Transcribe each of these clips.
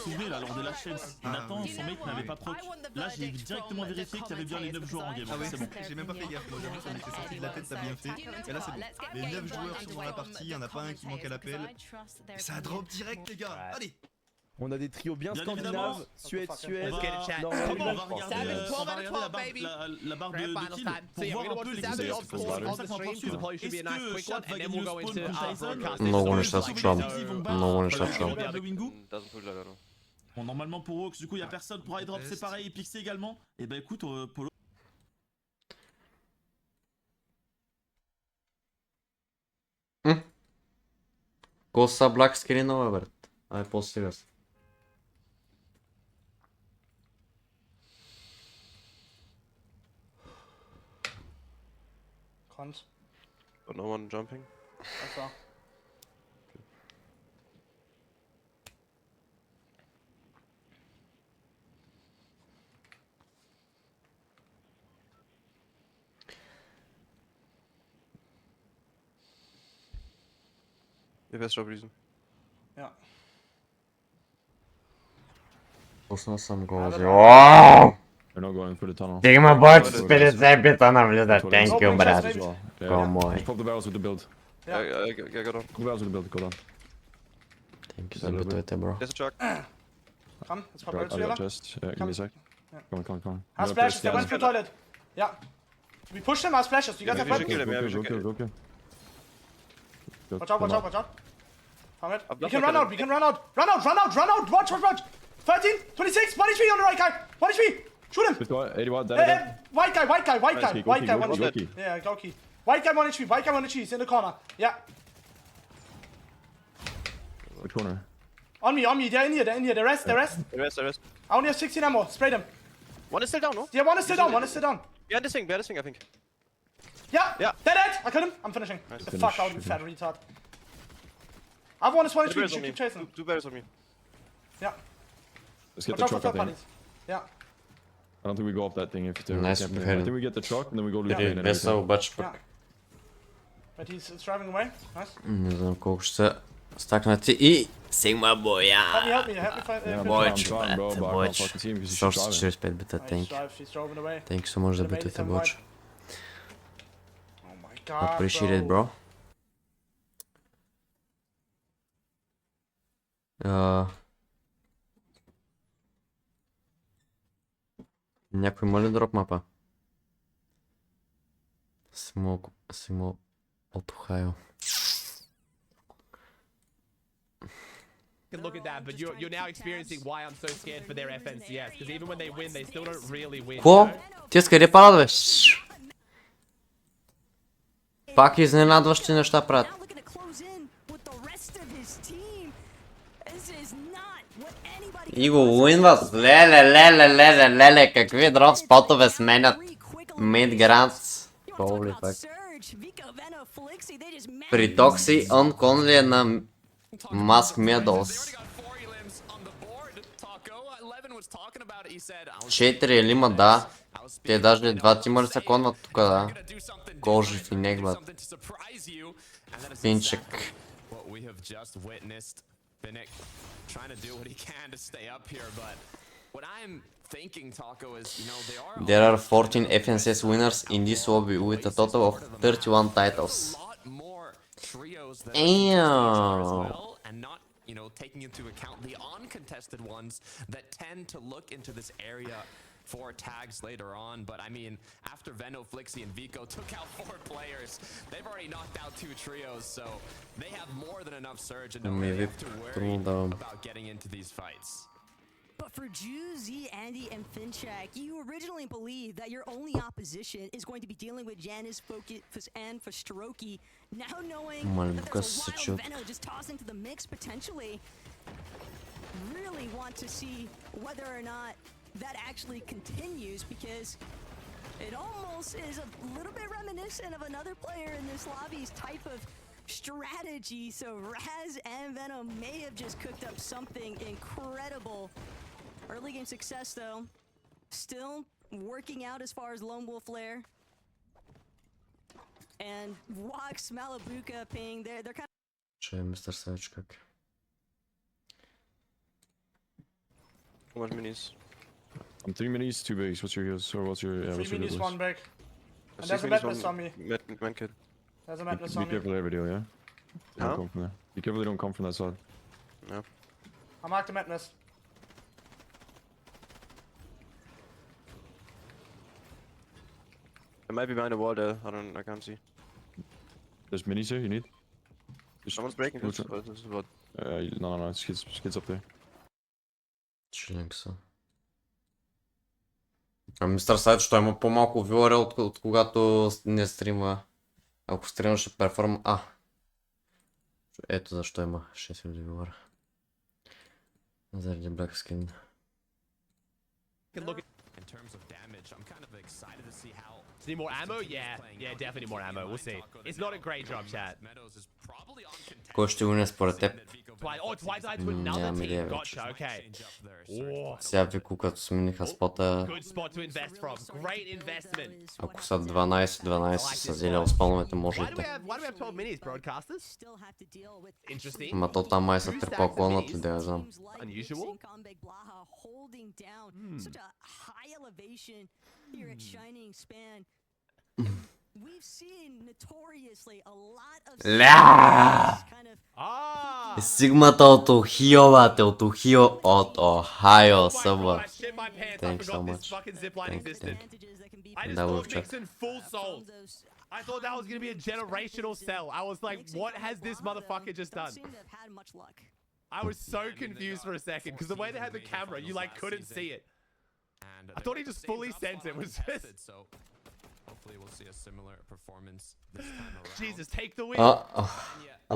souvenez là lors de la chaîne, Nathan, son mec n'avait pas proc. Là j'ai directement vérifié qu'il y avait bien les 9 joueurs en game. Ah ouais, c'est bon. J'ai même pas fait gaffe, moi j'avoue ça m'était sorti de la tête, t'as bien fait. Mais là c'est bon. Les 9 joueurs sont dans la partie, y'en a pas un qui manque à l'appel. Et ça drop direct les gars, allez. On a des trios bien scandinaves, Suède, On va regarder la barre de kill pour voir un peu les No one is that trouble. No one is that trouble. Bon, normalement pour Ox, du coup, il y a personne pour iDrop, c'est pareil, et Pixie également. Et bah écoute, Polo. Коса black screen-ове, брат. Ай, по-сериозно. But no one jumping. Best job reason. Ja. Пусна съм го. Вау! They're not going for the tunnel. Стигма бочи с 50 бита навлизат. Thank you, брат. Комой. Just pop the barrels with the build. I got on. Pop the barrels with the build, go down. Thank you за битовете, bro. There's a truck. Kom, let's pop I right to got you. chest. Yeah, give me a sec. Come on. Has splashes, they went through toilet. Yeah. We push them, has splashes. You guys have weapons? Okay. Watch out. Come it. We can run out. Watch. 13, 26, 1 HP on the right guy. 1 HP. Shoot him. 81, White guy, Goki, 1 Goki. HP. Yeah, Goki. White guy 1 HP, he's in the corner. Yeah. Which corner? On me, they're in here. The rest. The rest. I only have 16 ammo, spray them. One is still down, no? Yeah, one is still down. Behind this thing, I think. Yeah. Dead. I killed him. I'm finishing. Get the fuck out, you fat retard. I have one is 1 HP, you should keep chasing. 2 barrels on me. Yeah. Let's get Watch the out for truck, third I think. parties. Yeah. I don't think we go off that thing if it's Nice, I beheaded. think we get the truck and then we go loot Три and беса обаче пък. Yeah. But he's driving away. Nice. Не знам колко ще са стакнати и... Сигма боя! Help me fight. Бойче, брат, bro, but I can't бойче. fucking see him because he's Също driving. 45 бита, thank you. He's driving away. Thank you so much за битвите, бойче. Oh my god, Appreciate it, bro. Някой има ли дроп мапа? Симо от Охайо. Look at that, but you're now experiencing why I'm so scared for their FNCS, because even when they win, they still don't really win. Ко? Ти скъде пада, бе? Пак изненадващи неща правят. И го уинват. Леле, какви дроп спотове сменят. Мид грандс. Holy fuck. При Токси, он конли е на Mask Medals. 4 или има, да. Те даже два тима ли са конват тук, да. Кожив и негват. Пинчек. There are 14 FNCS winners in this lobby with a total of 31 titles. Damn. And not, taking into account the uncontested ones that tend to look into this area for tags later on. But I mean, after Veno, Flixie, and Vico took out 4 players, they've already knocked out 2 trios, so they have more than enough surge and don't really have to worry about getting into these fights. But for Juicy, Andy, and Finchak, you originally believed that your only opposition is going to be dealing with Janice, Focus, and Fostroki. Now knowing that there's a wild Veno just tossed into the mix potentially, really want to see whether or not that actually continues, because it almost is a little bit reminiscent of another player in this lobby's type of strategy. So Raz and Venom may have just cooked up something incredible. Early game success though, still working out as far as Lone Wolf Lair. And Wax, Malabuka, Ping, they're kind of... Че, мистер Savage как? Too much minis. I'm 3 minis, 2 bigs. What's your heals? Or what's your, yeah, 3 what's your minis, heals? 1 big. And Six there's a minis, madness on me. Man kid. There's a Be madness on me. careful every deal, yeah? They Huh? don't come from there. Be careful they don't come from that side. Yeah. I marked the madness. It might be behind the wall there. I can't see. There's minis here, you need? Just Someone's breaking Which this. This is what. no, skids up there. Член са. Мистер Сайт, що има по-малко вилъра от когато не стрима. Ако стрима ще перформа... Ето защо има 6000 вилъра. Заради Black Skin. In terms of damage, I'm kind of excited to see how. Need more ammo? Yeah, definitely more ammo. We'll see. It's not a great drop, chat. Кой ще го не според теб? It's White died to another team. Gotcha, okay. Сега Вико като смениха спота, Good spot to invest from. Great investment. ако са 12-12 са взели от спалновете, може и те. Why do we have 12 minis, broadcasters? Interesting. Ма то там май са трипал клонът, да я знам. Unusual? Such a high elevation here at Shining Span. We've seen notoriously a lot of kind of Сигмата от Охио, бате, от Охио, от Охайо, съба. Thanks so much. I just thought Mixon full sold. I thought that was going to be a generational sell. I was like, what has this motherfucker just done? I was so confused for a second because the way they had the camera, you like couldn't see it. I thought he just fully sent it. Was just... Hopefully we'll see a similar performance this time around. Jesus, take the win.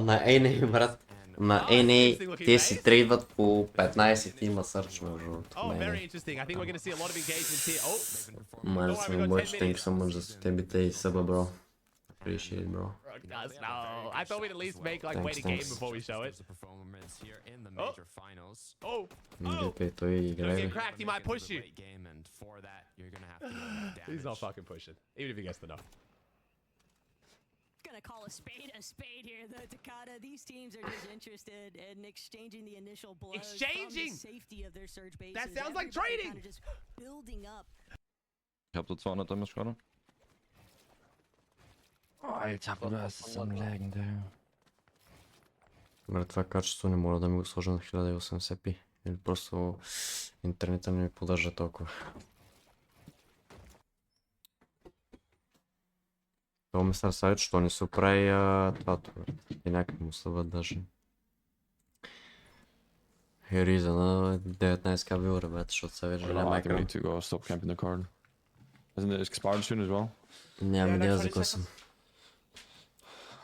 На NA, брат. На NA те си трейдват по 15 има сърч между другото. Oh, very interesting. I think we're going to see a lot of engagement here. Oh, Майде си ми бъдеш, thank you so much за тебите и съба, bro. Appreciate it, bro. no. I thought we'd at least make like wait a game before we show it. Oh, Гепе, той играе. get cracked. He might push you. He's not fucking pushing, even if he gets the knock. Gonna call a spade here. The Takata, these teams are just interested in exchanging the initial blows. Exchanging? From the safety of their surge bases. That sounds like Everybody trading. kinda just building up. Ich hab so 200 damals gerade. Alter, Bruder, das ist am Laggen, der. Брат, това качество не мога да ми го сложа на 1080p. Или просто интернета не ми поддържа толкова. Това мистер Сайт, що не се оправи това това. И някак му слава даже. Хериза на 19к бил, ребята, защото се вижда няма I need to go stop camping the card. Isn't it expired soon as well? Нямам идея за кой съм.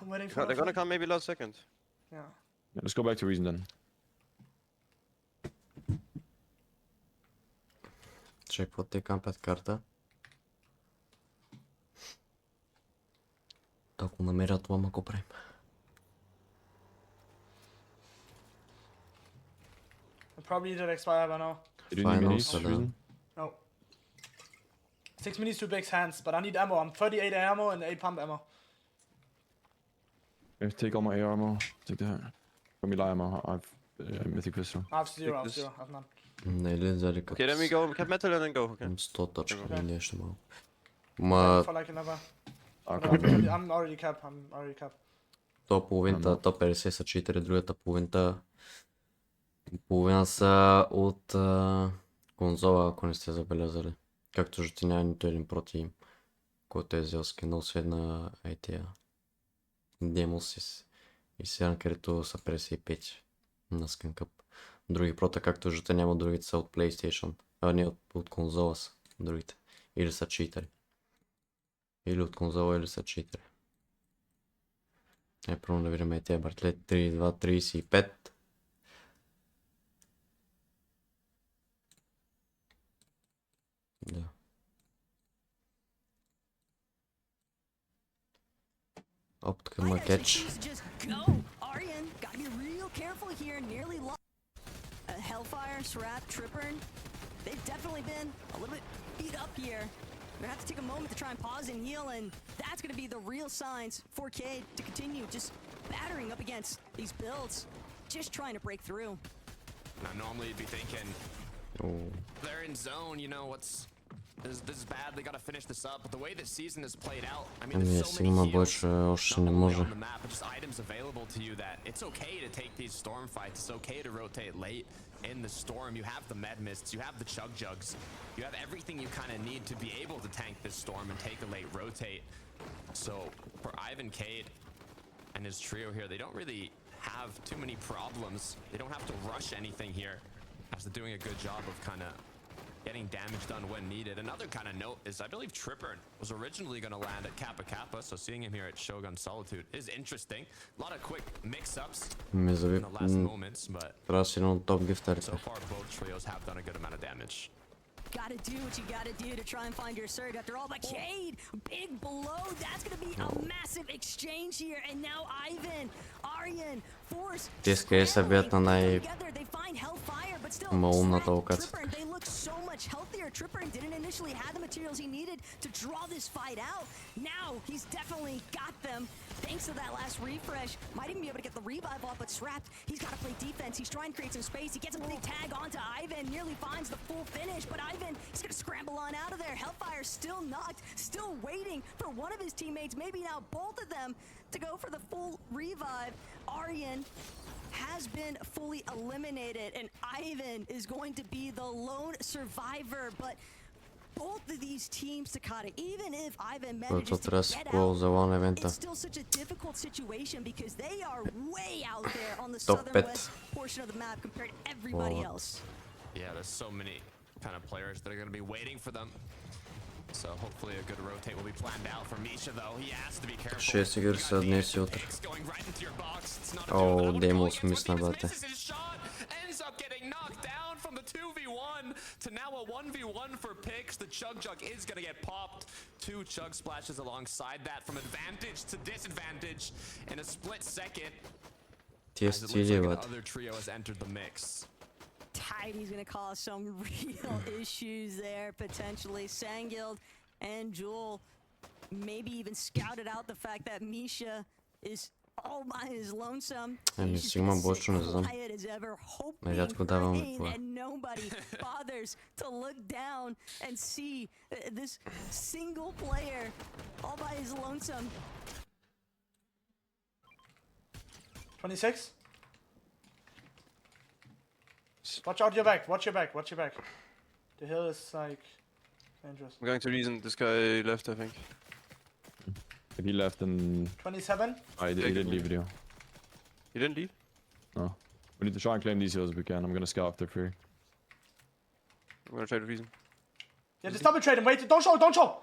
I'm waiting for They're gonna come maybe last second. Yeah. Yeah, let's go back to Reason then. Че, какво те кампят карта? Ако намерят това, ма го правим. I probably did expire by now. Did you need minis? Finals, Reason? No. 6 minis, 2 bigs hands, but I need ammo. I'm 38 ammo and 8 pump ammo. Yeah, take all my AR ammo. Take that. Let me lie ammo. I've mythic pistol. I have 0, I have 0, I have none. Не ли взяли като... Okay, then we go cap metal and then go. Okay. 100 точка или нещо малко. For Ма, like another. Okay. I'm already cap, I'm already cap. то половината, то 50 са читери, другата половина са от конзола, ако не сте забелязали. Както жути няма нито един проти, който е взел скина, освен на ITA. Демос и сега, където са 55 на скин къп. Други прота, както жута няма, другите са от PlayStation, а не от конзола са другите. Или са читери. Или от конзола, или са читери. Първо да видим тези братлет 32, 35. Да. Оп, тук има кетч. Hellfire, Srap, Trippern, they've definitely been a little bit beat up here. We're gonna have to take a moment to try and pause and heal, and that's gonna be the real signs for Cade to continue just battering up against these builds, just trying to break through. Now normally you'd be thinking Oh. They're in zone, you know, this is bad, they gotta finish this up, but the way the season has played out, I mean, there's so many Сигма heals больше още не not only може. on the map, but just items available to you that it's okay to take these storm fights, it's okay to rotate late in the storm. You have the med mists, you have the chug jugs, you have everything you kind of need to be able to tank this storm and take a late rotate. So for Ivan Cade and his trio here, they don't really have too many problems. They don't have to rush anything here, as they're doing a good job of kind of getting damage done when needed. Another kind of note is I believe Tripper was originally going to land at Kappa Kappa, so seeing him here at Shogun Solitude is interesting. A lot of quick mix-ups in the last moments, but Трябва да си един от топ гифтарите. so far both trios have done a good amount of damage. Gotta do what you gotta do to try and find your surge after all. But Cade, big blow. That's gonna be a massive exchange here. And now Ivan, Aryan, Force. Те скорее се бият на малумната локация. They look so much healthier. Tripper didn't initially have the materials he needed to draw this fight out. Now he's definitely got them. Thanks to that last refresh, might even be able to get the revive off, but Strapped, he's got to play defense. He's trying to create some space. He gets a big tag onto Ivan, nearly finds the full finish, but Ivan, he's going to scramble on out of there. Hellfire still knocked, still waiting for one of his teammates, maybe now both of them, to go for the full revive. Aryan has been fully eliminated, and Ivan is going to be the lone survivor, but both of these teams, Takata, even if Ivan manages to get out, it's still such a difficult situation because they are way out there on the southern-west portion of the map compared to everybody else. Yeah, there's so many kind of players that are going to be waiting for them. So hopefully a good rotate will be planned out for Misha, though. He has to be careful. 6 игри са днес и утре. О, Демос мисна бате. Ends up getting knocked down from the 2v1 to now a 1v1 for picks. The Chug Jug is going to get popped. 2 Chug splashes alongside that from advantage to disadvantage in a split second. Те стили бате. Other trio has entered the mix. Tidy's gonna cause some real issues there, potentially. Sangild and Jewel maybe even scouted out the fact that Misha is all by his lonesome. Сигма больше не знам. Рядко давам това. And nobody bothers to look down and see this single player all by his lonesome. 26. Watch out your back, watch your back, watch your back. The hill is like dangerous. I'm going to reason this guy left, I think. If he left, then 27. he didn't leave video. He didn't leave? No. We need to try and claim these hills if we can. I'm gonna scout if they're free. I'm gonna try to reason. Yeah, just double trade him. Wait, don't show, don't show.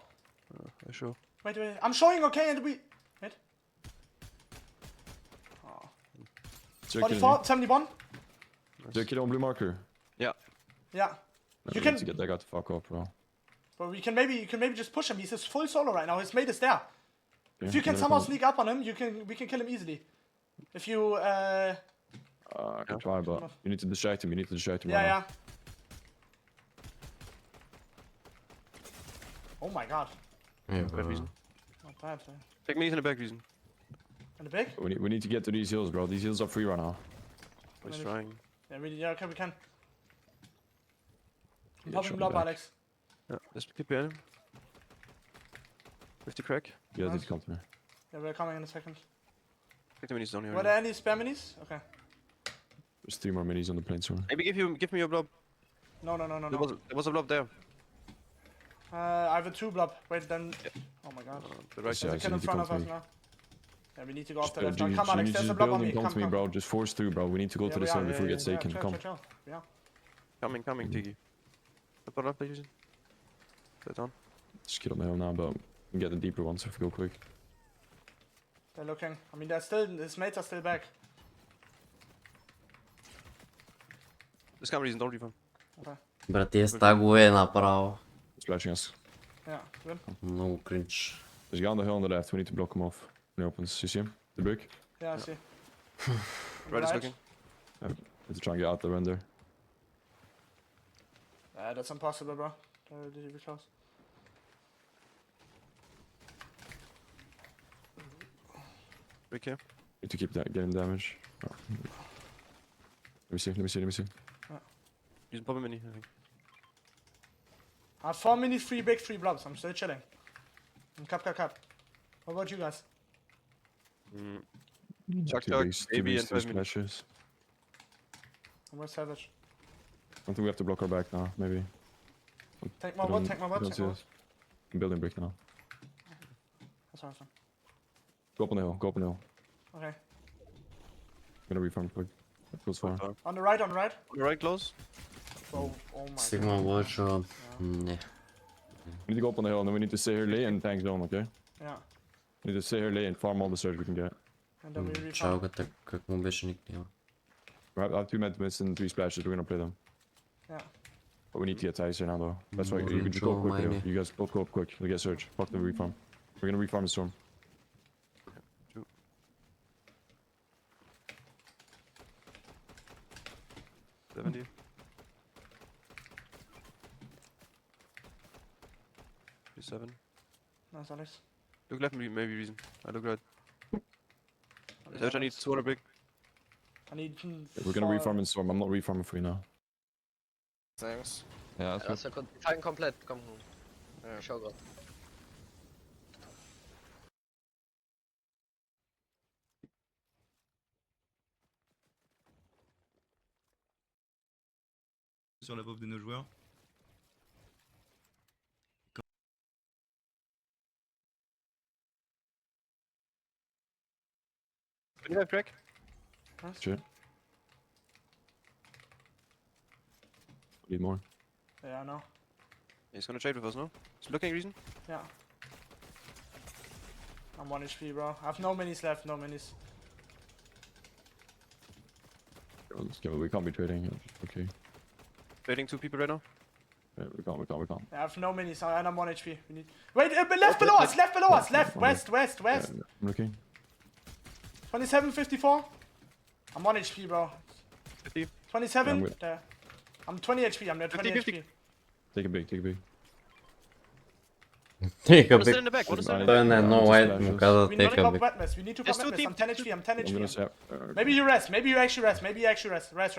I show. Wait. I'm showing, okay, and we. Wait. Oh. 44, 71. Is there a kid on blue marker? Yeah. Yeah. No, You we can. need to get that guy to fuck off, bro. But you can maybe just push him. He's his full solo right now. His mate is there. Yeah, If you can somehow sneak up on him, we can kill him easily. If you I can try, but you need to distract him. You need to distract him. yeah. Oh my god. Bad reason. Not bad. Take me in the back reason. In the big? We need to get to these hills, bro. These hills are free right now. He's trying. Yeah, okay, we can. Yeah, Pop shot him me up, back. Alex. Yeah, let's keep behind him. 50 crack. Yeah, did come to me. Yeah, we're coming in a second. Take the minis down here. Were there any spare minis? Okay. There's 3 more minis on the plane, sorry. Maybe give me your blob. No. There was a blob there. I have a 2 blob. Wait, then. Oh my god. The right Yeah, There's a so kid you in need to front come of to us me. now. Yeah, we need to go up the You left. Now. need Come, Alex. to There's a just blob build on me. and come to me, Come. bro. Just force through, bro. We need to go to the sun before we get taken. Come. Yeah. Coming, Tiki. Put it up, please. Set on. Just get on the hill now, but we can get the deeper ones if we go quick. They're looking. I mean, they're still. His mates are still back. This camera reason, don't leave him. Okay. Брате, стагове направо. Splashing us. Yeah, good. Много кринч. There's a guy on the hill on the left. We need to block him off when he opens. You see him? The brick? Yeah, I see. Right is looking. Need to try and get out the render. That's impossible, bro. Did you be close? Brick here. Need to keep that getting damage. Oh. Let me see. Use pop a mini, I think. I have 4 minis, 3 big, 3 blobs. I'm still chilling. I'm cap. What about you guys? Chuck, Two chuck, bigs, AB and 5 minutes. splashes. I'm with Savage. I think we have to block our back now, maybe. Take my wood, take my wood, I don't take see my wood. us. I'm building brick now. That's awesome. Go up on the hill, go up on the hill. Okay. I'm gonna reform quick. That goes far. On the right, on the right. On the right, close. Oh my Sigma Watcher. Не. We need to go up on the hill and then we need to stay here late and tank zone, okay? Yeah. We need to stay here late and farm all the surge we can get. And then we refund. Чалгата, как му беше никнела. I have 2 medmits and 3 splashes, we're gonna play them. Yeah. But we need to get ties here now though. That's why you can just go up quick here. You guys both go up quick. We'll get surge. Fuck the reform. We're gonna reform the storm. True. $70. $7. Nice, Alex. Look left, maybe reason. I look right. I need 200 big. I need. We're gonna reform in storm. I'm not reforming for you now. Thanks. Yeah, that's Altså, vi tager en komplet. Kom nu. Jeg sjov godt. Sur la pauvre de nos joueurs. Can you have crack? Shit. Need more. Yeah, I know. He's gonna trade with us, no? He's looking reason. Yeah. I'm 1 HP, bro. I have no minis left, no minis. We can't be trading. Okay. Trading 2 people right now. Yeah, we can't. I have no minis and I'm 1 HP. We need. Wait, left below us, left below us, left, west. Yeah, I'm looking. 2754. I'm 1 HP, bro. 50. 27. Yeah, There. I'm 20 HP. I'm near 20 50. HP. Take a big. Take a What is big. it in the back? What is it in the back? Той не е no white, му каза We need to take a come big. wet mess. We need to There's come two wet mess. I'm 10 HP. I'm 10 I'm gonna HP. set. Maybe you rest. Maybe you actually rest. Rest.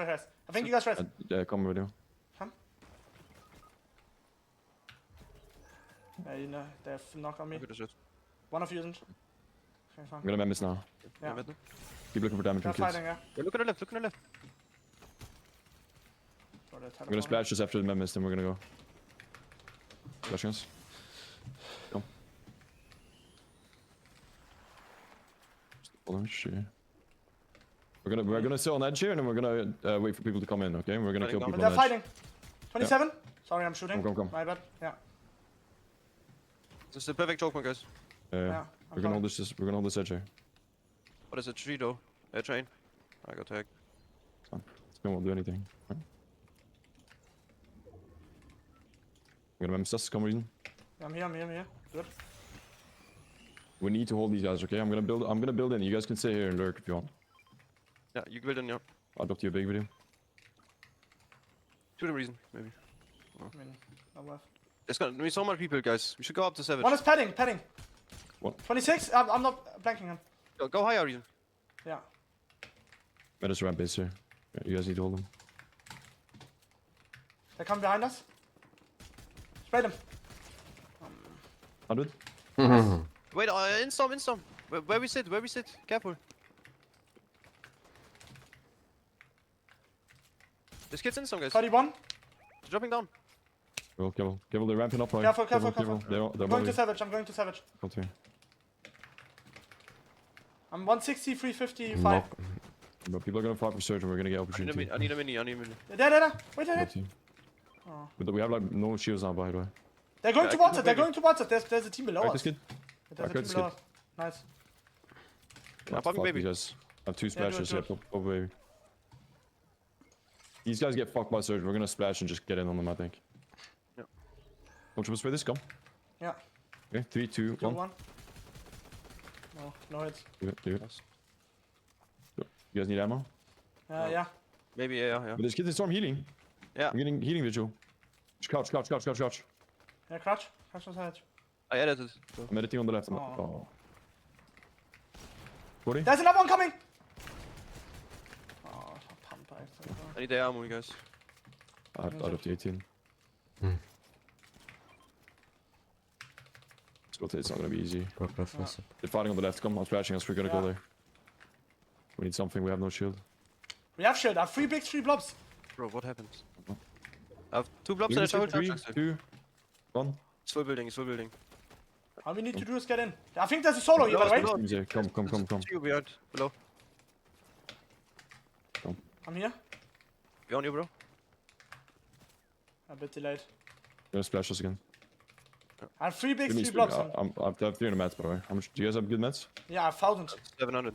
I think you guys rest. Yeah, come with you. Yeah, you know, they've knocked on me. Look at this. One of you isn't. Okay, fine. I'm gonna mem this now. Yeah. Keep looking for damage They're from kids. fighting, yeah. Yeah, look at the left, look at the left. Bro, they're I'm gonna teleporting. splash just after the mem mist, then we're gonna go. Splashing us. Come. Hold on, shit. We're gonna sit on edge here and then we're gonna wait for people to come in, okay? We're gonna kill Fighting people They're on edge. fighting. 27. Sorry, I'm shooting. Come. My bad. Yeah. This is the perfect choke point, guys. Yeah. We're gonna hold this. We're gonna hold this edge here. What is it? 3 though. Train. I got tagged. Spin won't do anything. Right. I'm gonna mem sus, come reason. I'm here. Good. We need to hold these guys, okay? I'm gonna build in. You guys can stay here and lurk if you want. Yeah, you build in, yeah. I'll drop you a big video. To the reason, maybe. I mean, I'm left. There's gonna be so many people, guys. We should go up to 7. One is padding. What? 26. I'm not blanking him. Go higher, reason. Yeah. Let us ramp base here. Yeah, you guys need to hold them. They come behind us. Spray them. 100? Wait, in storm. Where we sit. Careful. There's kids in storm, guys. 31. They're dropping down. Careful. They're ramping up, right? Careful. They're I'm going to Savage. Come to me. I'm 160, 355. Knock. But people are gonna fight for surge and we're gonna get opportunity. I need a mini. There. Wait. Oh. But we have like no shields now, by the way. They're going to water. There's a team below Alright, us. this kid. There's a Alright, team below us. Nice. Yeah, fucking baby. You guys have 2 Yeah, splashes. do it. Oh, baby. These guys get fucked by surge. We're gonna splash and just get in on them, I think. Yeah. Don't you spray this? Come. Yeah. Okay, 3, 2, 1. 1. No hits. Do it. You guys need ammo? Yeah. Maybe, yeah. But there's kids in storm healing. Yeah. I'm getting healing visual. Just crouch. Yeah, crouch on Savage. I edited. So. I'm editing on the left. Oh. 40? There's another one coming. Oh, pumped. I need the ammo, you guys. Out of the 18. It's not gonna be easy. Professor. They're fighting on the left. Come, I'm splashing us. We're gonna go there. We need something. We have no shield. We have shield. I have 3 bigs, 3 blobs. Bro, what happened? I have 2 blobs and a shower 3, 2, 1. It's full building, it's full building. All we need to do is get in. I think there's a solo here, by the way. Come. You behind, below. I'm here. Be on you, bro. A bit delayed. You're gonna splash us again. I have 3 bigs, Give me 3 blobs. I have 300 mats, by the way. How much? Do you guys have good mats? Yeah, I have 1,000. 700.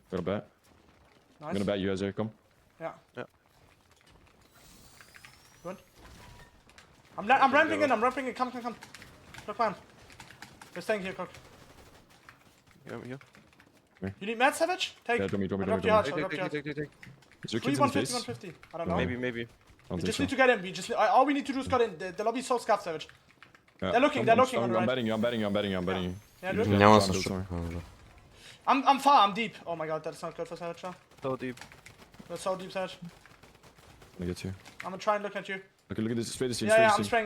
Gonna bat. Nice. I'm gonna bat you guys there. Come. Yeah. Yeah. Good. I'm ramping in. I'm ramping in. Come. Look, man. We're staying here, Cook. Here. You need mats, Savage? Take. Yeah, drop me. Take. Is there Three, kids in 150, space? 150. I don't know. Maybe. We just need to get in. All we need to do is get in. The lobby is so scuffed, Savage. Yeah. They're looking on the right. I'm betting you. Yeah, do it. Няма Yeah, също. sorry. I'm far. I'm deep. Oh my god, that's not good for Savage. So deep. That's so deep, Savage. I get you. I'm gonna try and look at you. Look at this. Straight this. Yeah, I'm spraying.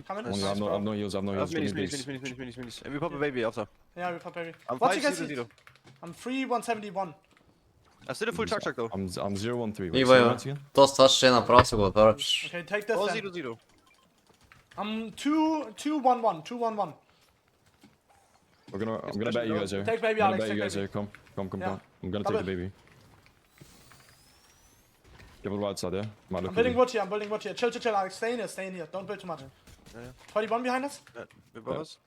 Come in. I have no heals. I have minis. And we pop a baby after. Yeah, we pop baby. I'm What's you 5 guys? 0. I'm 3-171. I still a full chuck though. I'm 0-1-3. Ива. То с това ще направо се го отворя. Okay, take this Oh, then. 0-0. I'm 2-1-1. 2-1-1. I'm gonna bat you guys there. Take baby, I'm Alex. gonna bat you Take guys baby. there. Come. Yeah. I'm gonna Double. take the baby. Give it right side, yeah? I'm building wood here. Chill, Alex. Stay in here. Don't build too much. 21 behind us. Above us.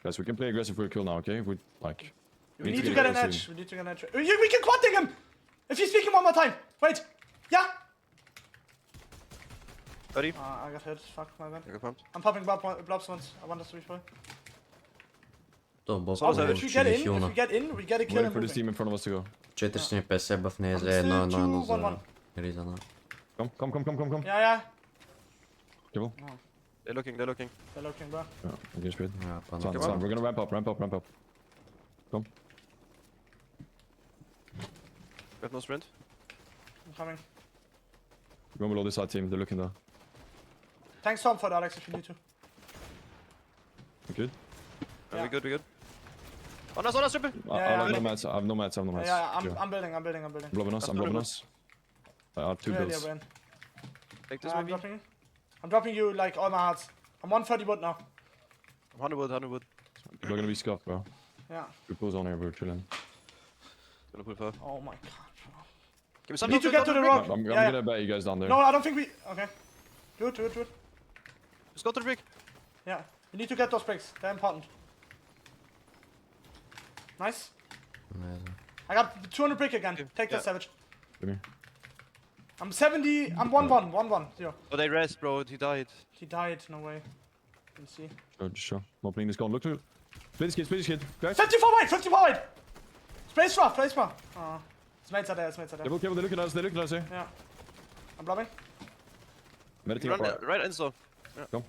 Guys, we can play aggressive for a kill now, okay? We need to get an edge. We can quad-ding him! If he's speaking one more time. Wait. Yeah. 30. I got hit. Fuck, my bad. I got pumped. I'm popping blobs once. I want us to be full. То бос Also, if we ще get ги in, хилна. we get a kill waiting and for this moving. team in front of us to go. 450 бъв не е I'm за still 1-1 за 2-1-1. Ризана. Come. Yeah. Careful. They're looking. They're looking, bro. Yeah, I'm getting sprayed. Ja, It's пана. fine. We're gonna ramp up. Come. We have no sprint. I'm coming. Go below this side team. They're looking there. Thanks, Tom, for that, Alex, if you need to. We good? Yeah. We good. On us, triple. I have no mats. I have no mats. Yeah, Go. I'm building. I'm blowing us. I have 2 builds. Take this I'm maybe. dropping you like all my hearts. I'm 130 wood now. 100 wood. We're gonna be scuffed, bro. Yeah. We pulls on here. We're chilling. Gonna pull far. Oh my god, bro. Give me We some. need to get to the rock. I'm Yeah. gonna bat you guys down there. No, I don't think we... Okay. Do it. Just go to the brick. Yeah. We need to get those bricks. They're important. Nice. Не знам. I got 200 brick again. Take that, Yeah. Savage. Give me. I'm 70... I'm 1-1. 0. Oh, they rest, bro. He died. He died. No way. Let's see. Sure. I'm opening this gun. Look to it. Play this kid. Guys. 54 wide. Space draw. His mates are there. Careful. They're looking at us here. Yeah. I'm blubbing. Meditate Run up. right and so. Come.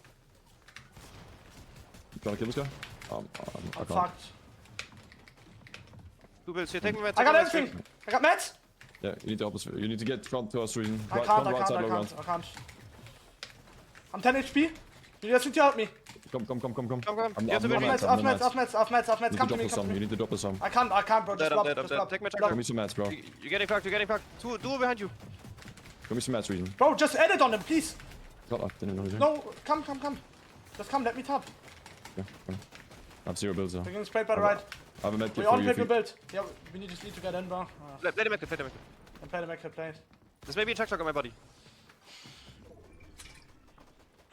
You trying to kill this guy? I I'm can't. fucked. 2 builds here. Take me, man. I got everything. I got mats. Yeah, you need to help us. You need to get front to us, Sweden. I can't. I'm 10 HP. You guys need to help me. Come. You have to build me. Off mats. You Come to me. need to drop us some. I can't, bro. Just Dead. blob. Take my Give chucker. me some mats, bro. You're getting fucked. Two behind you. Give me some mats, Sweden. Bro, just edit on them, please. God, I didn't know you. No, come. Just come, let me top. Yeah, come. I have 0 builds though. We're getting sprayed by the right. I have a med We kit all for you. pick a build. Yeah, we just need to get in, bro. Play the mech. And play the mech play it. There's maybe a chuck on my body.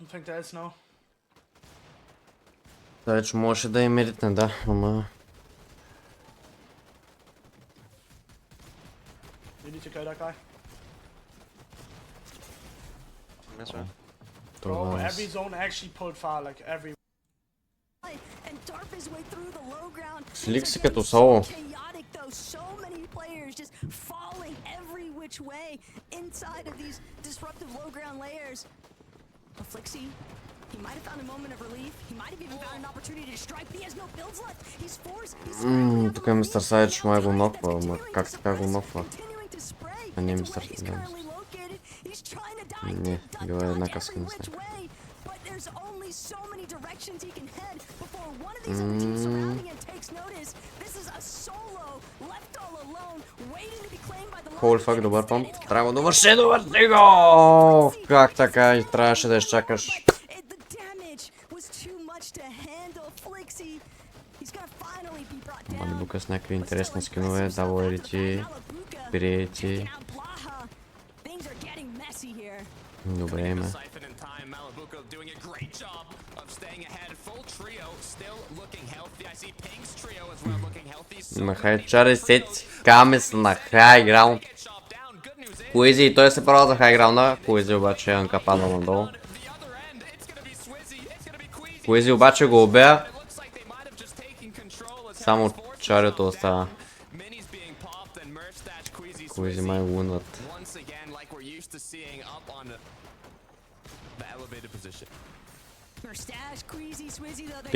I think there is no. Вече може да им еритне, да, ама... You need to kill that guy. That's right. Bro, every zone actually pulled far, like every... And Darp his way through the low ground. Слик си като соло. Chaotic though, so many players just falling every which way inside of these disruptive low ground layers. But Flixie, he might have found a moment of relief. He might have even found an opportunity to strike, but he has no builds left. He's forced. Тук е мистер Сайдж, май го ноква, ама как така го ноква? А не мистер Сайдж. Не, била е една каска на снайпер. Холи фак, добър памп. Трябва да върши, довърши го! Как така и трябваше да изчакаш? Малибука с някакви интересни скинове, дабл ерити, периети. Добре име. На хай чари сети, камес на хай граунд. Куизи и той се права за хай граунда, Куизи обаче е анкапада надолу. Куизи обаче го убея. Само чариото остава. Куизи май лунват.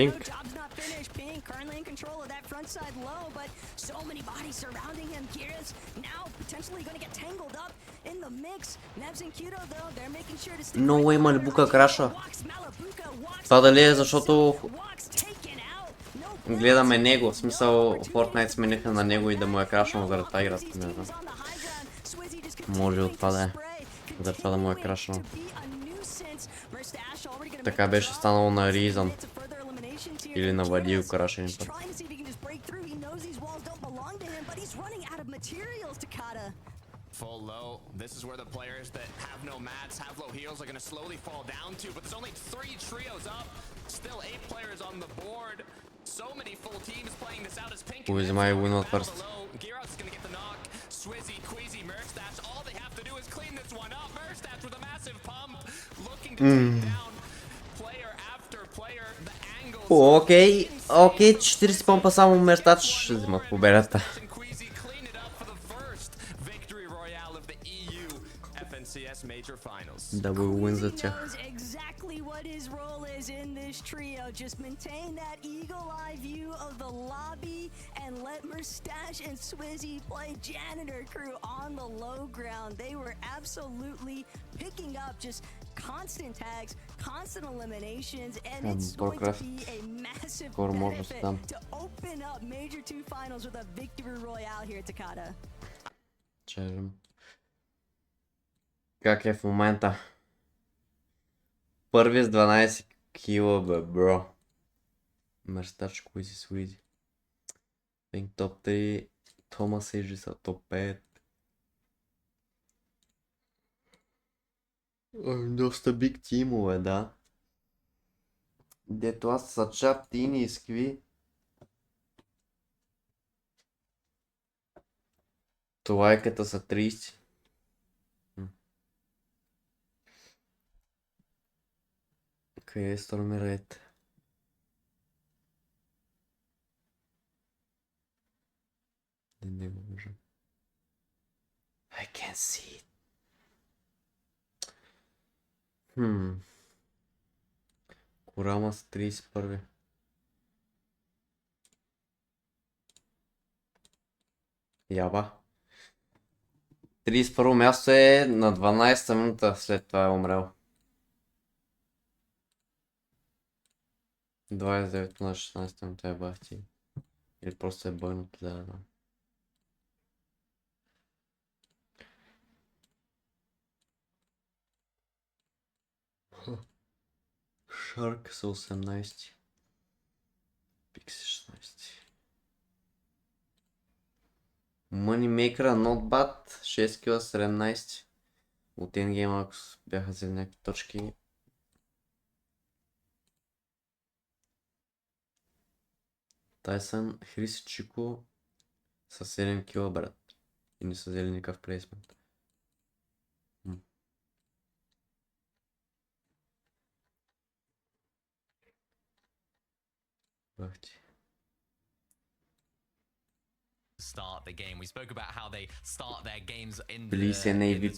Pink. Pink currently in control of that front side low, but so many bodies surrounding him. Kira's now potentially going to get tangled up in the mix. Nebs and Kudo though, they're making sure to stay. No way, Малибука краша. Това дали е защото гледаме него, в смисъл Fortnite смениха на него и да му е крашнал заради това играта, не знам. Може от това да е. Заради това да му е крашнал. Така беше станало на Reason. Или на Вадил крашен път. Full low. This is where the players that have no mats, have low heals are going to slowly fall down to, but there's only 3 trios up. Still 8 players on the board. So many full teams playing this out as Pink. Who's my winner first? Gearot's going to get the knock. Swizzy, Queasy, Merstash, all they have to do is clean this one up. Merstash with a massive pump, looking to take down player after player. The angles. Окей, 40 помпа само Мерстач ще взимат победата. Double win за тях. Just maintain that eagle eye view of the lobby and let Merstash and Swizzy play janitor crew on the low ground. They were absolutely picking up just constant tags, constant eliminations, and it's going to be a massive benefit to open up Major 2 Finals with a victory royale here at Takata. Чакам. Как е в момента? Първи с 12 кила, бе, бро. Мерстач, Куизи, Суизи. Пинк топ 3. Томас Ейджи са топ 5. Доста биг тимове, да. Дето аз са чап тини изкви. Лайката са 30. Къде е Стормирайт? Не го виждам. I can't see it. Корама с 31. Яба. 31 място е на 12 минута, след това е умрел. 29 на 16 минута е бахти. Или просто е бъгнат, да. Шарк са 18. Пикси 16. Moneymaker, not bad. 6 кила 17. От endgame, ако бяха взели някакви точки. Тайсън, Хрис, Чико са 7 кила, брат. И не са взели никакъв плейсмент. start the game. We spoke about how they start their games in the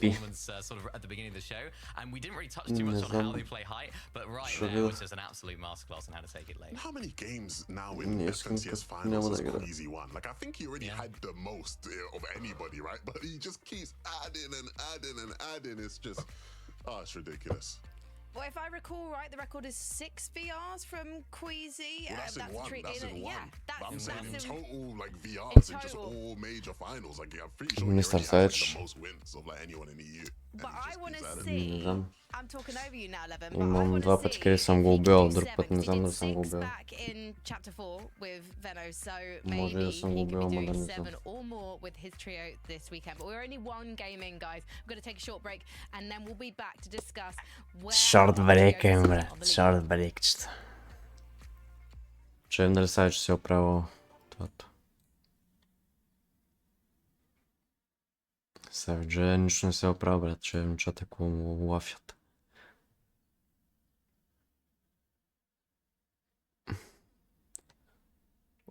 tournaments sort of at the beginning of the show, and we didn't really touch too much on how they play height, but right there was just an absolute masterclass on how to take it late. How many games now in FNCS finals is Queasy won? Like, I think he already had the most of anybody, right? But he just keeps adding and adding and adding. It's just, oh, it's ridiculous. Well, if I recall right, the record is 6 VRs from Queasy. Well, that's in one. That's in one. Yeah, but I'm saying in total, like in VRs in just all major finals. Like, I'm pretty sure he already has like the most wins of like anyone in the EU. But I want to see. I'm talking over you now, Levin. Имам два пъти, къде съм го убил, друг път не знам дали съм го убил. In chapter 4 with Veno, so Може да съм го убил, ама да не знам. or more with his trio this weekend. But we're only one game in, guys. We're going to take a short break and then we'll be back to discuss where Short break е, брат. Short break. Че нали сега, че си оправил това. Сега нищо не се оправил, брат, че момчата ако му лафят.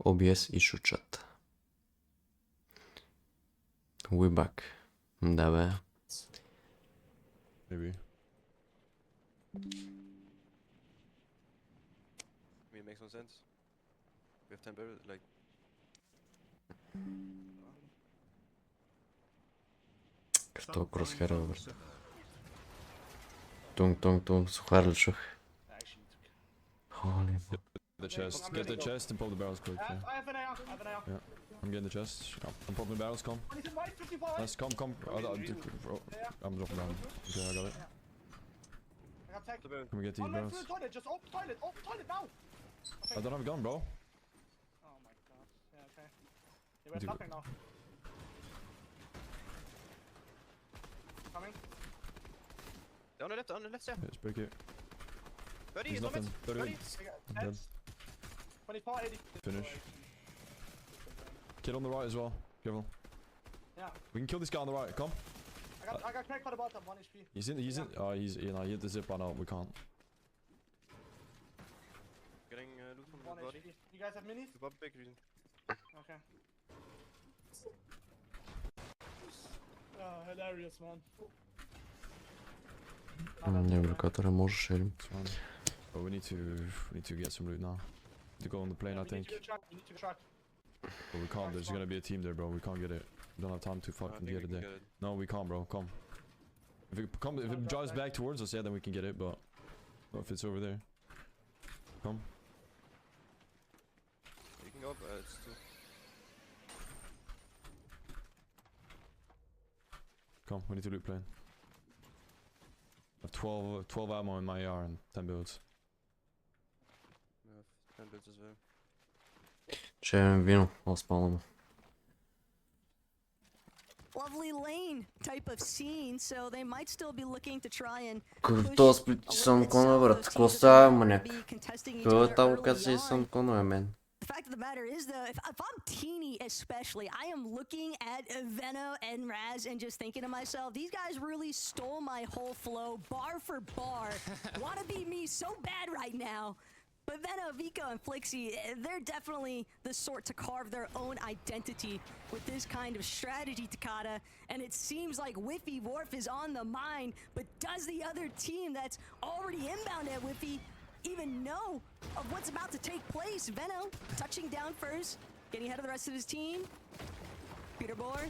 OBS и шучат. We back. Да бе. Maybe. It makes no sense. We have 10 barrels, like... Като кросхера, брат. Тунг, сухар ли чух? Holy fuck. Get the chest and pop the barrels quick. Yeah. I have an AR. Yeah. I'm getting the chest. I'm popping the barrels, come. Nice, come. I'm dropping down. Okay, I got it. Can we get these barrels? Just open toilet now. I don't have a gun, bro. Oh my god. Yeah, okay. Yeah, we're tapping now. Coming. On the left side. Yeah, just break it. 30, There's nothing. 30. Dead. 24, 80. Finish. Kid on the right as well. Careful. Yeah. We can kill this guy on the right. Come. I got cracked by the bottom, 1 HP. He's in. Oh, he hit the zip line out. We can't. Getting loot from the body. You guys have minis? The big reason. Okay. Hilarious, man. Не, блокатора можеш ли? But we need to get some loot now. To go on the plane, I think. But we can't. There's gonna be a team there, bro. We can't get it. We don't have time to fucking get it there. No, we can't, bro. Come. If it drives back towards us, yeah, then we can get it. But not if it's over there. Come. You can go up. It's too. Come. We need to loot plane. I have 12 ammo in my AR and 10 builds. We have 10 builds as well. Ще имам вино, спалвам. Lovely lane type of scene, so they might still be looking to try and Круто сплити съм кона, брат. Какво става, маняк? Какво е там каза съм кона, мен? The fact of the matter is, though, if I'm teeny especially, I am looking at Veno and Raz and just thinking to myself, these guys really stole my whole flow, bar for bar. Wanna be me so bad right now. But Veno, Vico, and Flixie, they're definitely the sort to carve their own identity with this kind of strategy, Takata. And it seems like Whiffy Worf is on the mind, but does the other team that's already inbound at Whiffy even know of what's about to take place? Veno touching down first, getting ahead of the rest of his team. Peter Bohr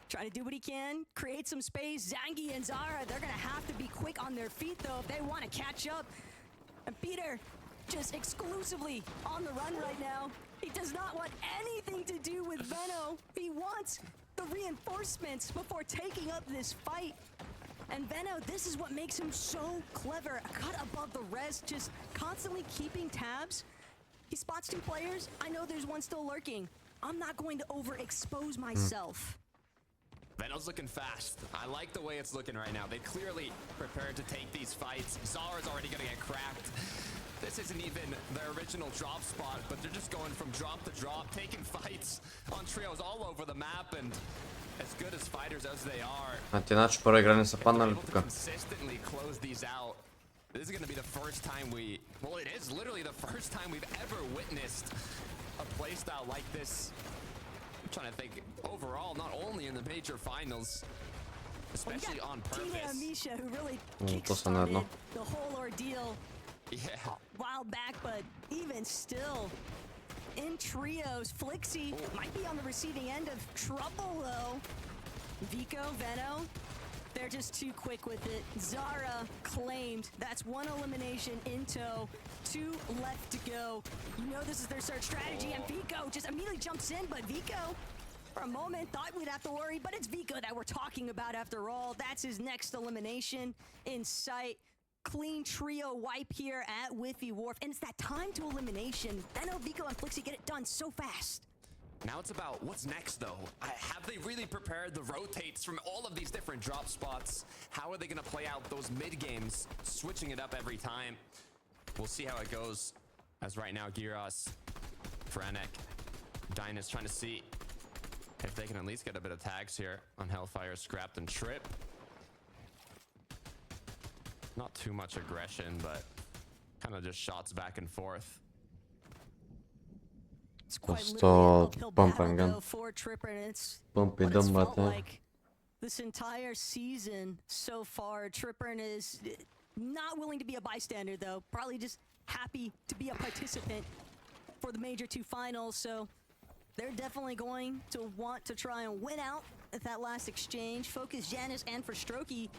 trying to do what he can, create some space. Zangi and Zara, they're gonna have to be quick on their feet though if they want to catch up. And Peter just exclusively on the run right now. He does not want anything to do with Veno. He wants the reinforcements before taking up this fight. And Veno, this is what makes him so clever. A cut above the rest, just constantly keeping tabs. He spots 2 players. I know there's one still lurking. I'm not going to overexpose myself. Veno's looking fast. I like the way it's looking right now. They clearly prepared to take these fights. Zara's already gonna get cracked. This isn't even their original drop spot, but they're just going from drop to drop, taking fights on trios all over the map, and as good as fighters as they are, able to consistently close these out. This is going to be the first time well, it is literally the first time we've ever witnessed a playstyle like this trying to think overall, not only in the major finals, especially on purpose. Misha, who really kickstarted the whole ordeal a while back, but even still, in trios, Flixie might be on the receiving end of trouble though. Vico, Veno, they're just too quick with it. Zara claimed. That's one elimination in tow. 2 left to go. You know this is their search strategy, and Vico just immediately jumps in, but Vico, for a moment, thought we'd have to worry, but it's Vico that we're talking about after all. That's his next elimination in sight. Clean trio wipe here at Whiffy Wharf, and it's that time to elimination. Veno, Vico, and Flixie get it done so fast. Now it's about what's next, though. Have they really prepared the rotates from all of these different drop spots? How are they going to play out those mid games, switching it up every time? We'll see how it goes. As right now, Giras, Franek, Dynas trying to see if they can at least get a bit of tags here on Hellfire, Scrapped, and Trip. Not too much aggression, but kind of just shots back and forth. It's quite literally an uphill battle though for Tripper, and it's what it's felt like this entire season so far. Tripper is not willing to be a bystander though, probably just happy to be a participant for the Major 2 finals, so they're definitely going to want to try and win out at that last exchange. Focus, Janice, and for Strokey,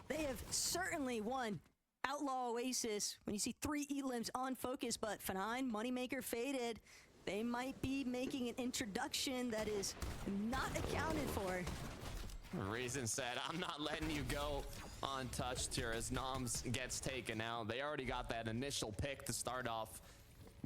they have certainly won Outlaw Oasis when you see 3 E-limbs on Focus, but F9, Moneymaker faded. They might be making an introduction that is not accounted for. Reason said, I'm not letting you go untouched here as Noms gets taken out. They already got that initial pick to start off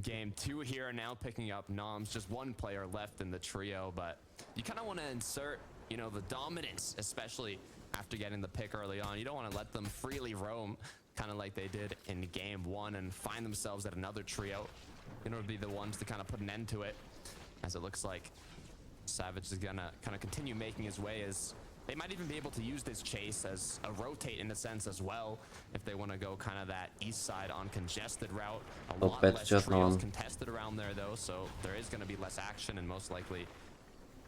game 2 here, now picking up Noms. Just 1 player left in the trio, but you kind of want to insert, you know, the dominance, especially after getting the pick early on. You don't want to let them freely roam, kind of like they did in game 1, and find themselves at another trio in order to be the ones to kind of put an end to it, as it looks like Savage is gonna kind of continue making his way, as they might even be able to use this chase as a rotate in a sense as well, if they want to go kind of that east side on congested route. A lot less trios contested around there though, so there is going to be less action and most likely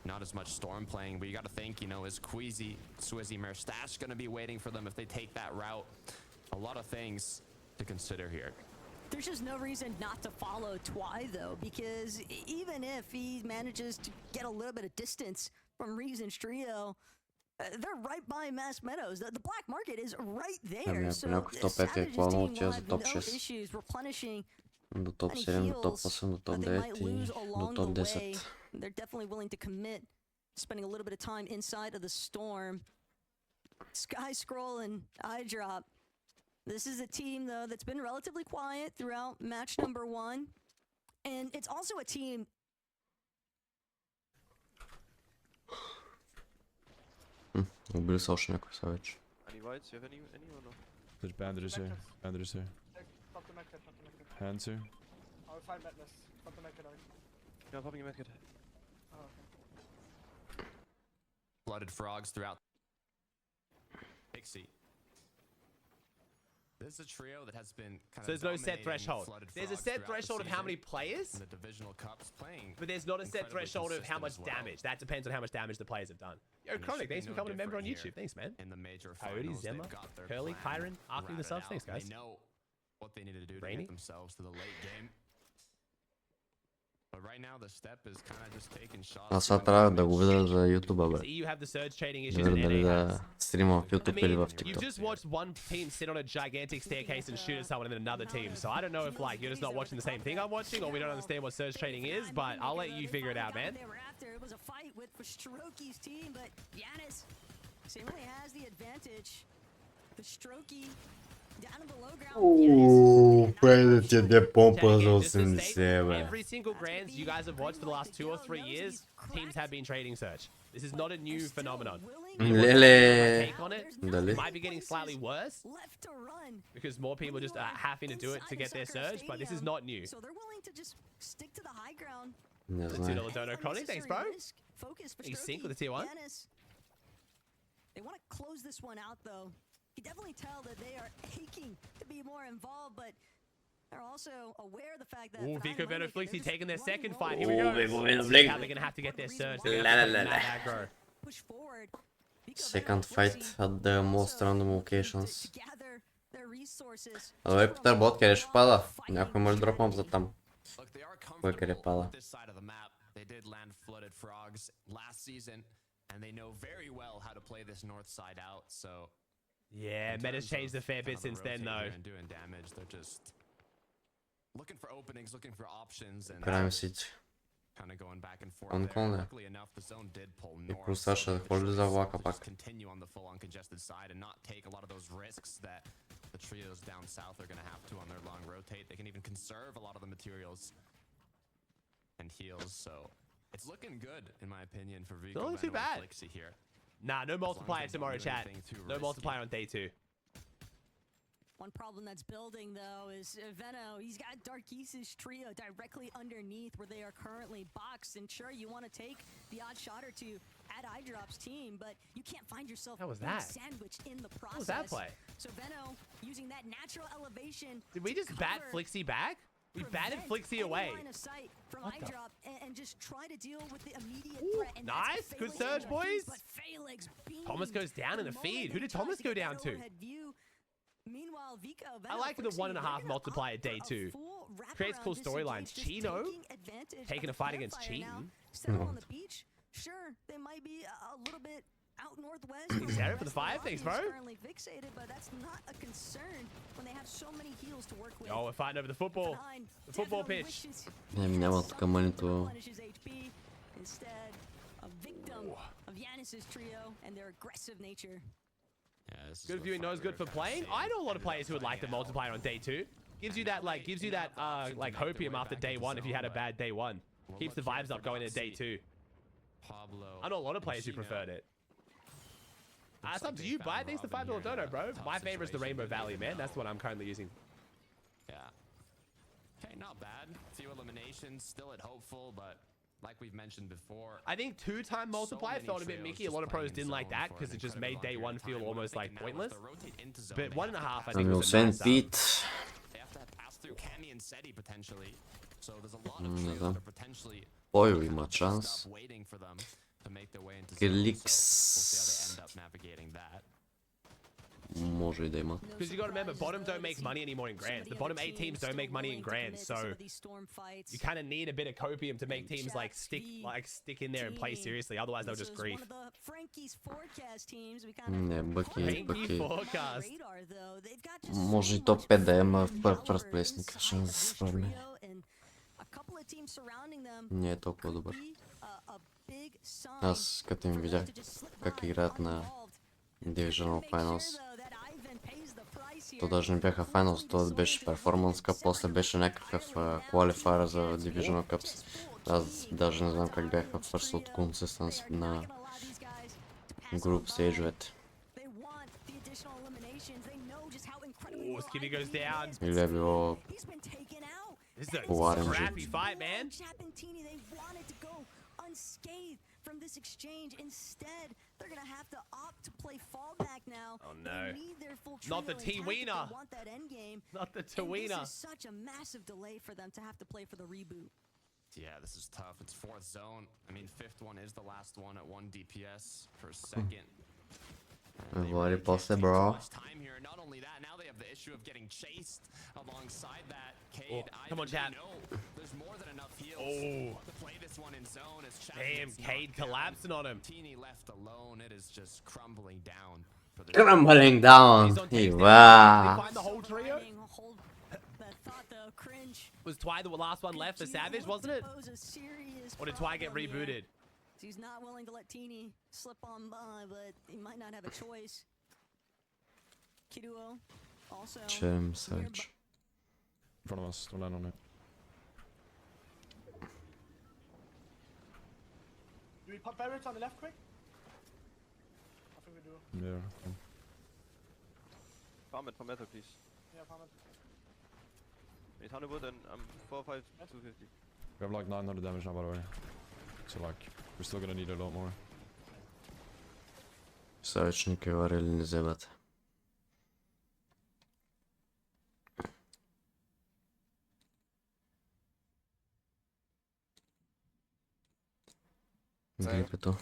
not as much Storm playing. But you got to think, you know, is Queasy, Swizzy, Merstash going to be waiting for them if they take that route? A lot of things to consider here. There's just no reason not to follow Twy though, because even if he manages to get a little bit of distance from Reason's trio, they're right by Mass Meadows. The black market is right there. So Savage's team will have no issues replenishing до топ 7, до топ 8, до топ 9 и до топ 10. They're definitely willing to commit, spending a little bit of time inside of the storm. Sky Scroll and Eyedrop. This is a team, though, that's been relatively quiet throughout match number 1. And it's also a team... Убили са още някой Savage. Any whites? You have any or no? There's bandages here. Bandages here. Hands here. I'll find madness. Pop the medkit out. Yeah, popping a medkit. Oh, okay. Blooded frogs throughout. Pixie. This is a trio that has been kind so there's no set threshold. There's a set threshold of how many players, the divisional cups playing, but there's not a set threshold of how much damage. That depends on how much damage the players have done. Yo, Chronic, thanks for becoming a member on YouTube. Thanks, man. In the major Coyote, Zemma, Curly, Kyron, Arkley, the subs. Thanks, guys. They know what they need to do to get themselves to the late game. But right now the step is kind of just taking shots. Аз сега трябва да го видя за YouTube, бе. Да видя дали да стрима в YouTube или в TikTok. You've just watched one team sit on a gigantic staircase and shoot at someone and then another team. So I don't know if like you're just not watching the same thing I'm watching, or we don't understand what surge training is, but I'll let you figure it out, man. It was a fight with Strokey's team, but Giannis seemingly has the advantage. The Strokey down in the low ground. Предите де помпа за 80, бе. Every single grands you guys have watched for the last 2 or 3 years, teams have been trading search. This is not a new phenomenon. Lele. It might be getting slightly worse because more people just are having to do it to get their surge, but this is not new. So they're willing to just stick to the high ground. Не знаю. $2 Chronic, thanks, bro. He's sync with the tier 1. They want to close this one out, though. You can definitely tell that they are aching to be more involved, but Ooh, Vico Veno Flixie taking their second fight. Here we go. How they're gonna have to get their surge. Second fight at the most random locations. Абе, Питър Бот, къде ще пада? Някой може да дропнам за там. Кой къде пада? They did land flooded frogs last season, and they know very well how to play this north side out. So yeah, meta's changed a fair bit since then, though. And doing damage, they're just looking for openings, looking for options, and kind of going back and forth. Luckily enough, the zone did pull north. Just continue on the full uncongested side and not take a lot of those risks that the trios down south are going to have to on their long rotate. They can even conserve a lot of the materials and heals, so it's looking good in my opinion for Vico. Not too bad Here. Nah, no multiplier tomorrow, chat. No multiplier on day 2. One problem that's building though is Veno. He's got Darkise's trio directly underneath where they are currently boxed, and sure, you want to take the odd shot or two at iDrop's team, but you can't find yourself sandwiched in the process. How was that play? So Veno using that natural elevation. Did we just bat Flixie back? We batted Flixie away. From iDrop and just try to deal with the immediate threat. And nice, good surge, boys. Thomas goes down in a feed. Who did Thomas go down to? Meanwhile, Vico, I like the 1.5 multiplier at day 2. Creates cool storylines. Chino taking a fight against Cheaton. On the beach, sure, they might be a little bit out northwest. Excited for the 5 things, bro. Currently fixated, but that's not a concern when they have so many heals to work with. Oh, we're fighting over the football. The football pitch. Няма тук манито. Instead, a victim of Yanis's trio and their aggressive nature. Good viewing, no is good for playing. I know a lot of players who would like the multiplier on day 2. Gives you that like hopium after day 1 if you had a bad day 1. Keeps the vibes up going into day 2. I know a lot of players who preferred it. It's up to you, but thanks to $5 dono, bro. My favorite is the Rainbow Valley, man. That's what I'm currently using. Yeah. Okay, not bad. Few eliminations, still at hopeful, but like we've mentioned before, I think 2-time multiplier felt a bit mickey. A lot of pros didn't like that because it just made day 1 feel almost like pointless. But 1.5, I think, was a nice Pete. They have to pass through Cami and Seti potentially. So there's a lot of trios that are potentially има шанс. waiting for them to make their way into Гликс. we'll see how they end up navigating that. Може и да има. Because you got to remember, bottom don't make money anymore in grands. The bottom 8 teams don't make money in grands, so you kind of need a bit of copium to make teams like stick in there and play seriously. Otherwise, they'll just grief. Не, бъки. Forecast. Може и топ 5 да има в първ плесника. Ще не се справи. Не е толкова добър. Аз като им видях как играят на Divisional Finals. То даже не бяха Finals, то беше Performance Cup, после беше някакъв Qualifier за Divisional Cups. Аз даже не знам как бяха first от Consistence на Group Stage-овете. Или е било по-RNG. From this exchange, instead, they're gonna have to opt to play fallback now. Oh no! Not the T-Wiener! Not the T-Wiener! This is such a massive delay for them to have to play for the reboot. Yeah, this is tough. It's 4th zone. I mean, 5th one is the last one at 1 DPS for a second. Говори после, bro. Not only that, now they have the issue of getting chased alongside that. Oh, come on, chat. There's more than enough heals to play this one in zone. Damn, Cade collapsing on him. Teeny left alone. It is just crumbling down. Crumbling down. Wow. Find the whole trio. Was Twy the last one left for Savage, wasn't it? Or did Twy get rebooted? He's not willing to let Teeny slip on by, but he might not have a choice. Kiduo also. Chim search. In front of us, don't land on it. Do we pop barrels on the left quick? I think we do. Yeah. Farm it for metal, please. Yeah, farm it. Need 100 wood and I'm 4, 5, 250. We have like 900 damage now, by the way. So like, we're still gonna need a lot more. Съвечника варили не вземат. Глипето.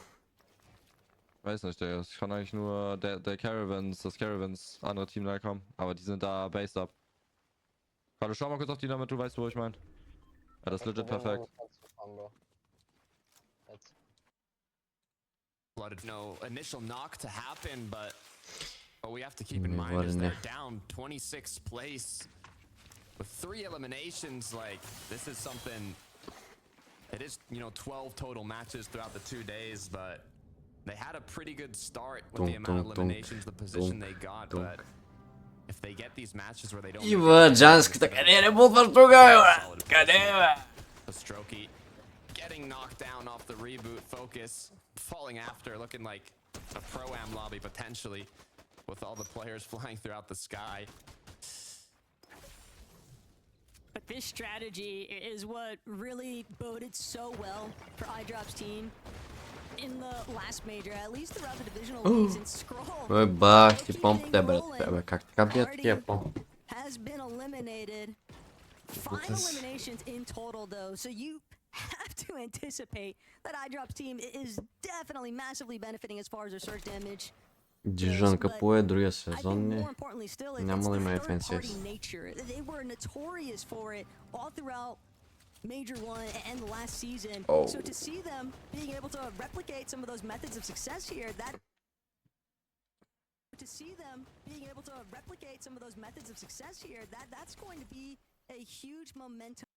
Weiß nicht, Digga. Ich kann eigentlich nur das Caravans andere Team da kommen. Aber die sind da based up. Warte, schau mal kurz auf die, damit du weißt, wo ich meine. Ja, das ist legit perfekt. No initial knock to happen, but what we have to keep in mind is they're down 26th place with 3 eliminations. Like, this is something. It is, 12 total matches throughout the 2 days, but they had a pretty good start with the amount of eliminations, the position they got, but if they get these matches where they don't... Ивчо, къде не бутваш тогава? Къде бе? Strokey getting knocked down off the reboot focus, falling after, looking like a pro-am lobby potentially, with all the players flying throughout the sky. But this strategy is what really boded so well for iDrop's team in the last major, at least throughout the divisional leagues and Scroll. Ой, бах, ти помпите, бе, как така бият такива помп? Has been eliminated. 5 eliminations in total though, so you have to anticipate that iDrop's team is definitely massively benefiting as far as their surge damage. Dijon капуе другия сезон не. Няма да има FNCS. They were notorious for it all throughout Major 1 and the last season. So to see them being able to replicate some of those methods of success here, that's going to be a huge momentum.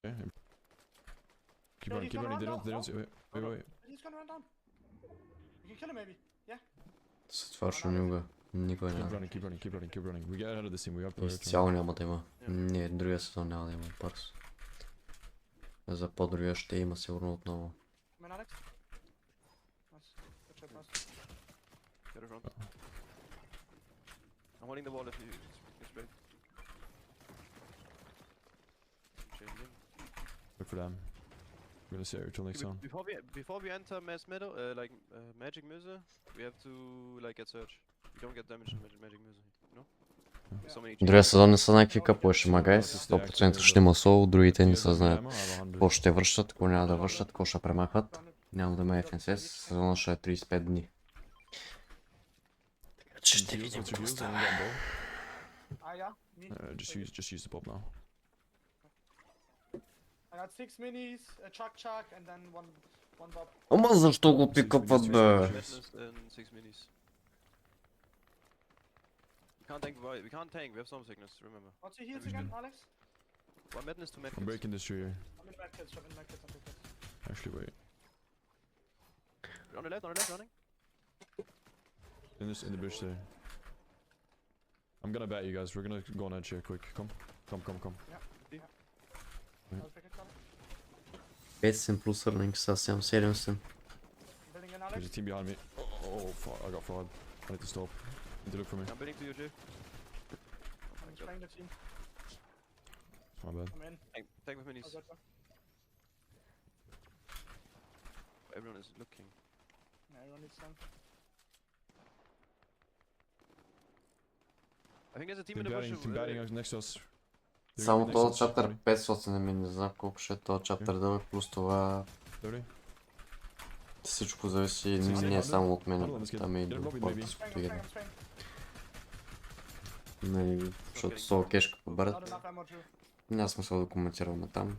Okay. Keep running, they don't see, wait. He's gonna run down. You can kill him maybe, yeah. Свършва никога. Никой няма. Keep running. We get ahead of this team, we have to... Изцяло няма да има. Не, другия сезон няма да има бърз. За по-другия ще има сигурно отново. I'm holding the wall if you straight. Look for them. We're gonna see it till next time. Before we enter mass meadow, magic muse, we have to get search. We don't get damage in magic muse, you know? Другия сезон не са някакви къпове, ще магай, 100% ще има сол, другите не са знаят какво ще вършат, какво няма да вършат, какво ще премахват. Няма да има FNCS, сезона ще е 35 дни. Така че ще видим какво става. Just use the pop now. I got 6 minis, a chuck, and then one bob. Ама защо го пикъпват, бе? We can't tank, we have some sickness, remember. What's your heals again, Alex? One madness to medkits. I'm breaking this tree here. I'm in medkits. Actually, wait. On the left, running. In the bush there. I'm gonna bat you guys, we're gonna go on edge here, quick. Come. Yeah. 500 плюс earnings, съвсем 700. There's a team behind me. Oh fuck, I got fraud. I need to stop. Need to look for me. I'm building to you, Jay. I'm trying the team. My bad. I'm in. Tank with minis. Everyone is looking. Yeah, everyone needs some. I think there's a team in the bush. Team batting next to us. Само този чатър 500 на мен, не знам колко ще е този чатър дълъг, плюс това... Всичко зависи не само от мен, там и до портското едно. Нали, защото соло кешка побърят. Няма смисъл да коментираме там.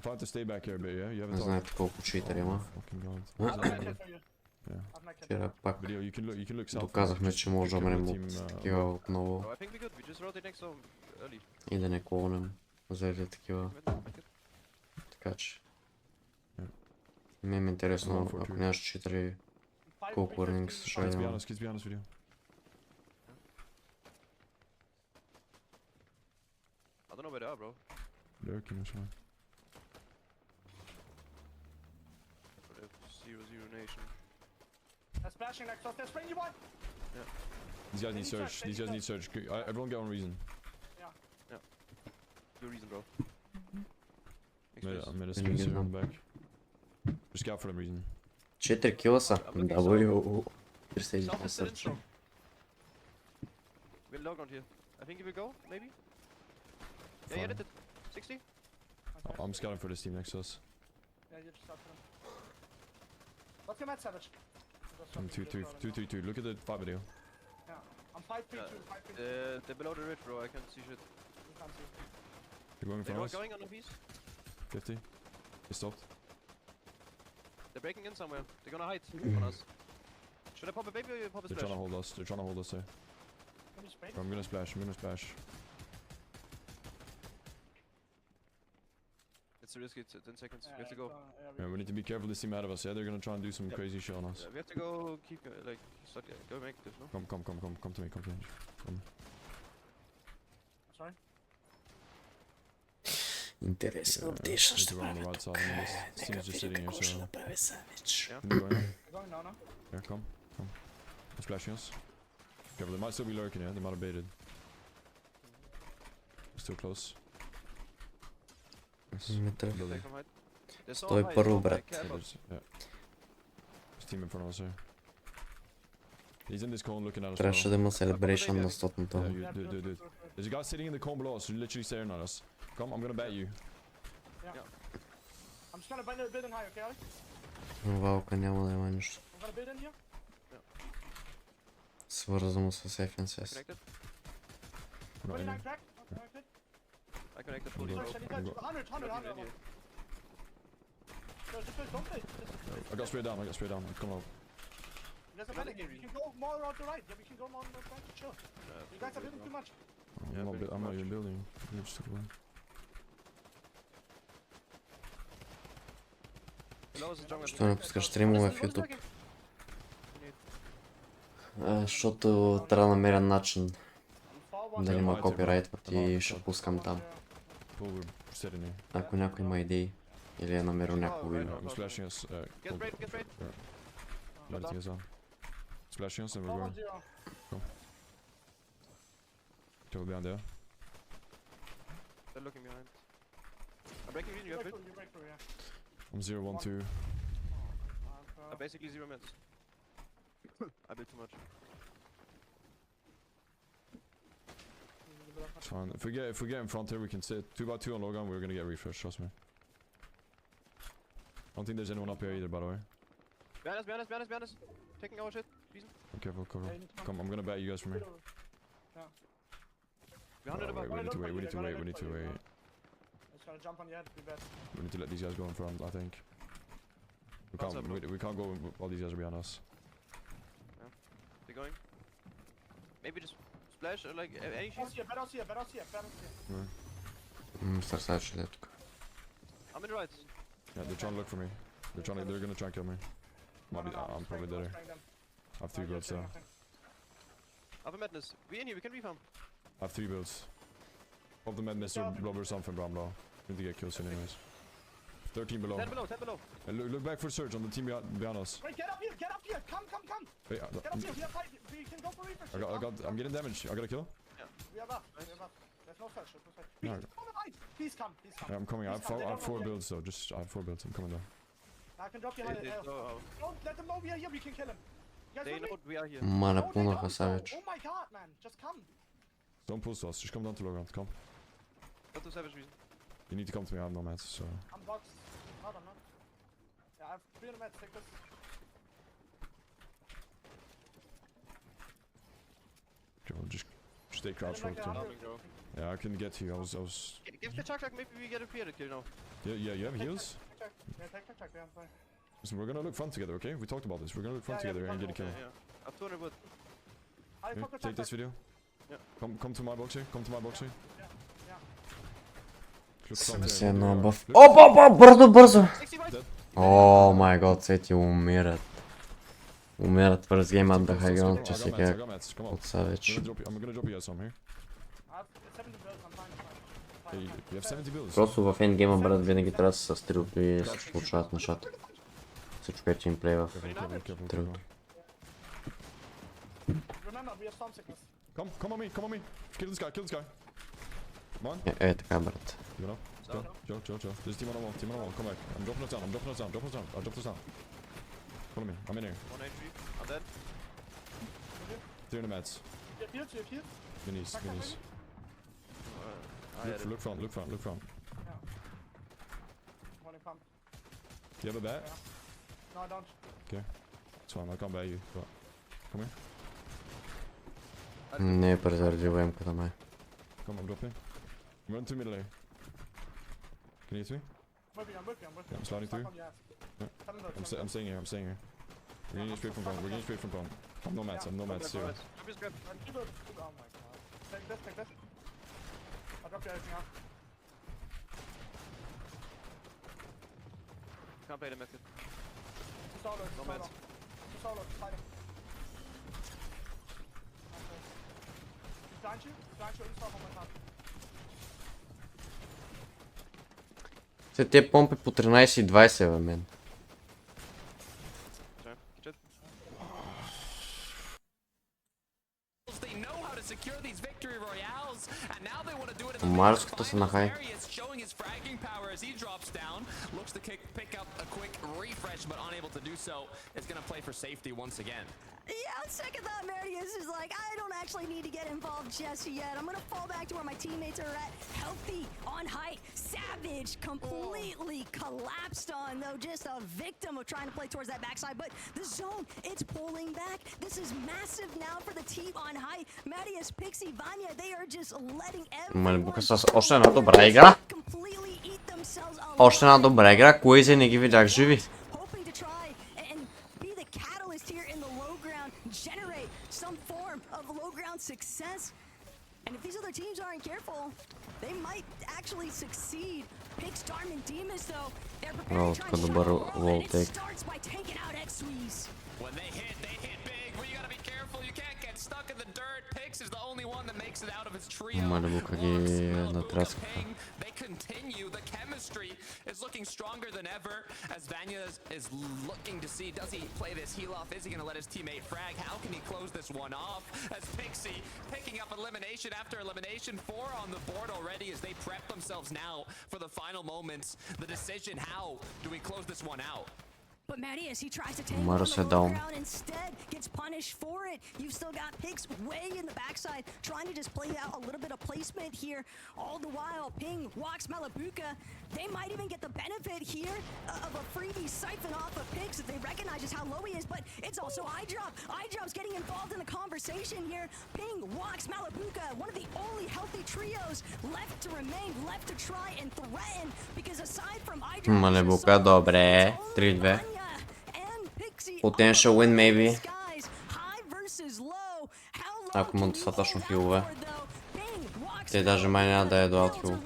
Не знаете колко читър има. Вчера пак доказахме, че може да умрем от такива отново. И да не клонем заради такива. Така че... Ми е интересно, ако нямаш читъри, колко earnings ще има. I don't know where they are, bro. Lurking or something. Zero nation. They're splashing next to us. They're spraying you, boy. Yeah. These guys need search. These guys need search. Everyone get on reason. Yeah. Good reason, bro. I'm gonna space here on back. Just scout for them reason. 4 кила са. W. 310 search. We'll log on here. I think he will go, maybe? Yeah, he did it. 60? I'm scouting for this team next to us. Yeah, you just scout for them. Let's get Matt Savage. I'm 2-3-2. Look at the 5 video. Yeah. I'm 5-3-2. They're below the ridge, bro. I can't see shit. You can't see. You're going in They're front of us? going on a piece. 50. He stopped. They're breaking in somewhere. They're gonna hide on us. Should I pop a baby or you pop a They're splash? trying to hold us. They're trying to hold us there. Can you spray? I'm gonna splash. I'm gonna splash. It's risky. It's 10 seconds. We have to go. Yeah, we need to be careful this team ahead of us. Yeah, they're gonna try and do some crazy shit on us. We have to go. Keep like start, go make this. No. Come to me. Come. Sorry. Интересен апдейшн ще on the right side. I mean, this team's just sitting here, какво ще so. направи Savage. Can you go in? Going now, no? Yeah, come. They're splashing us. Careful, they might still be lurking, yeah? They might have baited. Still close. Yes. Building. Той първо, брат. Yeah, there's team in front of us here. He's in this cone looking at us. Трябваше да има celebration на стотното. Yeah, dude. There's a guy sitting in the cone below us, literally staring at us. Come, I'm gonna bat you. Yeah. I'm just gonna build in high, okay, Ali? Валка няма да има нищо. I'm gonna build in here. Свързано с FNCS. Connected. We're not in 29 here. crack. Connected. I connected. I'm good. 100. So just don't play. I got straight down. Come on. There's a medic here. We can go more on the right. Yeah, we can go more on the right to chill. You guys are building too much. I'm not even building. You just took away. Що не пускаш стримове в YouTube? Защото трябва да намеря начин да няма копирайтват и ще пускам там. Ако някой има идеи или е намерил някакво видео. Splashing us. Lighting us on. Splashing us and we're going. Come. Double behind there. They're looking behind. I'm breaking in. You have it. I'm 0-1-2. Basically 0 minutes. I built too much. It's fine. If we get in front here, we can sit 2x2 on Logan. We're gonna get refresh. Trust me. I don't think there's anyone up here either, by the way. Behind us. Taking our shit. Decent. Be careful, cover. Come, I'm gonna bat you guys from here. Behind the We need to wait. It's gonna jump on your head. Be bad. We need to let these guys go in front, I think. We can't go while these guys are behind us. Yeah. They're going. Maybe just splash or like any shit. Better here. Сърсач ли е тук? I'm in the right. Yeah, they're trying to look for me. They're gonna try and kill me. I'm probably dead. I have 3 builds though. I have a madness. We in here. We can refarm. I have 3 builds. Pop the madness or blob or something, brown blow. We need to get kills soon anyways. 13 below. 10 below. And look back for search on the team behind us. Wait, get up here. Come. Wait, Get up here. We can go for refresh. I'm getting damage. I got a kill. Yeah. We are buff. There's no search. No. Please come. Yeah, I'm coming. I have 4 builds though. I have 4 builds. I'm coming down. I can drop you high. Don't let them know we are here. We can kill him. They know we are here. Ма напунаха Savage. Oh my god, man. Just come. Don't pull to us. Just come down to Logan. Come. Go to Savage reason. You need to come to me. I have no mats, so. I'm boxed. Hold on, man. Yeah, I have 300 mats. Take this. Just stay crouched for it. Yeah, I couldn't get to you. I was. Give the chuck, like maybe we get a period kill now. Yeah, you have heals? Yeah, take the chuck. Yeah, I'm fine. Listen, we're gonna look front together, okay? We talked about this. We're gonna look front together and get a kill. Yeah. I've 200 wood. Here, take this video. Yeah. Come to my box here. Себе си едно бъв. Опа, бързо! О май гот, сети умират. Умират first game at the high ground, че сега от Savage. I'm gonna drop you guys some here. You have 70 builds. Просто в endgame, брат, винаги трябва да се стрелят и се получават нещата. Всичко е тимплей в трилото. Come on me. Kill this guy. Come on. Е така, брат. You know? Chill. There's team on the wall. Come back. I'm dropping us down. I'll drop us down. Follow me. I'm in here. 1 HP. I'm dead. 3 in the mats. Minis. Look front. Do you have a bat? No, I don't. okay? It's fine, I'll come back you, but... Come here. Не презаредил емката май. Come on, drop in. Run to middle A. Can you see me? I'm with you. Yeah, I'm sliding through. Yeah. I'm staying here, We're getting straight from front, I'm no mats, zero. Oh my god. Take this. I'll drop you everything out. Can't play the method. Solo. Fighting. Plant you, you saw one more time. Се те помпи по 13 и 20 бе мен. Марската са на хай. Looks to pick up a quick refresh, but unable to do so. Is going to play for safety once again. Yeah, on second thought, Marius is like, I don't actually need to get involved just yet. I'm going to fall back to where my teammates are at. Healthy, on height, savage, completely collapsed on, though, just a victim of trying to play towards that backside. But the zone, it's pulling back. This is massive now for the team on height. Marius, Pixie, Vanya, they are just letting Малибука с още една добра игра. Още една добра игра, Куизи не ги видях живи. And if these other teams aren't careful, they might actually succeed. Pix, Darm, and Demas, though, they're preparing to try and shut them, and it starts by taking out X-Weeze. When they hit big, but you gotta be careful, you can't get stuck in the dirt. Pix is the only one that makes it out of his trio. Малибука ги натраскаха. They continue, the chemistry is looking stronger than ever, as Vanya is looking to see, does he play this heal off? Is he gonna let his teammate frag? How can he close this one off? As Pixie picking up elimination after elimination, 4 on the board already as they prep themselves now for the final moments. The decision, how do we close this one out? But Marius, he tries to take Maros on the down. low ground instead, gets punished for it. You've still got Pix way in the backside, trying to just play out a little bit of placement here. All the while, Ping walks Malabuka. They might even get the benefit here of a freebie siphon off of Pix if they recognize just how low he is, but it's also iDrop. iDrop's getting involved in the conversation here. Ping walks Malabuka, one of the only healthy trios left to remain, left to try and threaten, because aside from iDrop... Малибука, добре. 3-2. Potential win, maybe. Ако му достатъчно хилове. Те даже май няма да е до аутхил.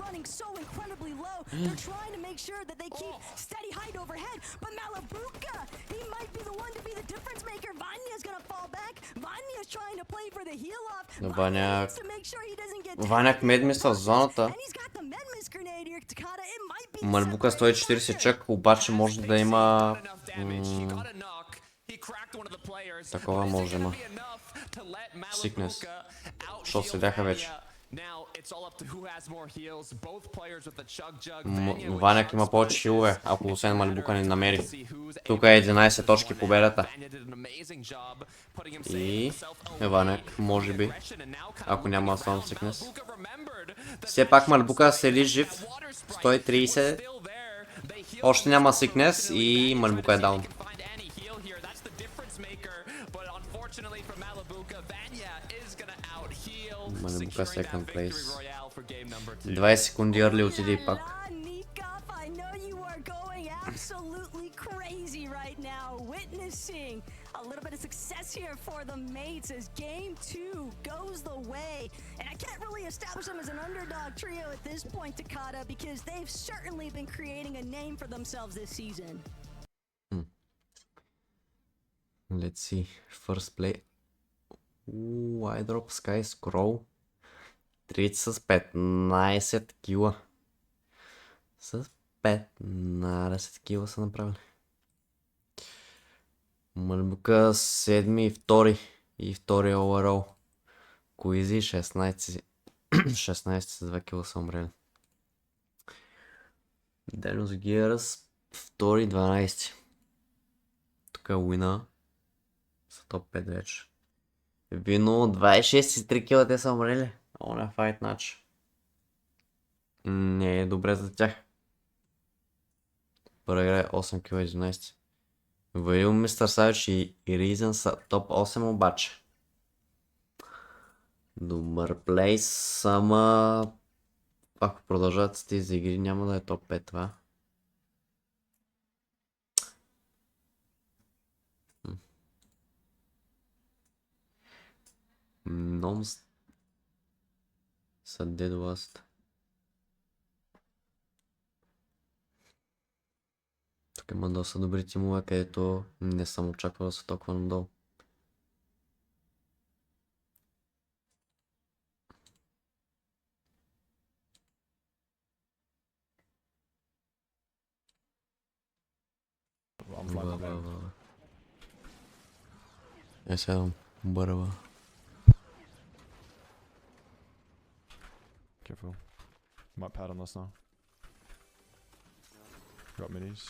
Но Ваняк мед мисля в зоната. Малибука 140 чък, обаче може да има... Такова може има. Сикнес. Защото седяха вече. Ваняк има повече хилове, ако освен Малибука не намери. Тук е 11 точки победата. И Ваняк, може би, ако няма Сон Сикнес. Все пак Малибука седи жив. 130. Още няма Сикнес и Малибука е даун. Малибука second place. 20 секунди early отиде и пак. A little bit of success here for the mates as game 2 goes the way. And I can't really establish them as an underdog trio at this point, Takata, because they've certainly been creating a name for themselves this season. Let's see. First play. I drop Sky Scroll. Трети с 15 кила. С 15 кила са направили. Малибука 7 и 2. И 2 overall. Куизи 16. 16 с 2 кила са умрели. Денос Гиърс 2 12. Тук е Уина. Са топ 5 вече. Вино 26 и 3 кила те са умрели. Он е файт нач. Не е добре за тях. Първа игра е 8 кила 11. Ваил, Мистер Savage и Reason са топ 8 обаче. Добър плейс, ама ако продължават с тези игри няма да е топ 5 това. Номс са dead last. Тук има доста добри тимове, където не съм очаквал да са толкова надолу. Сега бърва. Careful. Might pad on us now. Drop minis.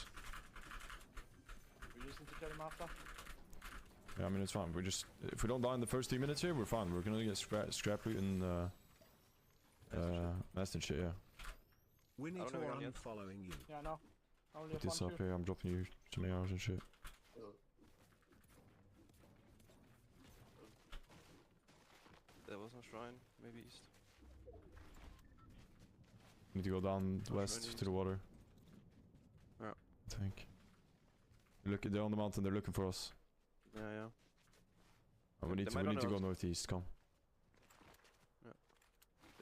We just need to kill him after. Yeah, I mean it's fine. We just if we don't die in the first 3 minutes here, we're fine. We're gonna get scrap loot and mast and shit. Yeah. We need to run following you. Yeah, no. Only Put this up here. I'm dropping you some ARs and shit. There was no shrine, maybe east. Need to go down west to the water. Yeah. I think. Look, they're on the mountain. They're looking for us. Yeah, yeah. We need to go northeast. Come. Yeah.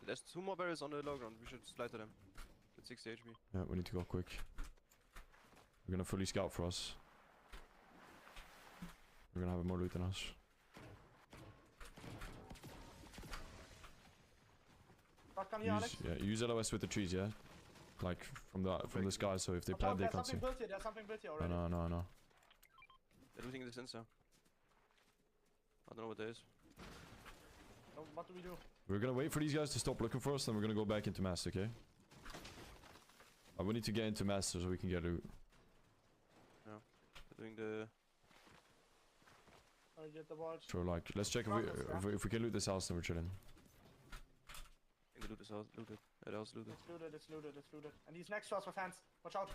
There's 2 more barrels on the low ground. We should slide to them. With 60 HP. Yeah, we need to go quick. We're gonna fully scout for us. We're gonna have more loot than us. Use LOS with the trees, yeah? Like from the sky, so if they plant they can't see. There's something built here already. I know. They're looting this in, so. I don't know what there is. So what do we do? We're gonna wait for these guys to stop looking for us, then we're gonna go back into master, okay? We need to get into master so we can get loot. Yeah. They're doing the... I'll get the watch. So like, let's check if we can loot this house, then we're chilling. I think the loot is out, looted. The house looted. It's looted. And he's next to us with hands. Watch out.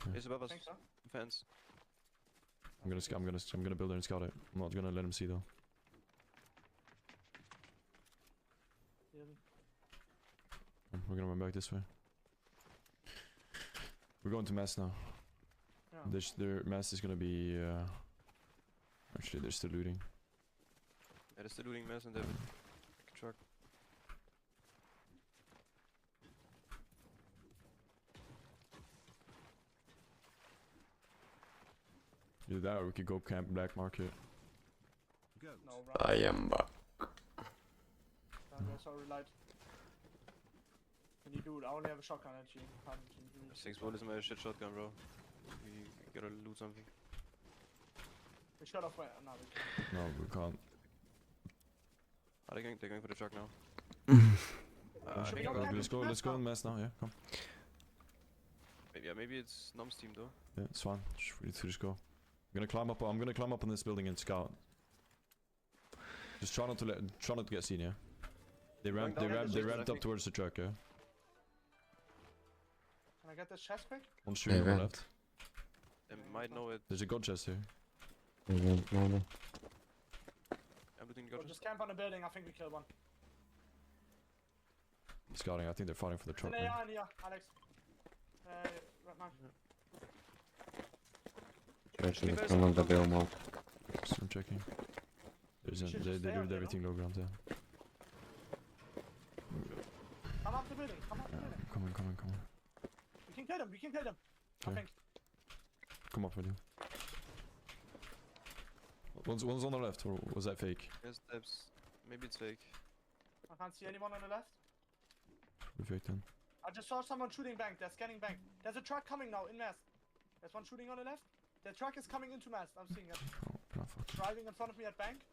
Yeah. He's above us. So. Fence. I'm gonna build there and scout it. I'm not gonna let him see though. We're gonna run back this way. We're going to mass now. Yeah. Their mass is gonna be actually they're still looting. Yeah, they're still looting mass and they have a truck. Either that or we could go camp black market. No, I am back. So relied. Can you do it? I only have a shotgun actually. 6 bullets in my shit shotgun, bro. We gotta loot something. We shut off where? No, we can't. No, we can't. Are they're going for the truck now. Let's go in mass now, yeah, come. Maybe it's Nom's team though. Yeah, it's fine. We need to just go. I'm gonna climb up on this building and scout. Just try not to get seen, yeah? They ramped up towards the truck, yeah? Can I get this chest quick? One shooting on the left. They might know it. There's a god chest here. Everything got just camp on the building, I think we killed one. Scouting, I think they're fighting for the truck. Here, Alex. Right now. I'm checking. They did everything low ground, yeah. Come up the building, come up the building. Come on. We can kill them, I think. Come up with you. One's on the left, or was that fake? Yes, maybe it's fake. I can't see anyone on the left. Probably fake then. I just saw someone shooting bank, they're scanning bank. There's a truck coming now, in mass. There's one shooting on the left. The truck is coming into mass, I'm seeing it. Oh, no, fuck. Driving in front of me at bank.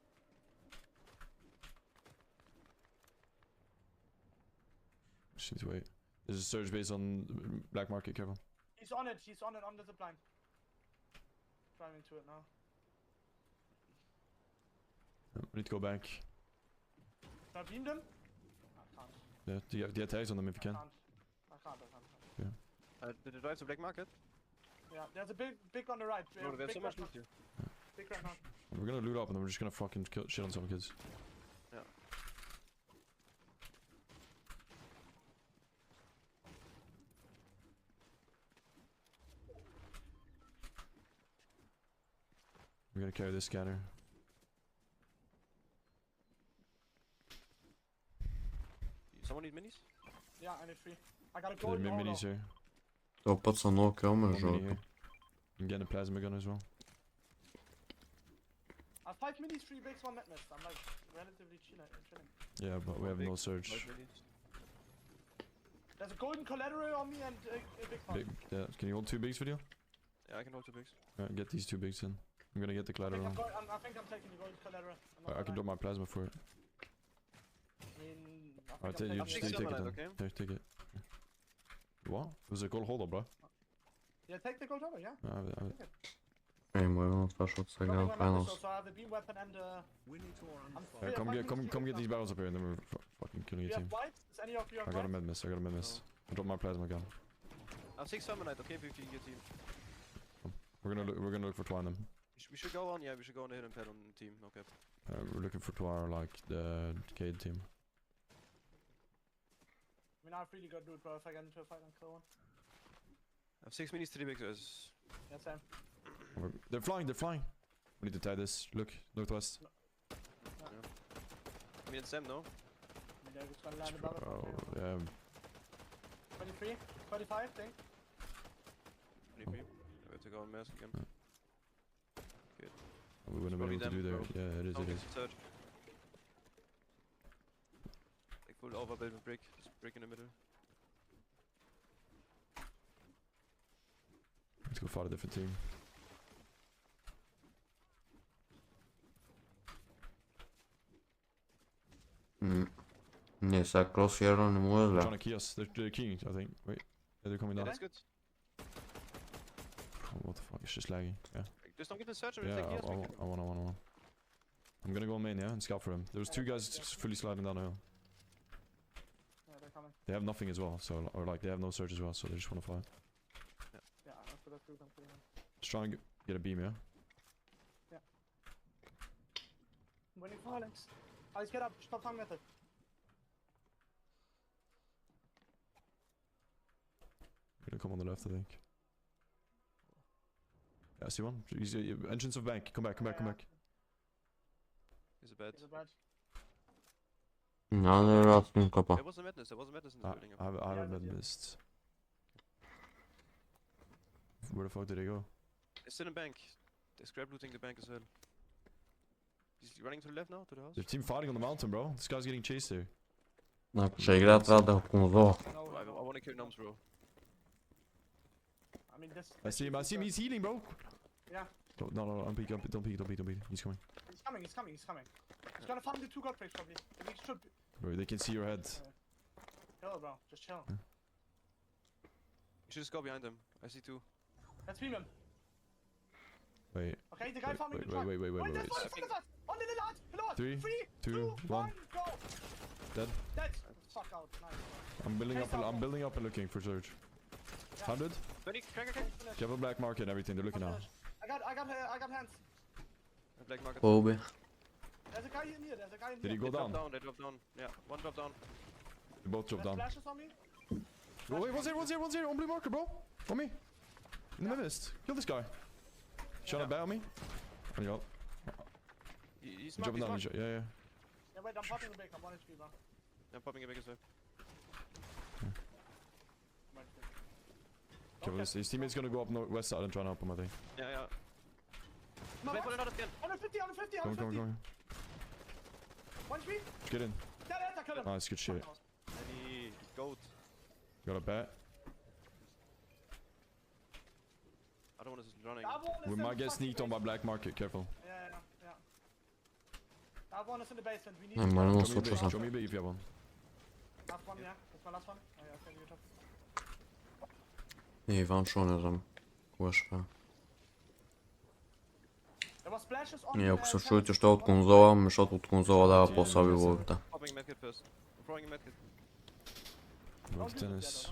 Just need to wait. There's a surge base on black market, careful. He's on it on the zipline. Driving to it now. We need to go back. Can I beam them? I can't. Yeah, do you have tags on them if you can? I can't. Yeah. Did you drive to black market? Yeah, there's a big on the right. Bro, there's so much loot here. Big right now. We're gonna loot up and then we're just gonna fucking kill shit on some kids. Yeah. We're gonna carry this scanner. Someone need minis? Yeah, I need 3. I got a Okay, golden there are oro. minis here. Това път са много кил, One между mini другото. here. I'm getting a plasma gun as well. I have 5 minis, 3 bigs, 1 net mist. I'm like relatively chilling. Yeah, but we have no surge. There's a golden collateral on me and a big one. Big, yeah. Can you hold 2 bigs, video? Yeah, I can hold 2 bigs. Alright, get these 2 bigs in. I'm gonna get the I think collateral. I think I'm taking the golden collateral. I can drop my plasma for it. I mean, Alright, take it then. Okay? Here, take it. What? It was a gold holder, bro. Yeah, take the gold over, yeah. I have it, I have it. Ей, мой това, защото сега Dropping one finals. missile, so I have the beam weapon and Come get these barrels up here and then we're fucking killing you your have team. whites? Is any of you have I got a whites? med miss, I got a med miss. I dropped my plasma gun. I have 6 Summonite, okay, if you can get team. We're gonna look for Twine them. We should go on, yeah, we should go on ahead and pet on the team, okay. We're looking for Twine, like the Cade team. I mean, I have really good loot, bro, if I get into a fight and kill one. I have 6 minis, 3 bigs. Yeah, same. They're flying, they're flying! We need to tie this. Look, northwest. Yeah. I mean, it's them, no? I mean, they're just gonna land above us. Oh, yeah. 23, 25, think. 23. We have to go on mask again. Good. We wouldn't have been able to do there. Yeah, it is, it is. Third. Like full overbuild with brick. Just brick in the middle. Let's go fight a different team. Не, сега Crosshair не му е They're зле. trying to key us. They're keying, I think. Wait. Yeah, they're coming down. That's good. Oh, what the fuck? It's just lagging. Yeah. Just don't get in search of it. Yeah, Take I want. I'm gonna go main, yeah, and scout for them. There was 2 guys fully sliding down the hill. Yeah, they're coming. They have nothing as well, so or like they have no surge as well, so they just want to fight. Yeah, that's what I do them pretty much. Just try and get a beam, yeah. Winning phalanx. Guys, get up. Stop talking method. Gonna come on the left, I think. Yeah, I see one. He's entrance of bank. Come back. He's a bad. He's a badge. Няма да е разни капа. There was a madness in this building. I haven't missed. Where the fuck did they go? It's still in bank. They're scrap looting the bank as well. He's running to the left now, to the house. There's a team fighting on the mountain, bro. This guy's getting chased there. Ако ще играят, трябва да го конзола. I want to kill Noms, bro. I mean, this. I see him. He's healing, bro. Yeah. No, don't peek. Don't peek. He's coming. He's coming. He's gonna farm the 2 god breaks probably. He should be. Bro, they can see your head. Chill, bro. Just chill. You should just go behind them. I see 2. Let's beam him. Wait. Okay, the guy farming the truck. Wait. There's one in front of us. On the lot. Below us. 3, 2, 1. Go. Dead. Dead. Fuck out. Nice. I'm building up and looking for surge. 100. 20. Crack. You have a black market and everything. They're looking now. I got hands. Black market. Kobe. There's a guy in here. Did he go down? They dropped down. Yeah, one dropped down. They both dropped down. Flashes on me. Oh, wait, one's here. On blue marker, bro. On me. In the mist. Kill this guy. Shot a bat on me. On you up. He's Jumping down. Yeah. Yeah, wait, I'm popping the big. I'm 1 HP, bro. I'm popping a big as well. Okay, his teammate's gonna go up west side and try and help him, I think. Yeah. No, Play for another skin. 150. Come. 1 HP. Get in. Dead, I killed him. Nice, good shit. Any goat. Got a bat. I don't want us running. We might get sneaked on by black market, careful. Yeah. That one is in the basement. We need Не, може да случва Show са. me a bit if you have one. last one, yeah. That's my last one. Oh, yeah, okay, you top. Не, Ивчо не знам. Кога ще правя. There was splashes on. И ако се чуете, що от конзола, защото от конзола дава по-слаби ловите. Popping a medkit first. I'm throwing a medkit. Move tennis.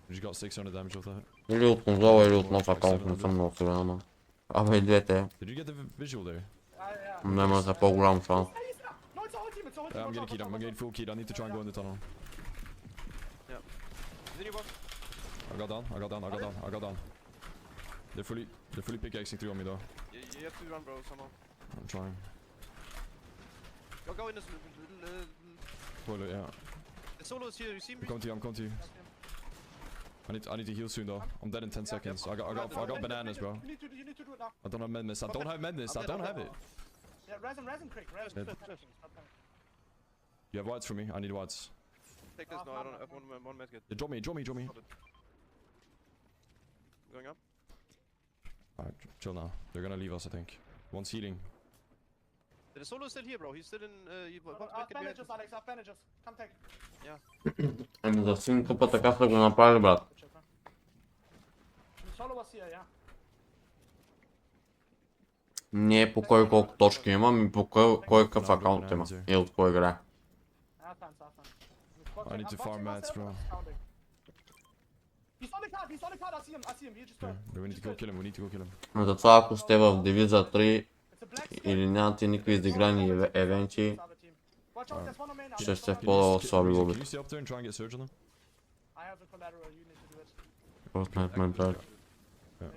We just got 600 damage off that. Или от конзола, или от нов акаунт, не съм много сигурен. Абе и двете. Няма за по-голям шанс. I'm getting keyed, I'm getting full keyed, I need to try and go in the tunnel. I got down. They're fully pickaxing through on me though. You have to run, bro, somehow. I'm trying. Go in this Spoiler, yeah. The solo is here, you see me? I'm coming to you. I need to heal soon though. I'm dead in 10 seconds. I got bananas, bro. You need to do it now. I don't have madness. I don't have it. Yeah, resin quick. Resin. You have whites for me. I need whites. Take this, no, I don't have one medkit. Yeah, drop me. Going up. Alright, chill now. They're gonna leave us, I think. One's healing. The solo is still here, bro. He's still in. Bandages, Alex, bandages. Come take. Yeah. Ами за син тупа така са го направили, брат. Solo was here, yeah. Не е по кой колко точки има, ми по кой какъв акаунт има. И от кой игра. I need to farm mats, bro. He's on the card, I see him, you just Yeah, we need to go kill him. Но затова ако сте в Дивиза 3 или нямате никакви изиграни евенти, ще сте в по-слаби лоби. Can you stay up there and try and get surge on them? I have the collateral, you need to do it. Fortnite, my brother. Yeah.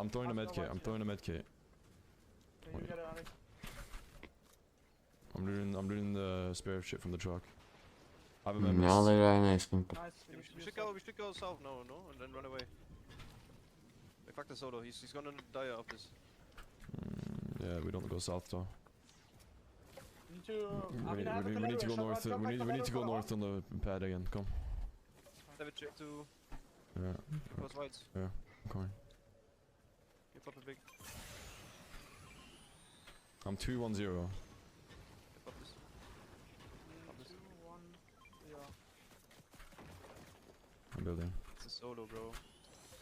I'm throwing a med kit. I'm looting the spare shit from the truck. I have a med Няма да играе на искам. We should go south now, no? And then run away. Hey, fuck the solo, he's gonna die off this. Yeah, we don't go south though. We need to go north. We need to go north on the pad again. Come. Have it check to. Yeah. Close whites. Yeah. I'm coming. You pop a big. I'm 2-1-0. Pop this. Pop this. I'm building. It's a solo, bro.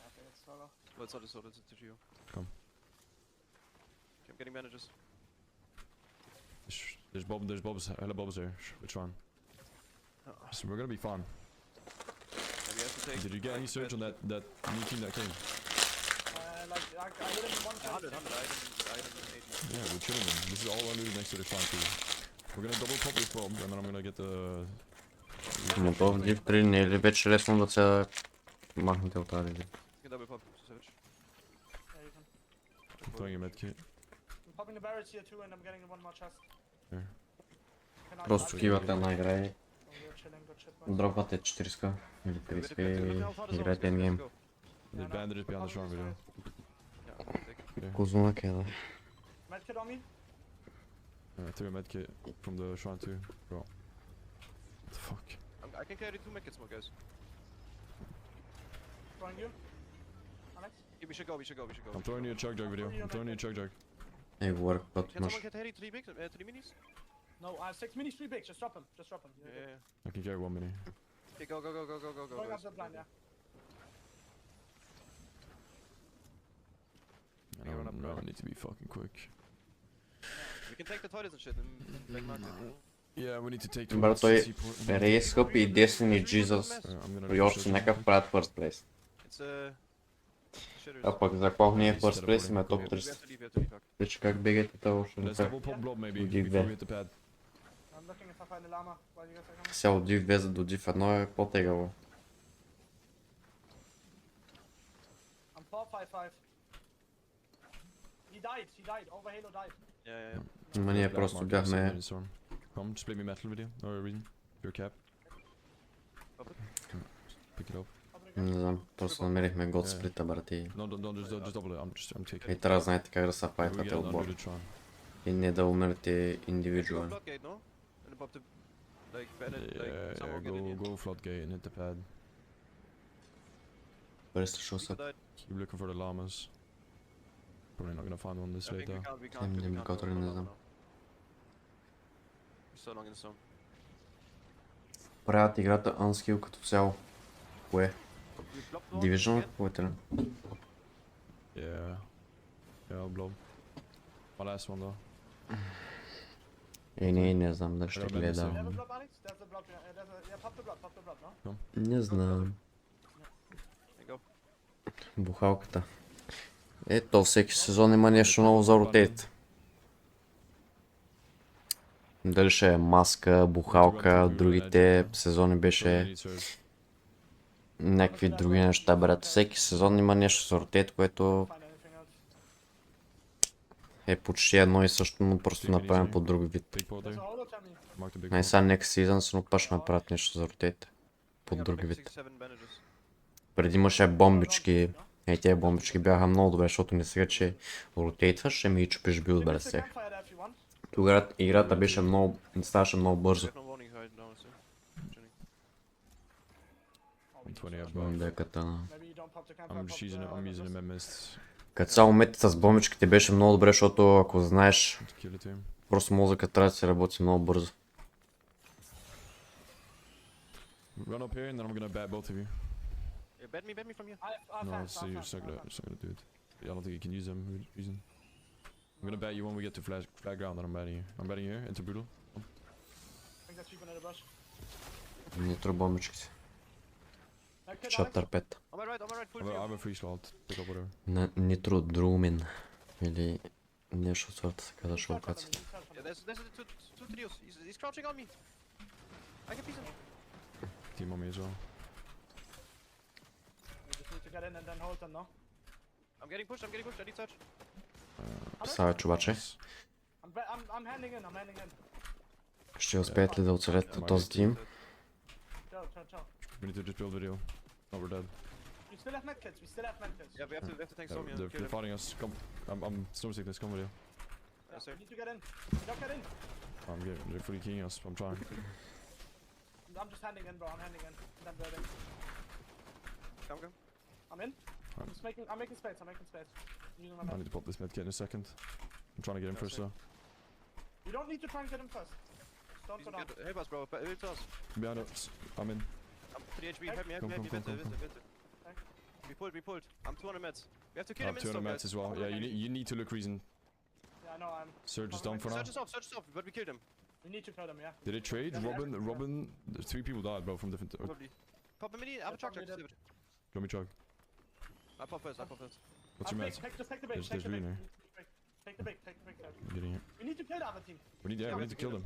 Okay, it's solo. Well, it's not a solo, it's a trio. Come. Okay, I'm getting bandages. There's bobs, hella bobs there. Which one? So we're gonna be fine. We have to take. Did you get any surge on that new team that came? I hit him in one shot. 100, I didn't 80. Yeah, we're chilling them. This is all I'm doing next to the shrine too. We're gonna double pop this bomb and then I'm gonna get the... Но то в Div 3 не е ли вече лесно да се махнете от тази? Double pop, search. I'm throwing a medkit. I'm popping the barrels here too and I'm getting one more chest. Here. Просто кивате една игра и дропвате 40 или 30 и играете endgame. The bandit is behind the shrine video. Козунак е, да. Medkit on me? I threw a medkit from the shrine too. Bro. What the fuck? I can carry 2 medkits more, guys. Throwing you? Alex? Yeah, we should go. I'm throwing you a chug jug video. Ей, говорих, когато Can имаш. someone carry 3 bigs, 3 minis? No, I have 6 minis, 3 bigs, just drop them. Yeah. I can carry 1 mini. Okay, go. Going up the blind, yeah. I need to be fucking quick. We can take the toilets and shit and black market. Yeah, we need to take Брат, той Race Cup и Destiny Jesus и още някакъв правят first place. А пък за кого не е first place има топ 300. Вече как бегате това още не така. Div 2. Сега от Div 2 до Div 1 е по-тегаво. I'm 4-5-5. He died. Over Halo died. Yeah. Ма ние просто бяхме... Come, just play me metal video, or a reason. Your cap. Pick it up. Не знам, просто намерихме год сплита, брати. No, just double it. I'm taking. И трябва да знаете как да се файтвате отбор. И не да умерете индивидуално. Go floodgate and hit the pad. Where's the show up? Keep looking for the llamas. Probably not gonna find one this late though. Индикатори не знам. Правят играта unskill като цяло. Кое? Division? Кое ли? Yeah, I'll blow. My last one though. Не знам дали ще гледам. Не знам. Бухалката. Ето, всеки сезон има нещо ново за ротейт. Дали ще е маска, бухалка, другите сезони беше някакви други неща, брат. Всеки сезон има нещо за ротейт, което е почти едно и също, но просто направим по друг вид. Най сега next season се пак ще направят нещо за ротейт по друг вид. Преди имаше бомбички. Тези бомбички бяха много добре, защото не сега, че ротейтваш, ще ми и чупиш билд без тях. Тогава играта беше много, ставаше много бързо. Като цяло метата с бомбичките беше много добре, защото ако знаеш, просто мозъкът трябва да се работи много бързо. Run up here and then I'm gonna bat both of you. Yeah, bet me from here. No, it's not gonna do it. I don't think you can use them. I'm gonna bat you when we get to flat ground, then I'm batting you. I'm batting here into brutal. Нитро бомбичките. Chapter 5. I have a free slot. Pick up whatever. Нитро друмен. Или нещо от сорта, така да ще го кацат. Yeah, there's two trios. He's crouching on me. I can piece him. Team on me as well. I'm getting pushed. I need search. Савич обаче. Ще успеят ли да оцелят от този тим? We need to just build video. No, we're dead. We still have medkits. Yeah, we have to tank storm here. They're fighting us. Come. I'm storm sickness. Come with you. Yes, sir. We need to get in. Don't get in. They're fully keying us. I'm trying. I'm just handing in, bro. I'm handing in. I'm building. Come. I'm in. I'm making space. Using my I need to pop this medkit in a second. I'm trying to get him first though. You don't need to try and get him first. Don't go down. Help us, bro. Help us. Behind us. I'm in. I'm 3 HP. Help me. We pulled. I'm 200 meds. We have to kill him. 200 meds as well. Yeah, you need to look reason. Yeah, I know. Surge is down for now. Search is off, but we killed him. We need to kill them, yeah. Did it trade? Robin. There's 3 people died, bro, from different. Probably. Pop a mini. I have a truck. Let me chug. I pop first. What's your meds? Just take the bait. There's green here. Take the bait. I'm getting it. We need to kill the other team. We need to kill them.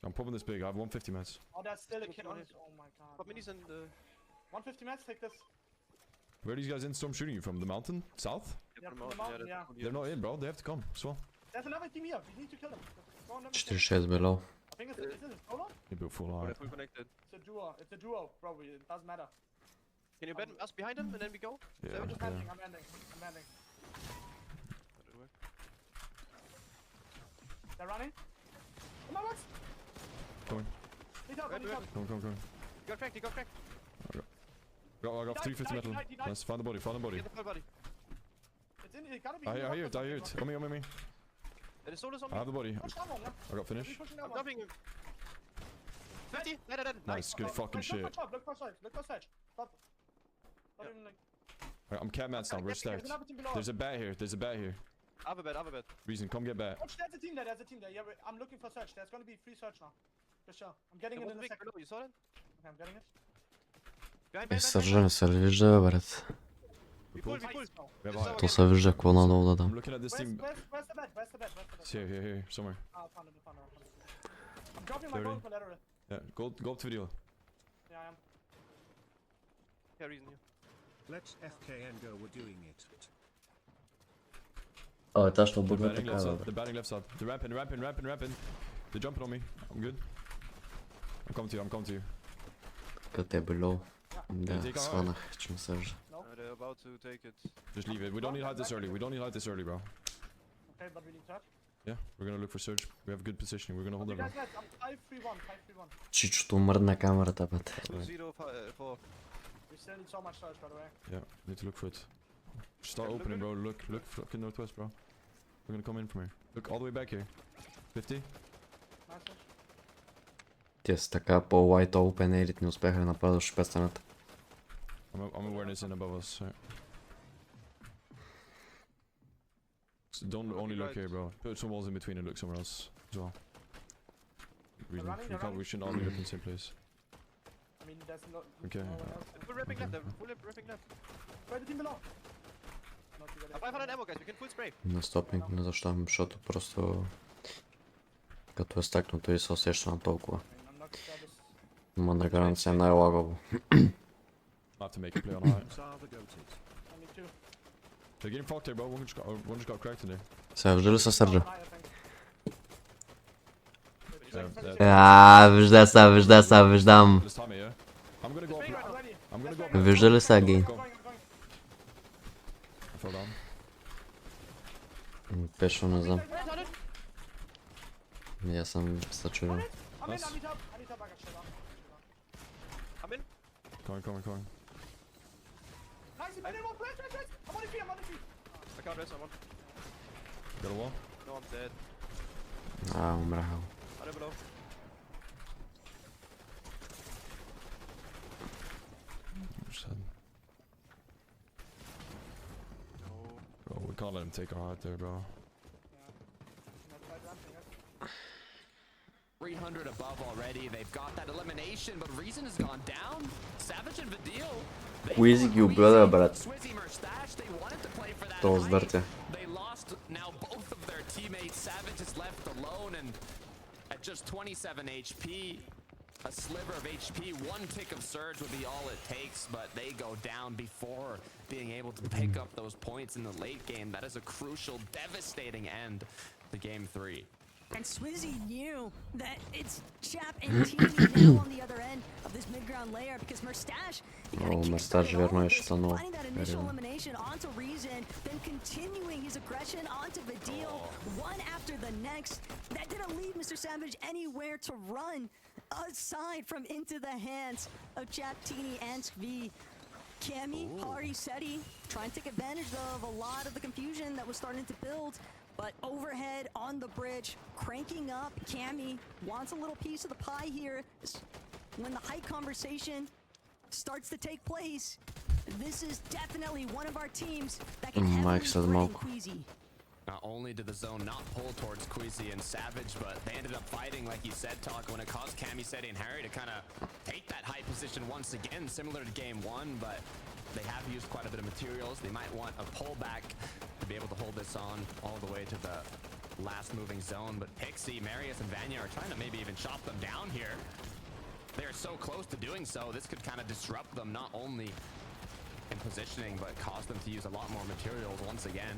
I'm popping this big. I have 150 meds. Oh, there's still a kid on it. Oh my god. Pop minis and 150 meds. Take this. Where are these guys in storm shooting you from? The mountain? South? Yeah, from the mountain, yeah. They're not in, bro. They have to come. So. There's another team here. We need to kill them. Go on them. 4-6 below. I think is it a solo? You built full hard. Full connected. It's a duo, bro. It doesn't matter. Can you bet us behind him and then we go? Yeah. I'm landing. They're running. Come on, Max. Going. Need help. Come. He got cracked. I got 350 metal. Nice. Find the body. Get the full body. It's in. It gotta be. I hear it. On me. And the soldier's on me. I have the body. I got finish. I'm dumping him. 50. Dead. Nice. Good fucking shit. Look for search. Stop. Alright, I'm cat mats now. We're stacked. There's a bat here. I have a bet. Reason, come get bat. Watch, there's a team there. Yeah, I'm looking for search. There's gonna be free search now. For sure. I'm getting it in a second. You saw that? Okay, I'm getting it. Сържа не се вижда, брат. We pulled. То се вижда какво надолу да дам. I'm looking at this team. Where's the bed? It's here, somewhere. I found it. I'm dropping my gold collateral. Yeah, go up to video. Yeah, I am. Yeah, reason here. Let's FKN go, we're doing it. О, та ще бъде They're така, batting left side. They're ramping. They're jumping on me. I'm good. I'm coming to you. Като е below. Да, сванах, че ме сържа. They're about to take it. Just leave it. We don't need to hide this early. Bro. Okay, but we need search. Yeah, we're gonna look for surge. We have good positioning. We're gonna hold everyone. I'm 5-3-1. Чичото мръдна камерата, бе. 2-0-4. We still need so much search, by the way. Yeah, need to look for it. Start opening, bro. Look fucking northwest, bro. We're gonna come in from here. Look all the way back here. 50. Те са така по-wide open елит не успяха да нападат шпестената. I'm awareness in above us. Right. So don't only look here, bro. Put some walls in between and look somewhere else as well. We shouldn't only look in the same place. I mean, there's no. Okay. Full ripping left. На стопинг не защитавам, защото просто като е стакнато и се усеща на толкова. Ма на гаранция е най-лагаво. Сега вижда ли се Сърджа? Виждам. Вижда ли са ги? Пешо не знам. Я съм съчурен. Coming. Got a wall? No, I'm dead. Умрях. Bro, we can't let him take our heart there, bro. 300 above already. They've got that elimination, but Reason has gone down. Savage and Vidil. Queasy ги убила, брат. То сдърте. They lost now both of their teammates. Savage is left alone and at just 27 HP. A sliver of HP, one tick of surge would be all it takes, but they go down before being able to pick up those points in the late game. That is a crucial, devastating end to game 3. And Swizzy knew that it's Chap and Teeny now on the other end of this mid-ground layer because Mustache, he got a kickstart finding that initial elimination onto Reason, then continuing his aggression onto Vidil, one after the next. That didn't leave Mr. Savage anywhere to run aside from into the hands of Chap, Teeny, and Svi. Cammy, Hari, Seti trying to take advantage of a lot of the confusion that was starting to build. But overhead on the bridge, cranking up. Cammy wants a little piece of the pie here. When the height conversation starts to take place, this is definitely one of our teams that can heavily threaten Queasy. Not only did the zone not pull towards Queasy and Savage, but they ended up fighting, like you said, Talk, when it caused Cammy, Seti, and Harry to kind of take that high position once again, similar to game 1, but they have used quite a bit of materials. They might want a pullback to be able to hold this on all the way to the last moving zone. But Pixie, Marius, and Vanya are trying to maybe even chop them down here. They're so close to doing so. This could kind of disrupt them, not only in positioning, but cause them to use a lot more materials once again.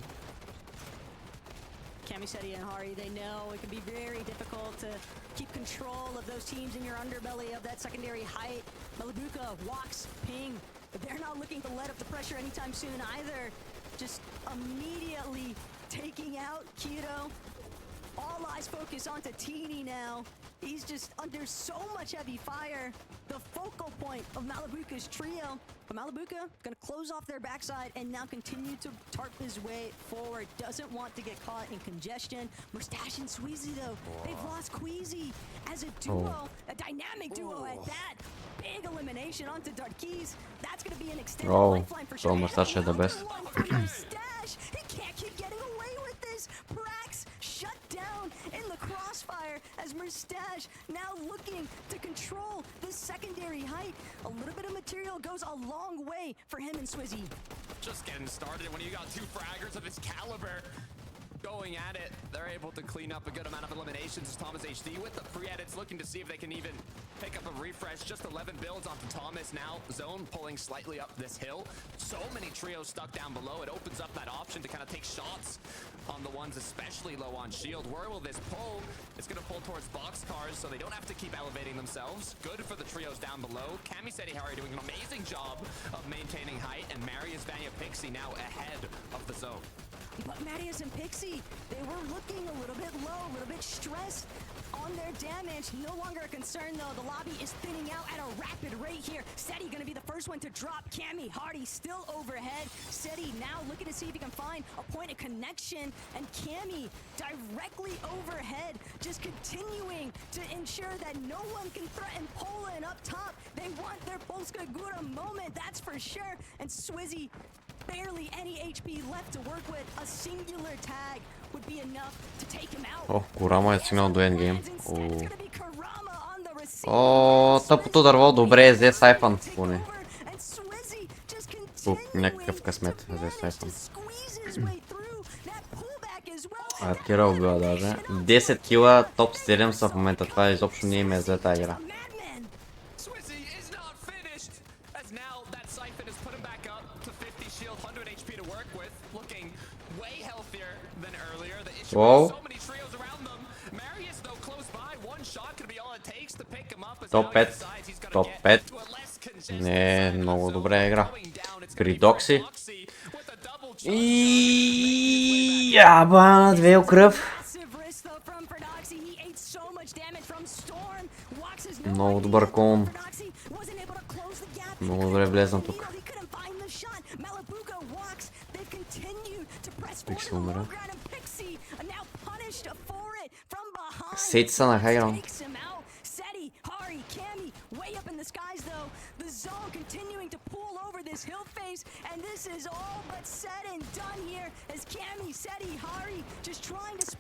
Cammy, Seti, and Hari, they know it can be very difficult to keep control of those teams in your underbelly of that secondary height. Malabuka walks, ping, but they're not looking to let up the pressure anytime soon either. Just immediately taking out Kiro. All eyes focus onto Teeny now. He's just under so much heavy fire. The focal point of Malabuka's trio. But Malabuka gonna close off their backside and now continue to tarp his way forward. Doesn't want to get caught in congestion. Mustache and Sweezy though, they've lost Queasy as a duo, a dynamic duo at that. Big elimination onto Darkies. That's gonna be an extended lifeline for sure. Mustache the best. Mustache, he can't keep getting away with this. Brax shut down in the crossfire as Mustache now looking to control this secondary height. A little bit of material goes a long way for him and Swizzy. Just getting started when you got 2 fraggers of this caliber going at it. They're able to clean up a good amount of eliminations as Thomas HD with the pre-edits looking to see if they can even pick up a refresh. Just 11 builds onto Thomas now. Zone pulling slightly up this hill. So many trios stuck down below. It opens up that option to kind of take shots on the ones especially low on shield. Where will this pull? It's going to pull towards boxcars so they don't have to keep elevating themselves. Good for the trios down below. Cammy, Seti, Harry doing an amazing job of maintaining height, and Marius, Vanya, Pixie now ahead of the zone. But Marius and Pixie, they were looking a little bit low, a little bit stressed on their damage. No longer a concern though. The lobby is thinning out at a rapid rate here. Seti gonna be the first one to drop. Cammy, Hardy still overhead. Seti now looking to see if he can find a point of connection. And Cammy directly overhead, just continuing to ensure that no one can threaten Poland up top. They want their Polska Gura moment, that's for sure. And Swizzy, barely any HP left to work with. A singular tag would be enough to take him out. Kurama е стигнал до endgame. Тъпото дърво, добре, взе Сайфан поне. някакъв късмет, естествено. Кира убива даже. 10 кила, топ 7 са в момента. Това изобщо не е за тази игра. Воу. Топ 5. Топ 5. Не, много добра игра. Кридокси. И яба, две кръв. Много добър кон. Много добре влезнам тук. Пикси умира. Сети са на хайграунд.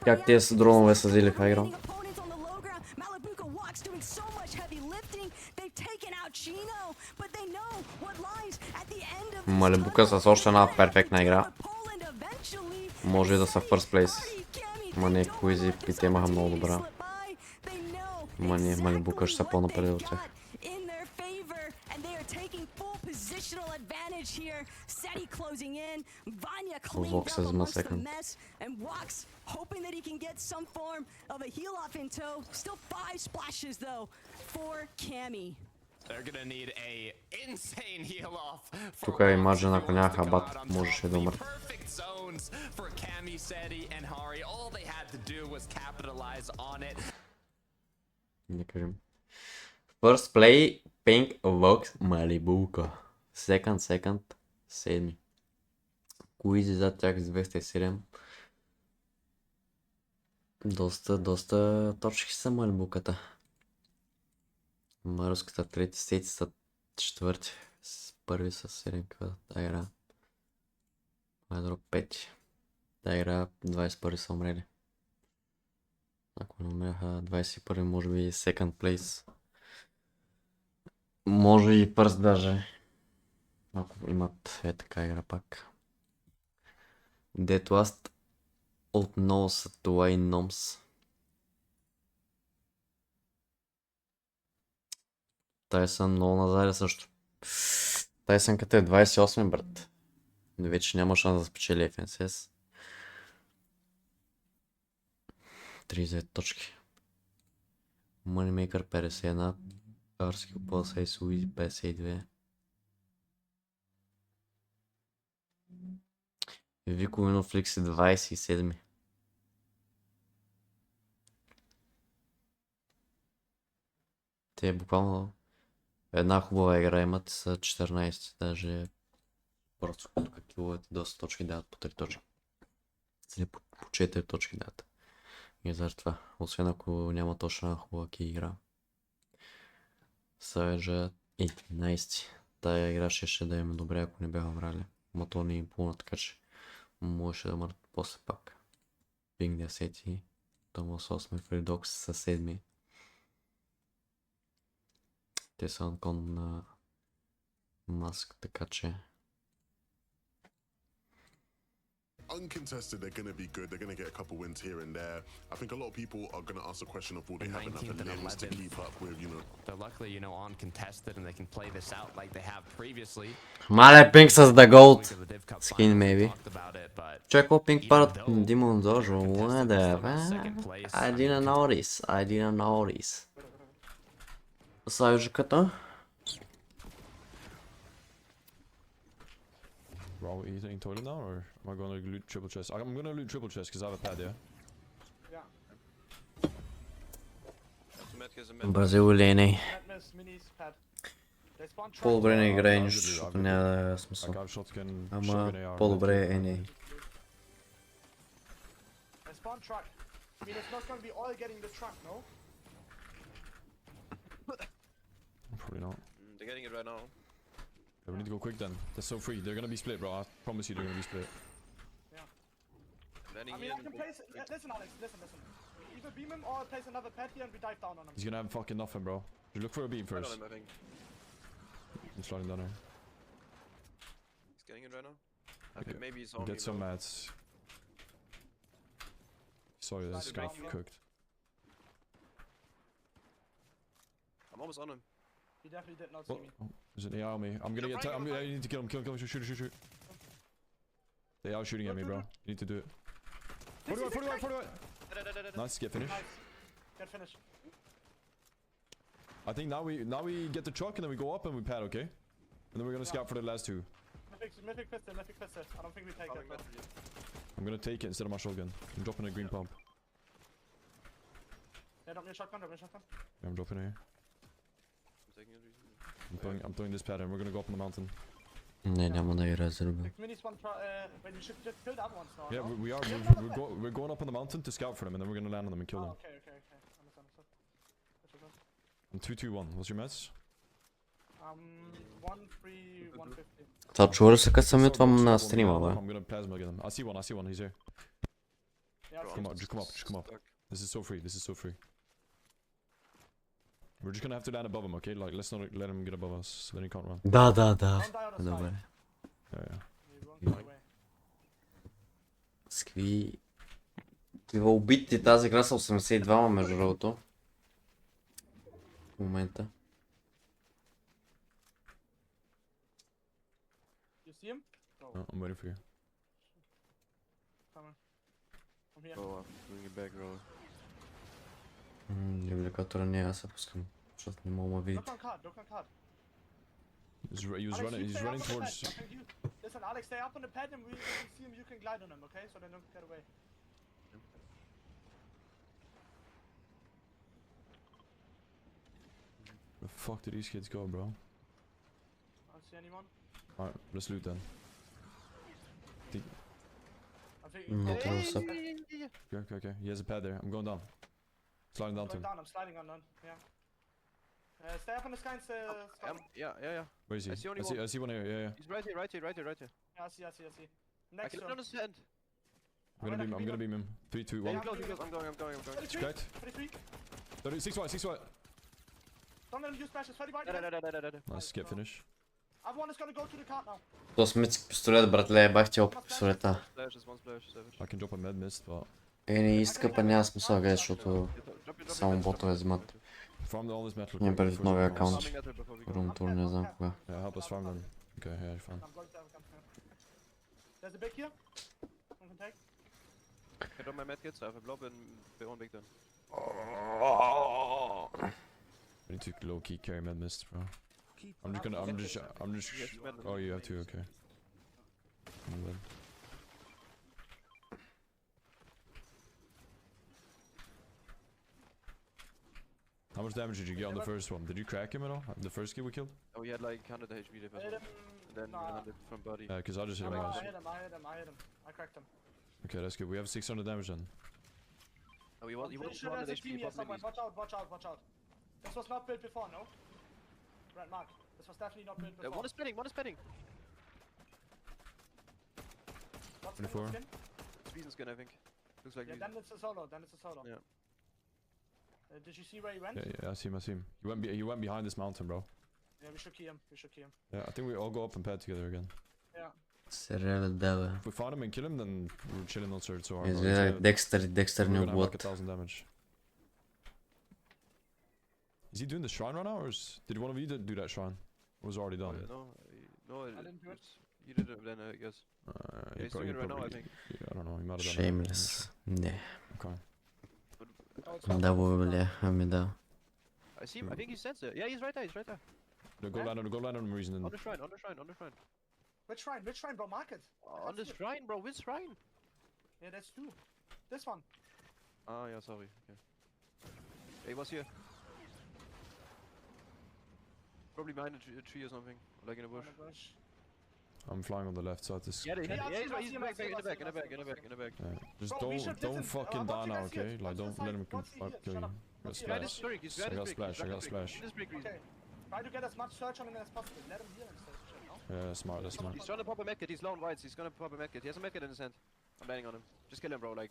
Как тези дронове са взели хайграунд? Малибука с още една перфектна игра. Може да са first place. Ма не Куизи и те имаха много добра. Ма не, Малибука ще са по-напред от тях. Вок се взема секунд. Тук е имаджен, ако нямаха бат, можеше да умре. Не кажем. First play, Pink Vox, Малибука. Second, 7. Куизи зад тях с 207. Доста точки са Малибуката. Маруската трети, сети са четвърти. Първи са 7 ква. Тая игра. Майдро 5. Тая игра 21 са умрели. Ако не умряха 21, може би second place. Може и first даже. Ако имат така игра пак. Dead Last отново са това и Номс. Тайсън много назаде също. Тайсън като е 28 брат. Вече няма шанс да спечели FNCS. 30 точки. Moneymaker 51. Български Пълса и Суизи 52. Виковино Фликси 27. Те буквално една хубава игра имат са 14. Даже просто като киловете доста точки дават по 3 точки. По 4 точки дават. И заради това, освен ако няма точно една хубава игра. Съвежа 11. Тая игра ще да им добре, ако не бяха врали. Ма то не им пълна, така че можеше да мърт после пак. Пинг 10. Томас 8. Фридокс са 7. Те са анкон на маск, така че uncontested, they're going to be good. They're going to get a couple wins here and there. I think a lot of people are going to ask the question of will they have enough limbs to keep up with, you know. They're luckily, you know, uncontested and they can play this out like they have previously. Мале Pink с the gold skin maybe. Check out Pink part Demon Dojo. Whatever. I didn't notice. Съюзката. Bro, are you eating toilet now, or am I gonna loot triple chest? I'm gonna loot triple chest because I have a pad, yeah? Бразил или не? По-добре не играе нищо, защото няма да е смисъл. Ама по-добре е не. Probably not. They're getting it right now. Yeah, we need to go quick then. They're so free. They're gonna be split, bro. I promise you they're gonna be split. I mean, I can place. Listen, Alex. Listen. Either beam him or place another pad here and we dive down on him. He's gonna have fucking nothing, bro. You look for a beam first. I think. I'm sliding down here. Getting it right now. I think maybe he's on me. Get some mats. Sorry, this guy cooked. I'm almost on him. He definitely did not see me. Oh, there's an AR on me. I'm gonna get. I need to kill him. Kill him. Shoot. They are shooting at me, bro. You need to do it. 41. Nice. Get finished. Get finished. I think now we get the truck and then we go up and we pad, okay? And then we're gonna scout for the last two. Mythic pistol. I don't think we take it. I'm gonna take it instead of my shotgun. I'm dropping a green pump. Yeah, drop me a shotgun. Yeah, I'm dropping it here. I'm taking it. I'm throwing this pad and we're gonna go up on the mountain. Не, няма да ги разрубя. Yeah, we are. We're going up on the mountain to scout for them and then we're gonna land on them and kill them. Okay. I'm 2-2-1. What's your mess? 1-3-150. Това чува ли се като съм това на стрима, бе? I'm gonna plasma get him. I see one. He's here. Come on, just come up. This is so free. We're just gonna have to land above him, okay? Like, let's not let him get above us, so then he can't run. Да. Добре. Yeah. С какви убитите тази игра са 82 между другото. В момента. No, I'm waiting for you. Oh, bring it back, bro. Привлекатора не, аз се пускам, защото не мога да видите. He's running towards... Listen, Alex, stay up on the pad and we see him, you can glide on him, okay? So they don't get away. Where the fuck did these kids go, bro? I don't see anyone. Alright, let's loot then. Okay. He has a pad there. I'm going down. Sliding down to him. I'm sliding on, yeah. Stay up on the sky and stay... Yeah. Where is he? I see one here, yeah. He's right here. Yeah, I see. Next I can understand. I'm gonna beam him. 3, 2, 1. I'm going. It's great. 36 white. Don't let him use splashes, 30 white. Nice, get finish. Everyone is gonna go to the cart now. То смитски пистолет, братле, бах ти опит пистолета. I can drop a med mist, but... Не иска, па няма смисъл, гай, защото само ботове взимат. Имам предвид новия акаунт. Румтур, не знам кога. Yeah, help us farm them. Okay, yeah, fine. There's a big here. I can take. I drop my medkits, I have a blob and one big done. We need to low key carry med mist, bro. I'm just oh, you have to, okay. How much damage did you get on the first one? Did you crack him at all? The first kid we killed? Oh, we had like 100 HP defense. Then 100 from body. Yeah, cause I just hit him once. I hit him. I cracked him. Okay, that's good. We have 600 damage then. Oh, you want 200 HP for Watch out. This was not built before, no? Red mark. This was definitely not built before. One is spinning. What's 24. Sweden skin, I think. Looks like. Yeah, then it's a solo. Yeah. Did you see where he went? Yeah, I see him. He went behind this mountain, bro. Yeah, we should key him. Yeah, I think we all go up and pad together again. Yeah. Сериал, да, бе. If we find him and kill him, then we're chilling on search so hard. Изгледа Декстър ни We're отблад. gonna have like 1000 damage. Is he doing the shrine right now, or did one of you do that shrine? It was already done. No, I didn't do it. You did it then, I guess. He's doing it right now, I think. I don't know, he might have done Shameless. Не. Okay. Да, бля, ами да. I see him, I think he stands there. Yeah, he's right there. No, go land on him reason. On the shrine. Which shrine, bro? Mark it. On the shrine, bro, which shrine? Yeah, that's two. This one. Ah, yeah, sorry. Okay. He was here. Probably behind a tree or something, like in a bush. I'm flying on the left side. This. Yeah, he's in the back. Yeah. Just don't fucking die now, okay? Like don't let him kill you. I got splash. Okay. Try to get as much search on him as possible. Let him heal instead. Yeah, that's smart. He's trying to pop a medkit. He's low on whites. He's gonna pop a medkit. He has a medkit in his hand. I'm landing on him. Just kill him, bro. Like.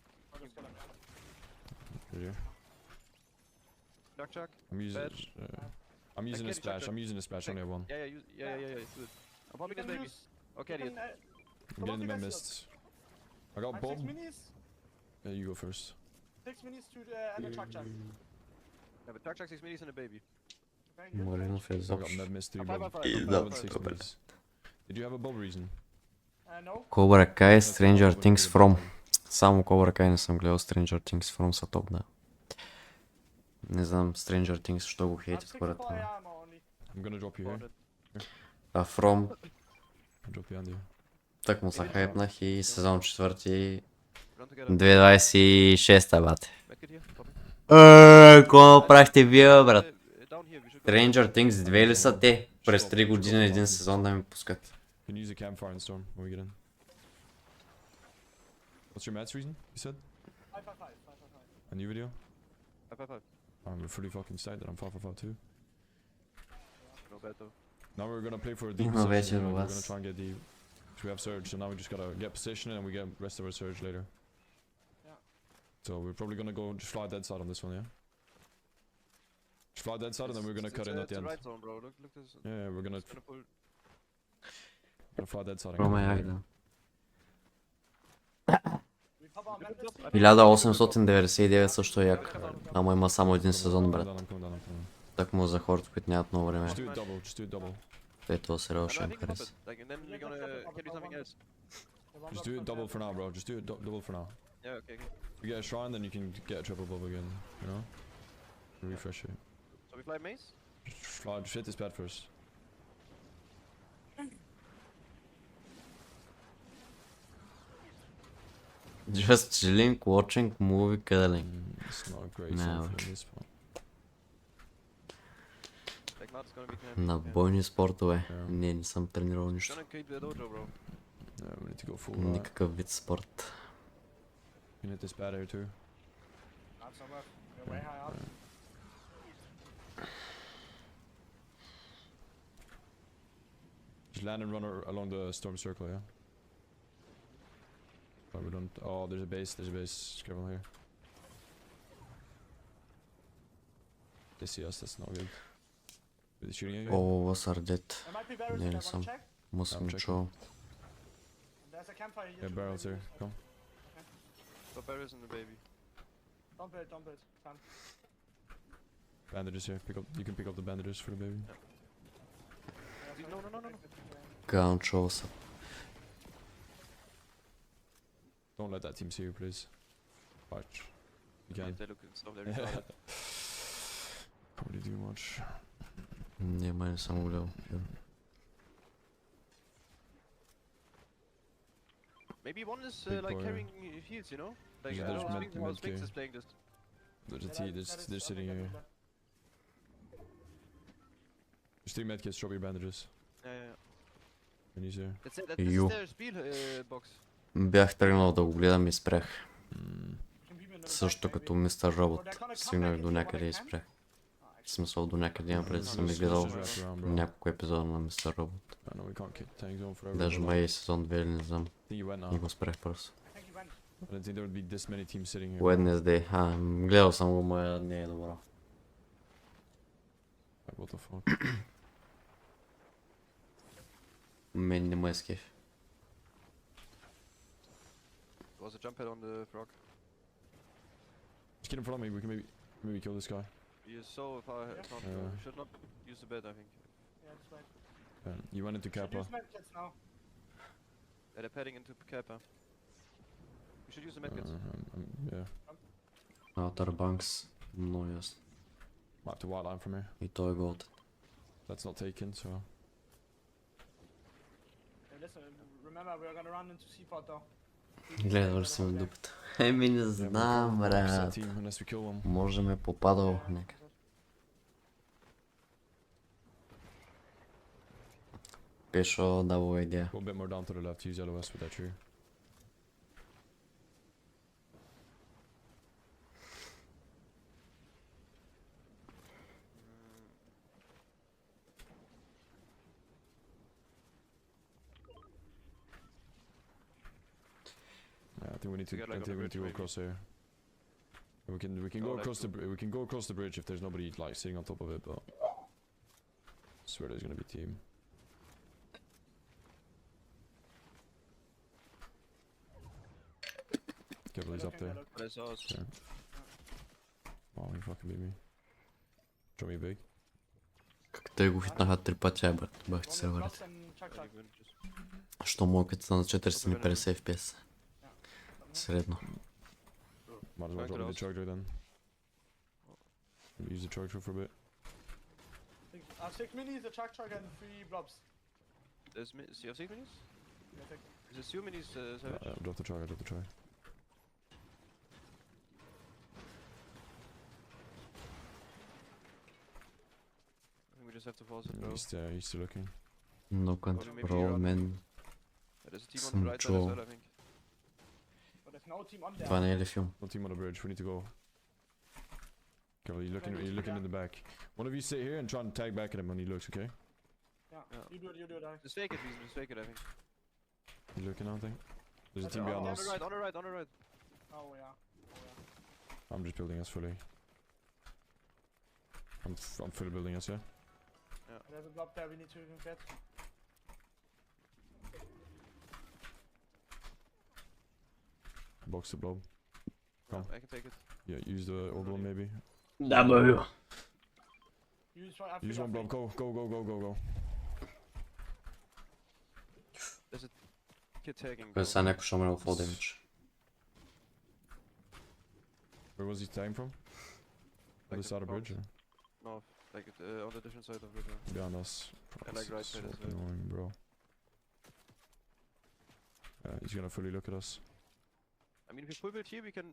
Knock chuck. I'm using a splash. I'm using a splash. Only have one. Yeah. Do it. I'm popping this baby. Okay, You can, I'm getting the med mist. I got Bob. 6 minis. Yeah, you go first. 6 minis to the and the truck jack. Yeah, but truck jack 6 minis and a baby. Моля на I фезов. got med mist 3 Five, Bob. five, five. И Bob да, and 6 добре. minis. Did you have a Bob reason? No. Cobra Kai, Stranger Things From. Само Cobra Kai не съм гледал, Stranger Things From са топ, да. Не знам Stranger Things, що го хейтят хората. I'm gonna drop you here. А From, I'll drop you on you. так му се хайпнах и сезон 4 Run together. 2026-та, бате. Medkit here. Copy. Какво правихте вие, брат? Down here, we should go. Stranger Things 2 ли са те? През 3 години един сезон да ми пускат. You can use a campfire and storm when we get in. What's your match reason, you said? 555. A new video? 5. I'm fully fucking psyched that I'm 5 too. No bad though. Now we're gonna play for a deep Има position вечер and у we're вас. gonna try and get deep. So we have surge, so now we just gotta get position and we get rest of our surge later. Yeah. So we're probably gonna go just fly dead side on this one, yeah? Just fly dead side and then we're gonna cut in at the end. Right zone, bro. Look this. Yeah, we're gonna It's gonna pull. fly dead side. Прома як да. We pop our medkits. 1899 също е як. Ама има само един сезон, I'm брат. coming down. Так му за хората, които нямат много време. Just do it double. Ето сериал ще I им think pop хареса. it. Like, and then we're gonna can do something else. Just do it double for now, bro. Just do it double for now. Yeah, okay. If you get a shrine, then you can get a triple bubble again, you know? Refresh it. So we fly mace. Just hit this pad first. Just chilling, watching, movie, cuddling. It's not a great No. song for this one. Like, not gonna be camping. На бойни спортове. Yeah. Не съм тренирал нищо. Gonna keep the dojo, bro. Yeah, we need to go full. Никакъв вид спорт. You can hit this pad here too. Not so much. We're way high up. Just land and run along the storm circle, yeah? But we don't. Oh, there's a base. Just careful here. They see us, that's not good. Are they shooting at you? О, was are dead. There might be barrels Не in ли there. съм? Wanna check? Му съм checking. чул. There's a campfire here. Yeah, too, barrels maybe here. use it. Come. Got barrels in the baby. Dump it. Fine. Bandages here. You can pick up the bandages for the baby. No. Ганчо са. Don't let that team see you, please. Watch. You can. They look and stuff. They're retarded. Probably do much. Не, май не съм го гледал. Maybe one is Big like boy. carrying heals, you know? Like, Yeah, I there's don't med- think how med Sphinx key. is playing this. There's a Yeah, T. that is They're sitting here. There's 3 medkits. Drop your bandages. Yeah. And he's here. This Ю. is their spiel box. Бях тръгнал да го гледам и спрях. Mm. Също като Мистер Робот. Стигнах до някъде и спрях. В смисъл до някъде има преди да съм изгледал няколко епизода на Мистер Робот. I know we can't keep tanks on forever. Даже май и сезон 2 или не знам. I think you went И now. го спрях просто. I didn't think there would be this many teams sitting here. Wednesday. Гледал съм го, моя не е добро. Like, what the fuck? Мен не ме е скеф. There was a jump pad on the frog. Just get in front of me. We can maybe kill this guy. He is so far in front. Yeah. We should not use the bed, I think. Yeah, that's right. You went into Should Kappa. use medkits now. Yeah, they're padding into Kappa. We should use the medkits. Yeah. Outer Banks. Много ясно. Might have to white line from here. И той е голд. That's not taken, so. Hey, listen, remember we're gonna run into Seaport though. Гледал ли съм дупата? Еми не знам, брат. Може ме попадал някъде. Пешо, дава идея. Go a bit more down to the left. Use LOS with that tree. Yeah, I think we need to. I think we need to go across here. We can go across the we can go across the bridge if there's nobody like sitting on top of it, but I swear there's gonna be team. Careful, he's up there. But I saw us. Okay. Oh, he fucking beat me. Show me big. Как те го хитнаха 3 пъти, брат. Бахте серверите. Що мокът на 450 FPS. Средно. Might as well drop me the charger then. Use the charger for a bit. 6 minis, a track charger and 3 blobs. There's you have 6 minis? Yeah, take. Is it 2 minis, Savage? Drop the charger, drop the charger. I think we just have to pause it, bro. He's still looking. No control, man. There's a team on the right side as well, I think. But there's no team on there. Това не е ли филм? No team on the bridge, we need to go. Careful, you're looking in the back. One of you sit here and try and tag back at him when he looks, okay? Yeah. You do it, Alex. Just fake it, please, just fake it, I think. He's looking now, I think. There's a team behind us. On the right. Oh yeah. I'm just building us fully. I'm fully building us, yeah? There's a blob there we need to get. Box the blob. Come. I can take it. Yeah, use the old one maybe. W. Use one blob, go. There's a kid tagging. Кой са някой ще умрел full damage. Where was he tagging from? On the side of the bridge? Or? No, like on the different side of the bridge. Behind us. And like right It's side as fucking well. annoying, bro. He's gonna fully look at us. I mean, if we full build here, we can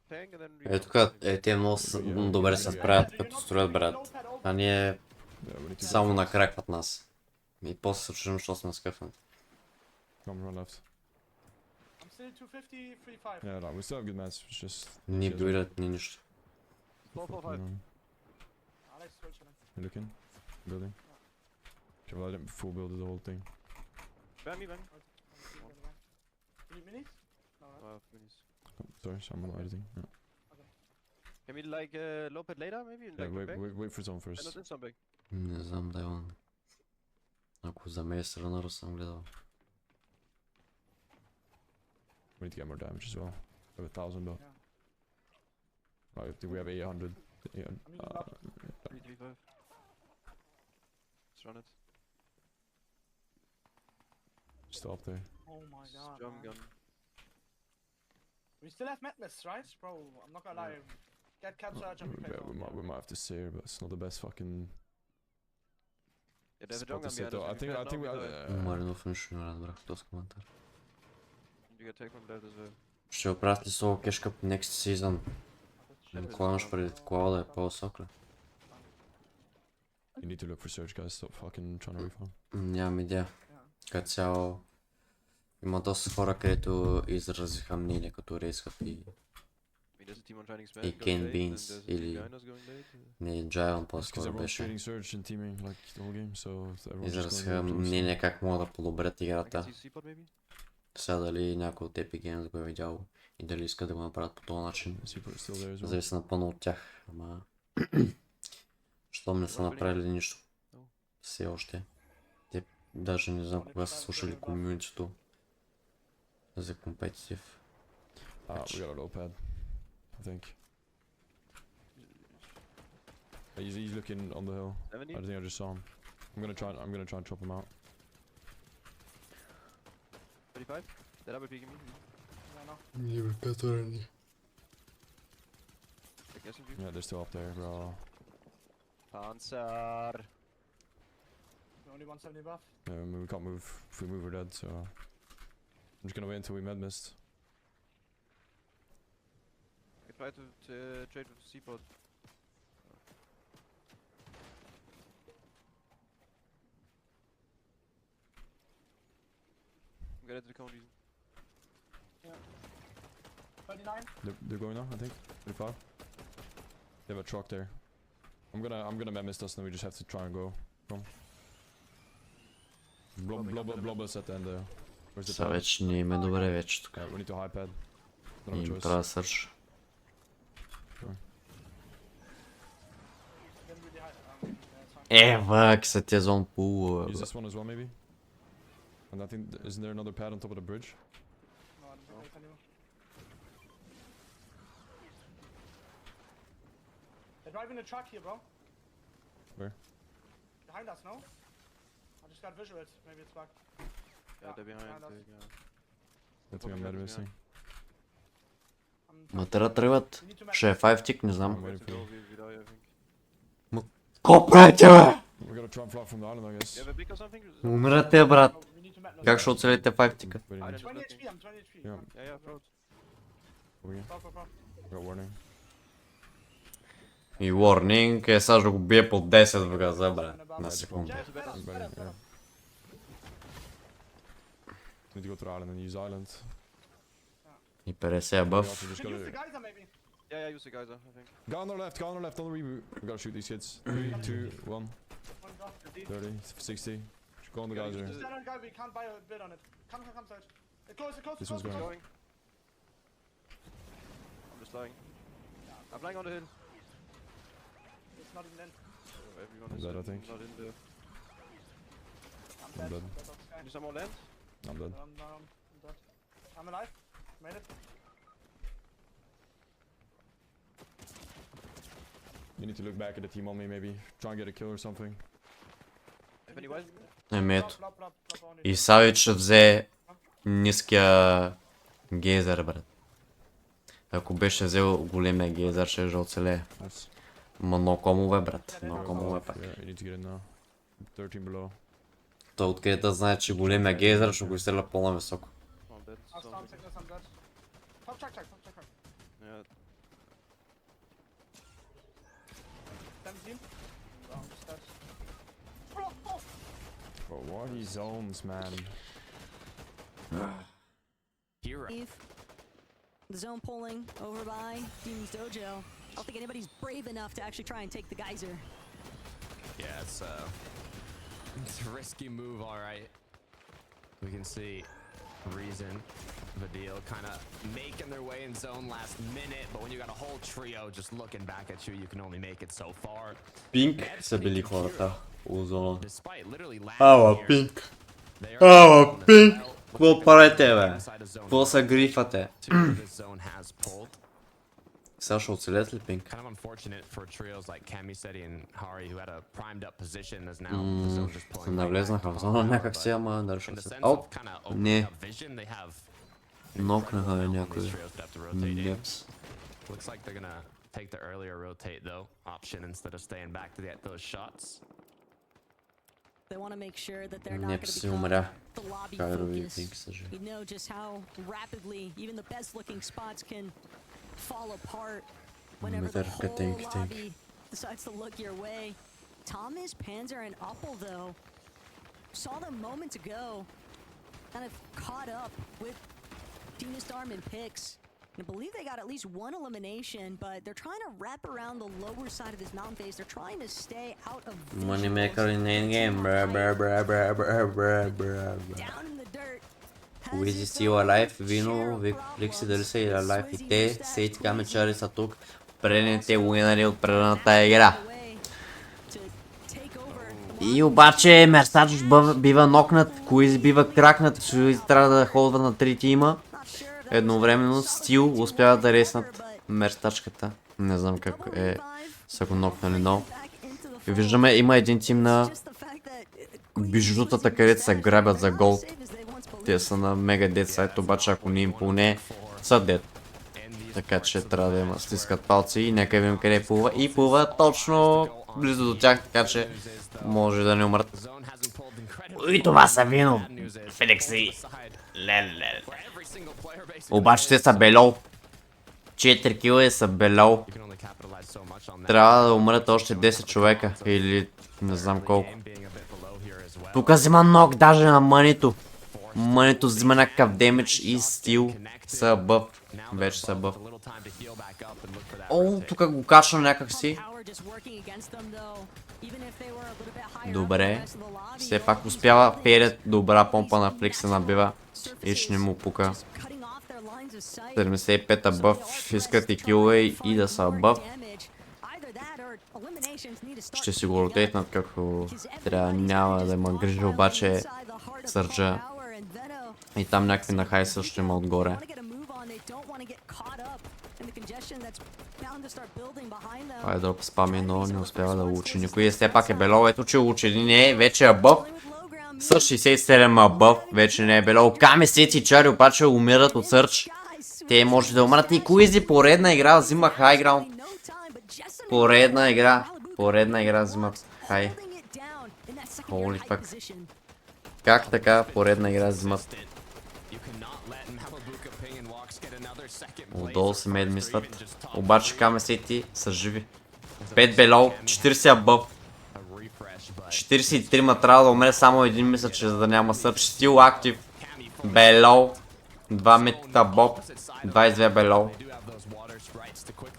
tank and then... Е, тук те много добре се справят, като строят, брат. А ние само накракват нас. И после се чудим, що сме скъфнати. Come, run left. I'm still 250, 3-5. Yeah, no, we still have good match, it's just... Ни доират, ни нищо. 4-4-5. Alex, switch him. You looking? Building? Careful, I didn't full build the whole thing. Ban me. You need minis? No, right? Minis. Sorry, I'm not editing. Yeah. Can we like low pad later maybe? Yeah, wait for zone first. Не знам да имам. Ако за мен е странър съм гледал. We need to get more damage as well. We have 1,000 though. I think we have 800. 335. Let's run it. Still up there. Oh my god. Drum gun. We still have madness, right? Bro, I'm not gonna lie. Get cap search and We might have to say but it's not the best fucking... Yeah, there's a drum gun behind us. I think we... Маринов нищо не разбрах този коментар. You get take from left as well. Ще оправят ли соло кешка по next season? Кой имаш преди такова да е по-висок ли? You need to look for search guys, stop fucking trying to refund. Нямам идея. Като цяло има доста хора, където изразиха мнение, като рейскат и Ken Beans или не Giant по-скоро беше. Изразиха мнение как могат да подобрят играта. Сега дали някой от Epic Games го е видял и дали иска да го направят по този начин. Зависи напълно от тях, ама... Щом не са направили нищо. Все още. Те даже не знам кога са слушали комьюнитито за компетитив. We got a low pad, I think. He's looking on the hill. I think I just saw him. I'm gonna try and chop him out. 35? They're double peeking me. Не бе, петърни. Yeah, they're still up there, bro. Panzer. Only 170 buff. Yeah, I mean, we can't move. If we move, we're dead, so... I'm just gonna wait until we med mist. I try to trade with Seaport. I'm gonna the cone reason. Yeah. 39. They're going now, I think. 35. They have a truck there. I'm gonna med mist us, and we just have to try and go. Come. Blob us at the end there. Сега вече не им е добре вече тук. We need to high pad. И им трябва да сърч. Вак са те зон пул. Use this one as well maybe? And I think, isn't there another pad on top of the bridge? They're driving a truck here, bro. Where? Behind us, no? I just got visuals. Maybe it's bugged. Yeah, they're behind us. That's me, I'm med missing. Ма трябва тръгват. Ще е 5 тик, не знам. Ко правите, бе? Умрете, брат. Как ще оцелите 5 тика? И warning е сега да го бие по 10 в газа, бре. На секунда. Need to go to Ireland and use Ireland. И 50 бъв. Yeah, use the geyser, I think. Go on the left, on the reboot. We gotta shoot these kids. 3, 2, 1. 30, 60. Go on the geyser. We can't buy a bid on it. Come, Sage. This one's going. I'm just lying. I'm lying on the hill. It's not even in. Everyone is dead, I think. Not in the... I'm dead. Need some more land? I'm dead. I'm dead. I'm alive. Made it. You need to look back at the team on me, maybe. Try and get a kill or something. Ето. И Савич ще взе ниския гейзер, брат. Ако беше взел големия гейзер, ще оцелее. Ма но комове, брат. Но комове пак. Той откъде да знае, че големия гейзер ще го изстреля по-нависоко. Bro, what are these zones, man? The zone pulling over by Demon's Dojo. I don't think anybody's brave enough to actually try and take the geyser. Yeah, it's a risky move, all right. We can see Reason, Vadil kind of making their way in zone last minute, but when you got a whole trio just looking back at you, you can only make it so far. Пинк са били хората у зона. Despite literally Ала, пинк! Ала, пинк! Какво правите, бе? Какво са грифате? Сега ще оцелят ли пинк? Kind of unfortunate for trios like Kamiseti and Hari who had a primed up position as now the zone just pulling. Навлезнаха в зона някак си, ама да решат се. Оп! Не. Нокнаха някой. Непс. Looks like they're gonna take the earlier rotate though option instead of staying back to get those shots. They want to make sure that they're not going to become the lobby focus. You know just how rapidly even the best looking spots can fall apart whenever the whole lobby decides to look your way. Thomas, Panzer, and Uppel though saw them moments ago, kind of caught up with Dina Storm and Pix. I believe they got at least one elimination, but they're trying to wrap around the lower side of this mountain face. They're trying to stay out of Moneymaker in the game, bruh. Down in the dirt. Уиз is still alive, Вино, Викликси дали са и alive и те, сей така мечари са тук, предните уинари от предната игра. И обаче Мерсач бива нокнат, Куиз бива кракнат, Куиз трябва да холдва на 3 тима. Едновременно Стил успява да реснат мерстачката. Не знам как са го нокнали, но виждаме, има един тим на бижутата, където се грабят за голд. Те са на мега дед сайт, обаче ако не им поне са дед. Така че трябва да има стискат палци и нека видим къде плува. И плува точно близо до тях, така че може да не умрат. И това са Вино, Феликси. Леле. Обаче те са бело. 4 кила и са бело. Трябва да умрат още 10 човека. Или не знам колко. Тук взима нок даже на Мънито. Мънито взима някакъв демидж и Стил са бъв. Вече са бъв. О, тук го качна някак си. Добре. Все пак успява Ферет. Добра помпа на Фликса набива. Ич не му пука. 75-та бъв. Искат и килове и да са бъв. Ще си го ротейтнат както трябва. Няма да има грижа, обаче сърджа. И там някакви на хай също има отгоре. Айдроп спами, но не успява да учи никой. И все пак е бело, ето че учени не е, вече е бъв. С 67 бъв, вече не е бело. Каме Сети и Чари обаче умират от сърч. Те може да умрат. И Куизи поредна игра взима хайграунд. Поредна игра взимат хай. Holy fuck. Как така поредна игра взимат? Отдолу се медмислят. Обаче Каме Сети са живи. 5 белоу, 40 абъв. 43 трябва да умре само един, мисля, че за да няма сърч. Стил актив. Белоу. 2 метита боб. 22 белоу.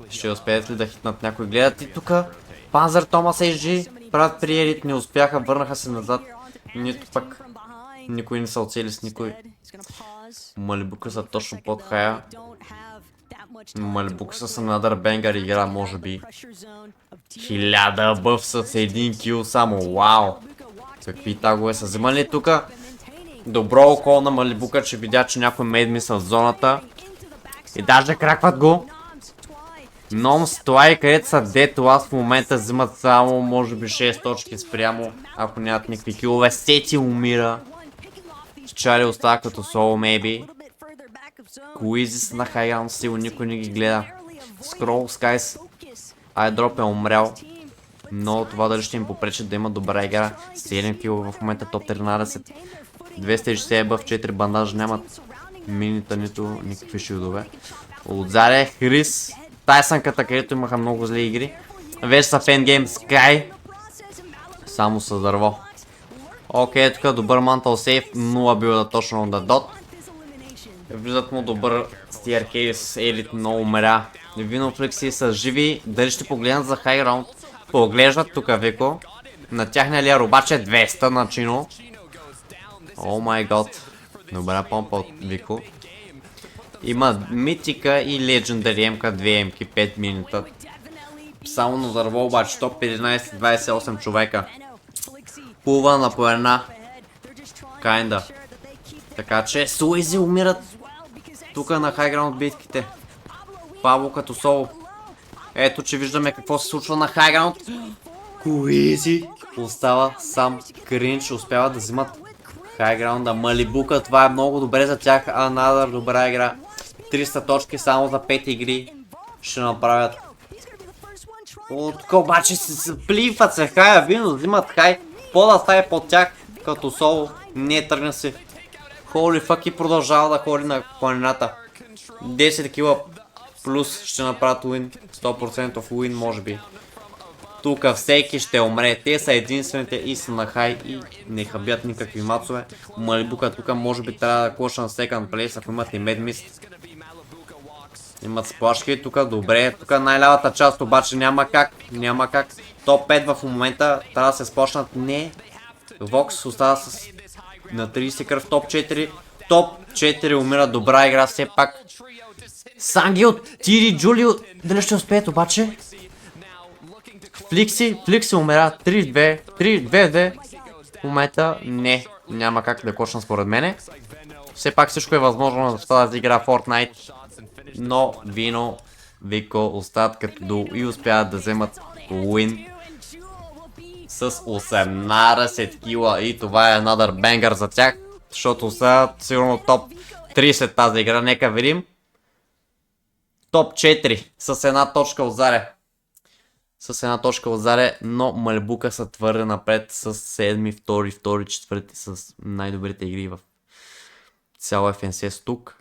Ще успеят ли да хитнат някой? Гледат и тука. Панзер Томас SG. Правят приерит, не успяха, върнаха се назад. Нито пък никой не са оцели с никой. Малибука са точно под хая. Малибука са на Надър Бенгър игра, може би. 1000 бъв с 1 кил само, вау! Какви тагове са взимали тука? Добро около на Малибука, че видя, че някой медми са в зоната. И даже кракват го. Номс, това и където са дето, аз в момента взимат само, може би 6 точки спрямо, ако нямат никакви килове. Сети умира. Чари остава като соло, maybe. Куизи са на хайграунд стил, никой не ги гледа. Скрол, Скайс. Айдроп е умрял. Но това дали ще им попречат да имат добра игра. 7 кило в момента топ 13. 260 в 4 бандажа, нямат минита, нито никакви шилдове. Отзаде Хрис. Тайсънката, където имаха много зли игри. Вече са в ендгейм Скай. Само с дърво. Окей, тук добър мантал сейф. 0 билда точно на дот. Виждат му добър стиеркейс. Елит много умря. Винофликси са живи. Дали ще погледнат за хайграунд? Поглеждат тук Вико. На тяхния лиар обаче 200 на чино. О май гот. Добра помпа от Вико. Има митика и легендари МК, 2 МК, 5 минута. Само на дърво обаче, топ 11, 28 човека. Пулва на по една. Kinda. Така че Суизи умират. Тук на хайграунд битките. Пабло като соло. Ето, че виждаме какво се случва на хайграунд. Куизи остава сам. Кринч успява да взимат хайграунда. Малибука, това е много добре за тях. Another добра игра. 300 точки само за 5 игри ще направят. Тук обаче се пливат се хая, вино взимат хай. Пода става под тях като соло. Не тръгна се. Holy fuck, и продължава да ходи на планината. 10 кила плюс ще направят уин. 100% уин може би. Тук всеки ще умре. Те са единствените и са на хай и не хабят никакви мацове. Малибука тук може би трябва да клоша на second place, ако имат и медмист. Имат сплашки тук, добре. Тук най-лявата част обаче няма как. Няма как. Топ 5 в момента трябва да се сплашнат. Не. Вокс остава с на 30 кръв. Топ 4. Топ 4 умира. Добра игра все пак. Санги от Тири, Джулио. Дали ще успеят обаче? Фликси умира. 3-2. 3-2-2. В момента не. Няма как да кочна според мене. Все пак всичко е възможно за тази игра Fortnite. Но Вино, Вико остават като дол и успяват да вземат уин с 18 кила. И това е another banger за тях, защото са сигурно топ 30 тази игра. Нека видим. Топ 4 с една точка отзаре. С една точка отзаре, но Малибука са твърде напред с 7, 2, 4 с най-добрите игри в цяла FNCS тук.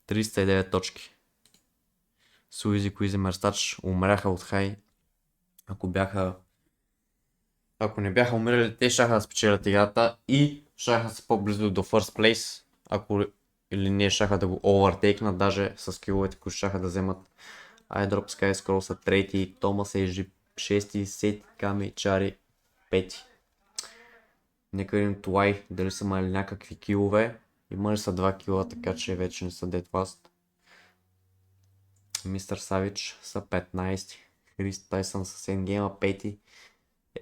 309 точки. Суизи, Куизи, Мерстач умряха от хай. Ако не бяха умирали, те щяха да спечелят играта и щяха да са по-близо до first place. Ако или не щяха да го овъртейкнат, даже с киловете, които щяха да вземат. Айдроп, Скай Скрол са трети, Томас Ежи 6, Сети, Ками, Чари 5. Нека видим Туай, дали са имали някакви килове. Имали са 2 кила, така че вече не са dead last. Мистер Савич са 15. Христ Тайсън с ендгейма 5.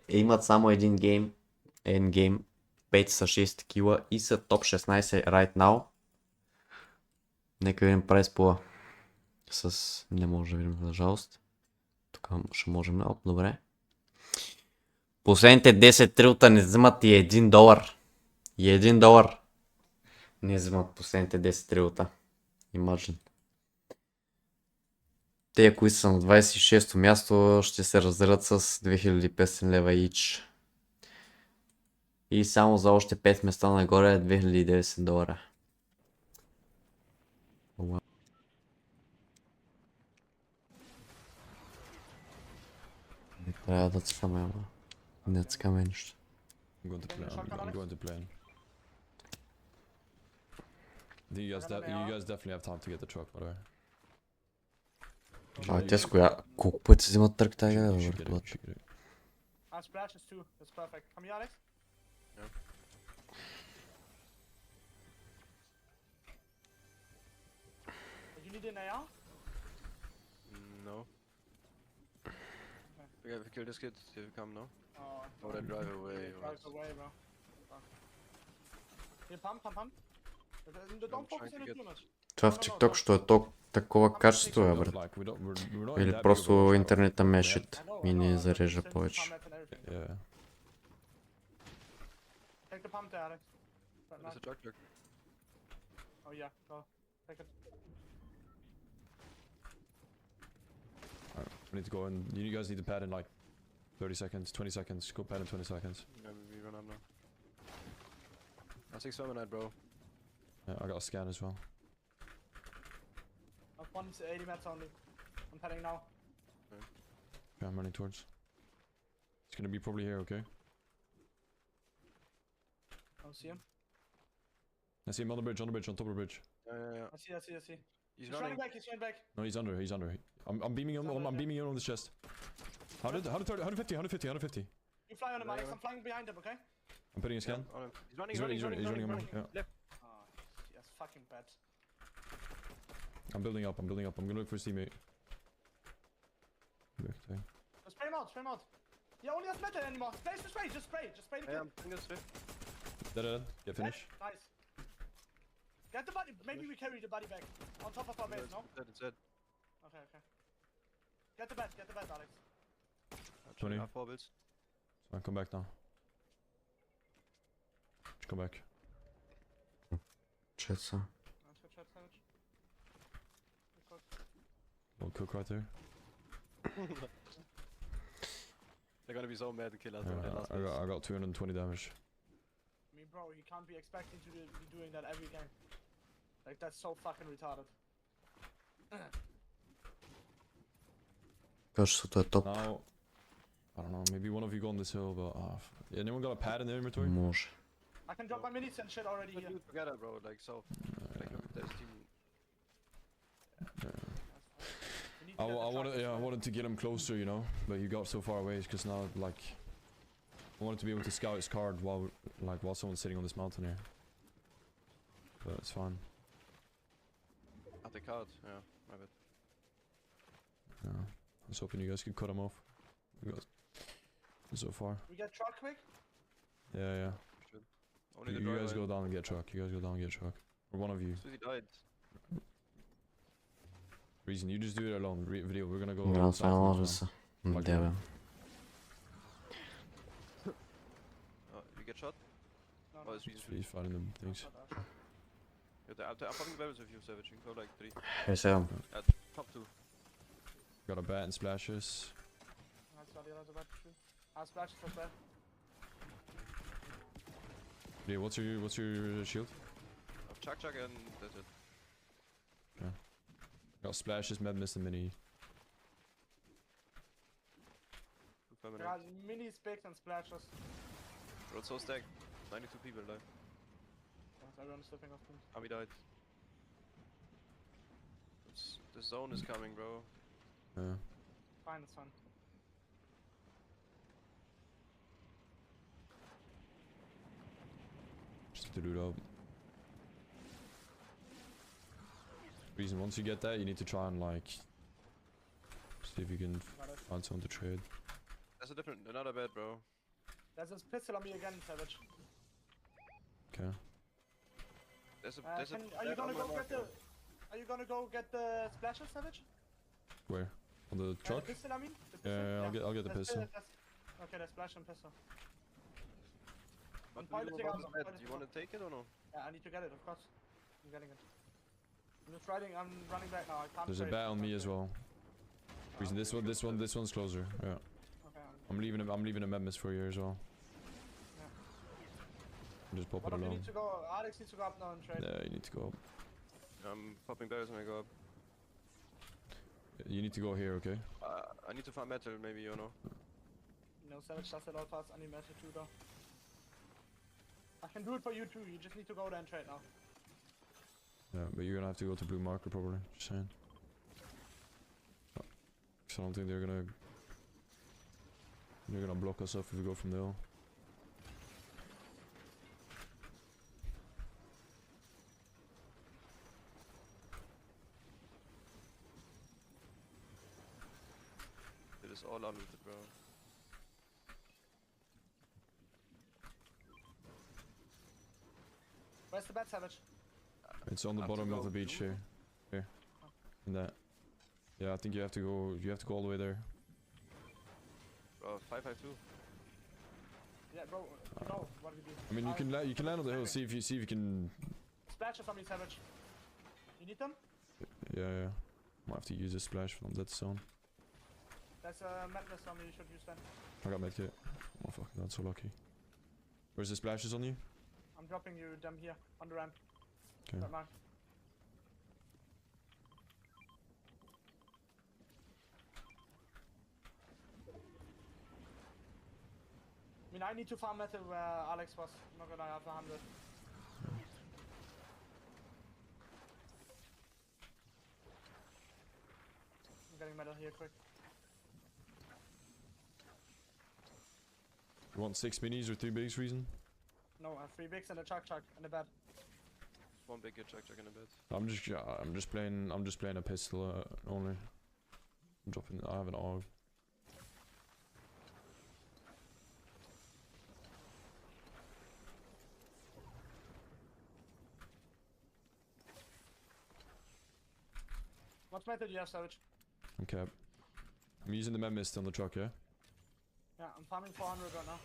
Имат само един гейм. Endgame. 5 са 6 кила и са топ 16 right now. Нека видим прайс пула. Не може да видим, за жалост. Тук ще можем да... Добре. Последните 10 трилта не взимат и $1. И $1 не взимат последните 10 трилта. Imagine. Те, които са на 26-то място, ще се разделят с 2500 лева each. И само за още 5 места нагоре е $2900. Не трябва да цъкаме, ама. Не цъкаме нищо. I'm going to plan. You guys definitely have time to get the truck, by the way. Те с коя... Колко пъти взимат трък тази гада? Splashes too, that's perfect. Come here, Alex. Yeah. You need an AR? No. Okay, we kill this kid if you come, no? Oh, or they drive away. Drive away, bro. Here, pump. Don't focus on it too much. Това в TikTok ще е такова качество, бе, брат. Или просто интернета ме е шит и не зарежа повече. Yeah. Take the pump there, Alex. There's a truck. Oh yeah, go. Take it. Alright, we need to go in. You guys need to pad in like 30 seconds, 20 seconds. Go pad in 20 seconds. Yeah, we run up now. I 6 Fortnite, bro. Yeah, I got a scan as well. I've won 80 mats only. I'm heading now. Okay, I'm running towards. It's gonna be probably here, okay? I don't see him. I see him on the bridge, on top of the bridge. Yeah. I see. He's running back. No, he's under. I'm beaming him. I'm beaming him on this chest. 150. You fly on him, Alex. I'm flying behind him, okay? I'm putting a scan. He's running on me. Yeah. Left. Oh, yes, fucking bad. I'm building up. I'm gonna look for his teammate. Spray him out. He only has metal anymore. Spray. Just spray the kid. Yeah, I'm putting this way. Dead. Get finished. Nice. Get the body. Maybe we carry the body back on top of our base, no? It's dead. Okay. Get the bed, Alex. 20. 4 builds. So come back now. Come back. Chat, sir. Little cook right there. They're gonna be so mad to kill us. I got 220 damage. I mean, bro, you can't be expecting to be doing that every game. Like, that's so fucking retarded. Качеството е топ. Now, I don't know, maybe one of you go on this hill, but anyone got a pad in their inventory? Може. I can drop my minis and shit already here. Together, bro, like so. Like, there's team. I wanted to get him closer, you know, but he got so far away because now, like, I wanted to be able to scout his card while someone's sitting on this mountain here. But it's fine. At the card, yeah, my bad. Yeah, I was hoping you guys could cut him off. We got so far. We get truck quick? Yeah. Only You guys go down and get truck. Or one of you. He died. Reason, you just do it alone. Video, we're gonna go. Да, това може да са. Да, бе. You get shot? No. He's fighting the things. I'm popping barrels with you, Savage. You can go like 3. Hey, Sam. Top 2. Got a bat and splashes. Splashes was bad. Yeah, what's your shield? Chuck and that's it. Okay. Got splashes, med mist and mini. Yeah, mini specs and splashes. Road so stacked. 92 people alive. Everyone's slipping off. Ami died. The zone is coming, bro. Yeah. Fine, it's fine. Just get the loot up. Reason, once you get that, you need to try and like see if you can find someone to trade. That's another bed, bro. There's this pistol on me again, Savage. Okay. There's a are you gonna go get the... Are you gonna go get the splashes, Savage? Where? On the truck? The pistol, I mean? The pistol? Yeah, I'll get the pistol. Okay, the splash and pistol. But I'm do you want to take it or no? Yeah, I need to get it, of course. I'm getting it. I'm running back now. I can't. There's a bat on me as well. Reason this one's closer. Yeah. Okay. I'm leaving a Memphis for you as well. Yeah. Just pop What it do you alone. need to go? Alex needs to go up now and trade. Yeah, you need to go up. I'm popping barrels when I go up. You need to go here, okay? I need to find metal, maybe, you know. No, Savage does it all fast. I need metal too, though. I can do it for you too. You just need to go there and trade now. Yeah, but you're gonna have to go to blue marker probably. Just saying. Cause I don't think they're gonna block us off if we go from the hill. It is all unlooted, bro. Where's the bat, Savage? It's on the bottom of the beach here. Here. In that. Yeah, I think you have to go all the way there. 552. Yeah, bro. No, what do you do? I mean, you can land on the hill. See if you can. Splashes on me, Savage. You need them? Yeah. Might have to use a splash from that zone. There's a medkit on me. You should use them. I got medkit. Oh fuck, that's so lucky. Where's the splashes on you? I'm dropping you them here on the ramp. Okay. That mark. I mean, I need to farm metal where Alex was. I'm not gonna have 100. I'm getting metal here quick. You want 6 minis or 3 bigs reason? No, I have 3 bigs and a chuck and a bed. One big chuck in a bit. I'm just playing a pistol only. I have an AUG. What's metal do you have, Savage? Okay. I'm using the med mist on the truck, yeah? Yeah, I'm farming 400 right now.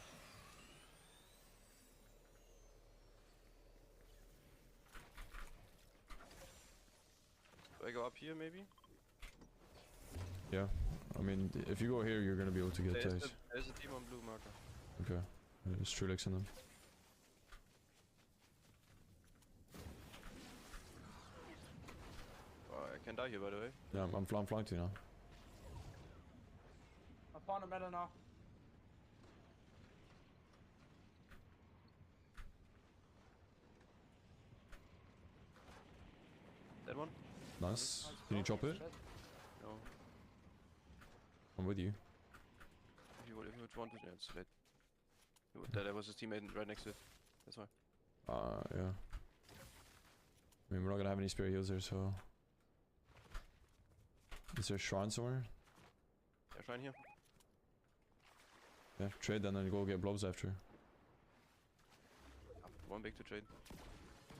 Do I go up here, maybe? Yeah. I mean, if you go here, you're gonna be able to get tags. There's a team on blue marker. Okay. There's Trulix in them. Oh, I can die here, by the way. Yeah, I'm flying to you now. I found a metal now. That one? Nice. Can you chop it? No. I'm with you. If you would want to, yeah, it's late. There was his teammate right next to it. That's why. Yeah. I mean, we're not gonna have any spare heals there, so. Is there a shrine somewhere? Yeah, shrine here. Yeah, trade then and go get blobs after. One big to trade.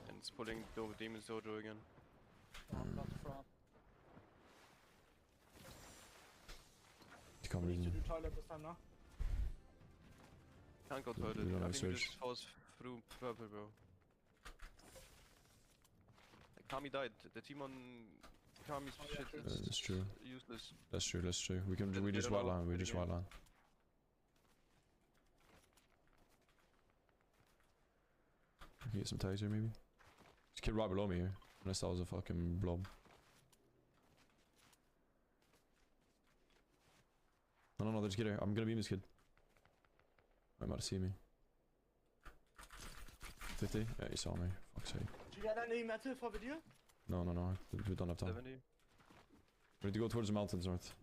And it's pulling Demon's Dojo again. You can't We need to really. do toilet this time now. Can't go toilet. We don't have I think we surge. just force through purple, bro. Like, Kami died. The team on Kami's shit is That's true. useless. That's true. We can. We They just don't white know line. We the just game. white line. I can get some tags here maybe. This kid right below me here. Unless that was a fucking blob. No, just get here. I'm gonna beam this kid. I'm about to see me. 50? Yeah, he saw me. Fuck's sake. Did you get any metal for video? No. We don't have time. 70. We need to go towards the mountains north.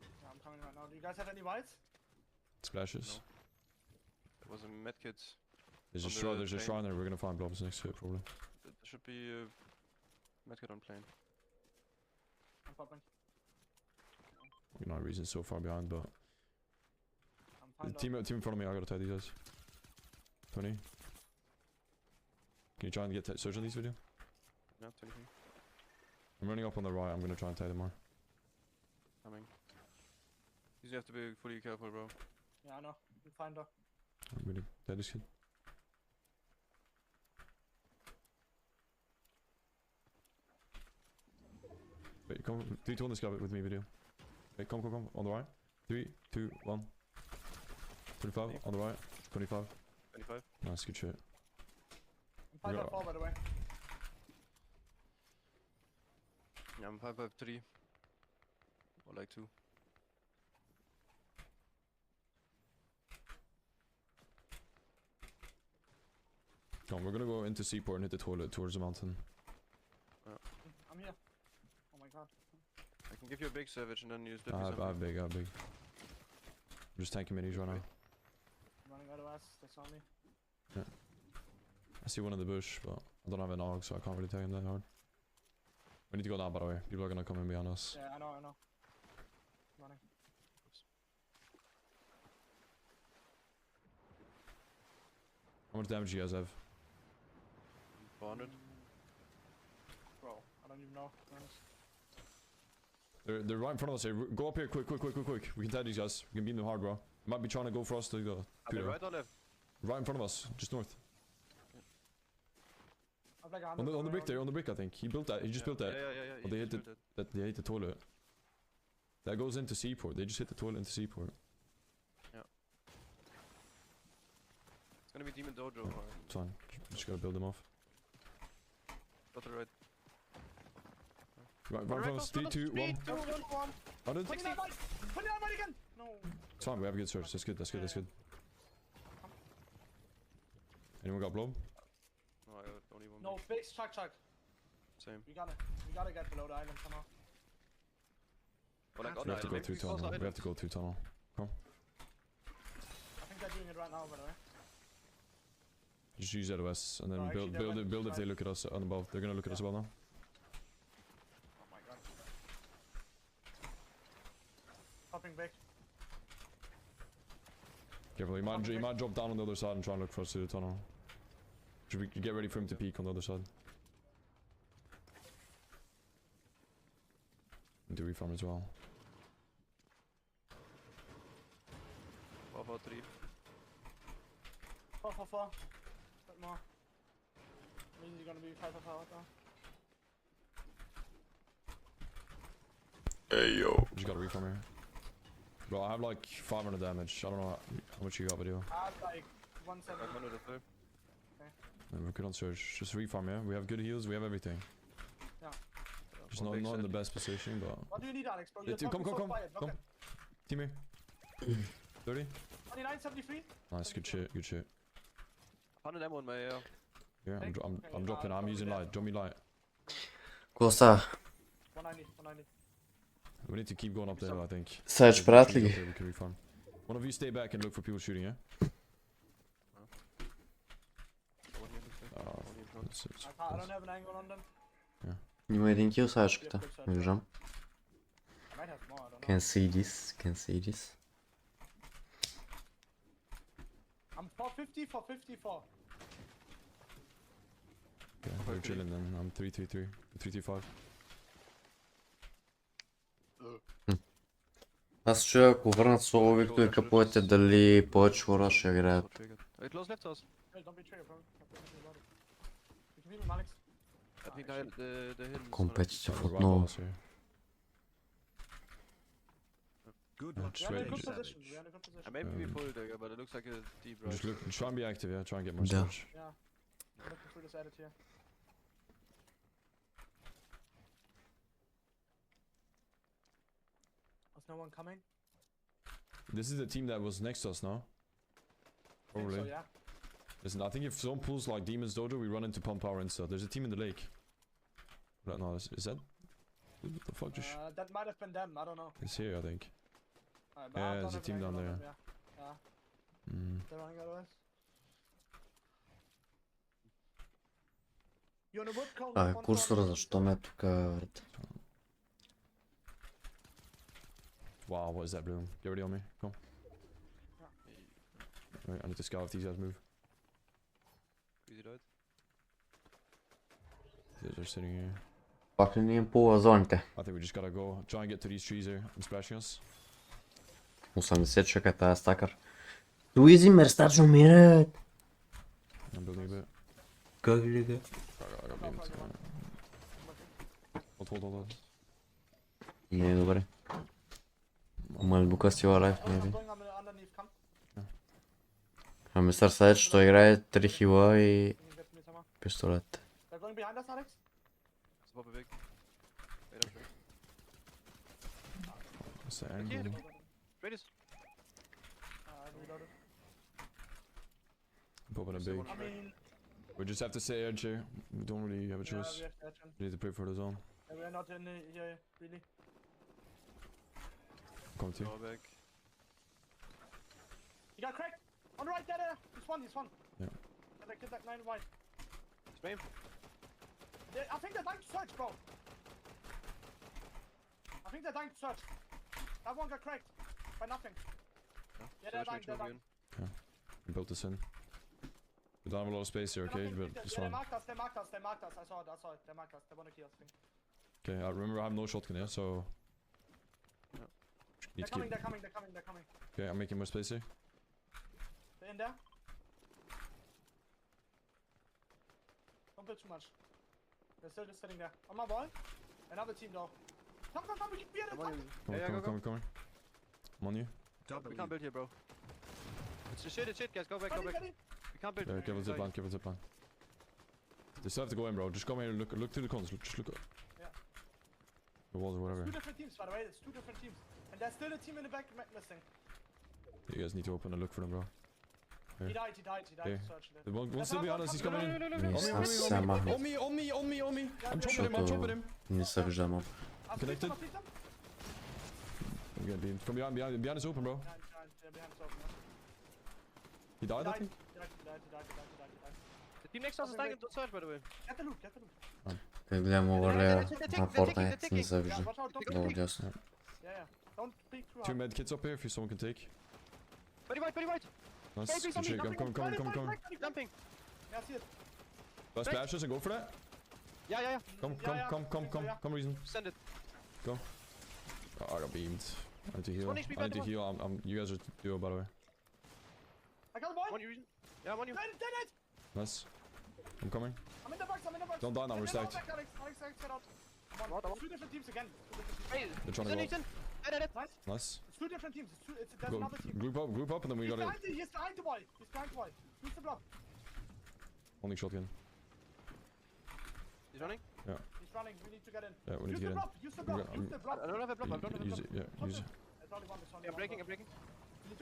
Yeah, I'm coming right now. Do you guys have any whites? Splashes. There was a medkit. There's on a the shrine there. We're gonna find blobs next to it probably. There should be a medkit on plane. I'm popping. We're not reason so far behind, but I'm the team in front of me. I gotta tag these guys. 20. Can you try and get search on these video? Yeah, 23. I'm running up on the right. I'm gonna try and take them more. Coming. You have to be fully careful, bro. Yeah, I know. You find her. I'm gonna take this kid. Wait, come. 3, 2, 1, this guy with me, video. Wait, come. On the right. 3, 2, 1. 25 on the right. 25. 25. Nice, good shit. I'm 5-4 by the way. Yeah, I'm 5-3. Or like 2. Come on, we're gonna go into Seaport and hit the toilet towards the mountain. I'm here. Oh my god. I can give you a big savage and then you split me I something. have big. I'm just tanking minis right now. I'm running out of us. They saw me. Yeah. I see one in the bush, but I don't have an AUG, so I can't really take him that hard. We need to go down, by the way. People are gonna come in behind us. Yeah, I know. Running. How much damage do you guys have? 400. Bro, I don't even know. To be honest. They're right in front of us here. Go up here, quick. We can tag these guys. We can beat them hard, bro. Might be trying to go for us to go. Are they right or left? Right in front of us, just north. I'm like On the brick there, on the brick I think. He built that, he just built that. Yeah. Oh, they hit the toilet. That goes into Seaport, they just hit the toilet into Seaport. Yeah. It's gonna be Demon Dojo. Yeah, it's fine, just gotta build them off. Go to the right. Right in front of us, 3, 2, 1. 100? 29 again! No. It's fine, we have a good search, that's good. Anyone got blob? No, I don't even. No, base, chuck. Same. We gotta get below the island somehow. Well, like We have to go through tunnel, Come. I think they're doing it right now, by the way. Just use LOS and then No, actually, build if they look at us on above. They're gonna look at us well now. Oh my god. Popping back. Careful, he might drop down on the other side and try and look for us through the tunnel. Should we get ready for him to peek on the other side? And do reform as well. 4-4-3. 4-4-4. Bit more. Means you're gonna be 5-4 now. Hey yo. Just got a reform here. Bro, I have like 500 damage. I don't know how much you got, video. I have like 170. 500. We're good on search. Just reform, yeah? We have good heals, we have everything. Yeah. Just not in the best position, but... What do you need, Alex, bro? Yeah, You're talking so quiet. Come. Team here. 30? 29, 73? Nice, good shit. 100 ammo in my AR. Yeah, I'm dropping. I'm using light. Drop me light. Коса. 190. We need to keep going up there, I think. Search Bradley. We can reform. One of you stay back and look for people shooting, yeah? I don't have an angle on them. Yeah. Има един кил с ачката. Виждам. I might have more, I don't know. Can see this. I'm 450 for 54. Okay, we're chilling then. I'm 333. 335. Аз чуя, ако върнат соло Викто и капуете, дали повече хора ще играят. Hey, close left us. Hey, don't be triggered, bro. You can heal him, Alex. I think the hidden. Компетитив отново. Good Yeah, luck. just We're in a wait. good position. I may be full digger, but it looks like a deep rush. Just try and be active, yeah? Try and get more Yeah. search. Yeah. I'm looking through this edit here. There's no one coming? This is the team that was next to us now. I think Probably. so, yeah. Listen, I think if someone pulls like Demon's Dojo, we run into Pump Power instead. There's a team in the lake. No, is that? What the fuck just... That might have been them, I don't know. It's here, I think. But I Yeah, don't there's a have team an down angle on there. them, yeah. They're running out of us. You on a wood call? Курсора защо ме тук върт? Wow, what is that bloom? Get ready on me, come. Right, I need to scout if these guys move. Easy died. They're just sitting here. Пак ли ни им по зоните? I think we just gotta go. Try and get to these trees here. I'm splashing us. 80 човека е тая стакър. Луизи мерстач умират! I'm building a bit. Как ли га? Hold. Не е добре. Мальбука стила лайф, не би. Ами Стар Сайдж, че той играе 3 хила и пистолет. Popping a big. We just have to stay edge here. We don't really have a choice. We need to play for the zone. We're not in here, really. Come to you. You got cracked! On the right there! He's one. Yeah. Get that 9 wide. Spam. I think they're dying to search, bro. I think they're dying to search. That one got cracked. By nothing. Yeah, they're dying. Yeah. We built this in. We don't have a lot of space here, okay? But just they one. marked us. I saw it. They marked us. They wanna kill us, I think. Okay, I remember I have no shotgun here, so... They're coming. Okay, I'm making more space here. They're in there. Don't build too much. They're still just sitting there. On my wall. Another team though. Come, we can be at the top. Come. I'm on you. We can't build here, bro. It's shit, guys. Go back. We can't build. Yeah, give us a zip line. They still have to go in, bro. Just come here and look through the corners. Just look. Yeah. The walls or whatever. It's 2 different teams, by the way. It's 2 different teams. And there's still a team in the back missing. You guys need to open and look for them, bro. Here. He died. Here. Search The one still behind us, he's coming in. On me. I'm chopping him. Не се виждам. Connected. I'm getting beamed. From behind is open, bro. He died, I think? The team next to us is dying to search, by the way. Get the loot. Как гледам овърлея на Fortnite, не се вижда. Много дясно. Don't peek too 2 med kits up here if someone can take. Pretty white. Nice. Good shit. I'm coming. Jumping. Yeah, I see it. Let's splash us and go for that. Yeah. Come, Reason. Send it. Go. Oh, I got beamed. I need to heal. You guys are duo, by the way. I got one. Yeah, I'm on you. Dead. Nice. I'm coming. I'm in the box. Don't die now, we're stacked. Alex, get out. It's 2 different teams again. They're trying to go up. Nice. It's 2 different teams. There's another team. Group up, and then we got it. He's behind the wall. Use the block. Only shotgun. He's running? Yeah. He's running. We need to get in. Yeah, we need to get in. Use the block. I don't have a block. Use it. Yeah, use it. I'm breaking. We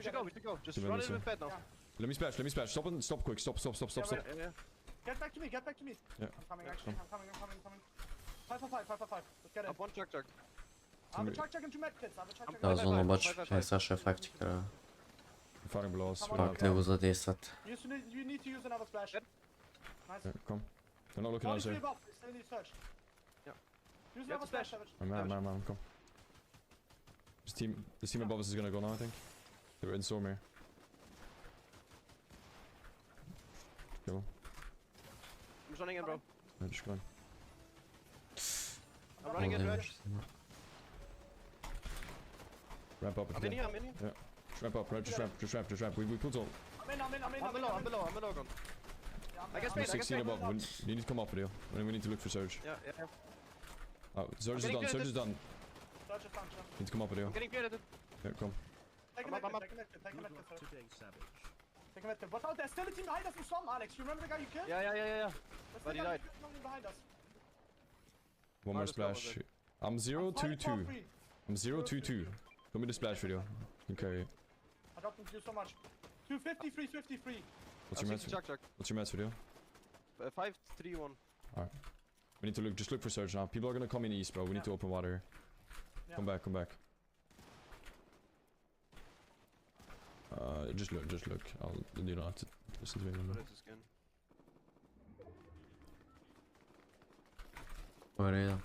should go. Just run it with bed now. Let me splash. Stop quick. Stop. Yeah. Get back to me. Yeah. I'm coming, actually. I'm coming. 5 for 5. Let's get in. Up one chuck. I have a chuck and 2 medkits. Тази зона обаче е Саша ефекти трябва. Firing below us. Пак не го задействат. You need to use another splash. Nice. Yeah, come. They're not looking at us here. Still need search. Yeah. Use another splash. Man, come. This team above us is gonna go now, I think. They're in storm here. Kill him. I'm just running in, bro. Yeah, just go in. I'm running in, Reg. Ramp up if I'm you in can. here. Yeah. Just ramp up, right? Just ramp. We pulled zone. I'm below, gone. I guess I'm 16 above. You need to come up with you. We need to look for Surge. Yeah. Oh, Surge is done. Search is done, Need to come up with you. I'm getting cleared. Yeah, come. Take a medkit. Watch out, there's still a team behind us in storm, Alex. You remember the guy you killed? Yeah. But he died. Behind us. One more splash. I'm 0-2-2. I'm 0-2-2. Come with the splash video. You can carry it. I dropped you so much. 250, 353. What's your match video? 5-3-1. Alright. We need to just look for Surge now. People are gonna come in east, bro. We need to open water here. Yeah. Come back. Just look. You don't have to listen to me anymore. Добре,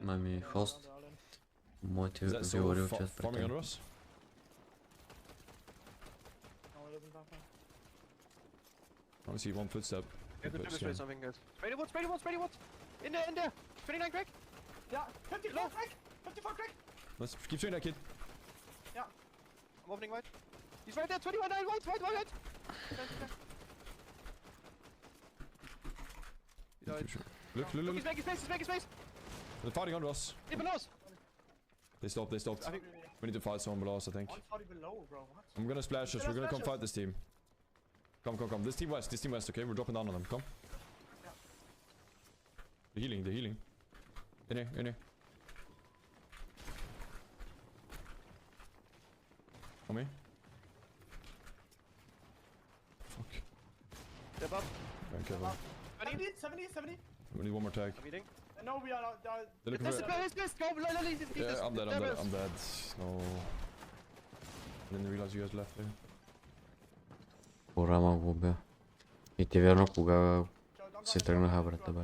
мами хост. Моите говорил, че farming under us? I only see one footstep. Spray the woods. In there. 29 crack. Yeah, 54 crack. 54 crack. Let's keep shooting that kid. Yeah. I'm opening white. He's right there. 21 white. Look. He's back his face. They're fighting under us. Hey, below us. They stopped. We need to fight someone below us, I think. 140 below, bro. What? I'm gonna splash us. We're gonna come fight this team. Come. This team west, okay? We're dropping down on them. Come. Yeah. They're healing. In here. On me. Fuck. Step up. Very careful. 70. We need one more tag. I'm eating. No, we are not. They're looking for... Go, Yeah, I'm dead. No. Didn't realize you guys left there. Рама го бе. И ти верно кога си тръгнаха брата бе.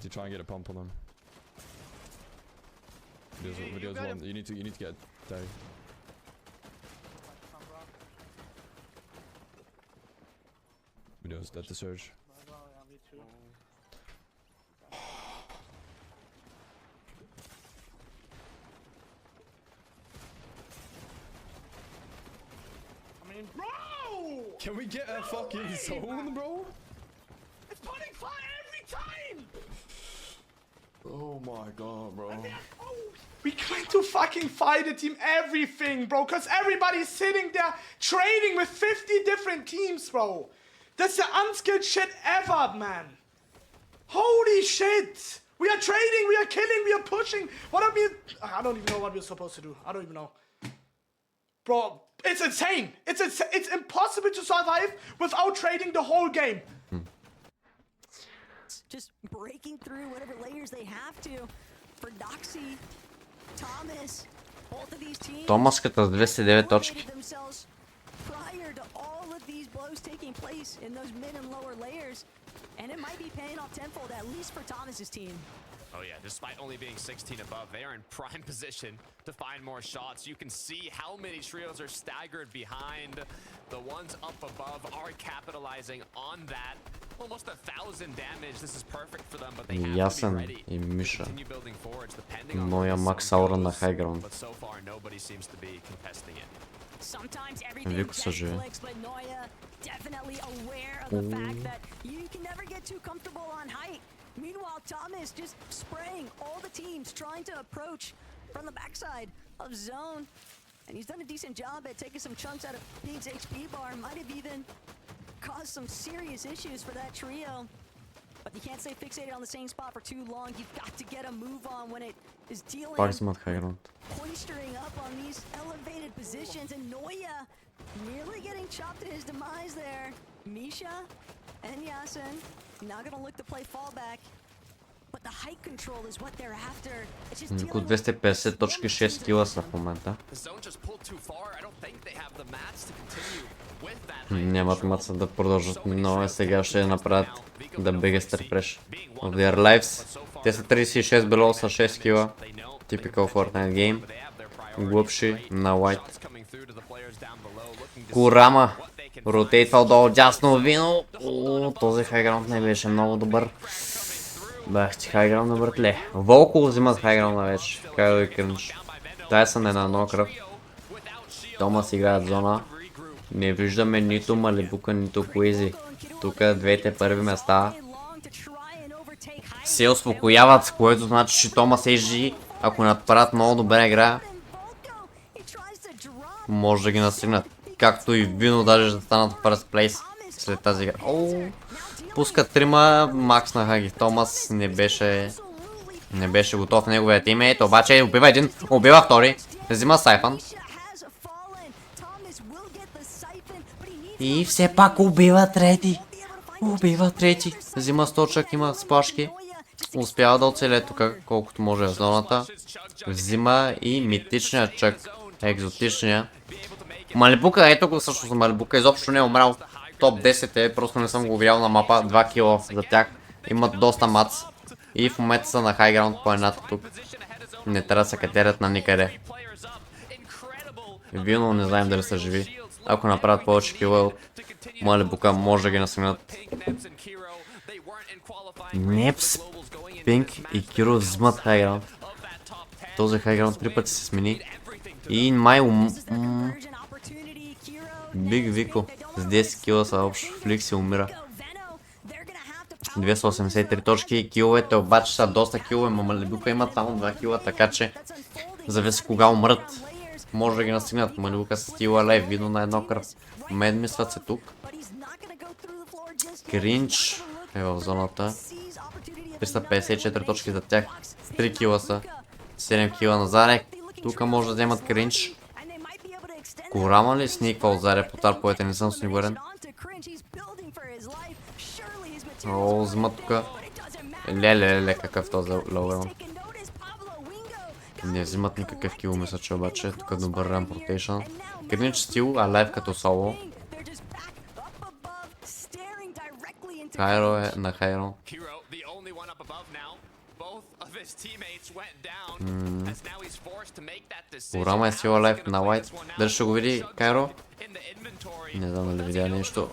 You try and get a pump on them. Videos one. You need to get tag. Videos dead to surge. Bro! Can we get a fucking zone, bro? It's putting fire every time! Oh my god, bro. We trying to fucking fight a team everything, bro, cause everybody's sitting there trading with 50 different teams, bro. That's the unskilled shit ever, man. Holy shit! We are trading, we are killing, we are pushing. What are we? I don't even know what we're supposed to do. I don't even know. Bro, it's insane. It's impossible to survive without trading the whole game. Just breaking through whatever layers they have to. For Doxy, Thomas, both of these teams. Томас като с 209 точки. Prior to all of these blows taking place in those mid and lower layers, and it might be paying off tenfold, at least for Thomas's team. Oh yeah, despite only being 16 above, they are in prime position to find more shots. You can see how many trios are staggered behind. The ones up above are capitalizing on that. Almost 1,000 damage. This is perfect for them, but they have to be ready to continue building forwards depending on but so far nobody seems to be contesting it. Sometimes everything clicks, but Noya definitely aware of the fact that you can never get too comfortable on height. Meanwhile, Thomas just spraying all the teams trying to approach from the backside of zone. And he's done a decent job at taking some chunks out of Pink's HP bar. Might have even caused some serious issues for that trio. But you can't stay fixated on the same spot for too long. You've got to get a move on when it is dealing hoistering up on these elevated positions. And Noya nearly getting chopped to his demise there. Misha and Yasin now gonna look to play fallback. But the height control is what they're after. It's just Около 250 точки 6 кила са в момента. Нямат маца да продължат, но сега ще направят да biggest refresh of their lives. Те са 36 below са 6 кила. Typical Fortnite game. Глупши на white. Курама. Ротейтва отдолу дясно вино. Този хайграунд не беше много добър. Бах ти хайграунда, братле. Волко взимат хайграунда вече. Как да ви крънч. Тайсън е на едно кръв. Томас играят зона. Не виждаме нито Малибука, нито Куизи. Тук двете първи места се успокояват, което значи, че Томас SG, ако направят много добра игра, може да ги настигнат. Както и Вино даже да станат first place след тази игра. Пускат трима, макснаха ги. Томас не беше готов неговия тимейт, обаче убива един, убива втори, взима сайфан. И все пак убива трети. Взима сточък, има сплашки. Успява да оцеле тук колкото може в зоната. Взима и митичния чък, екзотичния. Малибука, ето го също Малибука, изобщо не е умрял. Топ 10 е, просто не съм го видял на мапа, 2 кила за тях. Имат доста мац. И в момента са на хайграунд по едната тук. Не трябва да се катерят на никъде. Вино не знаем дали са живи. Ако направят повече кила от Малибука, може да ги насъгнат. Непс, Пинк и Киро взимат хайграунд. Този хайграунд 3 пъти се смени. И май Биг Вико с 10 кила са общо. Флик се умира. 283 точки. Киловете обаче са доста килове. Малибука има там 2 кила, така че зависи кога умрат. Може да ги настигнат. Малибука с стила лайв. Видно на едно кръв. Мен мислят се тук. Кринч е в зоната. 354 точки за тях. 3 кила са. 7 кила на Заре. Тук може да вземат кринч. Корама ли сниква от Заре по тарповете? Не съм сигурен. О, взима тук. Леле, какъв този лоуел. Не взимат никакъв кил, мисля, че обаче. Тук добър рамп ротейшн. Кринч стил, а лайв като соло. Хайро е на Хайро. Урама е сила лайф на White. Дали ще го види Кайро? Не знам дали видя нещо.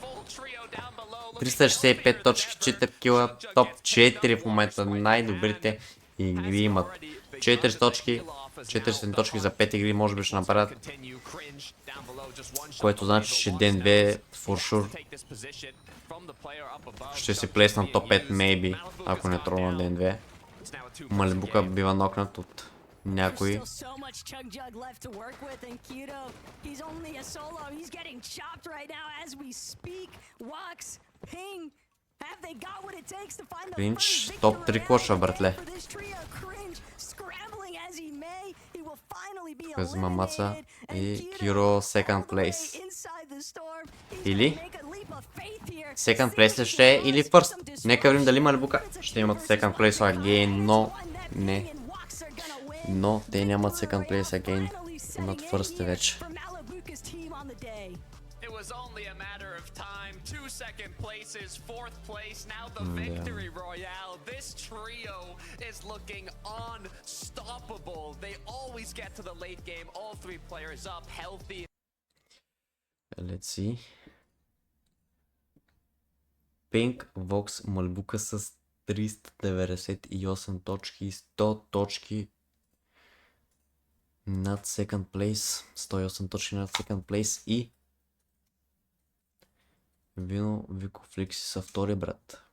365 точки, 4 кила, топ 4 в момента. Най-добрите игри имат 4 точки. 400 точки за 5 игри може би ще направят. Което значи, че ден 2 for sure ще си плеснат топ 5 maybe, ако не трогна ден 2. Малибука бива нокнат от някой. Кринч, топ 3 клоша, братле. Взима маца и Киро second place. Или? Second place ли ще е или first? Нека видим дали Малибука ще имат second place again, но не. Но те нямат second place again. Имат first вече. Second places, fourth place, now the victory royale. This trio is looking unstoppable. They always get to the late game, all 3 players up, healthy. Let's see. Pink, Vox, Малибука с 398 точки, 100 точки над second place, 108 точки над second place и Вино, Вико, Фликси са втори брат.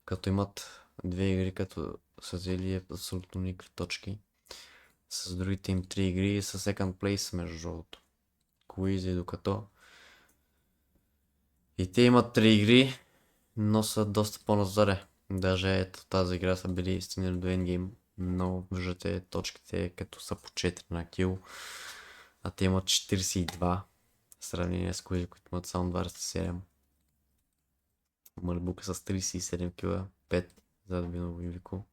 Като имат 2 игри, като са взели абсолютно никакви точки. С другите им 3 игри и са second place между другото. Куизи докато. И те имат 3 игри, но са доста по-назаре. Даже ето тази игра са били стигнали до endgame, но виждате точките като са по 4 на кил. А те имат 42. В сравнение с Куизи, които имат само 27. Малибука с 37 кила, 5 зад Вино и Вико,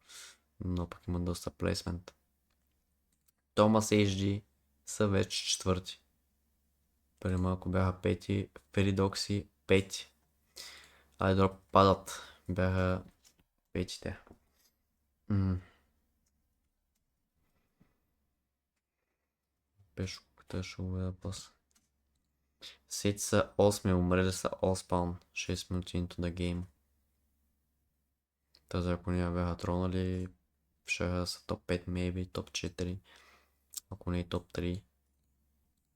но пък има доста плейсмент. Томас HD са вече четвърти. Преди малко бяха пети, Феридокси пети. Айдроп падат, бяха петите. Пешо, къде ще го видя после. Сети са 8, умрели са all spawn, 6 минути into the game. Тази ако не бяха тронали, ще са топ 5 maybe, топ 4, ако не и топ 3.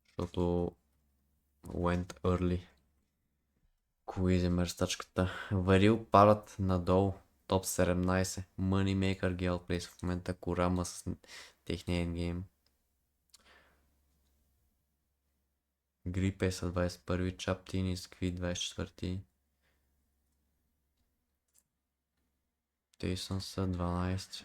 Защото went early. Куизи мерстачката. Варил падат надолу, топ 17. Moneymaker Gale Place в момента Корама с техния endgame. Грипе са 21, Чаптини, Скви 24. Тейсън са 12.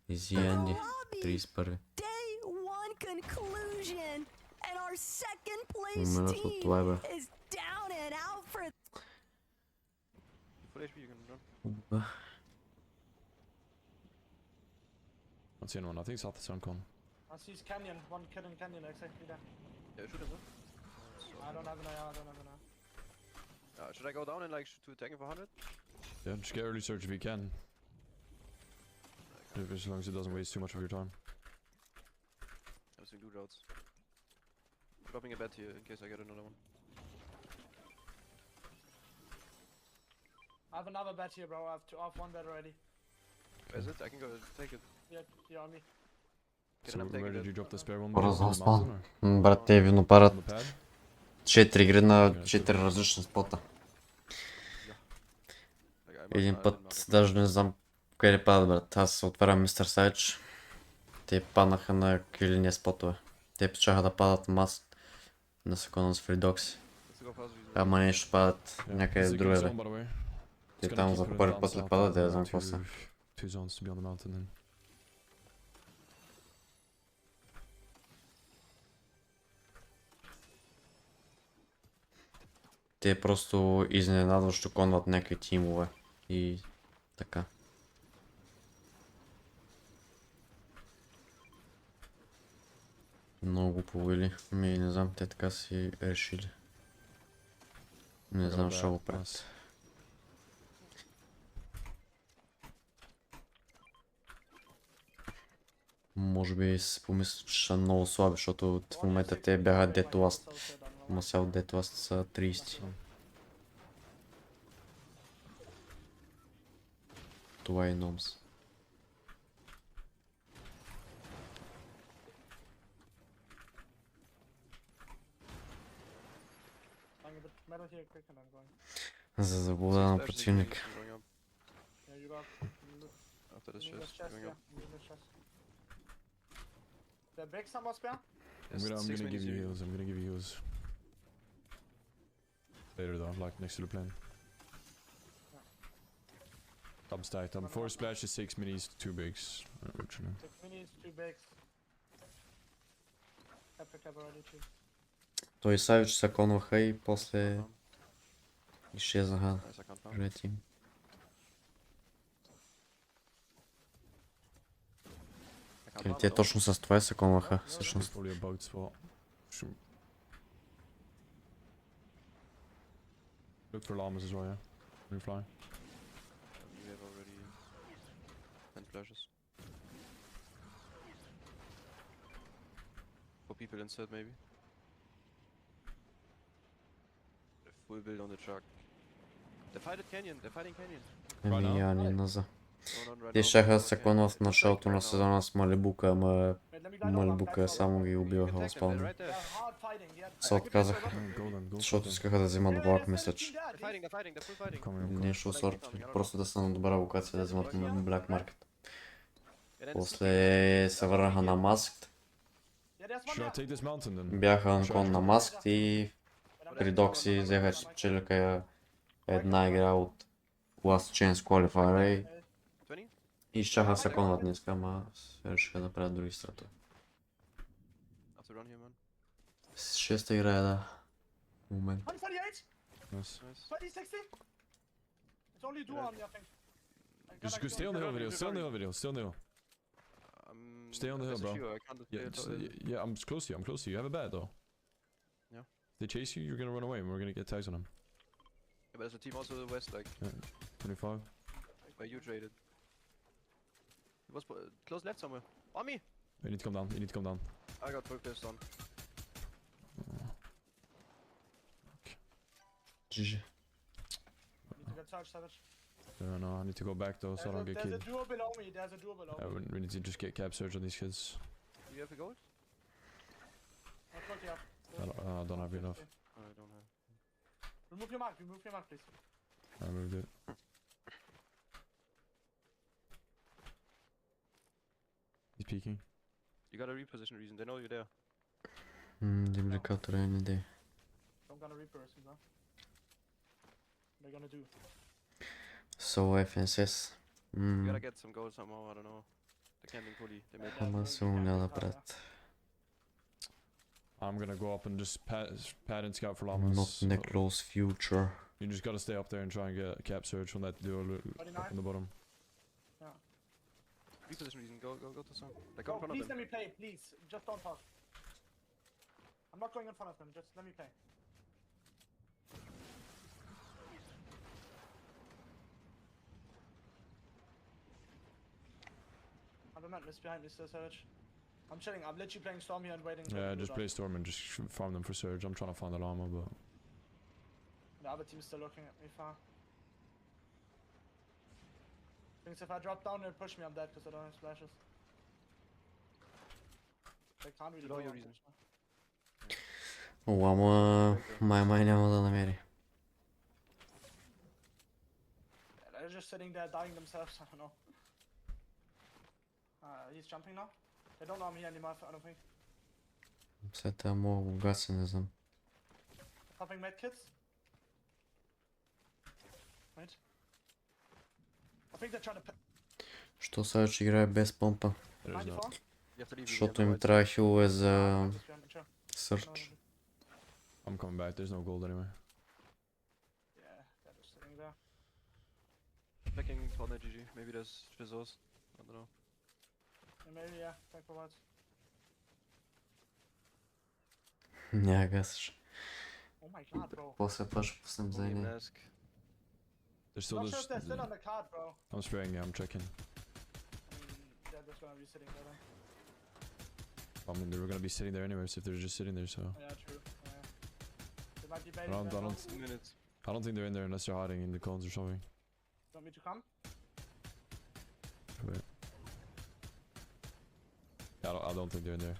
Изи Енди 31. Умират от това, бе. Not seeing one. I think South is on con. I see canyon, one kid in canyon exactly there. Yeah, shoot him, I don't have an eye, I don't have an eye. Should I go down and like to attack him for 100? Yeah, just get early search if you can. As long as it doesn't waste too much of your time. I'm seeing 2 roads. dropping a bet here in case I get another one. I have another bet here, bro. I have one bet already. Where is it? I can go take it. Yeah, on me. So where did you drop the spare one? Разгром. Брат, те винопарат 4 игри на 4 различни спота. Един път даже не знам къде падат, брат. Аз отварям Мистер Сайдж. Те паднаха на килиния спотове. Те почаха да падат мас на секунда с фридокси. Ама нещо падат някъде другаде. Те там за първи път ли падат, да я знам какво са. Те просто изненадващо конват някакви тимове и така. Много повели. Не знам, те така си решили. Не знам, ще го правят. Може би си помисля, че са много слаби, защото в момента те бяха Dead Last. Ама сега от Dead Last са 30. Това е номс. За заблуда на противник. I'm gonna give you heals, Later though, like next to the plane. Top stacked, 4 splashes, 6 minis, 2 bigs. 6 minis, 2 bigs. Той и Савич се конваха и после изчезнаха ред им. Или те точно с това се конваха всъщност. Look for llamas as well, yeah? When you fly. We have already 10 flashes. 4 people inside maybe. Full build on the truck. They're fighting canyon. Еми, я не наза. Те щяха да се конват в началото на сезона с Малибука, ама Малибука само ги убиваха възпално. Се отказаха, защото искаха да вземат влак, мисля, че. Нещо сорт, просто да са на добра локация да вземат Black Market. После се върнаха на Masked. Бяха анкон на Masked и при Докси взеха, че спечелиха една игра от Last Chance Qualifier и щяха се конват днеска, ама се решиха да правят други стратове. Шеста игра е, да. Момент. Just stay on the hill video, stay on the hill video, stay on the hill. Stay on the hill, bro. Yeah, I'm close to you, You have a bad though. Yeah. If they chase you, you're gonna run away and we're gonna get tags on them. Yeah, but there's a team also to the west, like... Yeah, 25. Where you traded. It was close left somewhere. On me! You need to come down, I got full pissed on. GG. No, I need to go back though, so I don't get killed. There's a duo below me, We need to just get cap search on these kids. Do you have a gold? I don't have enough. I don't have. Remove your mark, please. I moved it. He's peeking. You gotta reposition reason, they know you're there. Дубликатор е не идея. I'm gonna reposition, bro. What are you gonna do? So FNSS. You gotta get some gold somehow, I don't know. They can't be fully. They made Ама се умня да правят. I'm gonna go up and just pat and scout for llamas. Not in the close future. You just gotta stay up there and try and get a cap search on that duo up in the bottom. Yeah. Reposition reason, go to some. Like Go, go in front please of them. let me play, please. Just don't talk. I'm not going in front of them, just let me play. I don't know, miss behind Mr. Savage. I'm chilling. I'm literally playing Storm here and waiting. Yeah, just play Storm and just farm them for Surge. I'm trying to find the llama, but... The other team's still looking at me far. Thinks if I drop down, they'll push me. I'm dead because I don't have splashes. They can't really know your reason. Ама май няма да намери. They're just sitting there dying themselves. I don't know. He's jumping now. They don't know me anymore. I don't think. Все това мога го гася, не знам. Popping medkits. Wait. I think they're trying to. Що сега ще играе без помпа? 94. Защото им трябва хилове за Search. I'm coming back, there's no gold anyway. Yeah, they're just sitting there. Checking Fortnite GG. Maybe there's resource. I don't know. Yeah, maybe, yeah. Thank for what. Няма гасиш. Oh my god, bro. После това ще пуснем за едни. There's still Not this... sure if they're still on the card, bro. I'm spraying, yeah, I'm checking. They're just gonna be sitting there then. I mean, they were gonna be sitting there anyways if they're just sitting there, so... Yeah, true. Yeah. They might be baiting I there. don't think they're in there unless they're hiding in the cones or something. Want me to come? Wait. Yeah, I don't think they're in there.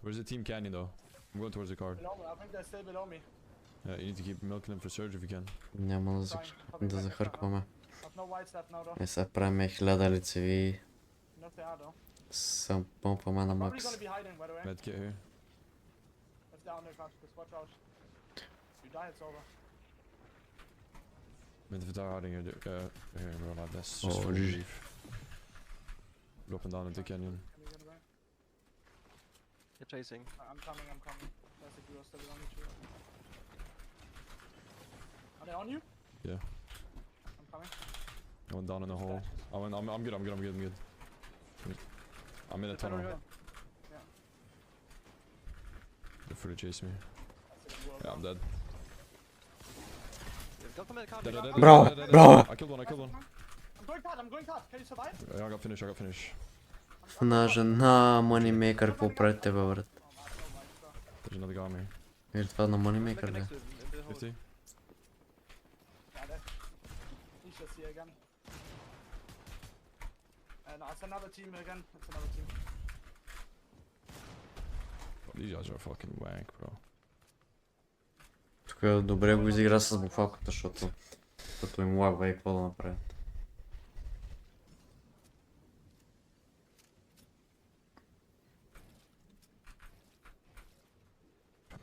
Where's the team canyon though? I'm going towards the card. Below me. I think they're still below me. Yeah, you need to keep milking them for Surge if you can. Няма да захъркваме. I've no whites left now though. Сега правим 1000 лицеви. No, they are though. Съм помпаме на Probably макс. gonna be hiding, by the way. Medkit here. If they're on their card, just watch out. If you die, it's over. If they're hiding here, here, bro, like this. Oh, Just for GG. relief. Dropping down into canyon. They're chasing. I'm coming. There's a duo still on me too. Are they on you? Yeah. I'm coming. I went down in the hole. I'm good. I'm in a tunnel. Yeah. They're free to chase me. Yeah, I'm dead. Dead. Bravo! I killed one. I'm going card. Can you survive? I got finish. На жена Moneymaker, какво прави тебе, брат? There's another guy on me. Или това на Moneymaker, да? 50. Yeah, he's just here again. No, it's another team again. It's another team. Oh, these guys are fucking wank, bro. Тук добре го изигра с буфалката, защото като им лагва и какво да направят.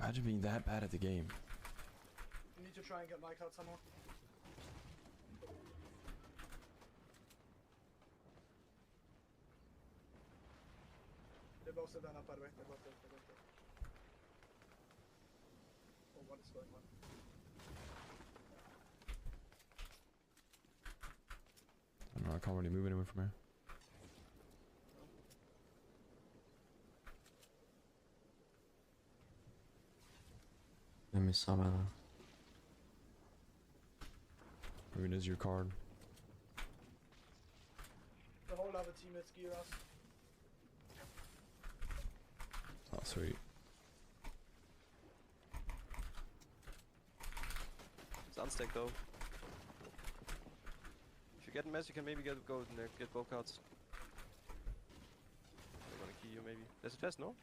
Imagine being that bad at the game. You need to try and get Mike out somehow. They're both still done up, by the way. They're both there. Oh, what is going on? I don't know, I can't really move anywhere from here. Let me summon her. Maybe it is your card. The whole other team is Giras. Oh, sweet. It's unstacked though. If you get a mess, you can maybe get gold and get both cards. I want to key you maybe. There's a chest, no?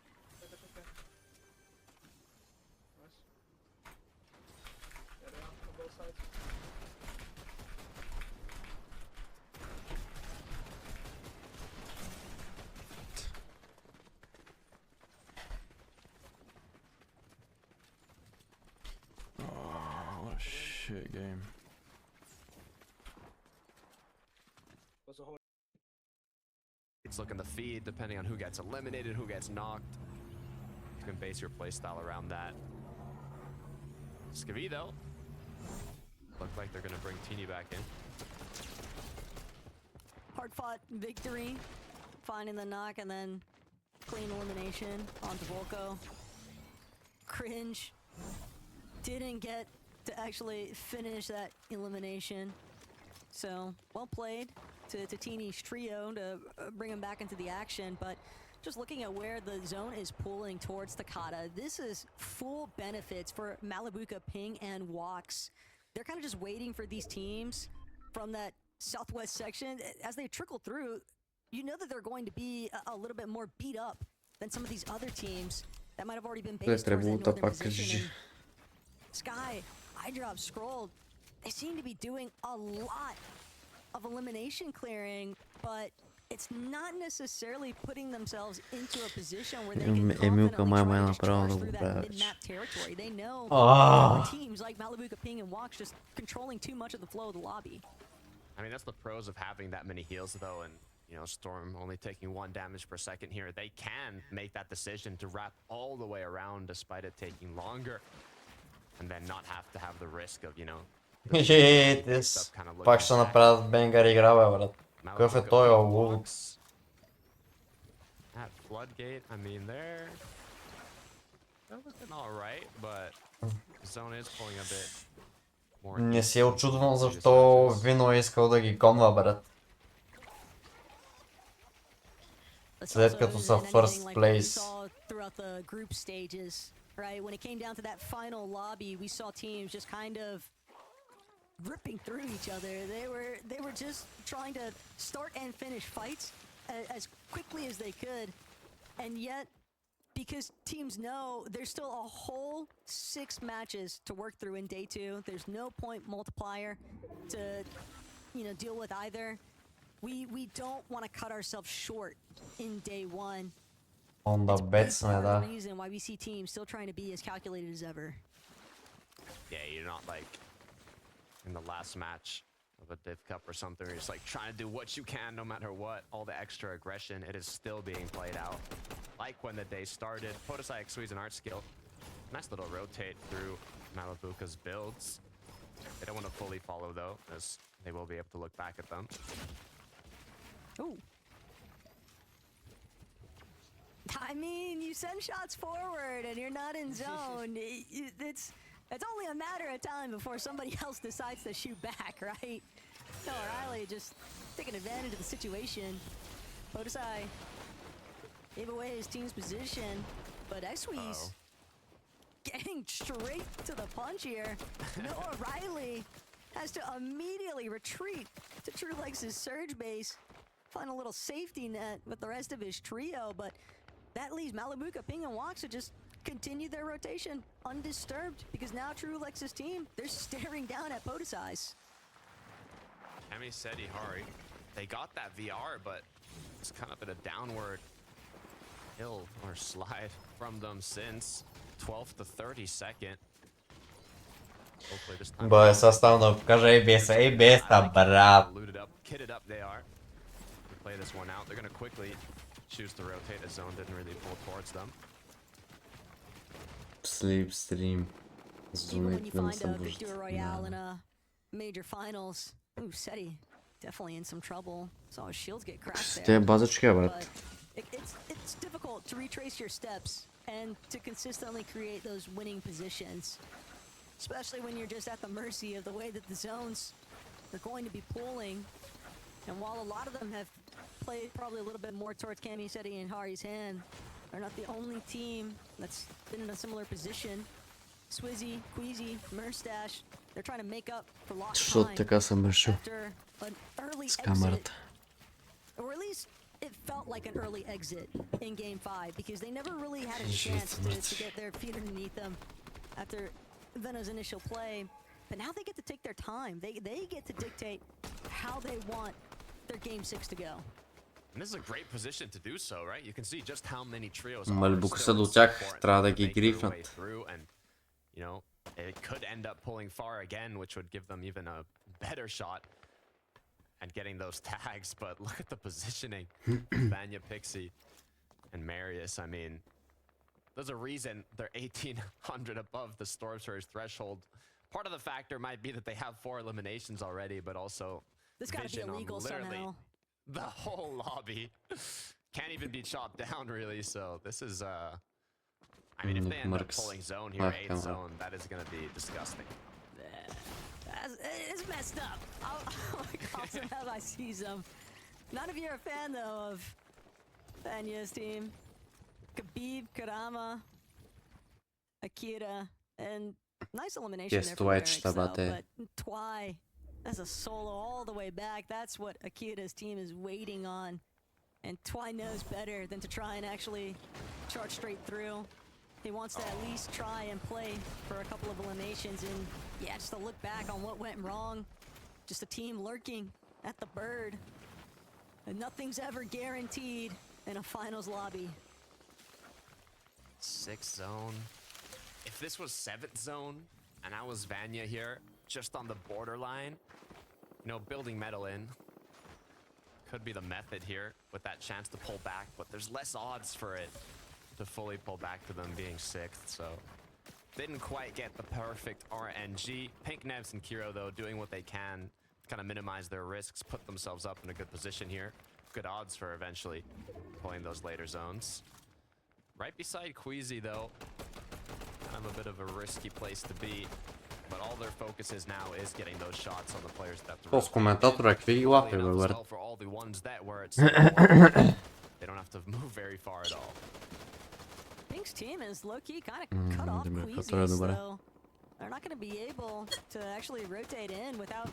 Nice. Yeah, they are on both sides. Oh, what a shit game. It's looking the feed depending on who gets eliminated, who gets knocked. You can base your playstyle around that. Skavi though. Look like they're gonna bring Teeny back in. Hard fought victory, finding the knock and then clean elimination onto Volko. Cringe. Didn't get to actually finish that elimination. So, well played to Teeny's trio to bring him back into the action, but just looking at where the zone is pulling towards Takata, this is full benefits for Malibuka, Ping, and Walks. They're kind of just waiting for these teams from that southwest section. As they trickle through, you know that they're going to be a little bit more beat up than some of these other teams that might have already been based towards that northern position. And Sky, Eyedrop, Scroll, they seem to be doing a lot of elimination clearing, but it's not necessarily putting themselves into a position where they can confidently try to just charge through that mid-map territory. They know teams like Malibuka, Ping, and Walks just controlling too much of the flow of the lobby. I mean, that's the pros of having that many heals, though, and you know, Storm only taking 1 damage per second here. They can make that decision to wrap all the way around despite it taking longer, and then not have to have the risk of, you know. Пак ще направят Бенгар игра, бе, брат. Какъв е той лул? At Floodgate, I mean, they're looking alright, but zone is pulling a bit more. Не се е очудвам защо Вино е искал да ги конва, брат. След като са first place. Right, when it came down to that final lobby, we saw teams just kind of ripping through each other. They were just trying to start and finish fights as quickly as they could, and yet because teams know there's still a whole 6 matches to work through in day 2. There's no point multiplier to, you know, deal with either. We don't want to cut ourselves short in day 1. On the bets, the reason why we see teams still trying to be as calculated as ever. Yeah, you're not like in the last match of a Div Cup or something. You're just like trying to do what you can no matter what. All the extra aggression, it is still being played out. Like when the day started. Podesai squeeze an art skill. Nice little rotate through Malibuka's builds. They don't want to fully follow though, as they will be able to look back at them. Ooh. I mean, you send shots forward and you're not in zone. It's only a matter of time before somebody else decides to shoot back, right? So Riley just taking advantage of the situation. Podesai gave away his team's position, but Xwee's getting straight to the punch here. Noah Riley has to immediately retreat to TrueLex's surge base, find a little safety net with the rest of his trio, but that leaves Malibuka, Ping, and Walks to just continue their rotation undisturbed, because now TrueLex's team, they're staring down at Podesai's. Emi said Hari. They got that VR, but it's kind of been a downward hill or slide from them since 12th to 32nd. Hopefully this time. Бой, състав да покажа ABS-а, брат. Looted up, kitted up they are. Play this one out. They're going to quickly choose to rotate. The zone didn't really pull towards them. Slipstream. Even when you find a victory royale in a major finals, ooh, Seti definitely in some trouble. Saw his shields get cracked there. But it's difficult to retrace your steps and to consistently create those winning positions, especially when you're just at the mercy of the way that the zones are going to be pulling. And while a lot of them have played probably a little bit more towards Cami, Seti, and Hari's hand, they're not the only team that's been in a similar position. Swizzy, Queasy, Murstache, they're trying to make up for lost time after an early exit. Or at least it felt like an early exit in Game 5, because they never really had a chance to get their feet underneath them after Veno's initial play. But now they get to take their time. They get to dictate how they want their Game 6 to go. And this is a great position to do so, right? You can see just how many trios Мальбук са до тях, трябва да ги грифнат. And, you know, it could end up pulling far again, which would give them even a better shot at getting those tags. But look at the positioning. Vanya, Pixie, and Marius. I mean, there's a reason they're 1,800 above the Storm Surge threshold. Part of the factor might be that they have 4 eliminations already, but also this gotta be illegal somehow. The whole lobby can't even be chopped down, really. So this is I mean, if they end up pulling zone here, 8th zone, that is going to be disgusting. It's messed up. I'll call some as I see some. None of you are a fan, though, Vanya's team. Khabib, Karama, Akira, and nice elimination there from Eric's though, but Twy as a solo all the way back, that's what Akira's team is waiting on. And Twy knows better than to try and actually charge straight through. He wants to at least try and play for a couple of eliminations and yeah, just to look back on what went wrong. Just a team lurking at the bird. And nothing's ever guaranteed in a finals lobby. 6th zone. If this was 7th zone and I was Vanya here, just on the borderline, you know, building metal in could be the method here with that chance to pull back, but there's less odds for it to fully pull back to them being 6th, so didn't quite get the perfect RNG. Pink Nevs and Kiro though doing what they can, kind of minimize their risks, put themselves up in a good position here. Good odds for eventually pulling those later zones. Right beside Queasy though, kind of a bit of a risky place to be. But all their focus is now is getting those shots on the players that have to С коментатора какви ги лапи, бе, брат? for all the ones that where it's they don't have to move very far at all. Pink's team is low-key kind of cut off Queasy, so they're not going to be able to actually rotate in without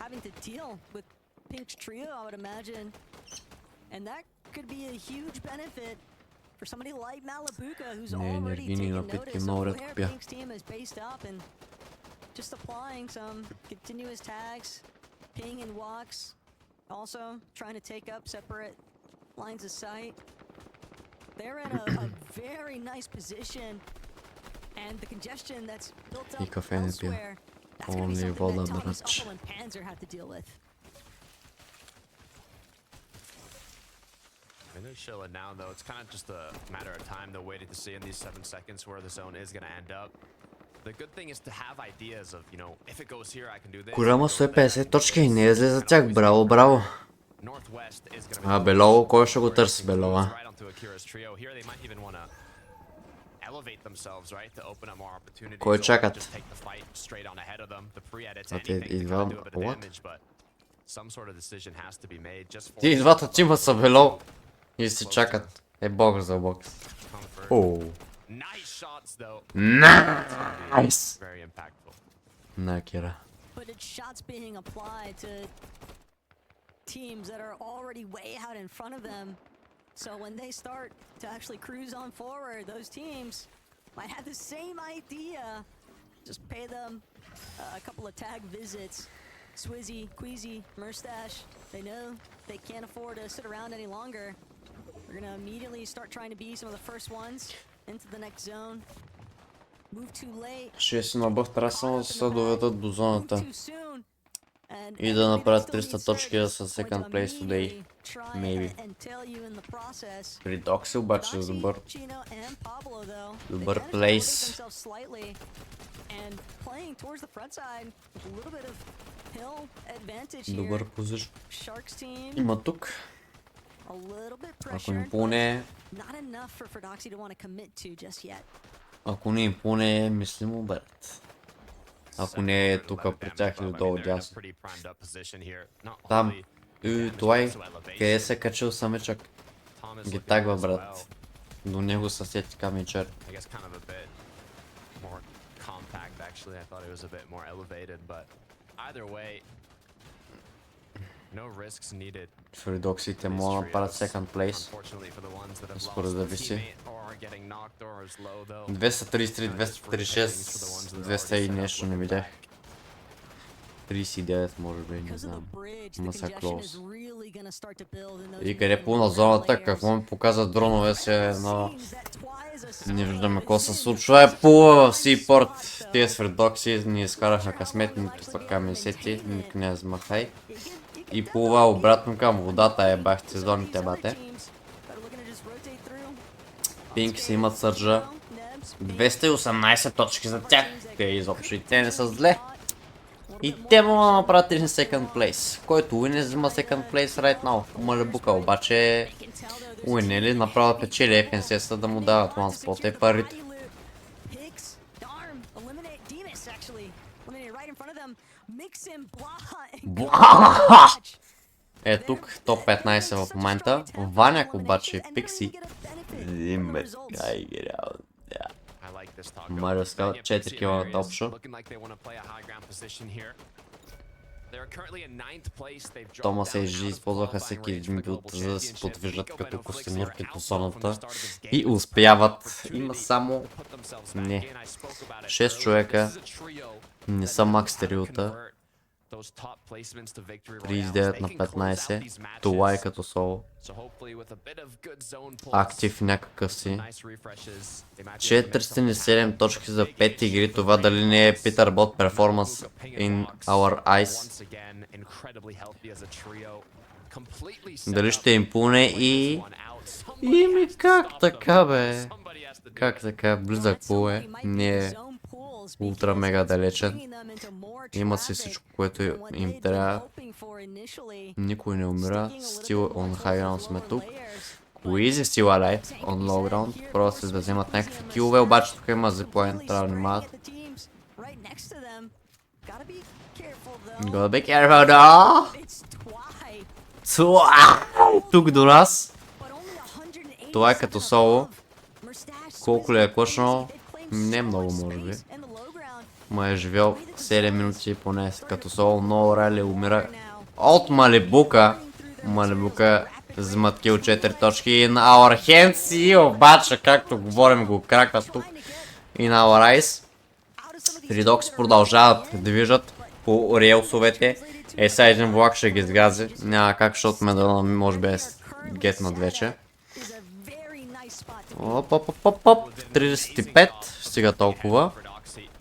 having to deal with Pink's trio, I would imagine. And that could be a huge benefit for somebody like Malabuka, who's already taken notice of where Pink's team is based up and just applying some continuous tags, ping and walks, also trying to take up separate lines of sight. They're in a very nice position, and the congestion that's built up elsewhere, that's going to be something that Thomas Uffel and Panzer have to deal with. And they're chilling now though, it's kind of just a matter of time though, waiting to see in these 7 seconds where the zone is going to end up. The good thing is to have ideas of, you know, if it goes here I can do this. Голямо 150 точки и не излезе за тях, браво, браво. А Белово, кой ще го търси Белова? Кой чакат? А те идва... What? Ти и двата тима са Белово и си чакат. Е бокс за бокс. Оу. Nice. Very impactful. Nakira. But it's shots being applied to teams that are already way out in front of them. So when they start to actually cruise on forward, those teams might have the same idea. Just pay them a couple of tag visits. Swizzy, Queasy, Murstache, they know they can't afford to sit around any longer. We're gonna immediately start trying to be some of the first ones into the next zone. Move too late. Ще си набъв трябва само да се доведат до зоната. И да направят 300 точки да са second place today. Maybe. При Докси обаче е добър плейс. Добър позишн. Има тук. Ако им пуне... Ако не им пуне, мислимо брат. Ако не е тук при тях или долу дясно. Там. Това е. Къде се качил самичък? Ги тагва брат. До него са сети камичър. Фридоксите могат да направят second place. Според да виси. 233, 236, 200 и нещо не видях. 39 може би, не знам. Ма са клоус. И къде пълна зоната, какво ми показват дронове си едно... Не виждаме какво се случва. Е пула в Seaport. Тия с Фридокси ни изкараха късмет, нито пък камисети, ник не взмахай. И плува обратно към водата, ебахте зоните бате. Пинк си имат сърджа. 218 точки за тях. Те изобщо и те не са зле. И те могат да направят един second place. Който уине взима second place right now. Малебука обаче уине ли направо печели FNCS да му дават one spot и парите. Е тук, топ 15 в момента. Ваняк обаче, Пикси. Марио Скал, 4 кила на топшо. Томас и Жи използваха всеки един билд, за да се подвижат като костенурки по зоната и успяват. Има само 6 човека, не са макс стериота. 39 на 15, това е като соло. Актив някакъв си. 407 точки за 5 игри, това дали не е Питър Бот перформанс in our eyes. Дали ще им пуне и... Ими как така бе? Как така? Близък пул е, не е ултра мега далечен. Имат си всичко, което им трябва. Никой не умира. Still on high ground сме тук. Easy still alive on low ground. Просто се да вземат някакви килове, обаче тук има zipline, трябва да внимават. Gotta be careful though! Тук до нас. Това е като соло. Колко ли е клъчно? Не много може би. Ма е живял 7 минути поне като соло, но Райли умира от Малибука. Малибука взимат кил 4 точки in our hands и обаче, както говорим, го кракват тук in our eyes. Ридокси продължават да движат по релсовете. Е, сега един влак ще ги сгази. Няма как, защото медална може би е гетнат вече. Оп, 35, стига толкова.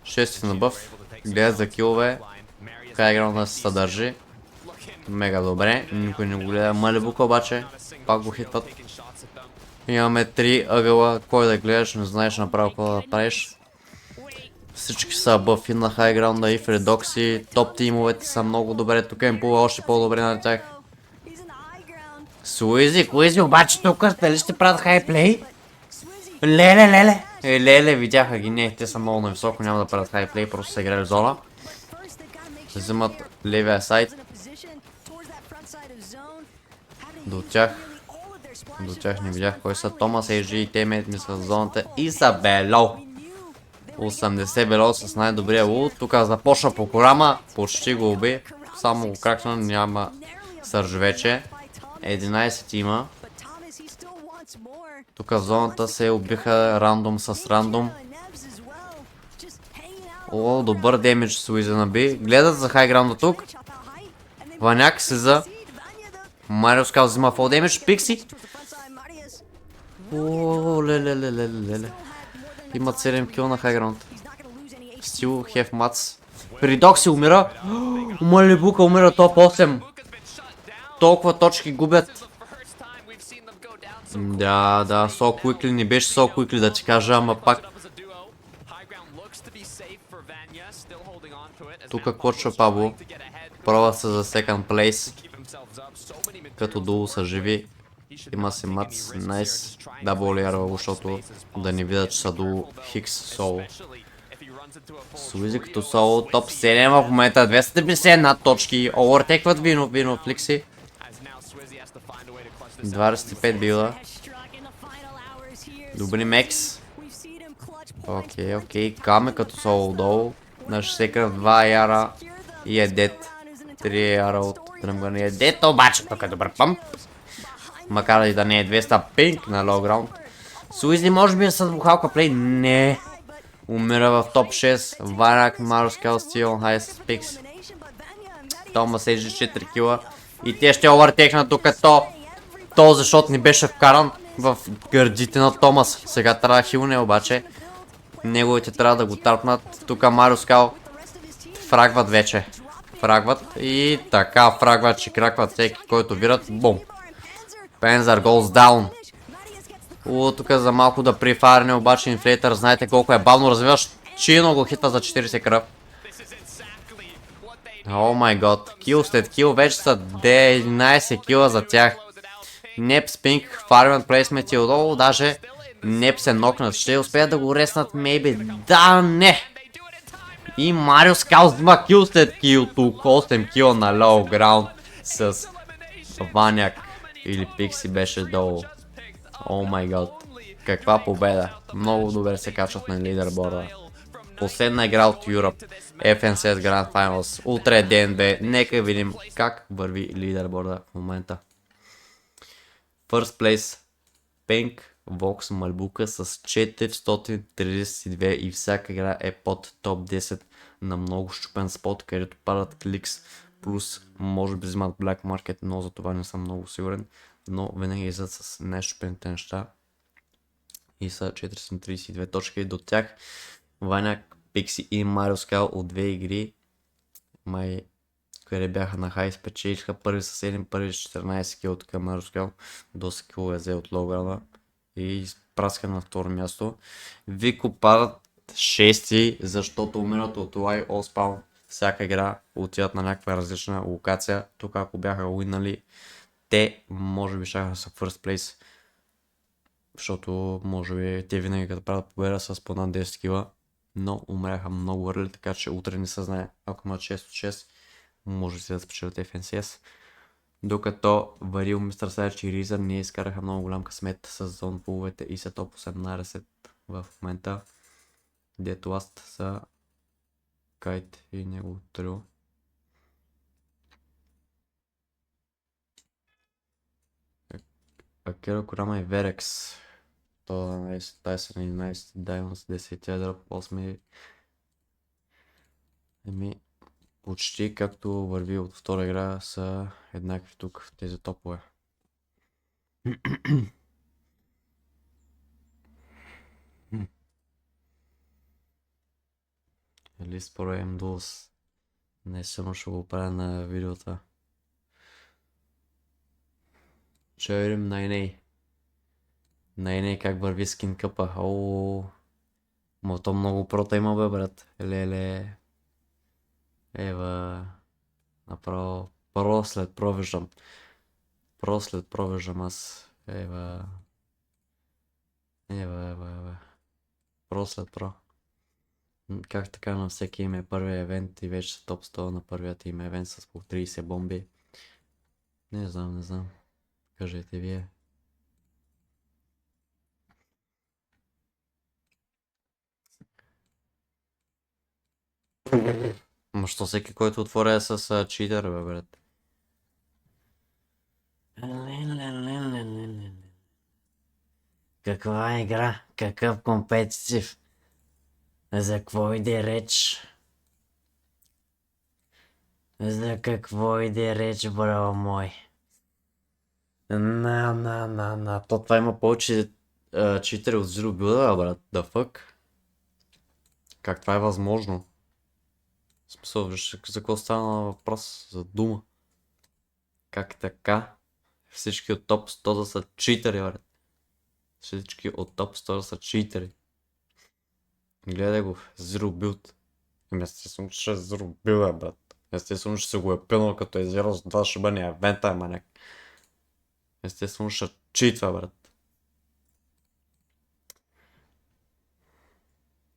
6 на бъв, гледат за килове. Хайграунда се съдържи. Мега добре, никой не го гледа. Малибука обаче, пак го хитват. Имаме 3 ъгъла, кой да гледаш, не знаеш направо какво да правиш. Всички са бъфи на хайграунда и в редокси. Топ тимовете са много добре, тук им пува още по-добре на тях. Суизи обаче тук дали ще правят хайплей? Леле! Леле, видяха ги, не, те са много нависоко, няма да правят хайплей, просто са играли в зона. Взимат левия сайт. До тях не видях кой са. Томас, Ейджи и темейт ми са в зоната и са бело. 80 бело с най-добрия лут. Тук започна по корама, почти го уби. Само го кракна, няма сърж вече. 11 има. Тук в зоната се убиха рандом с рандом. О, добър демидж Суизи наби. Гледат за хайграунда тук. Ваняк се за. Марио Скал взима фол демидж. Пикси. О, леле. Имат 7 кил на хайграунд. Стил, хеф мац. Придок си умира. Малибука умира топ 8. Толкова точки губят. Да, So Quickly не беше So Quickly да ти кажа, ама пак. Тук кочва Пабло. Пробва се за second place. Като долу са живи. Има си мац, найс. Дабл лиарва, защото да не видят, че са долу Хикс соло. Суизи като соло, топ 7 в момента, 251 точки. Овъртекват вино фликси. 25 била. Добри мекс. Окей. Каме като соло долу. На 60 кръв 2 яра и е дед. 3 яра от тръмгане е дед, обаче тук е добър пъмп. Макар и да не е 200 пинк на лоу-граунд. Суизи може би е с бухалка плей. Не. Умира в топ 6. Варак, Марускал, Стил, Хайс, Пикс. Томас Ейджи 4 кила. И те ще овъртекнат докато този шот не беше вкаран в гърдите на Томас. Сега трябва да хилне обаче. Неговите трябва да го тарпнат. Тук Марускал фрагват вече. Фрагват и така фрагват, че кракват всеки, който вират. Бум. Пензар goes down. Тук за малко да прифарне, обаче инфлейтър, знаете колко е бавно развиваш. Чино го хитва за 40 кръв. О май гот. Кил след кил вече са 11 кила за тях. Неп спинг, фармент плейсмент и отдолу, даже Неп се нокнат. Ще успеят да го реснат, maybe. Да, не! И Марио Скал с 2 кил след кил, тук 8 кила на лоу граунд с Ваняк или Пикси беше долу. О май гад. Каква победа. Много добре се качват на лидерборда. Последна игра от Europe. FNCS Grand Finals. Утре е ден 2. Нека видим как върви лидерборда в момента. First place. Pink Vox Малбука с 432 и всяка игра е под топ 10 на много щупен спот, където падат кликс, плюс може би взимат Black Market, но за това не съм много сигурен, но винаги излизат с най-щупените неща и са 432 точки. До тях Ваняк, Пикси и Марио Скал от две игри, май къде бяха на хай, спечелиха първи с 7, първи с 14 кил от Марио Скал, доста кил е взе от Лограна и праска на второ място. Вико падат 6, защото умират от лай Оспаун. Всяка игра отиват на някаква различна локация. Тук ако бяха уинали, те може би шаха са first place. Защото може би те винаги като правят победа с по над 10 кила. Но умряха много върли, така че утре не се знае. Ако имат 6 от 6, може да се да спечелят FNCS. Докато Варил, Мистер Сайч и Ризър ние изкараха много голям късмет с зон пуловете и са топ 18 в момента. Dead Last са Кайт и негово трио. Акера Корама и Верекс. Тайсън 11, Даймонс 10, дроп 8. Почти както върви от втора игра са еднакви тук в тези топове. Лист по М2. Не само ще го правя на видеота. Ще видим Най-Ней как върви скин къпа. Ооо. Ма то много прота има бе, брат. Леле. Ева. Направо. Про след провеждам аз. Ева. Про след про. Как така на всеки им е първия евент и вече са топ 100 на първият им евент с по 30 бомби. Не знам. Кажете вие. Ма що всеки, който отворя е с читър, бе, брат? Каква игра? Какъв компетитив? За какво иде реч? За какво иде реч, браво мой? То това има повече читъри от Zero Build, брат. The fuck? Как това е възможно? В смисъл, виж за какво стана въпрос? За дума. Как така? Всички от топ 100 да са читъри, брат. Всички от топ 100 да са читъри. Гледай го, Zero Build. Естествено, че ще е Zero Build, брат. Естествено, че се го е пинал като е Zero, за това ще бъде евента, маняк. Естествено, ще читва, брат.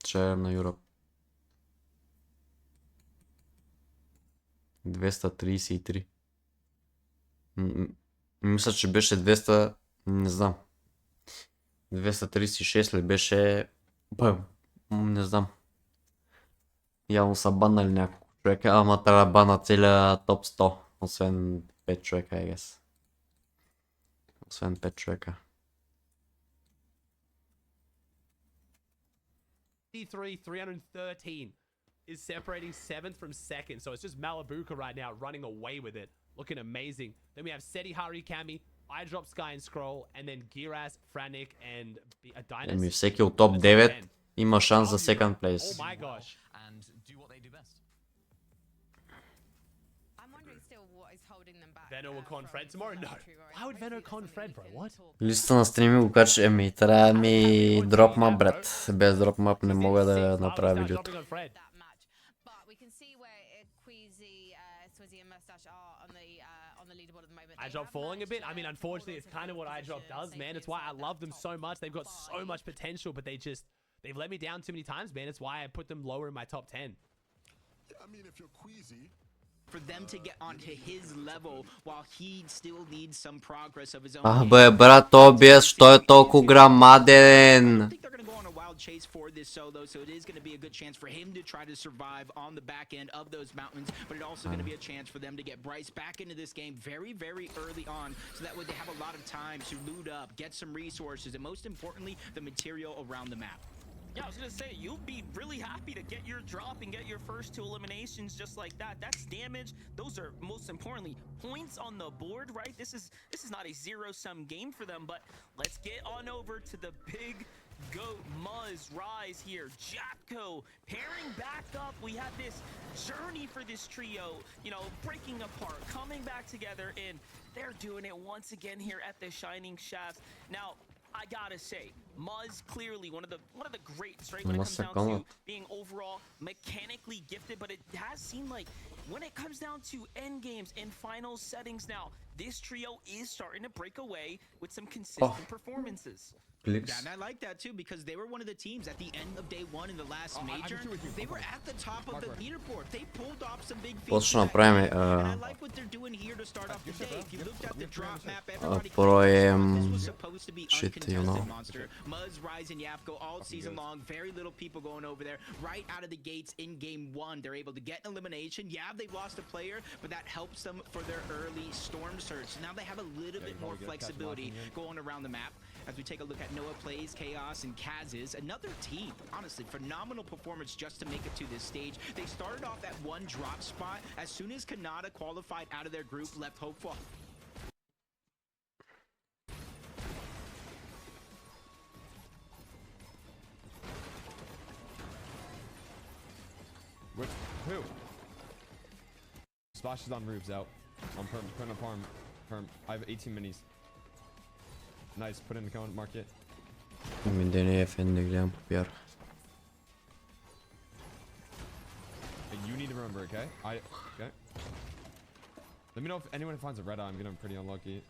Черем на Europe. 233. Мисля, че беше 200... Не знам. 236 ли беше... Не знам. Явно са баннали няколко човека, ама трябва да бана целия топ 100. Освен 5 човека, I guess. Освен 5 човека. 313 is separating 7th from 2nd, so it's just Malabuka right now running away with it, looking amazing. Then we have Seti, Hari, Kami, iDrop, Sky and Scroll, and then Giras, Franik and Adinus. Еми всеки от топ 9 има шанс за second place. Oh my gosh. And do what they do best. I'm wondering still what is holding them back. Veno will con Fred tomorrow? No. Why would Veno con Fred, bro? What? Листа на стрими го кача, еми трябва ми дроп мап, брат. Без дроп мап не мога да направя видеото. iDrop falling a bit. I mean, unfortunately, it's kind of what iDrop does, man. It's why I love them so much. They've got so much potential, but they've let me down too many times, man. It's why I put them lower in my top 10. I mean, if you're queasy, for them to get onto his level while he still needs some progress of his own. Ах бе, брат Тобиас, що е толкова грамаден? Chase for this solo, so it is going to be a good chance for him to try to survive on the back end of those mountains, but it also going to be a chance for them to get Bryce back into this game very, very early on, so that way they have a lot of time to loot up, get some resources, and most importantly, the material around the map. Yeah, I was gonna say, you'll be really happy to get your drop and get your first 2 eliminations just like that. That's damage. Those are, most importantly, points on the board, right? This is not a zero-sum game for them, but let's get on over to the big goat Muzz rise here. Japco pairing back up. We had this journey for this trio, you know, breaking apart, coming back together, and they're doing it once again here at the Shining Shafts. Now, I gotta say, Muzz clearly one of the greats, right? When it comes down to being overall mechanically gifted, but it has seemed like when it comes down to end games and final settings now, this trio is starting to break away with some consistent performances. Yeah, and I like that too, because they were one of the teams at the end of day 1 in the last major. They were at the top of the leaderboard. They pulled off some big feats. And I like what they're doing here to start off the day. If you looked at the drop map, everybody this was supposed to be uncontested monster. Muzz, Rise, and Yapco all season long. Very little people going over there. Right out of the gates in game 1, they're able to get an elimination. Yeah, they've lost a player, but that helps them for their early storm surge. So now they have a little bit more flexibility going around the map. As we take a look at Noah Plays, Chaos, and Kaz's, another team. Honestly, phenomenal performance just to make it to this stage. They started off at 1 drop spot. As soon as Kanada qualified out of their group, left hopeful. Who? Splashes on roofs out. I'm putting up arm. I have 18 minis. Nice, put in the cone, mark it. Ми денег фен да гледам по пиар. You need to remember, okay? Okay. Let me know if anyone finds a red eye. I'm getting pretty unlucky.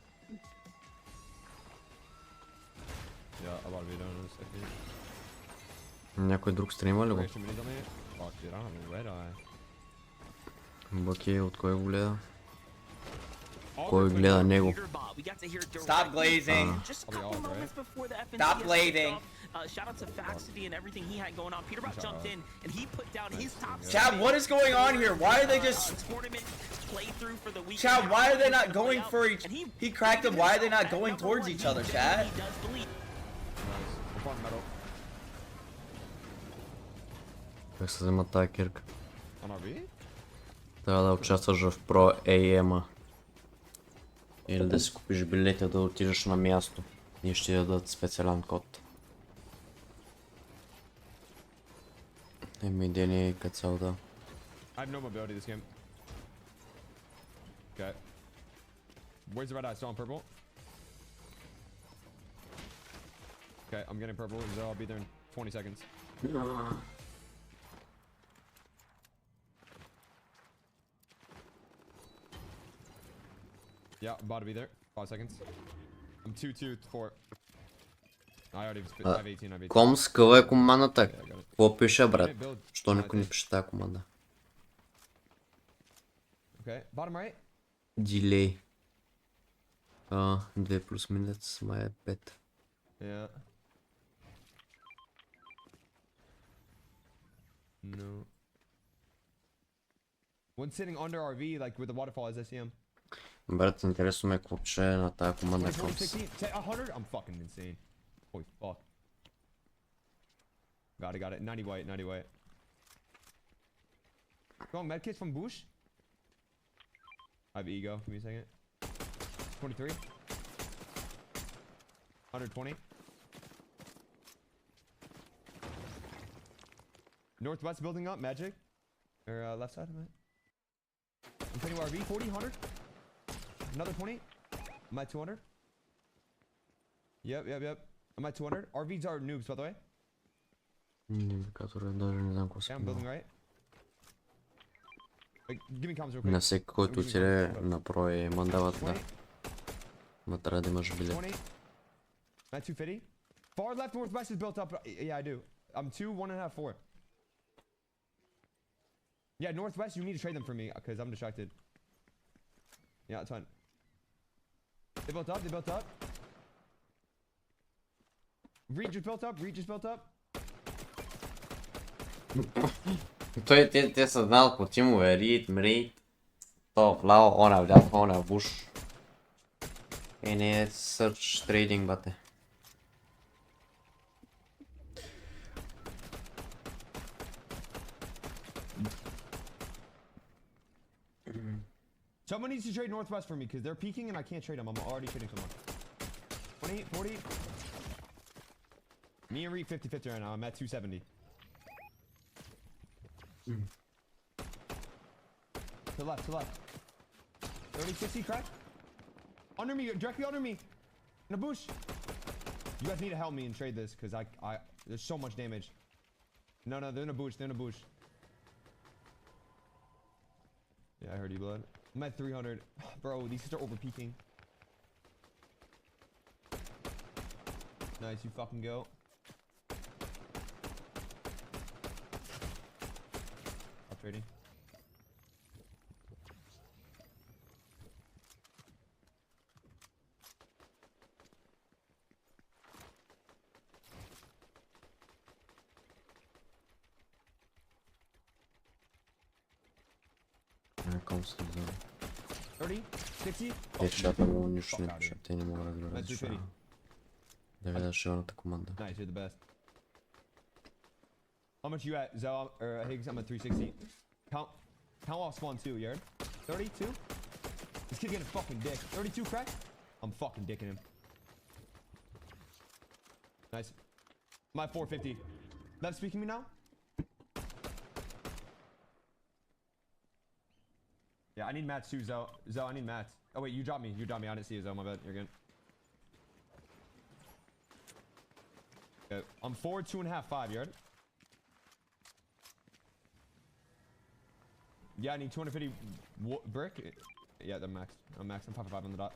Yeah, a lot of you don't know. Някой друг стрима ли го? Fuck, dude, I don't have a red eye. Баки, от кой го гледа? Кой гледа него? Stop glazing. Stop blading. Shout out to Faxity and everything he had going on. Peter Brock jumped in and he put down his top. Chad, what is going on here? Why are they just Chad, why are they not going for each he cracked them, why are they not going towards each other, Chad? Как се взема тази кирка? Трябва да участваш в Pro AM-а. Или да си купиш билета да отидеш на място и ще дадат специален код. Еми дени като цял да. I have no mobility this game. Okay. Where's the red eye? Still on purple? Okay, I'm getting purple, so I'll be there in 20 seconds. Yeah, I'm about to be there. 5 seconds. I'm 2-2-4. I already have 18, I have 18. Комс, къва е командата? Какво пише, брат? Що никой не пише тази команда? Okay, bottom right. Дилей. 2 плюс минус, май е 5. Yeah. No. One sitting under RV, like with the waterfall as I see him. Брат, интересно ме какво пише на тази команда Комс. 100? I'm fucking insane. Holy fuck. Got it. 90 white, 90 white. Going medkits from Bush. I have ego. Give me a second. 23. 120. Northwest building up, magic. Or left side of it. I'm putting RV, 40, 100. Another 20. I'm at 200. Yep. I'm at 200. RVs are noobs, by the way. Yeah, I'm building right. Wait, give me comms real quick. На всеки, който отиде на Pro и мандават да. Ма трябва да имаш билет. 20. I'm at 250. Far left northwest is built up. Yeah, I do. I'm 2, 1.5, 4. Yeah, northwest, you need to trade them for me, because I'm distracted. Yeah, it's fine. They built up, they built up. Reed just built up, Reed just built up. Те са знал по тимове, Рид, Мрид, топ, лао, она вляво, она буш. Не е search trading, бате. Someone needs to trade northwest for me, because they're peeking and I can't trade them. I'm already trading someone. 28, 40. Me and Reed 50-50 right now. I'm at 270. To left, to left. 30-60, crack. Under me, directly under me. In a bush. You guys need to help me and trade this, because there's so much damage. No, they're in a bush, they're in a bush. Yeah, I heard you, blood. I'm at 300. Bro, these are over peaking. Nice, you fucking go. Stop trading. Here comes the zone. 30, 60. Headshot му нищо не пише. Те не мога да разберат защо. Да видя шиваната команда. Nice, you're the best. How much you at, Zell, or Higgs? I'm at 360. Count off spawn 2, you heard? 32? This kid's getting fucking dick. 32 crack? I'm fucking dicking him. Nice. I'm at 450. Left speaking me now? Yeah, I need mats too, Zell. Zell, I need mats. Oh wait, you dropped me. I didn't see you, Zell. My bad. You're good. Okay, I'm forward 2.5, 5. You heard? Yeah, I need 250 brick. Yeah, the max. I'm max. I'm 5 on the dot.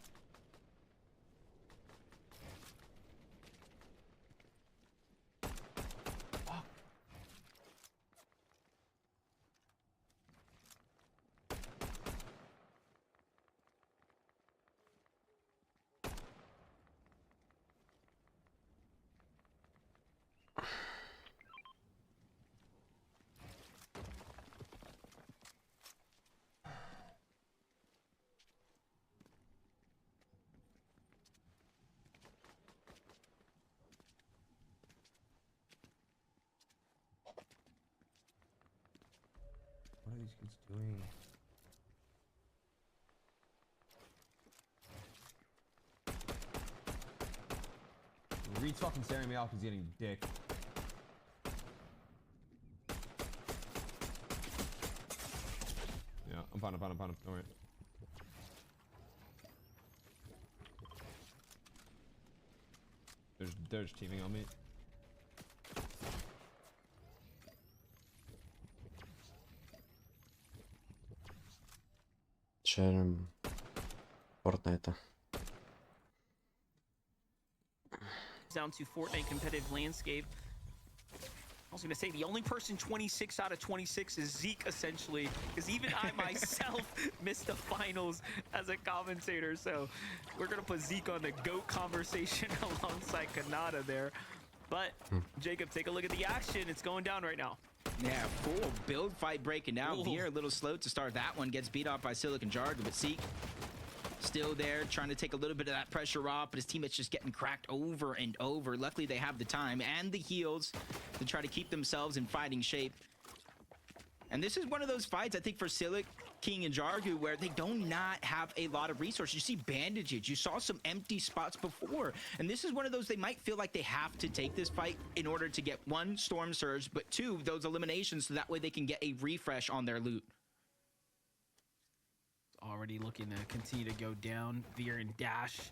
What are these kids doing? Reed's fucking staring me off because he's getting dick. Yeah, I'm fine. Don't worry. They're just teaming on me. Sharing Fortnite. Down to Fortnite competitive landscape. I was going to say the only person 26 out of 26 is Zeke, essentially, because even I myself missed the finals as a commentator. So we're going to put Zeke on the GOAT conversation alongside Kanata there. But Jacob, take a look at the action. It's going down right now. Yeah, full build fight breaking out here. A little slow to start that one. Gets beat off by Silicon Jargon, but Zeke still there, trying to take a little bit of that pressure off, but his teammates just getting cracked over and over. Luckily, they have the time and the heals to try to keep themselves in fighting shape. And this is one of those fights, I think, for Silic, King, and Jargu, where they do not have a lot of resources. You see bandages. You saw some empty spots before. And this is one of those they might feel like they have to take this fight in order to get, one, Storm Surge, but two, those eliminations, so that way they can get a refresh on their loot. Already looking to continue to go down. Veer and Dash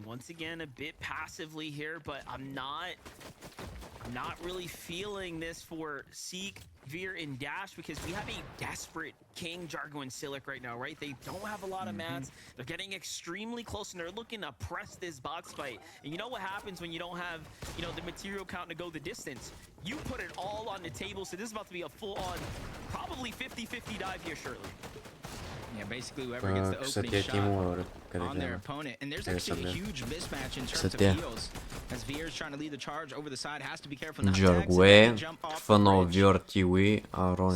Once again, a bit passively here, but I'm not really feeling this for Seek, Veer, and Dash because we have a desperate King, Jargo, and Silic right now, right? They don't have a lot of mats. They're getting extremely close, and they're looking to press this box fight. And you know what happens when you don't have, you know, the material count to go the distance? You put it all on the table, so this is about to be a full-on, probably 50-50 dive here shortly. Yeah, basically whoever gets the opening shot on their opponent. And there's actually a huge mismatch in terms of heals. As Veer is trying to lead the charge over the side, has to be careful not to jump off the bridge.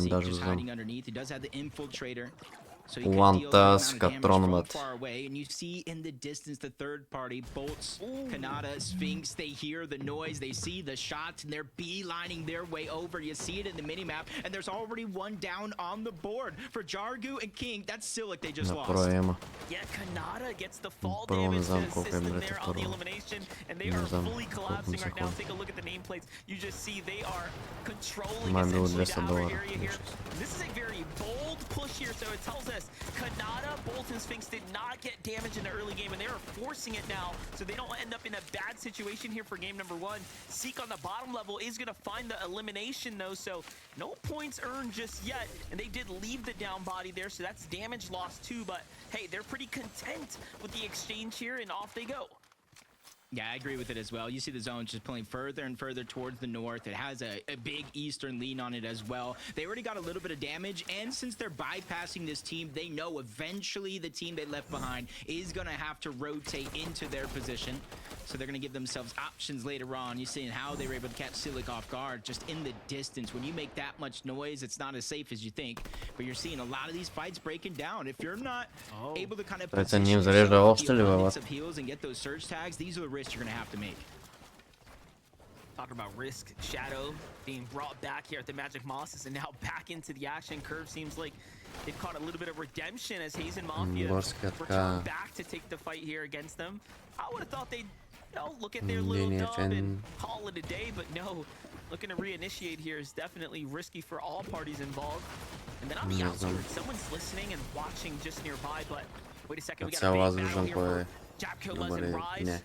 Seek just hiding underneath. He does have the infiltrator. So Планта катрономът. And you see in the distance the third party, Bolts, Kanata, Sphinx, they hear the noise, they see the shots, and they're beelining their way over. You see it in the minimap, and there's already one down on the board. For Jargo and King, that's Silic they just lost. Yeah, Kanata gets the fall damage to assist them there on the elimination, and they are fully collapsing right now. Take a look at the nameplates. You just see they are controlling essentially the outer area here. This is a very bold push here, so it tells us Kanata, Bolt, and Sphinx did not get damage in the early game, and they are forcing it now, so they don't end up in a bad situation here for game number one. Seek on the bottom level is going to find the elimination, though, so no points earned just yet, and they did leave the down body there, so that's damage lost too, but hey, they're pretty content with the exchange here, and off they go. Yeah, I agree with it as well. You see the zone just pulling further and further towards the north. It has a big eastern lean on it as well. They already got a little bit of damage, and since they're bypassing this team, they know eventually the team they left behind is going to have to rotate into their position. So they're going to give themselves options later on. You're seeing how they were able to catch Silic off guard just in the distance. When you make that much noise, it's not as safe as you think. But you're seeing a lot of these fights breaking down. If you're not able to kind of position yourself of heals and get those surge tags, these are the risks you're going to have to make. Talking about risk, Shadow being brought back here at the Magic Mosses and now back into the action curve. Seems like they've caught a little bit of redemption as Hazen Mafia return back to take the fight here against them. I would have thought they'd look at their little dub and call it a day, but no. Looking to reinitiate here is definitely risky for all parties involved. And then on the outskirts, someone's listening and watching just nearby, but wait a second, we got a big battle here for Japko and Rise.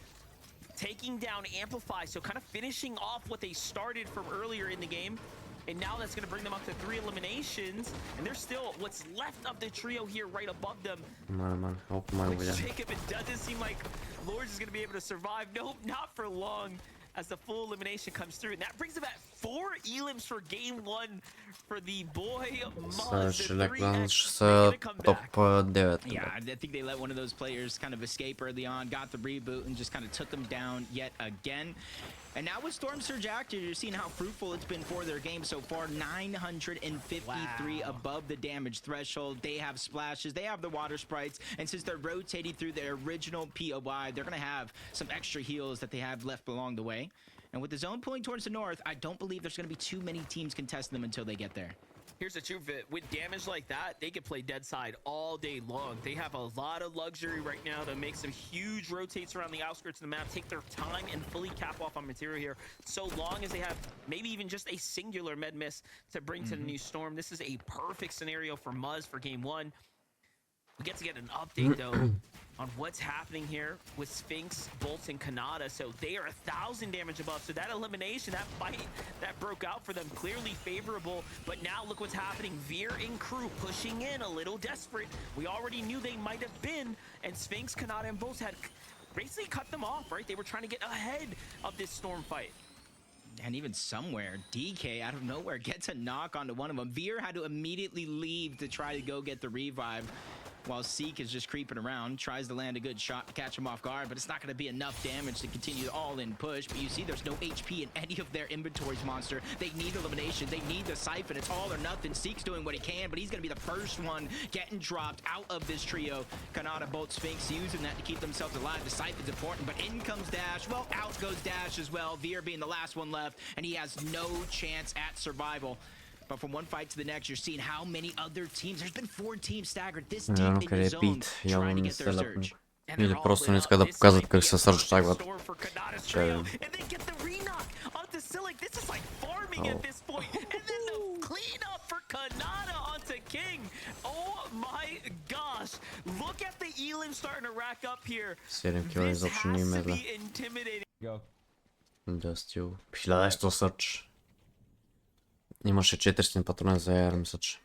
Taking down Amplify, so kind of finishing off what they started from earlier in the game. And now that's going to bring them up to 3 eliminations. And there's still what's left of the trio here right above them. Which, Jacob, it doesn't seem like Lords is going to be able to survive. Nope, not for long as the full elimination comes through. And that brings them at 4 elims for game 1 for the boy Muzz. Yeah, I think they let one of those players kind of escape early on, got the reboot, and just kind of took them down yet again. And now with Storm Surge active, you're seeing how fruitful it's been for their game so far. 953 above the damage threshold. They have splashes, they have the water sprites, and since they're rotating through their original POI, they're going to have some extra heals that they have left along the way. And with the zone pulling towards the north, I don't believe there's going to be too many teams contesting them until they get there. Here's the truth of it. With damage like that, they could play dead side all day long. They have a lot of luxury right now to make some huge rotates around the outskirts of the map, take their time and fully cap off on material here, so long as they have maybe even just a singular med miss to bring to the new Storm. This is a perfect scenario for Muzz for game 1. We get to get an update, though, on what's happening here with Sphinx, Bolts, and Kanata. So they are 1,000 damage above. So that elimination, that fight that broke out for them, clearly favorable. But now look what's happening. Veer and crew pushing in a little desperate. We already knew they might have been. And Sphinx, Kanata, and Bolts had basically cut them off, right? They were trying to get ahead of this Storm fight. And even somewhere, DK out of nowhere gets a knock onto one of them. Veer had to immediately leave to try to go get the revive, while Seek is just creeping around, tries to land a good shot to catch him off guard, but it's not going to be enough damage to continue the all-in push. But you see there's no HP in any of their inventories, Monster. They need elimination. They need the siphon. It's all or nothing. Seek's doing what he can, but he's going to be the first one getting dropped out of this trio. Kanata, Bolt, Sphinx using that to keep themselves alive. The siphon's important, but in comes Dash. Well, out goes Dash as well. Veer being the last one left, and he has no chance at survival. But from one fight to the next, you're seeing how many other teams. There's been 4 teams staggered this deep in the zone trying to get their surge. Или просто не искат да показват как се сърчтагват. gosh, look at the elim starting to rack up here. 7 кила изобщо не има да. Да, стил. 1100 сърч. Имаше 400 патрона за AR, мисля, че.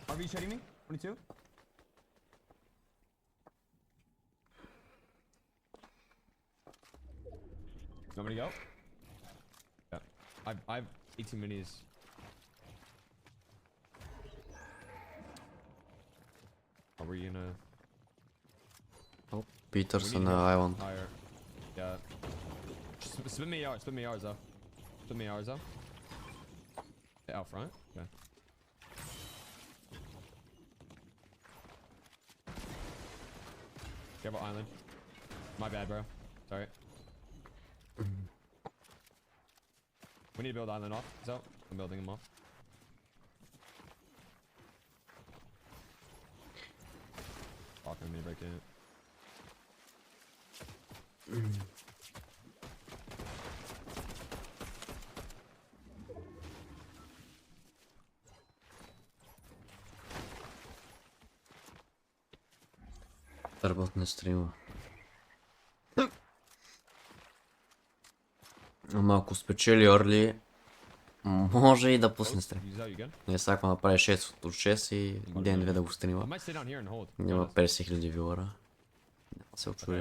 Are you shooting me? 22? You want me to go? Yeah. I've 18 minis. Are we gonna... Oh, Peter's on the island. Higher. Yeah. Split me yards though. Split me yards though. Yeah, out front? Okay. Careful island. My bad, bro. Sorry. We need to build island off. So I'm building them off. Fuck, I'm gonna break in it. Работна стрима. Ама ако спечели Орли, може и да пусне стрим. Не сега ако направи 6 от 6 и ден-2 да го стрима. Няма 50 000 вилара. Няма се очуди.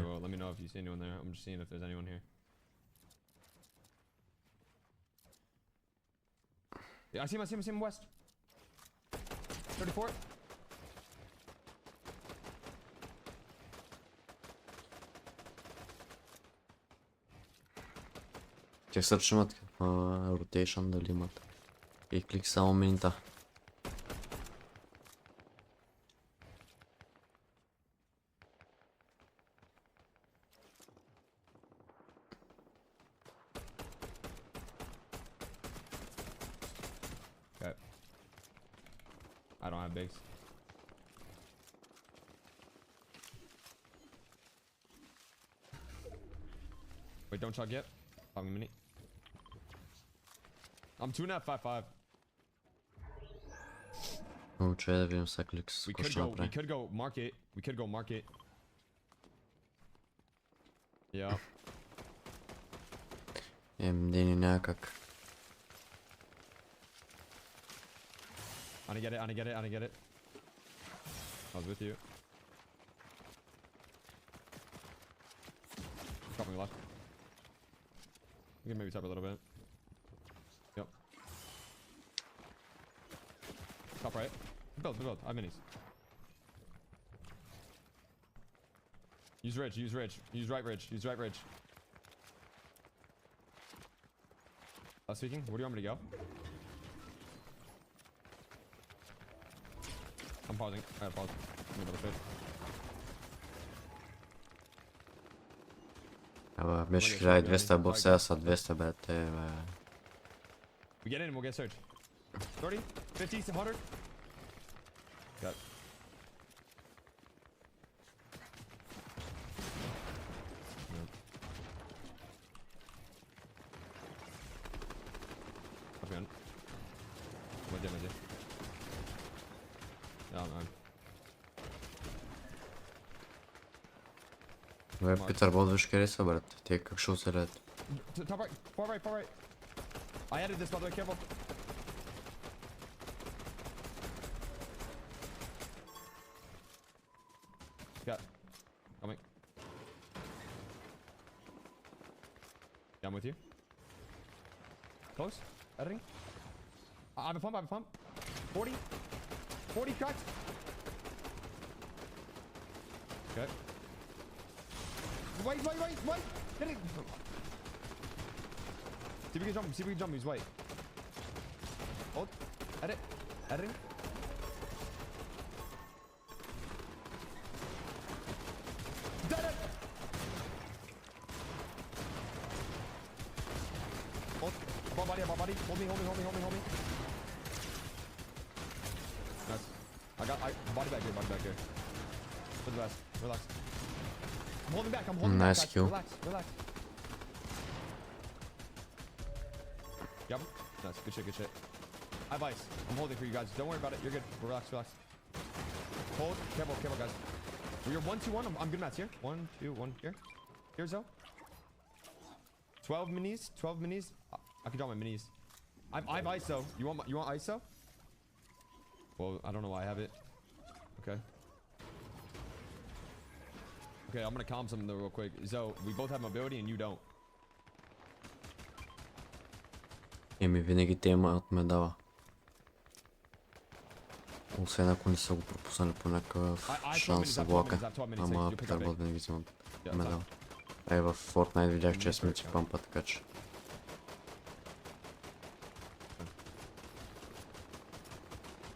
Yeah, I see him west. 34. Те също имат rotation, дали имат. И клик само минта. Okay. I don't have bigs. Wait, don't chug yet. A minute. I'm 2.5. Че да видим сега клик с какво ще направи. We could go market. We could go market. Yeah. Дени някак. I get it. I was with you. Dropping left. We can maybe tap a little bit. Yep. Top right. Build. I have minis. Use ridge. Use right ridge. Speaking, where do you want me to go? I'm pausing. I gotta pause. I'm gonna fit. Ама беше 1200 бот, сега са 200 бе, те бе. We get in, we'll get search. 30, 50, 100. Got it. Up again. Моите. Yeah, man. Бе, Питър Бот виж къде са, брат. Те как ще оцелят? Top right, far right. I added this, by the way, careful. Got. Coming. Yeah, I'm with you. Close. Editing. I have a pump. 40 cracked. Okay. Wait. Get it. See if we can jump. He's white. Hold. Editing. Dead it. Hold. Above body. Hold me. Nice. I body back here. For the best. Relax. I'm holding back. Nice kill. Relax. Yep. Nice. Good shit. I have ice. I'm holding for you guys. Don't worry about it. You're good. Relax, relax. Hold. Careful, careful, guys. We're 1-2-1. I'm good mats here. 1, 2, 1 here. Here's Zo. 12 minis. 12 minis. I can draw my minis. I have ice though. You want ice though? Well, I don't know why I have it. Okay. Okay, I'm gonna calm something though real quick. Zo, we both have mobility and you don't. Еми винаги те имат медала. Освен ако не са го пропуснали по някакъв шанс за влака. Ама трябва да не ги взимат медал. Ей в Fortnite видях, че сме ти пампа, така че.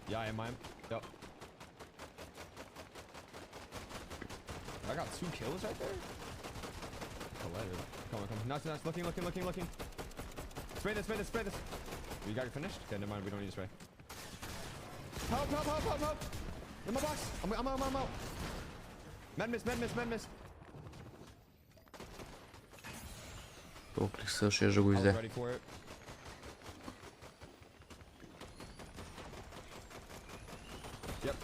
Yeah, am I? Yep. I got 2 kills right there. Come on, come on. Nice, nice. Looking. Spray this. You got it finished? Okay, never mind. We don't need to spray. Help. In my box. I'm out. Med miss. Топлих се, ще го изде. Ready for it. Yep.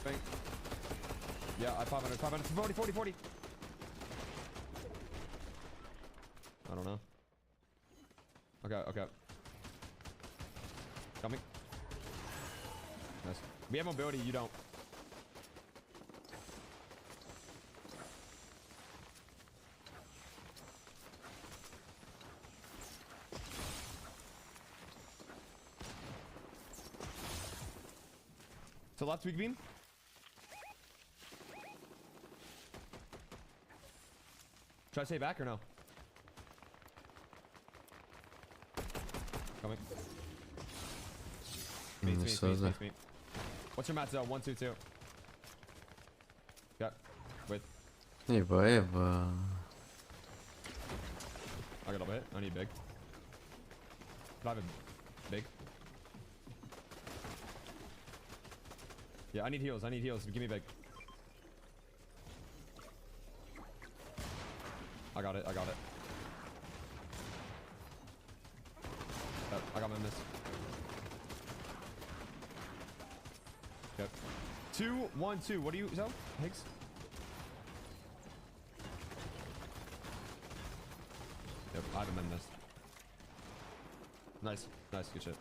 Bang. Yeah, I 500. 40. I don't know. Okay. Coming. Nice. We have mobility, you don't. So left weak beam. Try to stay back or no? Coming. Meet. What's your mat zone? 1, 2, 2. Got. Wait. Eva. I got a bit. I need big. Can I have a big? Yeah, I need heals. Give me big. I got it. I got my miss. Yep. 2, 1, 2. What are you, Zo? Higgs? Yep, I haven't miss. Nice, good shit.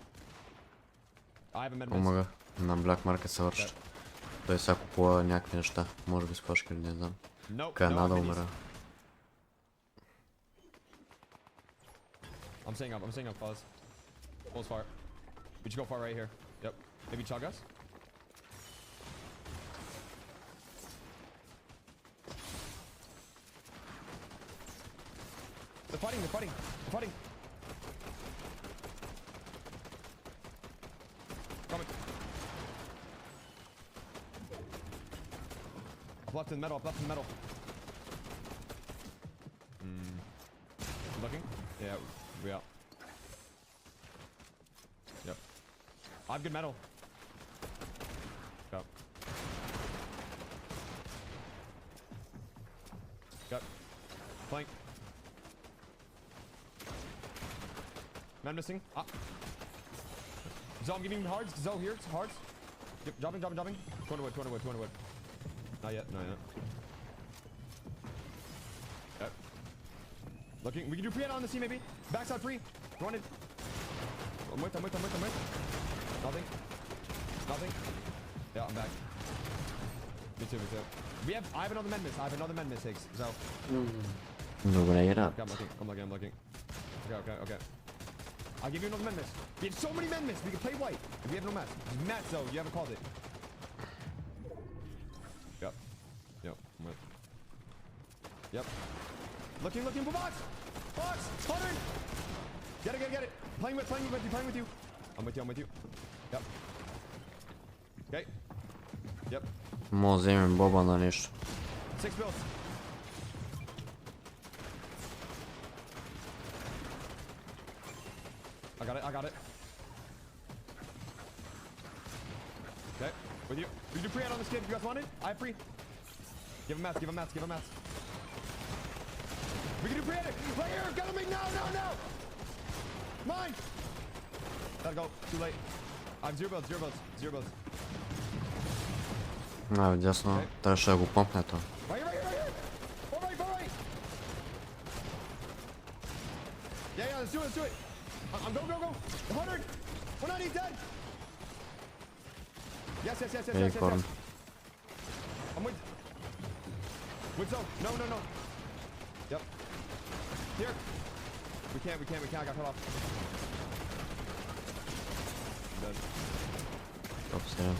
I haven't miss. Помага. На Black Market се върши. Той сега купува някакви неща. Може би с флашка или не знам. Канада умира. I'm staying up, fellas. Pulls far. We should go far right here. Yep. Maybe chug us? They're fighting. Coming. Up left in the middle. Looking? Yeah, we out. Yep. I have good metal. Go. Got. Flank. Man missing. Ah. Zo, I'm giving him hards. Zo, here. Hards. Yep, dropping. 200 wood. Not yet. Yep. Looking. We can do pre-head on the C maybe. Backside free. Running. I'm with. Nothing. Yeah, I'm back. Me too. I have another men miss. Higgs. So. No, when I get up. I'm looking. Okay. I'll give you another men miss. We have so many men miss. We can play white. We have no mats. Mats though. You haven't called it. Yep. I'm with. Yep. Looking for box. 100. Get it. Playing with you. I'm with you. Yep. Okay. Yep. Може да вземем боба на нещо. 6 builds. I got it. Okay, with you. We do pre-head on this kid if you guys want it. I have free. Give him mats. We can do pre-head. Right here, got him. No. Mine. Gotta go. Too late. I'm zero builds. Дясно. Трябваше да го помпне това. Right. Fortnite. Yeah, let's do it. I'm go. 100. 190 dead. Yes. I'm with zone. No. Yep. Here. We can't. I got cut off. Dead. Upstairs.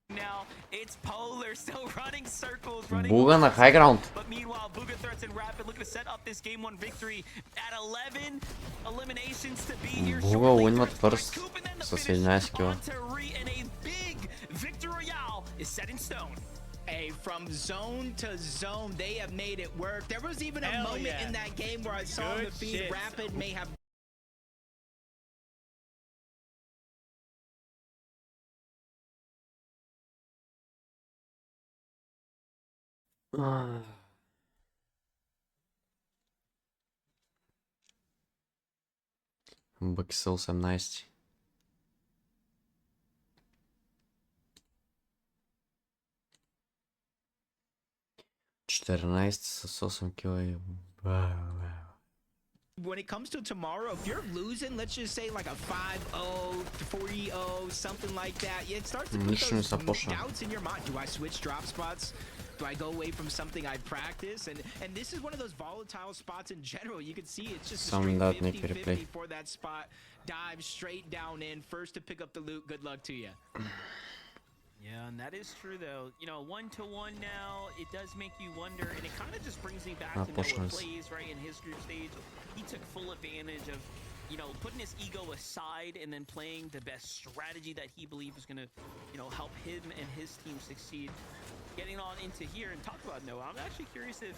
Now it's Polar still running circles, Буга на high ground. But meanwhile, Booga Threats and Rapid looking to set up this game 1 victory at 11 eliminations to be here. Буга уинват first с 11 кила. And a big victory royale is set in stone. Hey, from zone to zone, they have made it work. There was even a moment in that game where I saw on the feed Rapid may have Бъки са 18. С 8 кила и... When it comes to tomorrow, if you're losing, let's just say like a 5-0, 40-0, something like that, it starts to put those doubts in your mind. Do I switch drop spots? Do I go away from something I practice? And this is one of those volatile spots in general. You can see it's just a straight 50-50 for that spot. Dive straight down in, first to pick up the loot. Good luck to you. Yeah, and that is true though. You know, 1-1 now, it does make you wonder, and it kind of just brings me back to Noah Plays, right, in his group stage. He took full advantage of, you know, putting his ego aside and then playing the best strategy that he believed was going to, you know, help him and his team succeed. Getting on into here and talk about Noah, I'm actually curious if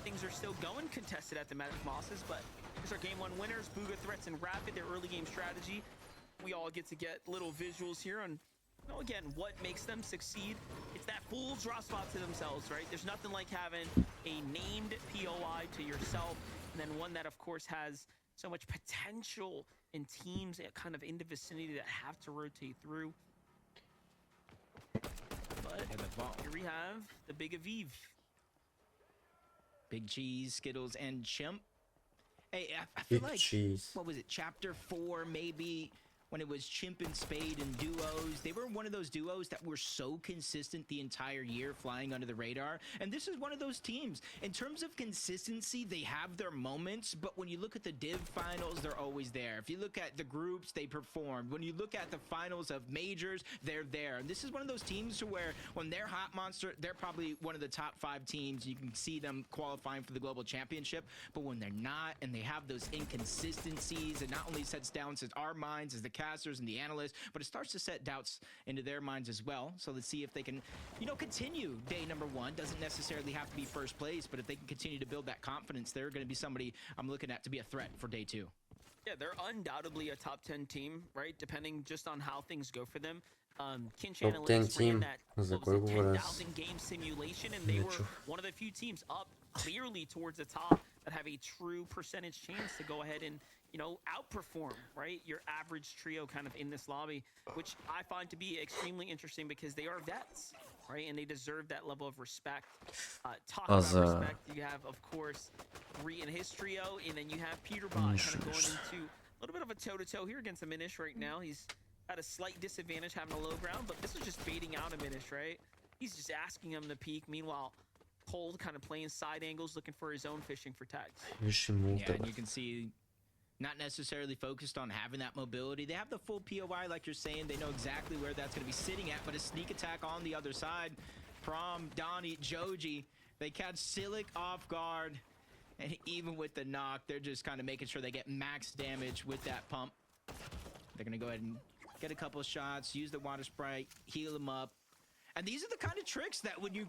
things are still going contested at the Magic Mosses, but here's our game 1 winners, Booga Threats and Rapid, their early game strategy. We all get to get little visuals here on, you know, again, what makes them succeed. It's that full draw spot to themselves, right? There's nothing like having a named POI to yourself, and then one that, of course, has so much potential in teams kind of in the vicinity that have to rotate through. But here we have the Big Aviv. Big Cheese, Skittles, and Chimp. Hey, I feel like, what was it, chapter 4 maybe? When it was Chimp and Spade and duos, they were one of those duos that were so consistent the entire year, flying under the radar. And this is one of those teams. In terms of consistency, they have their moments, but when you look at the Div finals, they're always there. If you look at the groups, they performed. When you look at the finals of majors, they're there. And this is one of those teams to where when they're hot monster, they're probably one of the top 5 teams. You can see them qualifying for the global championship. But when they're not, and they have those inconsistencies, it not only sets down our minds as the casters and the analysts, but it starts to set doubts into their minds as well. So let's see if they can, you know, continue day number 1. Doesn't necessarily have to be first place, but if they can continue to build that confidence, they're going to be somebody I'm looking at to be a threat for day 2. Yeah, they're undoubtedly a top 10 team, right? Depending just on how things go for them. Kinch Analytics ran that 10,000 game simulation, and they were one of the few teams up clearly towards the top that have a true percentage chance to go ahead and, you know, outperform, right, your average trio kind of in this lobby, which I find to be extremely interesting because they are vets, right, and they deserve that level of respect. Talk about respect, you have, of course, Ree and his trio, and then you have Peterbot kind of going into a little bit of a toe-to-toe here against a Minish right now. He's at a slight disadvantage having a low ground, but this is just baiting out a Minish, right? He's just asking him to peek. Meanwhile, Cole kind of playing side angles, looking for his own fishing for tags. Yeah, and you can see not necessarily focused on having that mobility. They have the full POI, like you're saying. They know exactly where that's going to be sitting at, but a sneak attack on the other side. Prom, Donnie, Joji, they catch Silic off guard, and even with the knock, they're just kind of making sure they get max damage with that pump. They're going to go ahead and get a couple of shots, use the water sprite, heal them up. And these are the kind of tricks that when you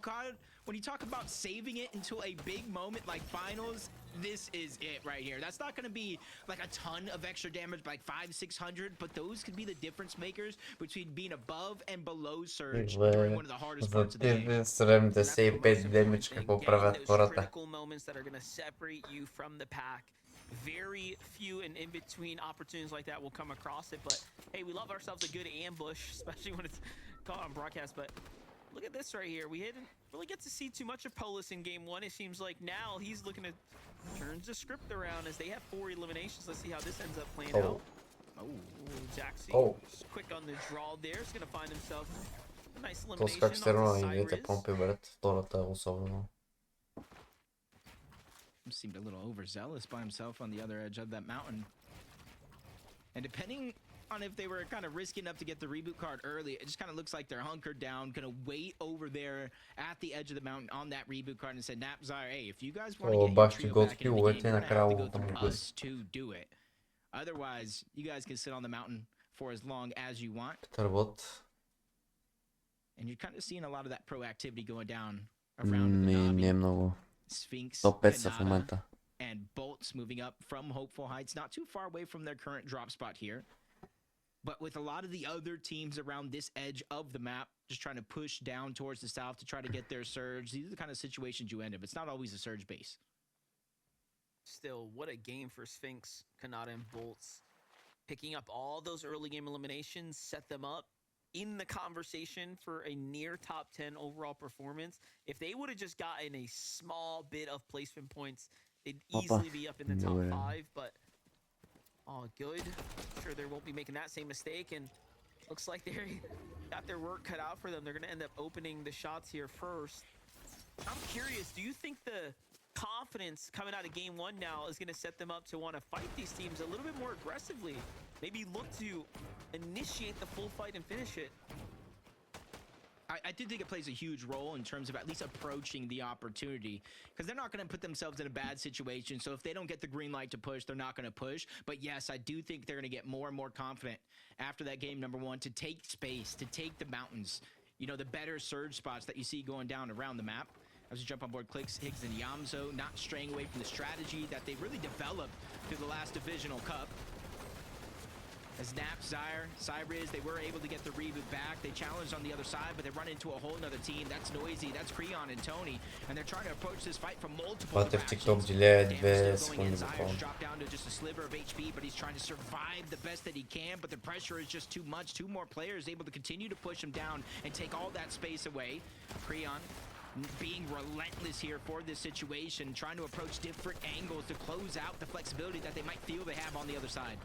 talk about saving it until a big moment like finals, this is it right here. That's not going to be like a ton of extra damage, like 500-600, but those could be the difference makers between being above and below surge during one of the hardest parts of the game. 75 damage, какво правят хората. Critical moments that are going to separate you from the pack very few and in between opportunities like that will come across it. But hey, we love ourselves a good ambush, especially when it's caught on broadcast. But look at this right here. We didn't really get to see too much of Polis in game one. It seems like now he's looking to turn the script around as they have 4 eliminations. Let's see how this ends up playing out. Oh, Jaxi, quick on the draw there. He's gonna find himself a nice elimination. Как сте равно и двете помпи, брат. Втората особено. Seemed a little overzealous by himself on the other edge of that mountain. And depending on if they were kind of risky enough to get the reboot card early, it just kind of looks like they're hunkered down, gonna wait over there at the edge of the mountain on that reboot card and said, Napzire, hey, if you guys want to get your trio back into the game, you're gonna have to go through us to do it. Otherwise, you guys can sit on the mountain for as long as you want. And you're kind of seeing a lot of that proactivity going down around the lobby. Sphinx, Kanata, and Bolts moving up from Hopeful Heights, not too far away from their current drop spot here. But with a lot of the other teams around this edge of the map, just trying to push down towards the south to try to get their surge. These are the kind of situations you end up. It's not always a surge base. Still, what a game for Sphinx, Kanata, and Bolts. Picking up all those early game eliminations, set them up in the conversation for a near top 10 overall performance. If they would have just gotten a small bit of placement points, they'd easily be up in the top 5, but all good. Sure, they won't be making that same mistake, and looks like they got their work cut out for them. They're going to end up opening the shots here first. I'm curious, do you think the confidence coming out of game 1 now is going to set them up to want to fight these teams a little bit more aggressively? Maybe look to initiate the full fight and finish it. I do think it plays a huge role in terms of at least approaching the opportunity, because they're not going to put themselves in a bad situation. So if they don't get the green light to push, they're not going to push. But yes, I do think they're going to get more and more confident after that game number 1 to take space, to take the mountains, you know, the better surge spots that you see going down around the map. As we jump on board, Clicks, Higgs, and Yamzo, not straying away from the strategy that they really developed through the last Divisional Cup. As Napzire, Cyrus, they were able to get the reboot back. They challenged on the other side, but they run into a whole nother team. That's Noisy, that's Creon and Tony, and they're trying to approach this fight from multiple directions. Dropped down to just a sliver of HP, but he's trying to survive the best that he can, but the pressure is just too much. 2 more players able to continue to push him down and take all that space away. Creon being relentless here for this situation, trying to approach different angles to close out the flexibility that they might feel they have on the other side.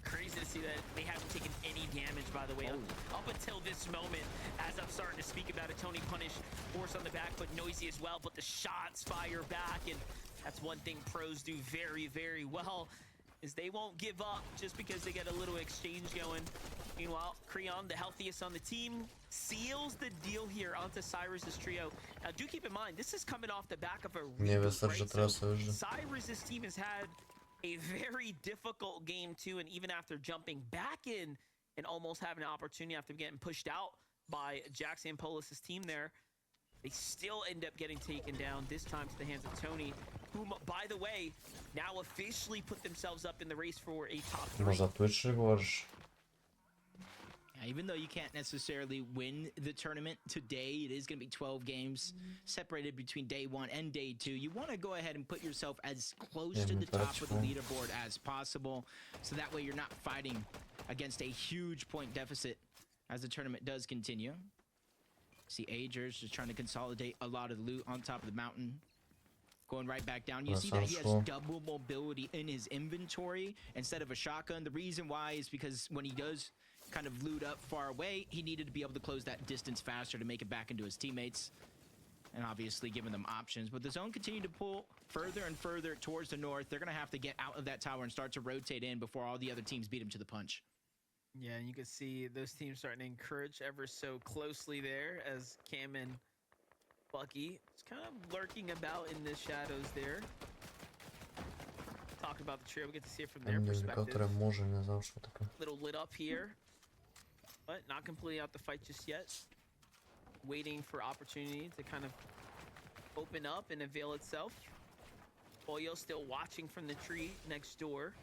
Crazy to see that they haven't taken any damage, by the way, up until this moment. As I'm starting to speak about it, Tony punished Force on the back, but Noisy as well, but the shots fire back, and that's one thing pros do very, very well, is they won't give up just because they get a little exchange going. Meanwhile, Creon, the healthiest on the team, seals the deal here onto Cyrus's trio. Now, do keep in mind, this is coming off the back of a reboot, right? So Cyrus's team has had a very difficult game too, and even after jumping back in and almost having an opportunity after getting pushed out by Jax and Polis's team there, they still end up getting taken down, this time to the hands of Tony, whom, by the way, now officially put themselves up in the race for a top 3. Even though you can't necessarily win the tournament today, it is going to be 12 games separated between day 1 and day 2. You want to go ahead and put yourself as close to the top of the leaderboard as possible, so that way you're not fighting against a huge point deficit as the tournament does continue. See Agers just trying to consolidate a lot of loot on top of the mountain. Going right back down. You see that he has double mobility in his inventory instead of a shotgun. The reason why is because when he does kind of loot up far away, he needed to be able to close that distance faster to make it back into his teammates, and obviously giving them options. But the zone continued to pull further and further towards the north. They're going to have to get out of that tower and start to rotate in before all the other teams beat him to the punch. Yeah, and you can see those teams starting to encourage ever so closely there, as Cam and Bucky is kind of lurking about in the shadows there. Talk about the trio, we get to see it from their perspective. Little lit up here, but not completely out the fight just yet. Waiting for opportunity to kind of open up and avail itself. Pollo still watching from the tree next door.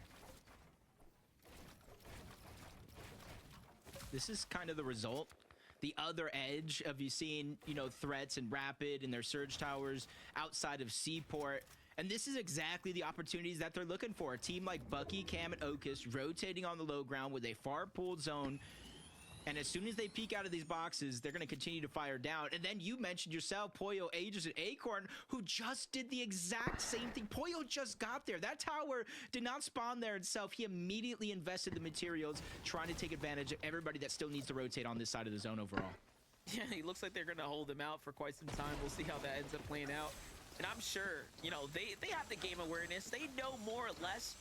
This is kind of the result, the other edge of you seeing, you know, threats and Rapid and their surge towers outside of Seaport. And this is exactly the opportunities that they're looking for. A team like Bucky, Cam, and Okus rotating on the low ground with a far pulled zone. And as soon as they peek out of these boxes, they're going to continue to fire down. And then you mentioned yourself, Pollo Aegis and Acorn, who just did the exact same thing. Pollo just got there. That tower did not spawn there itself. He immediately invested the materials, trying to take advantage of everybody that still needs to rotate on this side of the zone overall. Yeah, it looks like they're going to hold him out for quite some time. We'll see how that ends up playing out. And I'm sure, you know, they have the game awareness. They know more or less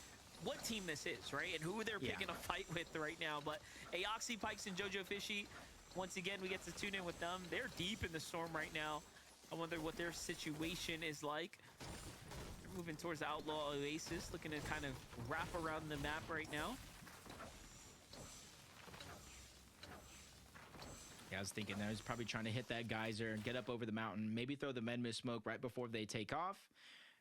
what team this is, right? And who they're picking a fight with right now. But Aoxy, Pikes, and Jojo Fishy, once again, we get to tune in with them. They're deep in the storm right now. I wonder what their situation is like. They're moving towards the Outlaw Oasis, looking to kind of wrap around the map right now. Yeah, I was thinking that. He's probably trying to hit that geyser and get up over the mountain. Maybe throw the Menmis smoke right before they take off.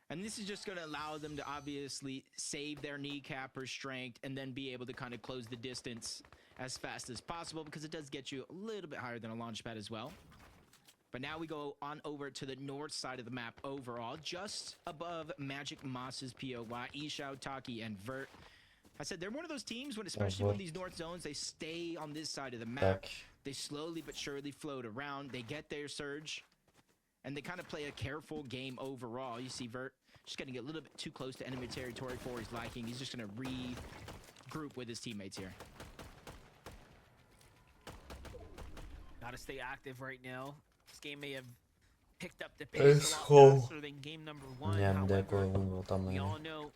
And this is just going to allow them to obviously save their kneecap or strength and then be able to kind of close the distance as fast as possible, because it does get you a little bit higher than a launch pad as well. But now we go on over to the north side of the map overall, just above Magic Moss's POY, Ivchou, Taki, and Vert. I said they're one of those teams when, especially when these north zones, they stay on this side of the map. They slowly but surely float around. They get their surge. And they kind of play a careful game overall. You see Vert just getting a little bit too close to enemy territory for his liking. He's just going to regroup with his teammates here. Gotta stay active right now. This game may have picked up the pace a lot faster than game number 1. However, we all know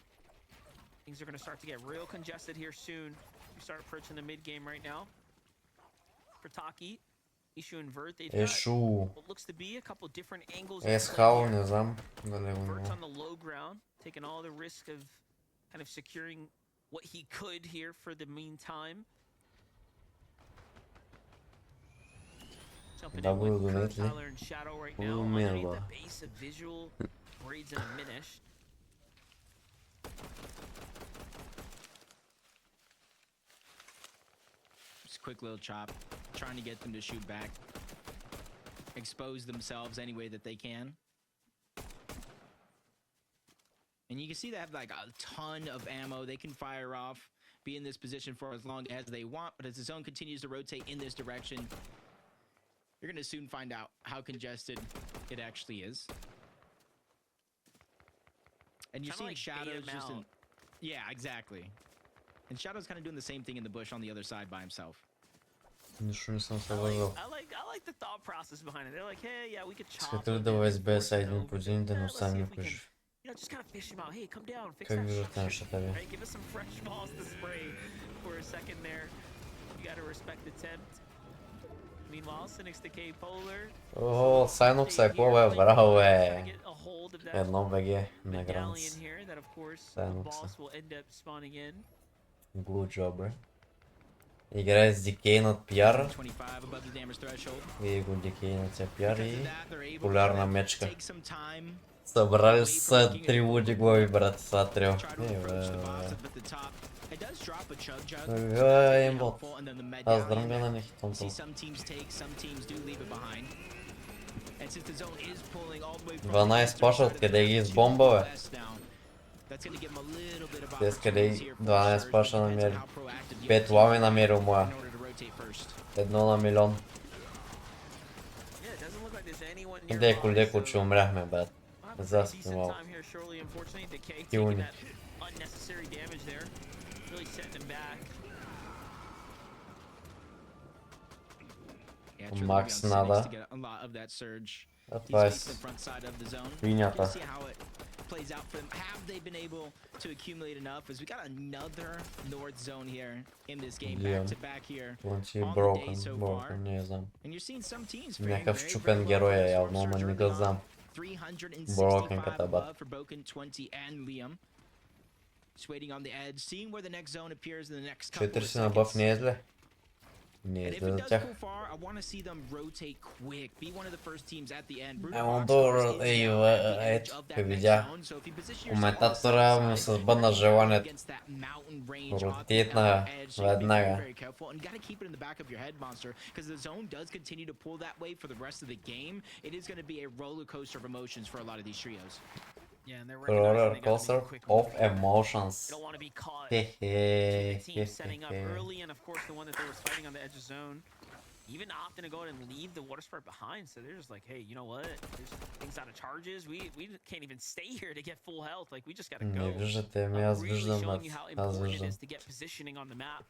things are going to start to get real congested here soon. We start approaching the mid game right now. For Taki, Ivcho and Vert, they've got what looks to be a couple different angles. Vert's on the low ground, taking all the risk of kind of securing what he could here for the meantime. Jumping in with Kurt, Tyler, and Shadow right now. Underneath the base of visual, Braids and Minish. Just a quick little chop. Trying to get them to shoot back, expose themselves any way that they can. And you can see they have like a ton of ammo. They can fire off, be in this position for as long as they want, but as the zone continues to rotate in this direction, you're going to soon find out how congested it actually is. And you're seeing like Shadows just in... Yeah, exactly. And Shadow's kind of doing the same thing in the bush on the other side by himself. I like the thought process behind it. They're like, hey, yeah, we could chop. You know, just kind of fish him out. Hey, come down, fix that shot. Right, give us some fresh balls to spray for a second there. You gotta respect the attempt. Meanwhile, Cynic's Decay Polar. Oh, Sinop Psycho, bravo, Jedno BG na Grants. Good job, bro. Играет с Дикейн от PR. И го Дикейн от PR и популярна мечка. Събрали са 3 луди глави, брат, са 3. Имбот. Аз дрънга на них тонто. 12 паша, откъде ги избомба, бе? Те скъде 12 паша намери. 5 лави намерил моя. 1 на милион. Леко, че умряхме, брат. Заспи малко. Килни. Макс нада. Това е свинята. Plays out for them. Have they been able to accumulate enough? As we got another north zone here in this game, back to back here on the day so far. And you're seeing some teams някакъв чупен герой е явно, но не го знам. Broken катаба. For Broken 20 and Liam. Just waiting on the edge, seeing where the next zone appears in the next couple of 40 на бъв не е зле. Не е зле за тях. Емондор ето, видя. Коментатора му се сбъдна желанието. Ротитна веднага. Roller coaster of emotions. Even opting to go ahead and leave the water sprite behind, so they're just like, hey, you know what? There's things out of charges. We can't even stay here to get full health. Like we just gotta go. Виждате, аз Really виждам, showing you how аз important it виждам. is to get positioning on the map.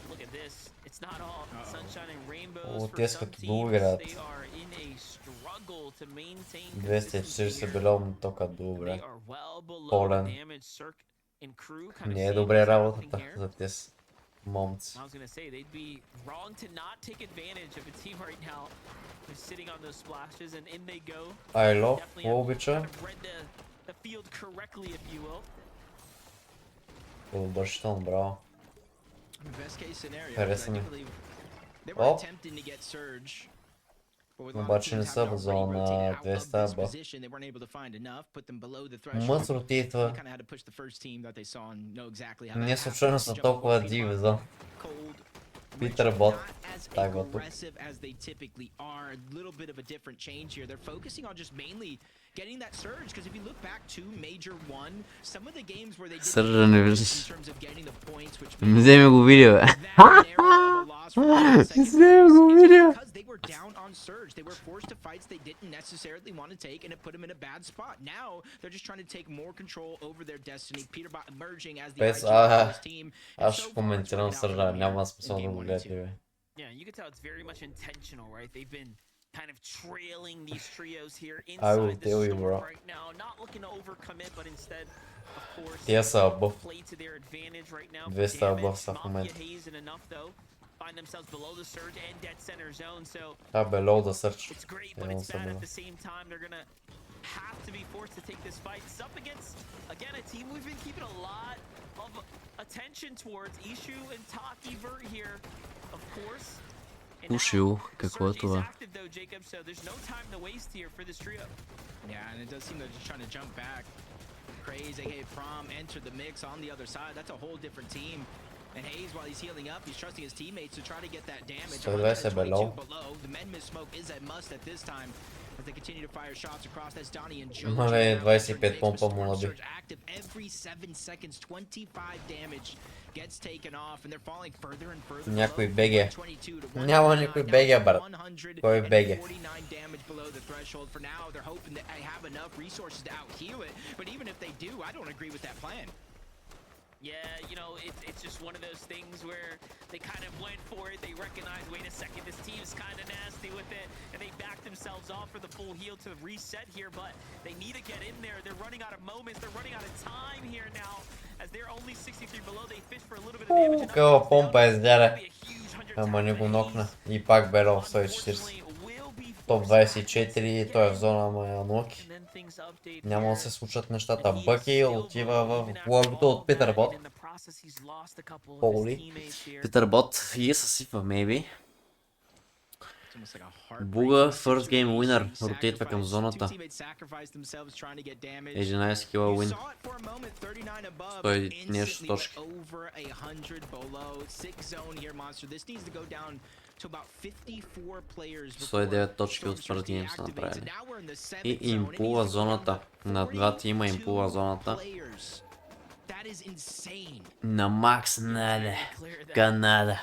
Look at this. It's not all sunshine and rainbows О, for те some като teams. доиграят. They are in a struggle to maintain 240 белом тока добре. They are well below Пълен. the damage. Circ and crew kind of Не е see добре what's работата happening here. за тези момци. I was gonna say they'd be wrong to not take advantage of a team right now who's sitting on those splashes, and in they go. I love Ivcho. Read the field correctly, if you will. Обръщам, браво. Best case scenario. Хареса ми. They were О, attempting to get surge. обаче не са в зона 200 ба. Мъс ротитва. Не случайно са толкова диви за Питър Бот. Тагва тук. Сържа не виждаш. Вземи го видео, бе. Вземи го видео. Down on surge, they were forced to fights they didn't necessarily want to take, and it put them in a bad spot. Now they're just trying to take more control over their destiny. Peterbot emerging as the Ivcho team. Аз ще коментирам Сържа, няма смисъл да го гледате, бе. Yeah, you can tell it's very much intentional, right? They've been kind of trailing these trios here I will inside the tell you, storm bro. right now, not looking to overcommit, but instead, of course, Те са абъв. play to their advantage right now. 200 абъв са в момента. Haze and enough though. Find themselves below the surge and dead center zone, so Below the surge. it's great, but it's bad at the same time. They're gonna have to be forced to take this fight. It's up against, again, a team we've been keeping a lot of attention towards. Ivchou and Taki Vert here, of course. Ушил, какво е това? So there's no time to waste here for this trio. Yeah, and it does seem they're just trying to jump back. Craze, aka Prom, entered the mix on the other side. That's a whole different team. And Hayes, while he's healing up, he's trusting his teammates to try to get that damage. So that's a below. The men miss smoke is a must at this time as they continue to fire shots across. That's Donnie and Joe. Мале, 25 помпа му наби. Active every 7 seconds, 25 damage gets taken off, and they're falling further and further. Някой беге. Няма никой беге, брат. Кой беге? 49 damage below the threshold. For now, they're hoping that they have enough resources to out heal it. But even if they do, I don't agree with that plan. Yeah, you know, it's just one of those things where they kind of went for it. They recognized, wait a second, this team's kind of nasty with it, and they backed themselves off for the full heal to reset here, but they need to get in there. They're running out of moments. They're running out of time here now. As they're only 63 below, they fish for a little bit of damage. Каква помпа издаде. Ама не го нокна. И пак бело 140. Топ 24, той е в зона, ама е анлоки. Няма да се случат нещата. Бъки отива в лобито от Питър Бот. Поли. Питър Бот и съсипва, maybe. Буга, first game winner, ротейтва към зоната. 11 кила win. 100 нещо точки. 109 точки от first game са направили. И импува зоната. На два тима импува зоната. На Макс Наде, Канада.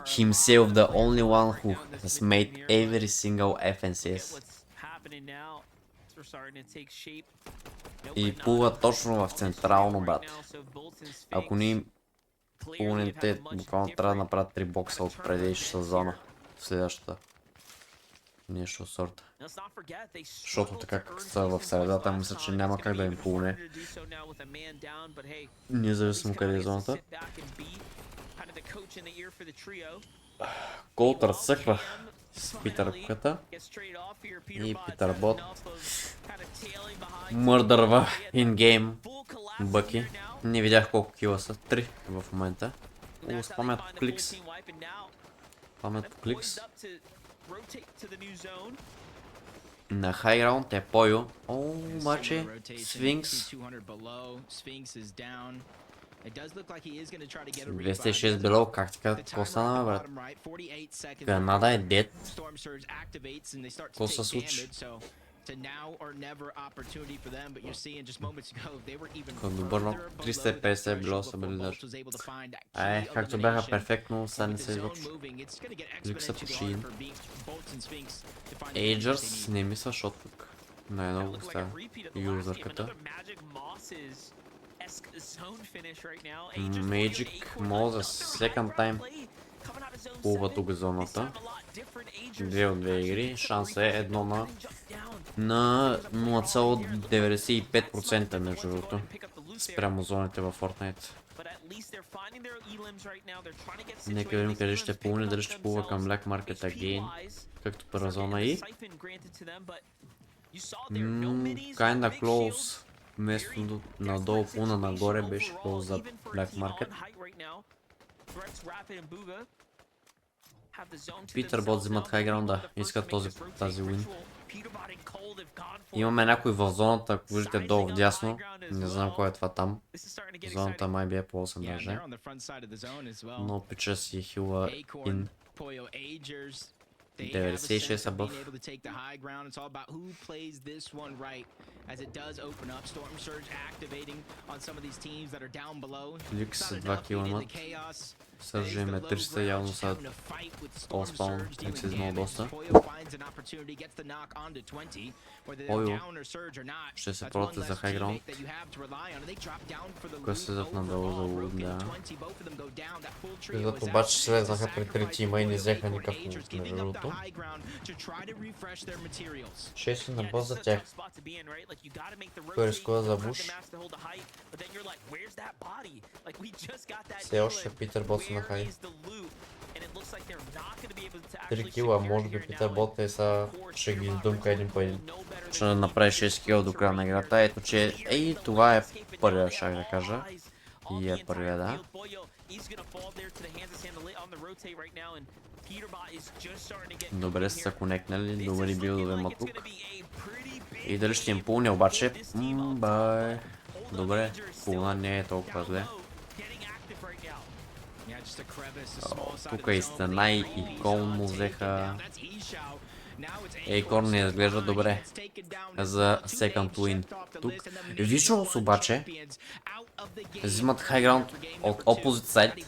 Himself, the only one who has made every single FNCS. И плува точно в централно, брат. Ако ни пълните, буквално трябва да направят 3 бокса от предишната зона в следващата. Нещо сорта. Защото така как са в средата, мисля, че няма как да им пълне. Независимо къде е зоната. Колтър съхва с Питърката. И Питър Бот мърдърва ингейм Бъки. Не видях колко кила са. 3 в момента. О, спамят по кликс. Спамят по кликс. На хай раунд е Пойо. О, обаче Сфинкс. 206 бело, как така? Какво стана, брат? Канада е дед. Какво се случи? Добър ног, 350 било са били даже. Както бяха перфектно, сега не се излъчва. Звук са почти. Agers не мисля, защото тук най-много става юзърката. Magic може second time плува тук зоната. 2 от 2 игри. Шанс е 1 на 0,95% между другото. Спрямо зоните във Fortnite. Нека видим къде ще плувне, дали ще плува към Black Market again, както първа зона и... Kinda close. Вместо надолу плуна нагоре беше close за Black Market. Питърбот взимат хайграунда, искат тази win. Имаме някой в зоната, ако виждате долу вдясно, не знам кой е това там. Зоната май би е по 8 даже. Но пича си хила ин. 96 абъв. Ликс 2 кила имат. Сържиме 300, явно са олспаун, им се измал доста. Ойо, ще се пробвате за хайграунд. Тук слезат надолу за луд, да. Слезат обаче слезаха при 3 тима и не взеха никакъв луд, между другото. 6 на бос за тях. Кой рискува за буш? Все още Питърбот на хай. 3 кила, може би Питърбот е са ще ги издумка един по един. Ще направи 6 кила до края на играта. Ето че това е първия шаг да кажа. И е първия, да. Добре са конектнали, добри билдове има тук. И дали ще им пулне обаче? Бай. Добре, пулна не е толкова зле. Тук и стена и икон му взеха. Икон не изглежда добре за second win. Тук Ivchou обаче взимат хайграунд от opposite side.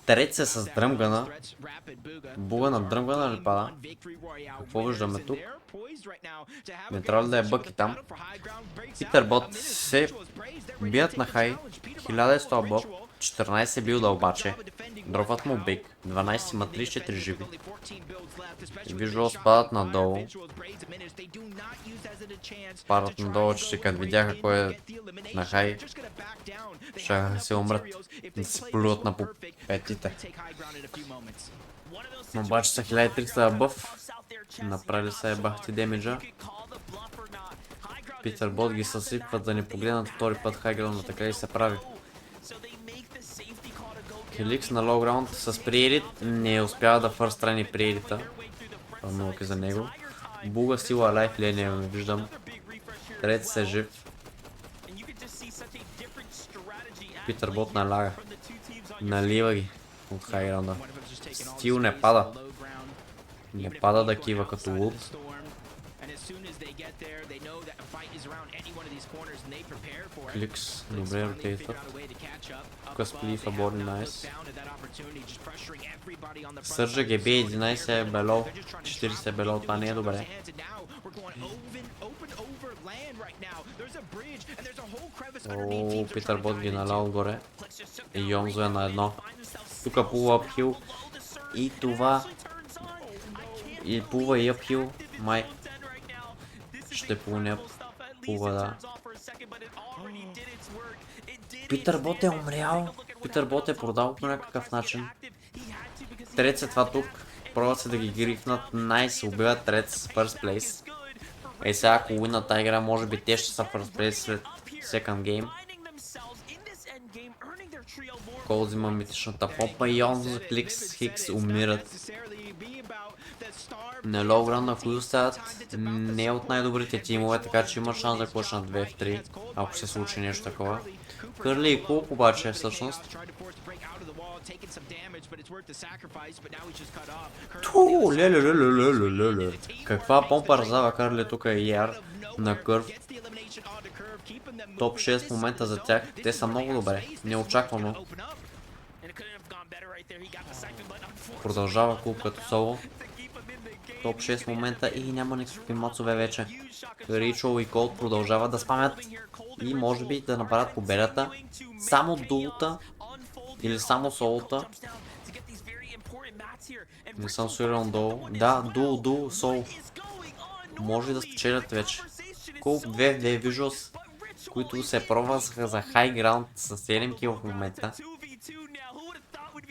Трет се с дръмгана. Буга на дръмгана ли пада? Какво виждаме тук? Не трябва ли да е бъки там? Питърбот се бият на хай. 1100 бък. 14 билда обаче. Дропват му бик. 12 има 34 живи. Ивчоу спадат надолу. Падат надолу, че като видяха кой е на хай, ще се умрат и се плюват на петите. Обаче са 1300 бъв. Направили са бахти демиджа. Питърбот ги съсипват да не погледнат втори път хайграунд, така и се прави. Хеликс на лоу граунд с приерит, не успява да фърстрани приерита. Това много е за него. Буга сила лайф ли е, не виждам. Трет се жив. Питърбот налага. Налива ги от хайграунда. Стил не пада. Не пада да кива като луд. Кликс, добре ротейтват. Тук сплифа борни найс. Сържа ГБ 11 е бело, 40 е бело, това не е добре. Ооо, Питърбот ги наля отгоре. И Йонзо е на едно. Тук пулва апхил. И това... И пулва и апхил. Май. Ще пулне пулва, да. Питърбот е умрял. Питърбот е продал по някакъв начин. Трец е това тук. Пробват се да ги грифнат. Найс, убиват Трец first place. Сега ако уинат тази игра, може би те ще са first place след second game. Кол взима митичната помпа и он за Кликс, Хикс умират. На лоу граунд, ако остават, не е от най-добрите тимове, така че има шанс да клъчнат 2 в 3, ако се случи нещо такова. Кърли и Кулп обаче всъщност. Ту, леле. Каква помпа раздава Карли тук и Яр на Кърв. Топ 6 в момента за тях. Те са много добре. Неочаквано. Продължава клуб като соло. Топ 6 в момента и няма никакви мацове вече. Ivchou и Cold продължават да спамят и може би да направят победата. Само дулта или само солота. Не съм сигурен долу. Да, дул, сол. Може да спечелят вече. Cold 2 Visuals, които се пробваха за high ground с 7 кил в момента.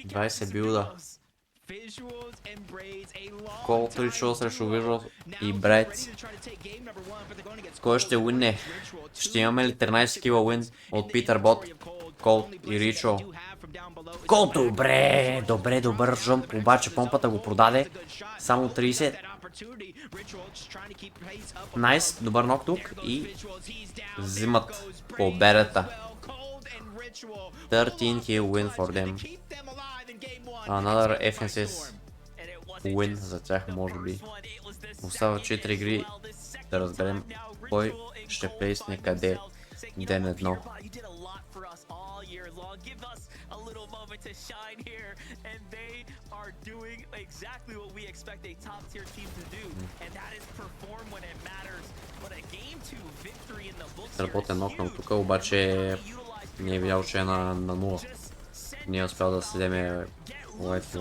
20 билда. Cold Ivcho срещу Visuals и Braids. Кой ще уинне? Ще имаме ли 13 кила уин от Питър Бот, Cold и Ivcho? Cold добър жъмп, обаче помпата го продаде. Само 30. Найс, добър нок тук и взимат победата. 13 kill win for them. Another FNCS win за тях, може би. Остава 4 игри да разберем кой ще плейсне къде ден едно. Работен нокнал тук, обаче не е видял, че е на 0. Не е успял да се вземе Моите.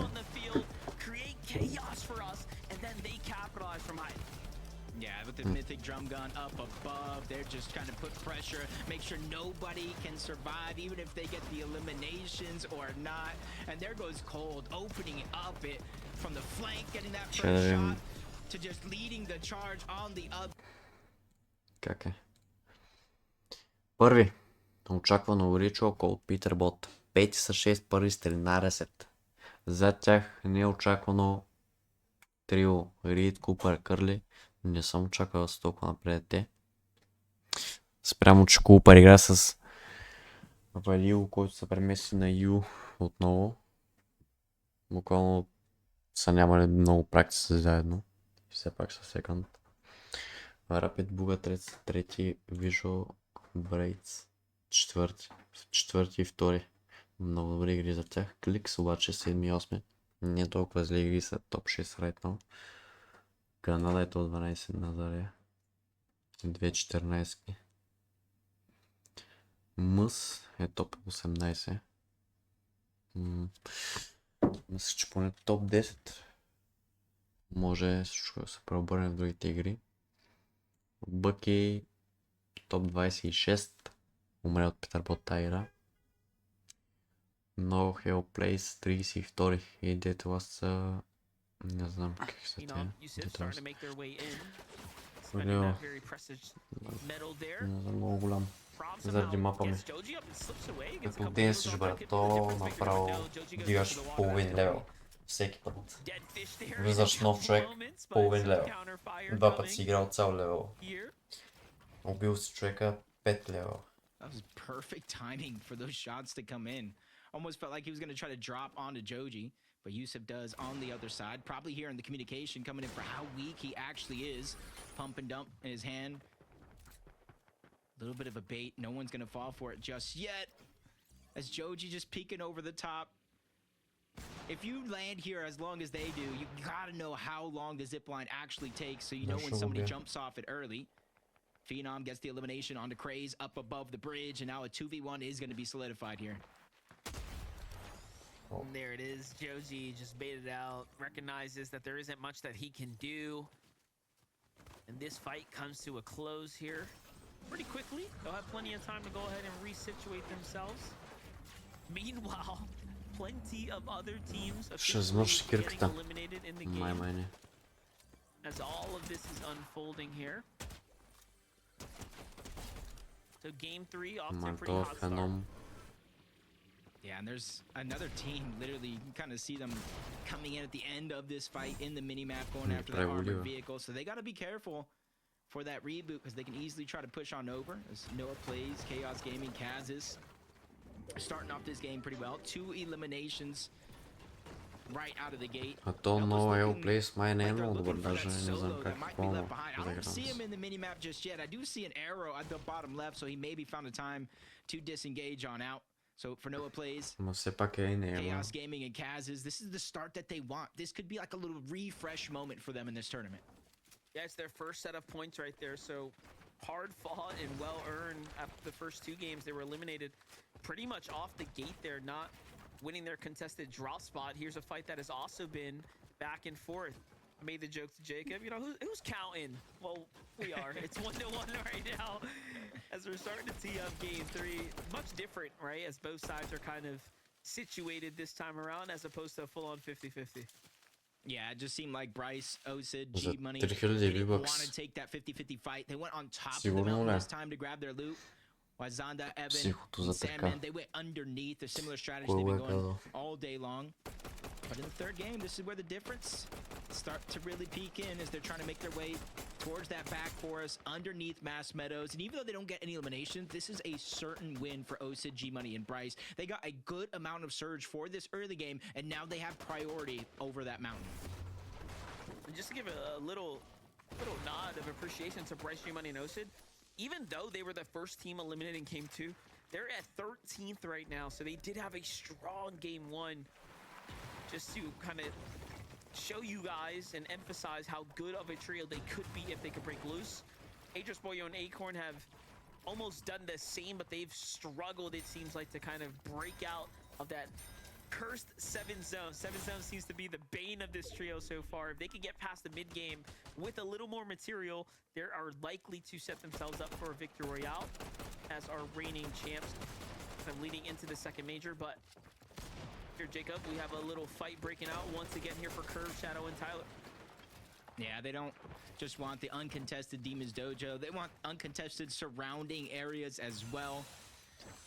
The mythic drum gun up above, they're just trying to put pressure, make sure nobody can survive, even if they get the eliminations or not. And there goes Cold, opening up it from the flank, getting that first shot, to just leading the charge on the other. Как е? Първи. Очаквано Ivcho, Cold, Питър Бот. 5 са 6, първи с 13. За тях не е очаквано трио Рид, Купър, Кърли. Не съм очаквал да са толкова напред те. Спрямо, че Купър игра с Валил, който се премеси на Ю отново. Буквално са нямали много практика заедно. Все пак са секунд. Рапид Буга трети, Ivcho, Брейдс четвърти и втори. Много добри игри за тях. Кликс обаче 7 и 8. Не толкова зле игри са топ 6 райтнал. Канала е то 12 Назария. 2-14. Мъс е топ 18. Мисля, че поне топ 10. Може всичко да се преобърне в другите игри. Бъки топ 26. Умре от Питър Бот Тайра. No Hell Place 32 и дето аз са... Не знам как са те. Дето аз... Не знам, много голям. Заради мапа ми. Като ден си жбър, то направо дигаш половин левел. Всеки път. Влизаш нов човек, половин левел. 2 пъти си играл цял левел. Убил си човека 5 левел. That was perfect timing for those shots to come in. Almost felt like he was going to try to drop onto Joji, but Yusuf does on the other side. Probably hearing the communication coming in for how weak he actually is. Pump and dump in his hand. A little bit of a bait. No one's going to fall for it just yet. As Joji just peeking over the top. If you land here as long as they do, you got to know how long the zip line actually takes so you know when somebody jumps off it early. Phenom gets the elimination onto Craze up above the bridge, and now a 2v1 is going to be solidified here. And there it is. Joji just baited out, recognizes that there isn't much that he can do. And this fight comes to a close here pretty quickly. They'll have plenty of time to go ahead and resituate themselves. Meanwhile, plenty of other teams officially getting eliminated in the game. As all of this is unfolding here. So game 3 off to a pretty hot start. Yeah, and there's another team, literally, you can kind of see them coming in at the end of this fight in the minimap, going after the armored vehicle. So they got to be careful for that reboot, because they can easily try to push on over. As Noah plays, Chaos Gaming, Kazis. starting off this game pretty well. 2 eliminations right out of the gate. А то новый L-Place my name, он даже не знаю как по-моему I don't see him in the minimap just yet. I do see an arrow at the bottom left, so he maybe found a time to disengage on out. So for Noah plays, Chaos Gaming and Kaz's, this is the start that they want. This could be like a little refresh moment for them in this tournament. Yeah, it's their first set of points right there, so hard fought and well earned. After the first 2 games, they were eliminated pretty much off the gate there, not winning their contested drop spot. Here's a fight that has also been back and forth. I made the joke to Jacob, you know, who's counting? Well, we are. It's 1-1 right now as we're starting to tee up game 3. Much different, right? As both sides are kind of situated this time around as opposed to a full-on 50-50. Yeah, it just seemed like Bryce, Osid, G-Money didn't want to take that 50-50 fight. They went on top of the mountain this time to grab their loot. While Zanda, Evan, and Sandman, they went underneath. A similar strategy they've been going all day long. But in the 3rd game, this is where the difference start to really peek in as they're trying to make their way towards that back forest underneath Mass Meadows. And even though they don't get any eliminations, this is a certain win for Osid, G-Money, and Bryce. They got a good amount of surge for this early game, and now they have priority over that mountain. And just to give a little nod of appreciation to Bryce, G-Money, and Osid, even though they were the first team eliminated in game 2, they're at 13th right now, so they did have a strong game 1. Just to kind of show you guys and emphasize how good of a trio they could be if they could break loose. Aegis Boyo and Acorn have almost done the same, but they've struggled, it seems like, to kind of break out of that cursed 7 zone. 7 zone seems to be the bane of this trio so far. If they can get past the mid game with a little more material, they are likely to set themselves up for a victory royale as our reigning champs kind of leading into the 2nd major. But here, Jacob, we have a little fight breaking out once again here for Curve, Shadow, and Tyler. Yeah, they don't just want the uncontested Demon's Dojo. They want uncontested surrounding areas as well.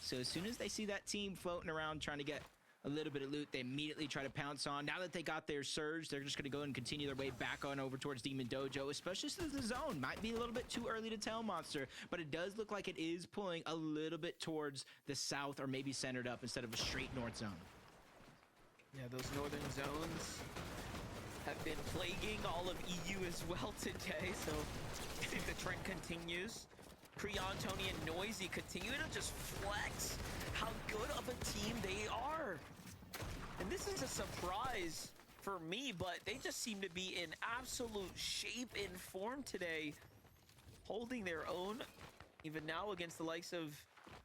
So as soon as they see that team floating around trying to get a little bit of loot, they immediately try to pounce on. Now that they got their surge, they're just going to go and continue their way back on over towards Demon Dojo, especially since the zone might be a little bit too early to tell, Monster, but it does look like it is pulling a little bit towards the south or maybe centered up instead of a straight north zone. Yeah, those northern zones have been plaguing all of EU as well today, so if the trend continues, Creon, Tony, and Noisy continue to just flex how good of a team they are. And this is a surprise for me, but they just seem to be in absolute shape and form today, holding their own, even now against the likes of,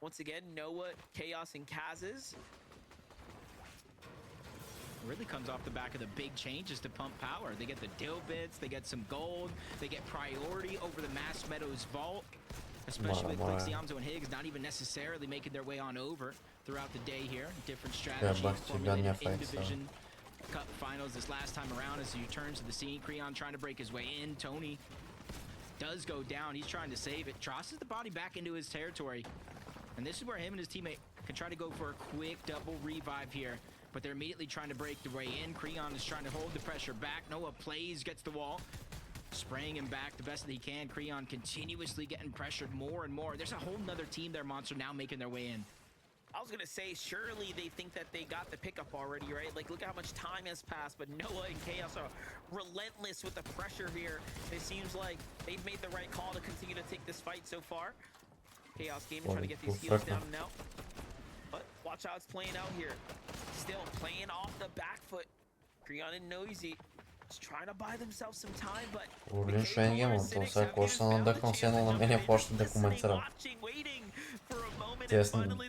once again, Noah, Chaos, and Kaz's. Really comes off the back of the big changes to pump power. They get the dill bits, they get some gold, they get priority over the Mass Meadows vault, especially with Flixiamzo and Higgs not even necessarily making their way on over throughout the day here. Different strategies formulated in Division Cup Finals this last time around as he returns to the scene. Creon trying to break his way in. Tony does go down. He's trying to save it. Trosses the body back into his territory. And this is where him and his teammate can try to go for a quick double revive here. But they're immediately trying to break the way in. Creon is trying to hold the pressure back. Noah plays, gets the wall, spraying him back the best that he can. Creon continuously getting pressured more and more. There's a whole nother team there, Monster, now making their way in. I was gonna say, surely they think that they got the pickup already, right? Like, look how much time has passed, but Noah and Chaos are relentless with the pressure here. It seems like they've made the right call to continue to take this fight so far. Chaos Gaming trying to get these heals down and out. But watch how it's playing out here. Still playing off the back foot. Creon and Noisy just trying to buy themselves some time, but ако ще надъхвам се едно на мене, почта да коментирам.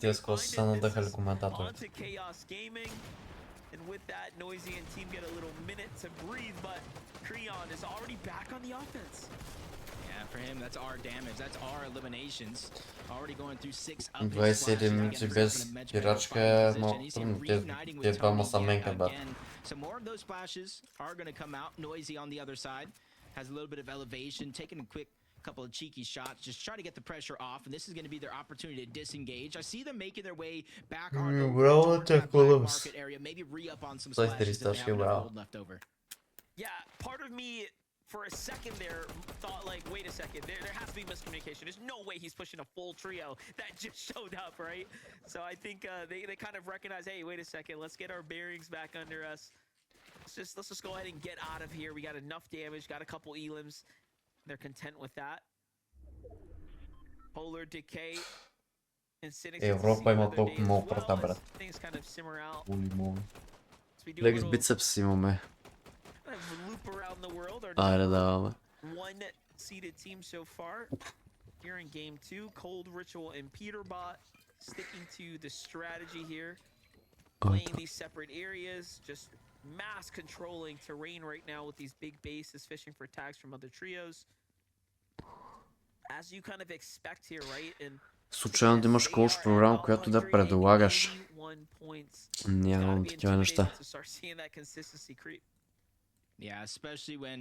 Те скоро са надъхали коментаторите. And with that, Noisy and team get a little minute to breathe, but Creon is already back on the offense. Yeah, for him, that's our damage. That's our eliminations. Already going through 6 up. 27 минути без пирачка е много трудно. Те двама са менка, бат. So more of those splashes are going to come out. Noisy on the other side has a little bit of elevation, taking a quick couple of cheeky shots, just try to get the pressure off, and this is going to be their opportunity to disengage. I see them making their way back on the market area, maybe re-up on some splashes if they have enough gold left over. Yeah, part of me for a second there, thought like, wait a second, there has to be miscommunication. There's no way he's pushing a full trio that just showed up, right? So I think they kind of recognize, hey, wait a second, let's get our bearings back under us. Let's just go ahead and get out of here. We got enough damage, got a couple elims. They're content with that. Polar Decay and Cynics. Европа има толкова много прата, брат. Лекс бицепс имаме. Айде даваме. One seeded team so far. Here in game 2, Cold Ritual and Peterbot sticking to the strategy here. Playing these separate areas, just mass controlling terrain right now with these big bases, fishing for tags from other trios. As you kind of expect here, right? And случайно да имаш коуч програма, която да предлагаш. Нямам такива неща. Yeah, especially when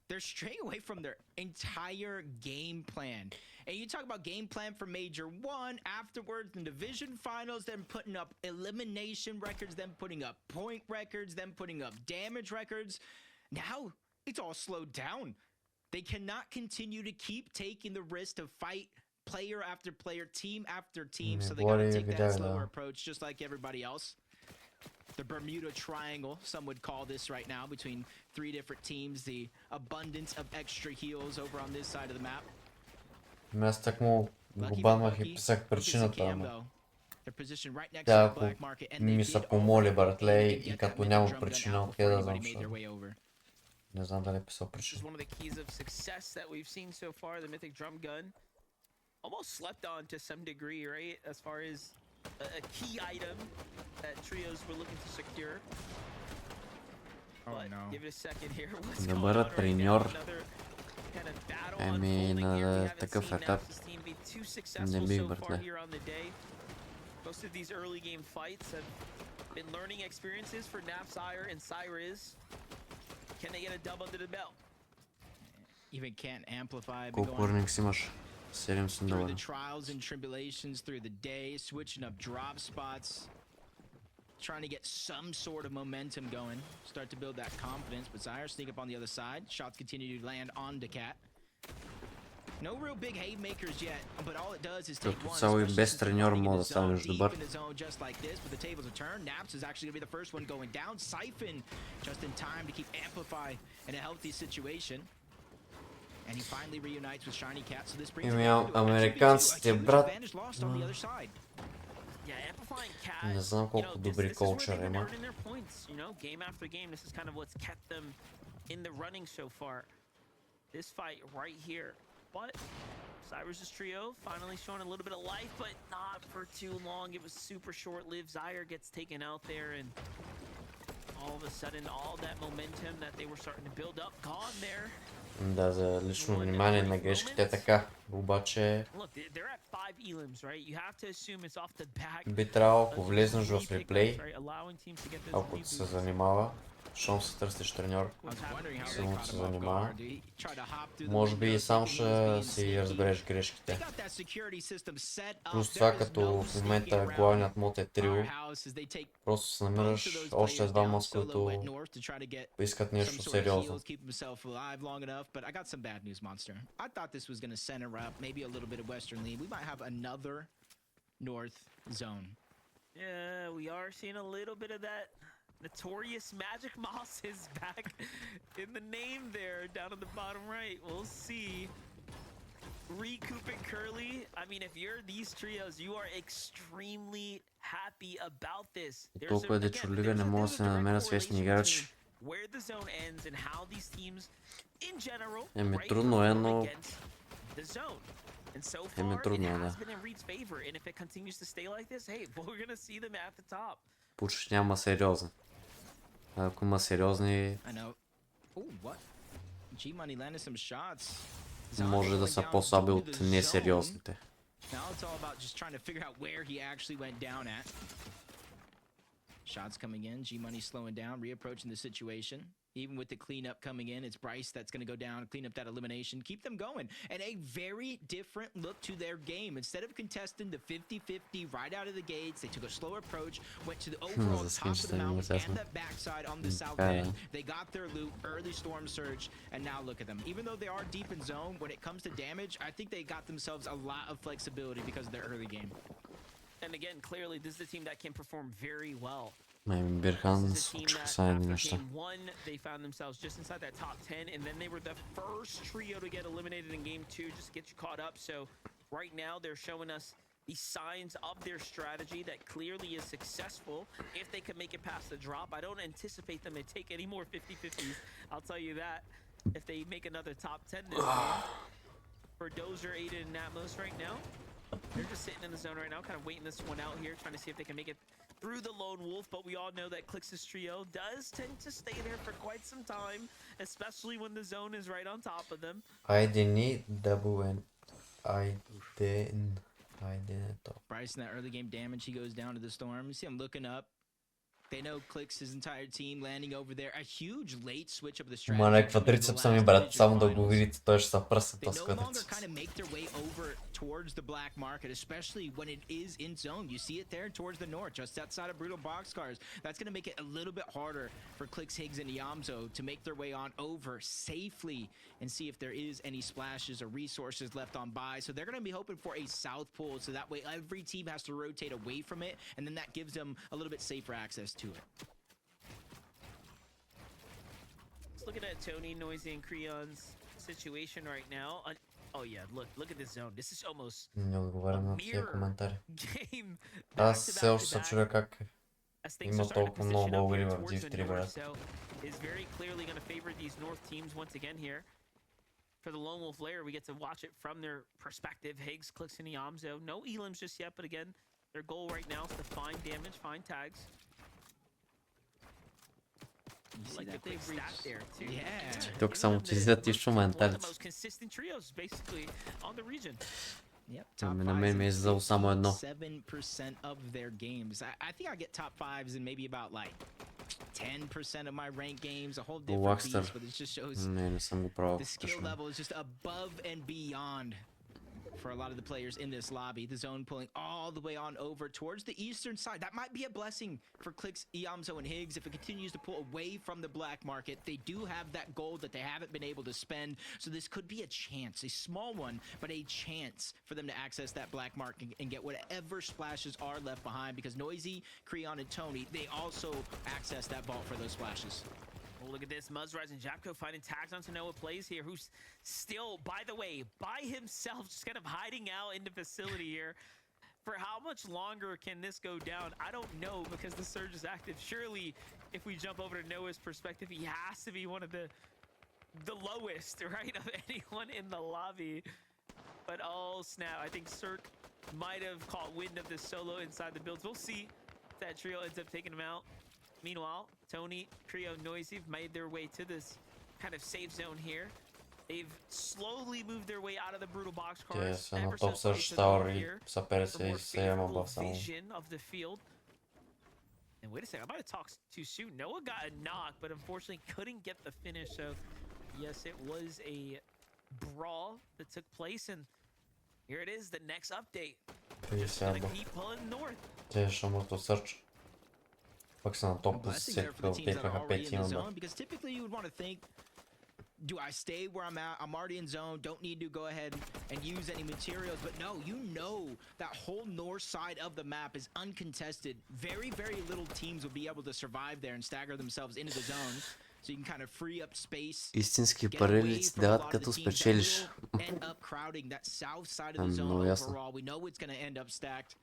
they're straying away from their entire game plan. And you talk about game plan for Major 1, afterwards in Division Finals, then putting up elimination records, then putting up point records, then putting up damage records. Now, it's all slowed down. They cannot continue to keep taking the risk to fight player after player, team after team, so they gotta take that slower approach, just like everybody else. The Bermuda Triangle, some would call this right now, between 3 different teams, the abundance of extra heals over on this side of the map. Аз так му го банвах и писах причината, ама тя ако ми се помоли, братле, и като няма причина, откъде да знам, защото не знам дали е писал причина. Almost slept on to some degree, right? As far as a key item that trios were looking to secure. Oh no. Give it a second here. Да бъдат треньор. Еми на такъв етап не бих, братле. Most of these early game fights have been learning experiences for Napsire and Cyrus. Can they get a dub under the belt? Even can't amplify. Колко earnings имаш? Through the trials and tribulations through the day, switching up drop spots, trying to get some sort of momentum going, start to build that confidence. But Zaire sneak up on the other side. Shots continue to land on Decat. No real big haymakers yet, but all it does is take one. Само и без треньор мога да станеш добър. Just like this, but the tables are turned. Naps is actually gonna be the first one going down. Siphon just in time to keep Amplify in a healthy situation. And he finally reunites with Shiny Cat, so this brings американците, брат. Не знам колко добри коучър има. Game after game, this is kind of what's kept them in the running so far. This fight right here, but Cyrus's trio finally showing a little bit of life, but not for too long. It was super short-lived. Zaire gets taken out there, and all of a sudden, all that momentum that they were starting to build up, gone there. Да, за лично внимание на грешките така, обаче би трябвало, ако влезнеш в реплей, ако се занимава, щом се търсиш треньор, силно се занимава, може би и сам ще си разбереш грешките. Плюс това, като в момента главният мод е трио, просто се намираш още двама, с които искат нещо сериозно. Yeah, we are seeing a little bit of that. Notorious Magic Moss is back in the name there, down at the bottom right. We'll see. Recoup and Curly. I mean, if you're these trios, you are extremely happy about this. Толкова е да чурлига, не мога да се намеря свестни играчи. Where the zone ends and how these teams in general трудно е, но the zone. And so far, it has been in Reed's favor. And if it continues to stay like this, hey, we're gonna see them at the top. Почти няма сериозни. Ако има сериозни, може да са по-слаби от несериозните. Shots coming in, G-Money slowing down, reapproaching the situation. Even with the cleanup coming in, it's Bryce that's going to go down, clean up that elimination, keep them going. And a very different look to their game. Instead of contesting the 50-50 right out of the gates, they took a slower approach, went to the overall top of the mountain and the backside on the south end. They got their loot, early storm surge, and now look at them. Even though they are deep in zone, when it comes to damage, I think they got themselves a lot of flexibility because of their early game. And again, clearly, this is a team that can perform very well. Game one, they found themselves just inside that top 10, and then they were the first trio to get eliminated in game 2, just to get you caught up. So right now, they're showing us the signs of their strategy that clearly is successful if they can make it past the drop. I don't anticipate them to take any more 50-50s. I'll tell you that. If they make another top 10 this game. For Dozer, Aiden, and Atmos right now, they're just sitting in the zone right now, kind of waiting this one out here, trying to see if they can make it through the lone wolf. But we all know that Clix's trio does tend to stay there for quite some time, especially when the zone is right on top of them. IDN double IDN. Bryce in that early game damage, he goes down to the storm. You see him looking up. They know Clix, his entire team landing over there. A huge late switch of the strategy. Ма някаква трицепса ми брат, само да го видите, той ще се пръсне този къдец. Kind of make their way over towards the black market, especially when it is in zone. You see it there towards the north, just outside of Brutal Boxcars. That's going to make it a little bit harder for Clix, Higgs, and Yamzo to make their way on over safely and see if there is any splashes or resources left on by. So they're going to be hoping for a south pull, so that way every team has to rotate away from it, and then that gives them a little bit safer access to it. Let's look at Tony, Noisy, and Creon's situation right now. Oh yeah, look at this zone. This is almost Не отговарям на тия коментари. game. Аз все още се чудя как има толкова много българи в Div 3, брат. Is very clearly going to favor these north teams once again here. For the Lone Wolf layer, we get to watch it from their perspective. Higgs, Clix, and Yamzo. No elims just yet, but again, their goal right now is to find damage, find tags. You like that they've reached there too. Yeah. Тук само че излизат инструменталите. One of the most consistent trios basically on the region. Yep. На мен ми е излизало само едно. 7% of their games. I think I get top 5s in maybe about like 10% of my ranked games. A whole different beast, but it just shows не съм го пробвал. The skill level is just above and beyond for a lot of the players in this lobby. The zone pulling all the way on over towards the eastern side. That might be a blessing for Clix, Yamzo, and Higgs if it continues to pull away from the black market. They do have that gold that they haven't been able to spend, so this could be a chance, a small one, but a chance for them to access that black market and get whatever splashes are left behind, because Noisy, Creon, and Tony, they also access that vault for those splashes. Oh, look at this. Muzzrise and Japco finding tags onto Noah Plays here, who's still, by the way, by himself, just kind of hiding out in the facility here. For how much longer can this go down? I don't know, because the surge is active. Surely, if we jump over to Noah's perspective, he has to be one of the lowest, right, of anyone in the lobby. But oh, snap. I think Cirque might have caught wind of this solo inside the builds. We'll see if that trio ends up taking him out. Meanwhile, Tony, Creo, Noisy have made their way to this kind of safe zone here. They've slowly moved their way out of the brutal boxcars. Те са на топ search tower и са 57 в само. Of the field. And wait a second, I might have talked too soon. Noah got a knock, but unfortunately couldn't get the finish. So yes, it was a brawl that took place, and here it is, the next update. Just gonna keep pulling north. Те ще му search. Пък са на топ позиция, като пекаха 5 имаме. Because typically you would want to think, do I stay where I'm at? I'm already in zone, don't need to go ahead and use any materials. But no, you know that whole north side of the map is uncontested. Very, very little teams will be able to survive there and stagger themselves into the zone. So you can kind of free up space. Истински пари се дават като спечелиш. End up crowding that south side of the zone overall. We know it's going to end up stacked.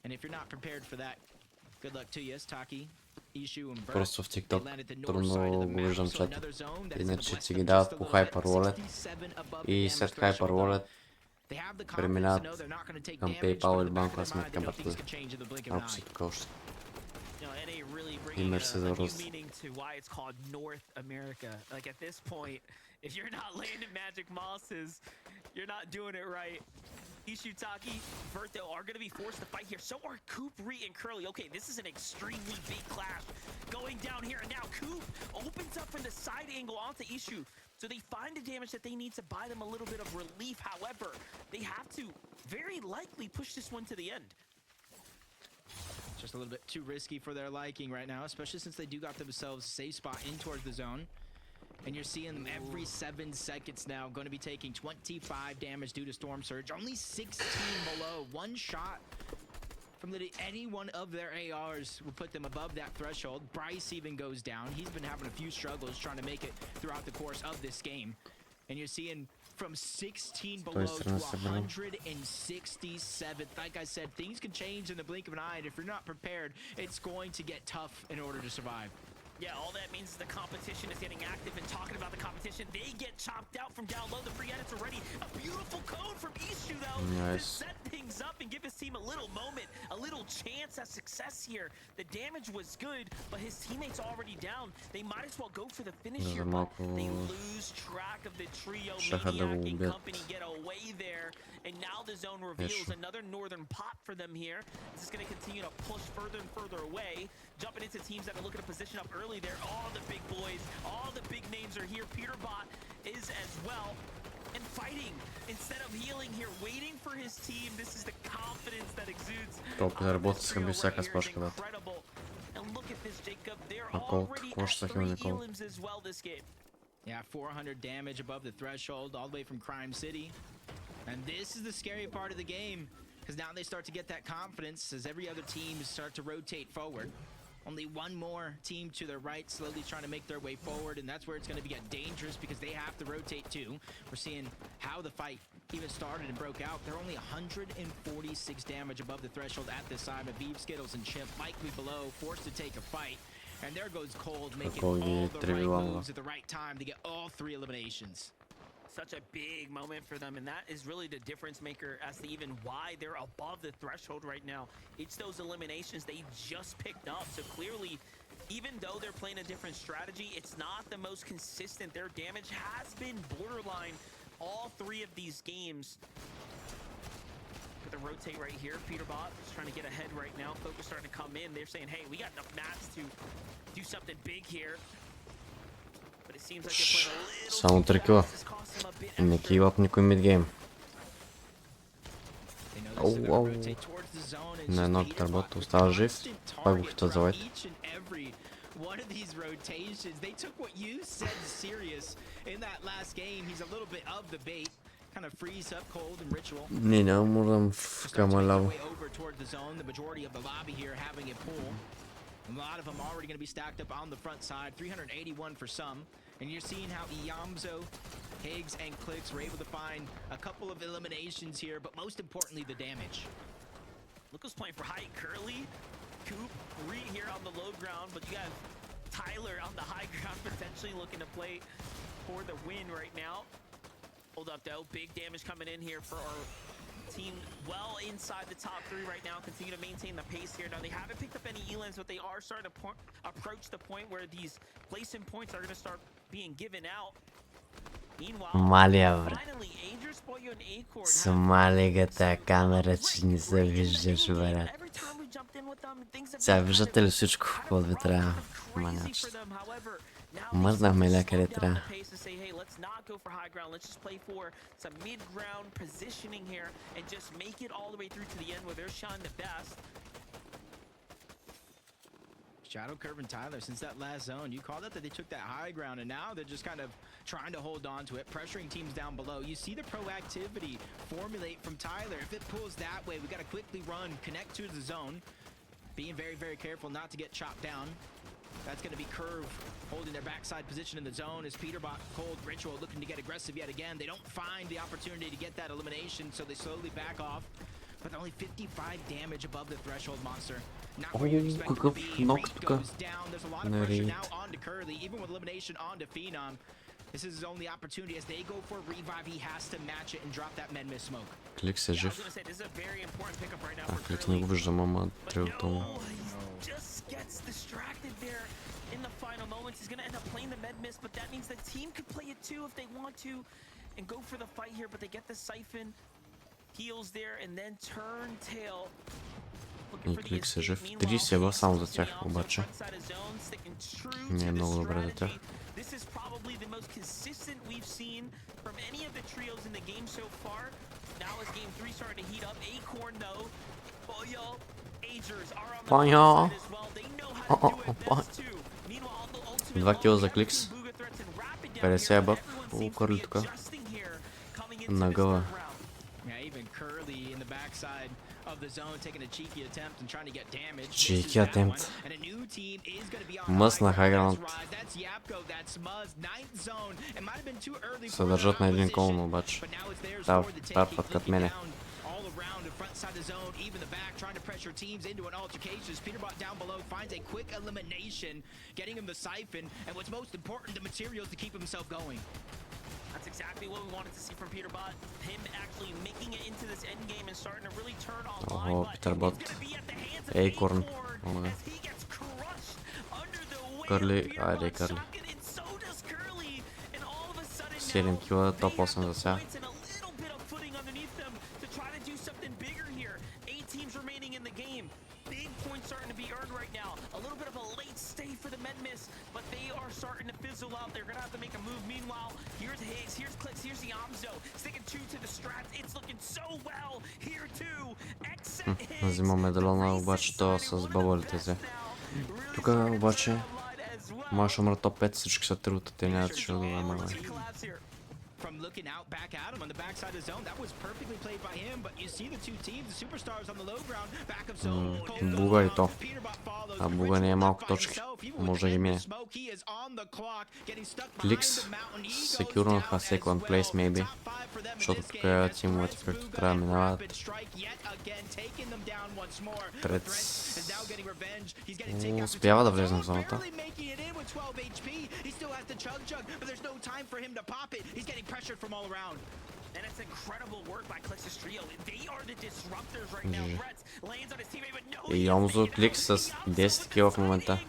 And if you're not prepared for that, good luck to you, Taki. Просто в TikTok трудно го виждам чата. Иначе си ги дават по Hyper Wallet и след Hyper Wallet преминават към PayPal или банкова сметка, братове. Ако си тук още. И мерси за рост. Ivchou, Verto are going to be forced to fight here. So are Coop, Ree, and Curly. Okay, this is an extremely big clash going down here. And now Coop opens up from the side angle onto Ivchou. So they find the damage that they need to buy them a little bit of relief. However, they have to very likely push this one to the end. Just a little bit too risky for their liking right now, especially since they do got themselves a safe spot in towards the zone. And you're seeing them every 7 seconds now going to be taking 25 damage due to Storm Surge. Only 16 below. One shot from any one of their ARs will put them above that threshold. Bryce even goes down. He's been having a few struggles trying to make it throughout the course of this game. And you're seeing from 16 below to 167th. Like I said, things can change in the blink of an eye, and if you're not prepared, it's going to get tough in order to survive. Yeah, all that means is the competition is getting active, and talking about the competition, they get chopped out from down low. The free edits already. A beautiful code from Ivchou, though, to set things up and give his team a little moment, a little chance at success here. The damage was good, but his teammates already down. They might as well go for the finish here, but they lose track of the trio. Maniac and company get away there, and now the zone reveals another northern pop for them here. This is going to continue to push further and further away, jumping into teams that are looking to position up early there. All the big boys, all the big names are here. Peterbot is as well, and fighting instead of healing here, waiting for his team. This is the confidence that exudes. Incredible. And look at this, Jacob. They're already at 3 elims as well this game. Yeah, 400 damage above the threshold, all the way from Crime City. And this is the scary part of the game, because now they start to get that confidence as every other team start to rotate forward. Only one more team to their right slowly trying to make their way forward, and that's where it's going to get dangerous because they have to rotate too. We're seeing how the fight even started and broke out. They're only 146 damage above the threshold at this time. Aviv, Skittles, and Chimp likely below, forced to take a fight. And there goes Cold, making all the right moves at the right time to get all 3 eliminations. Such a big moment for them, and that is really the difference maker as to even why they're above the threshold right now. It's those eliminations they just picked up. So clearly, even though they're playing a different strategy, it's not the most consistent. Their damage has been borderline all 3 of these games. With the rotate right here, Peterbot is trying to get ahead right now. Focus starting to come in. They're saying, hey, we got enough mats to do something big here. Само 3 кила. Не килап никой мидгейм. Оу. На едно работа остава жив. Пак го хитат за лайт. One of these rotations, they took what you said serious in that last game. He's a little bit of the bait. Kind of freeze up Cold and Ritual. Не, няма мурам в камалаво. Over towards the zone, the majority of the lobby here having a pull. A lot of them already going to be stacked up on the front side. 381 for some. And you're seeing how Iyamzo, Higgs, and Clicks were able to find a couple of eliminations here, but most importantly, the damage. Look who's playing for height. Curly, Coop, Ree here on the low ground, but you got Tyler on the high ground potentially looking to play for the win right now. Hold up, though. Big damage coming in here for our team well inside the top 3 right now. Continue to maintain the pace here. Now, they haven't picked up any elims, but they are starting to approach the point where these placement points are going to start being given out. Маля, брат. Смалигата камера, че не се виждаш, брат. Сега виждате ли всичко, какво ви трябва? Манячето. Мързнахме ля къде трябва. Shadow Curve and Tyler, since that last zone, you called it that they took that high ground, and now they're just kind of trying to hold on to it, pressuring teams down below. You see the proactivity formulate from Tyler. If it pulls that way, we got to quickly run, connect to the zone, being very, very careful not to get chopped down. That's going to be Curve holding their backside position in the zone as Peterbot, Cold, Ritual looking to get aggressive yet again. They don't find the opportunity to get that elimination, so they slowly back off. But only 55 damage above the threshold monster. Какъв нок тук. На рейд. Even with elimination onto Phenom. This is his only opportunity as they go for a revive. He has to match it and drop that Med-Miss smoke. Кликс е жив. Кликс не го виждам, ама трилто. Just gets distracted there in the final moments. He's gonna end up playing the Med-Miss, but that means the team could play it too if they want to and go for the fight here, but they get the siphon. И Клик се жив. 3 себа само за тях, обаче. Не е много добре за тях. Паня! 2 кила за Кликс. 50 бък. Кърли тук. Нагъва. Cheeky attempt. Мъс на хайграунд. Се държат на един колон обаче. Тарпат кът мене. Side of the zone, even the back trying to pressure teams into an altercation. Peterbot down below finds a quick elimination, getting him the siphon, and what's most important, the materials to keep himself going. That's exactly what we wanted to see from Peterbot. Him actually making it into this end game and starting to really turn online. Oh, Peterbot. Acorn. Oh, as he gets crushed under the weight. Curly, айде Curly. 7 кила, топ 8 за сега. Starting to fizzle out. They're gonna have to make a move. Meanwhile, here's Higgs, here's Clicks, here's the Ivcho. Sticking true to the strats. It's looking so well here too. Взимаме дълна обаче то с бабълите взе. Тук обаче може умра топ 5, всички са трилта, те нямат ще да намерваме. From looking out back at him on the backside of the zone, that was perfectly played by him. But you see the two teams, the superstars on the low ground, back of zone. Буга и то. А буга не е малко точки. Може да ги мине. Кликс секюрнаха second place maybe. Защото тук тимовете както трябва минават. Трец. Успява да влезне в зоната. Pressured from all around. And it's incredible work by Clix's trio. They are the disruptors right now. Brett lands on his teammate, but no. И Омзо Кликс с 10 кила в момента.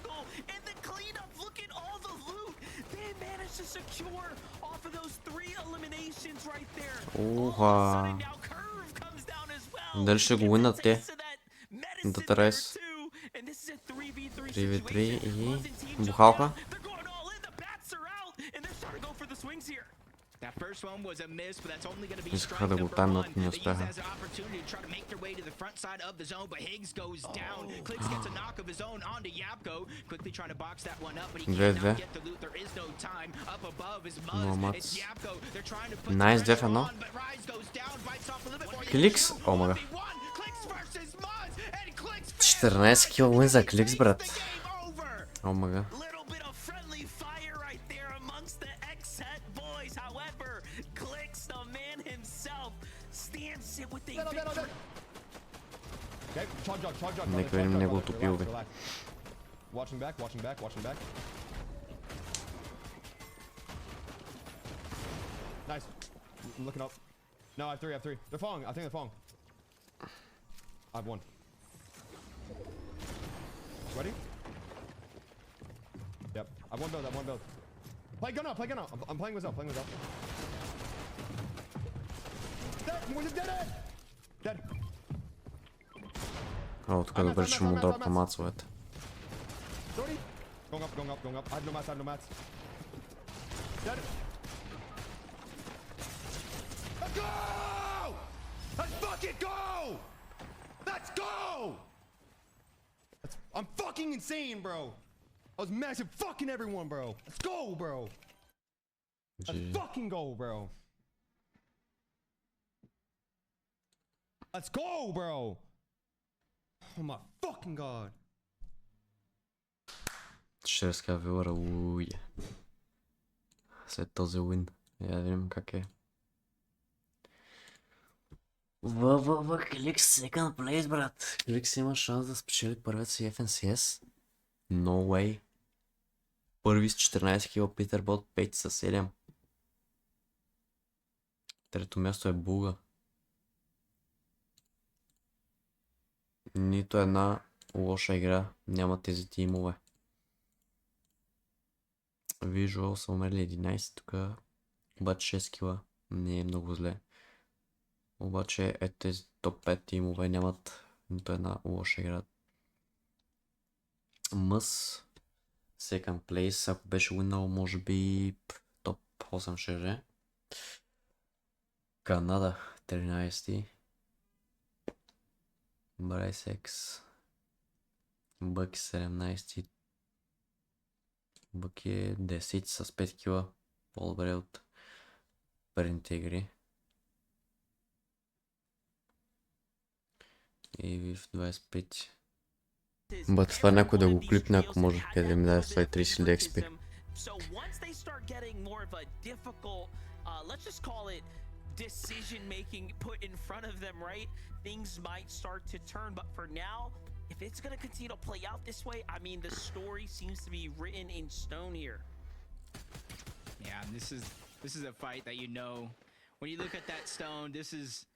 And the cleanup, look at all the loot. They managed to secure off of those 3 eliminations right there. Уха. Дали ще го винат те? Дата рейс. 3v3 и бухалка. Искаха да го таймнат, не успяха. 2-2. Но мац. Найс, 2-1. Кликс, о мага. 14 кил вин за Кликс, брат. О мага. Нека видим неговото пилбе. Watching back. Nice. Looking up. No, I have 3. They're falling. I think they're falling. I have 1. Ready? Yep. I have 1 build. Play gun out. I'm playing with up. Dead. О, тук добре, че му дропа мацовете. Going up. I have no mats. Dead. Let's go! Let's fucking go! Let's go! I'm fucking insane, bro. I was massive fucking everyone, bro. Let's go, bro. Let's fucking go, bro. Let's go, bro. Oh my fucking god. Ще разкажа вилъра, уе. След този уин. Я да видим как е. Кликс second place, брат. Кликс има шанс да спечели първият си FNCS. No way. Първи с 14 кила, Питербот 5 с 7. Трето място е Буга. Нито една лоша игра няма тези тимове. Ivcho са умерли 11, тук обаче 6 кила. Не е много зле. Обаче тези топ 5 тимове нямат нито една лоша игра. Мъс, second place, ако беше уинал, може би топ 8 ще. Канада 13, Брайсекс, Бъки 17, Бъки е 10 с 5 кила, по-добре от предните игри. И в 25. Бът това някой да го клипне, ако може да ми даде след 30 XP. Decision making put in front of them, right? Things might start to turn, but for now, if it's going to continue to play out this way, I mean, the story seems to be written in stone here. Yeah, and this is a fight that, you know, when you look at that stone, this is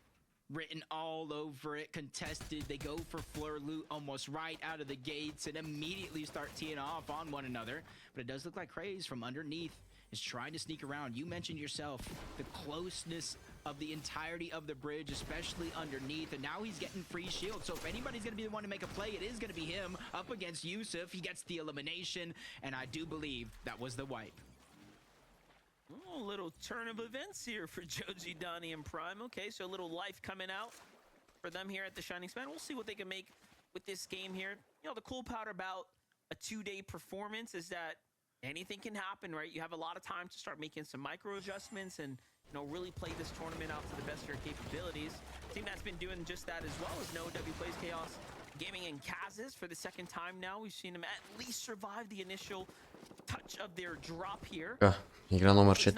written all over it, contested. They go for Fleur loot almost right out of the gates and immediately start teeing off on one another. But it does look like Craze from underneath is trying to sneak around. You mentioned yourself the closeness of the entirety of the bridge, especially underneath, and now he's getting free shield. So if anybody's going to be the one to make a play, it is going to be him up against Yusuf. He gets the elimination, and I do believe that was the wipe. Oh, a little turn of events here for Joji, Donnie, and Prime. Okay, so a little life coming out for them here at the Shining Span. We'll see what they can make with this game here. You know, the cool part about a 2-day performance is that anything can happen, right? You have a lot of time to start making some micro adjustments and, you know, really play this tournament out to the best of your capabilities. Team that's been doing just that as well is No W Plays Chaos Gaming and Kazis for the second time now. We've seen them at least survive the initial touch of their drop here. Игра номер 4.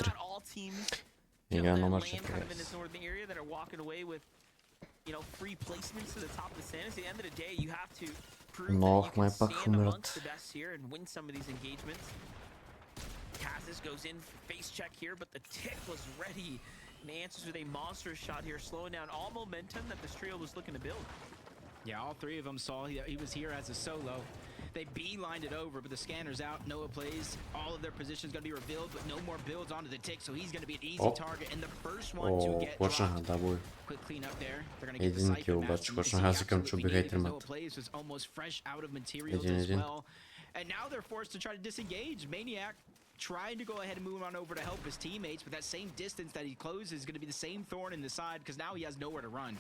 Игра номер 4. In this northern area that are walking away with, you know, free placements to the top of the standings. At the end of the day, you have to prove that you can stand amongst the best here and win some of these engagements. Kazis goes in for face check here, but the tick was ready and answers with a monster shot here, slowing down all momentum that this trio was looking to build. Yeah, all three of them saw he was here as a solo. They beelined it over, but the scanner's out. Noah plays. All of their positions going to be revealed, but no more builds onto the tick, so he's going to be an easy target. And the first one to get dropped. Quick clean up there. They're going to get the Cypher master. Noah plays was almost fresh out of materials as well. And now they're forced to try to disengage. Maniac trying to go ahead and move on over to help his teammates, but that same distance that he closes is going to be the same thorn in the side because now he has nowhere to run.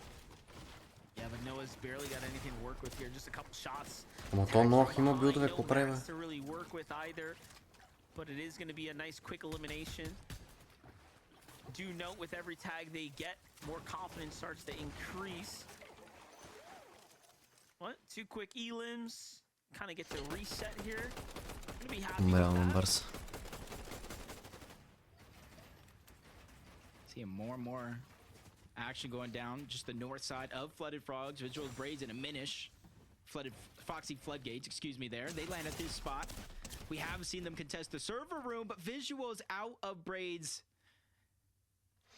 Yeah, but Noah's barely got anything to work with here. Just a couple shots. Ама то нох има билдове, какво прави, бе? To really work with either, but it is going to be a nice quick elimination. Do note with every tag they get, more confidence starts to increase. What? 2 quick elims. Kind of get to reset here. Gonna be happy with that. Seeing more and more action going down just the north side of Flooded Frogs. Visuals, Braids, and a Minish. Foxy Floodgates, excuse me there. They land at this spot. We have seen them contest the server room, but Visuals out of Braids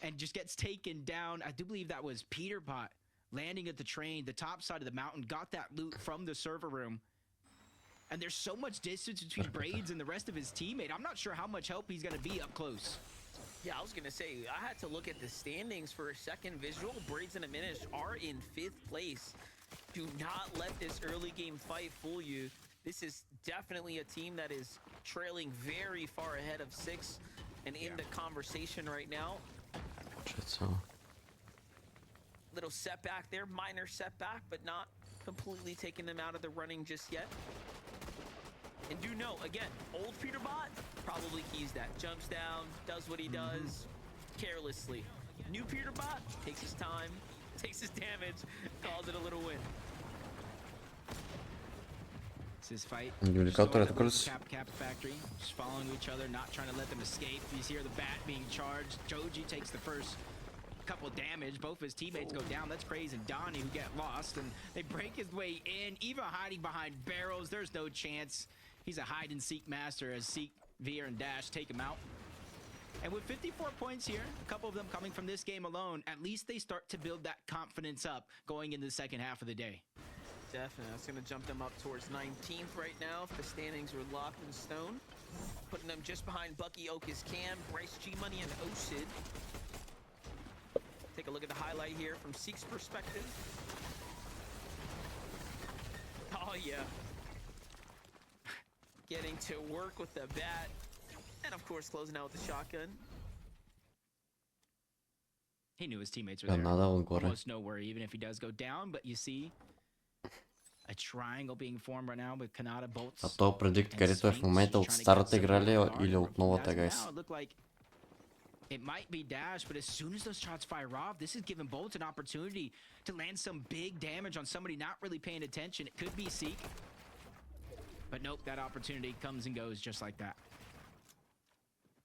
and just gets taken down. I do believe that was Peterbot landing at the train, the top side of the mountain, got that loot from the server room. And there's so much distance between Braids and the rest of his teammate. I'm not sure how much help he's going to be up close. Yeah, I was going to say, I had to look at the standings for a second. Visual, Braids, and Diminish are in 5th place. Do not let this early game fight fool you. This is definitely a team that is trailing very far ahead of 6 and in the conversation right now. Little setback there, minor setback, but not completely taking them out of the running just yet. And do know, again, old Peterbot probably keys that. Jumps down, does what he does carelessly. New Peterbot takes his time, takes his damage, calls it a little win. It's his fight. Cap Factory, just following each other, not trying to let them escape. You hear the bat being charged. Joji takes the first couple damage. Both of his teammates go down. That's Craze and Donnie who get lost, and they break his way in. Eva hiding behind barrels. There's no chance. He's a hide-and-seek master as Seek, Veer, and Dash take him out. And with 54 points here, a couple of them coming from this game alone, at least they start to build that confidence up going into the second half of the day. Definitely. That's going to jump them up towards 19th right now if the standings were locked in stone. Putting them just behind Bucky, Okus, Cam, Bryce, G-Money, and Osid. Take a a look at the highlight here from Seek's perspective. Oh yeah. Getting to work with the bat. And of course closing out with the shotgun. He knew his teammates were there. Almost nowhere, even if he does go down. But you see a triangle being formed right now with Canada bolts. А то предикт, където е в момента от старата игра ли или от новата, гайс? It might be Dash, but as soon as those shots fire off, this is giving Bolts an opportunity to land some big damage on somebody not really paying attention. It could be Seek. But nope, that opportunity comes and goes just like that.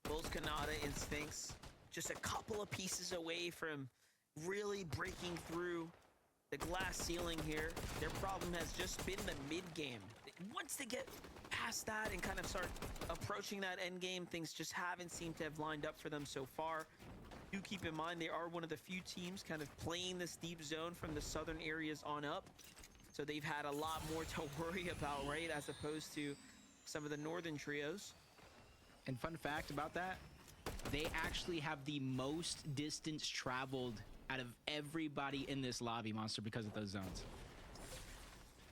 Both Canada and Sphinx just a couple of pieces away from really breaking through the glass ceiling here. Their problem has just been the mid game. Once they get past that and kind of start approaching that end game, things just haven't seemed to have lined up for them so far. Do keep in mind they are one of the few teams kind of playing this deep zone from the southern areas on up. So they've had a lot more to worry about, right? As opposed to some of the northern trios. And fun fact about that, they actually have the most distance traveled out of everybody in this lobby, Monster, because of those zones.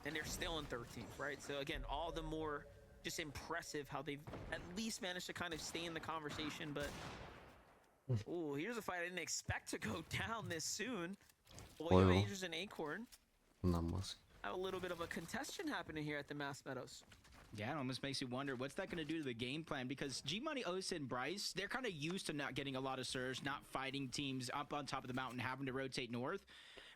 And they're still in 13th, right? So again, all the more just impressive how they've at least managed to kind of stay in the conversation. But oh, here's a fight I didn't expect to go down this soon. Oyo, Angels, and Acorn have a little bit of a contestation happening here at the Mass Meadows. Yeah, it almost makes you wonder what's that going to do to the game plan, because G-Money, Osa, and Bryce, they're kind of used to not getting a lot of surge, not fighting teams up on top of the mountain, having to rotate north.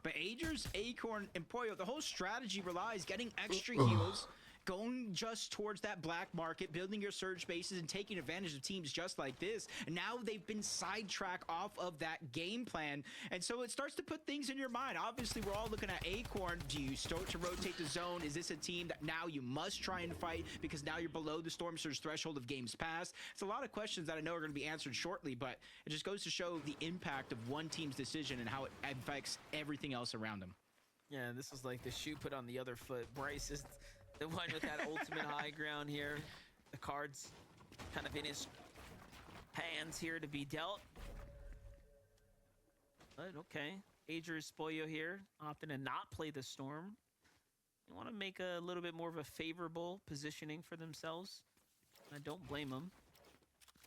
But Agers, Acorn, and Pollo, the whole strategy relies getting extra heals, going just towards that black market, building your surge bases, and taking advantage of teams just like this. And now they've been sidetracked off of that game plan. And so it starts to put things in your mind. Obviously, we're all looking at Acorn. Do you start to rotate the zone? Is this a team that now you must try and fight because now you're below the Storm Surge threshold of games past? It's a lot of questions that I know are going to be answered shortly, but it just goes to show the impact of one team's decision and how it affects everything else around them. Yeah, this is like the shoe put on the other foot. Bryce is the one with that ultimate high ground here. The cards kind of in his hands here to be dealt. But okay, Adrian Spoyo here, opting to not play the Storm. They want to make a little bit more of a favorable positioning for themselves. I don't blame them.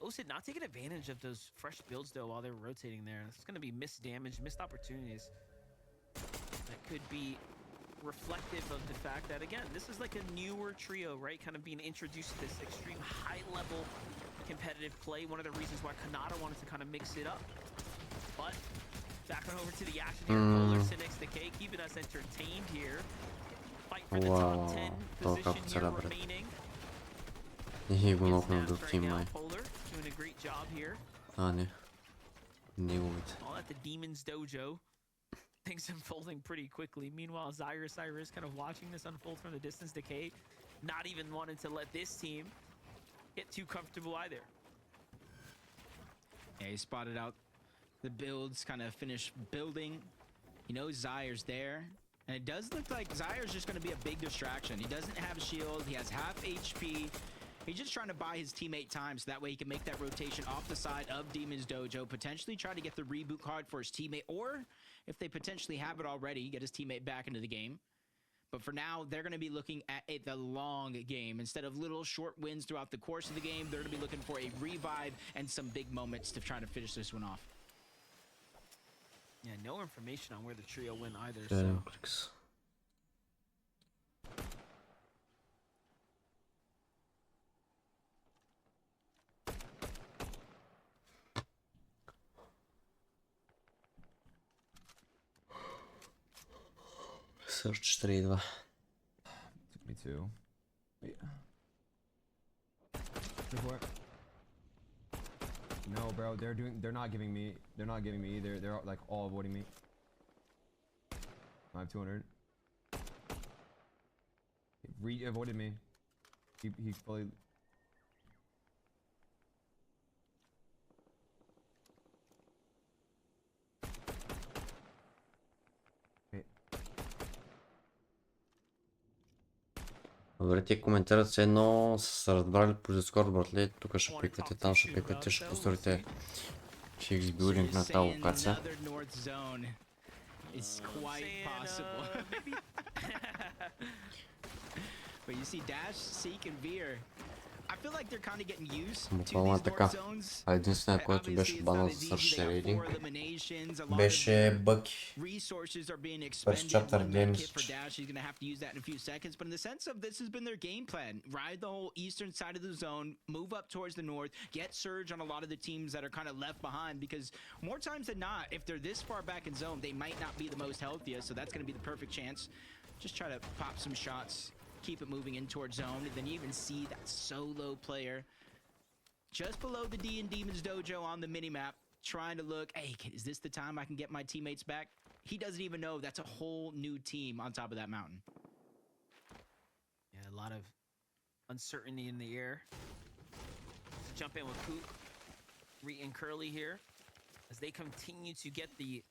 Osid not taking advantage of those fresh builds though while they're rotating there. It's going to be missed damage, missed opportunities. That could be reflective of the fact that, again, this is like a newer trio, right? Kind of being introduced to this extreme high-level competitive play. One of the reasons why Kanata wanted to kind of mix it up. But back on over to the action here. Polar, Cynics, Decay, keeping us entertained here. Fight for the top 10 position here remaining. И го нокнал друг тим, май. Polar doing a great job here. А, не. Неговите. All at the Demon's Dojo. Things unfolding pretty quickly. Meanwhile, Cyrus kind of watching this unfold from the distance. Decay not even wanting to let this team get too comfortable either. Yeah, he spotted out the builds, kind of finished building. He knows Zyre's there. And it does look like Zyre's just going to be a big distraction. He doesn't have a shield. He has half HP. He's just trying to buy his teammate time so that way he can make that rotation off the side of Demon's Dojo, potentially try to get the reboot card for his teammate, or if they potentially have it already, get his teammate back into the game. But for now, they're going to be looking at the long game. Instead of little short wins throughout the course of the game, they're going to be looking for a revive and some big moments to try to finish this one off. Yeah, no information on where the trio went either. So. Search 3-2. Took me two. Wait. No, bro, they're not giving me either. They're like all avoiding me. I have 200. He avoided me. He fully. Добре, ти коментират се едно са разбрали по Discord, братле, тук ще пиквате, там ще пиквате, ще посторите Chicks building на тази локация. It's quite possible. But you see Dash, Seek, and Veer. I feel like they're kind of getting used to these north zones. Единственият, който беше банал за Search Raiding, беше Бъки. Resources are being През expended. Chapter One Games. kit for Dash. He's gonna have to use that in a few seconds. But in the sense of this has been their game plan: ride the whole eastern side of the zone, move up towards the north, get surge on a lot of the teams that are kind of left behind. Because more times than not, if they're this far back in zone, they might not be the most healthiest. So that's gonna be the perfect chance. Just try to pop some shots. Keep it moving in towards zone, and then you even see that solo player just below the D and Demons Dojo on the minimap, trying to look, hey, is this the time I can get my teammates back? He doesn't even know that's a whole new team on top of that mountain. Yeah, a lot of uncertainty in the air. Let's jump in with Coop, Reet, and Curly here as they continue to get the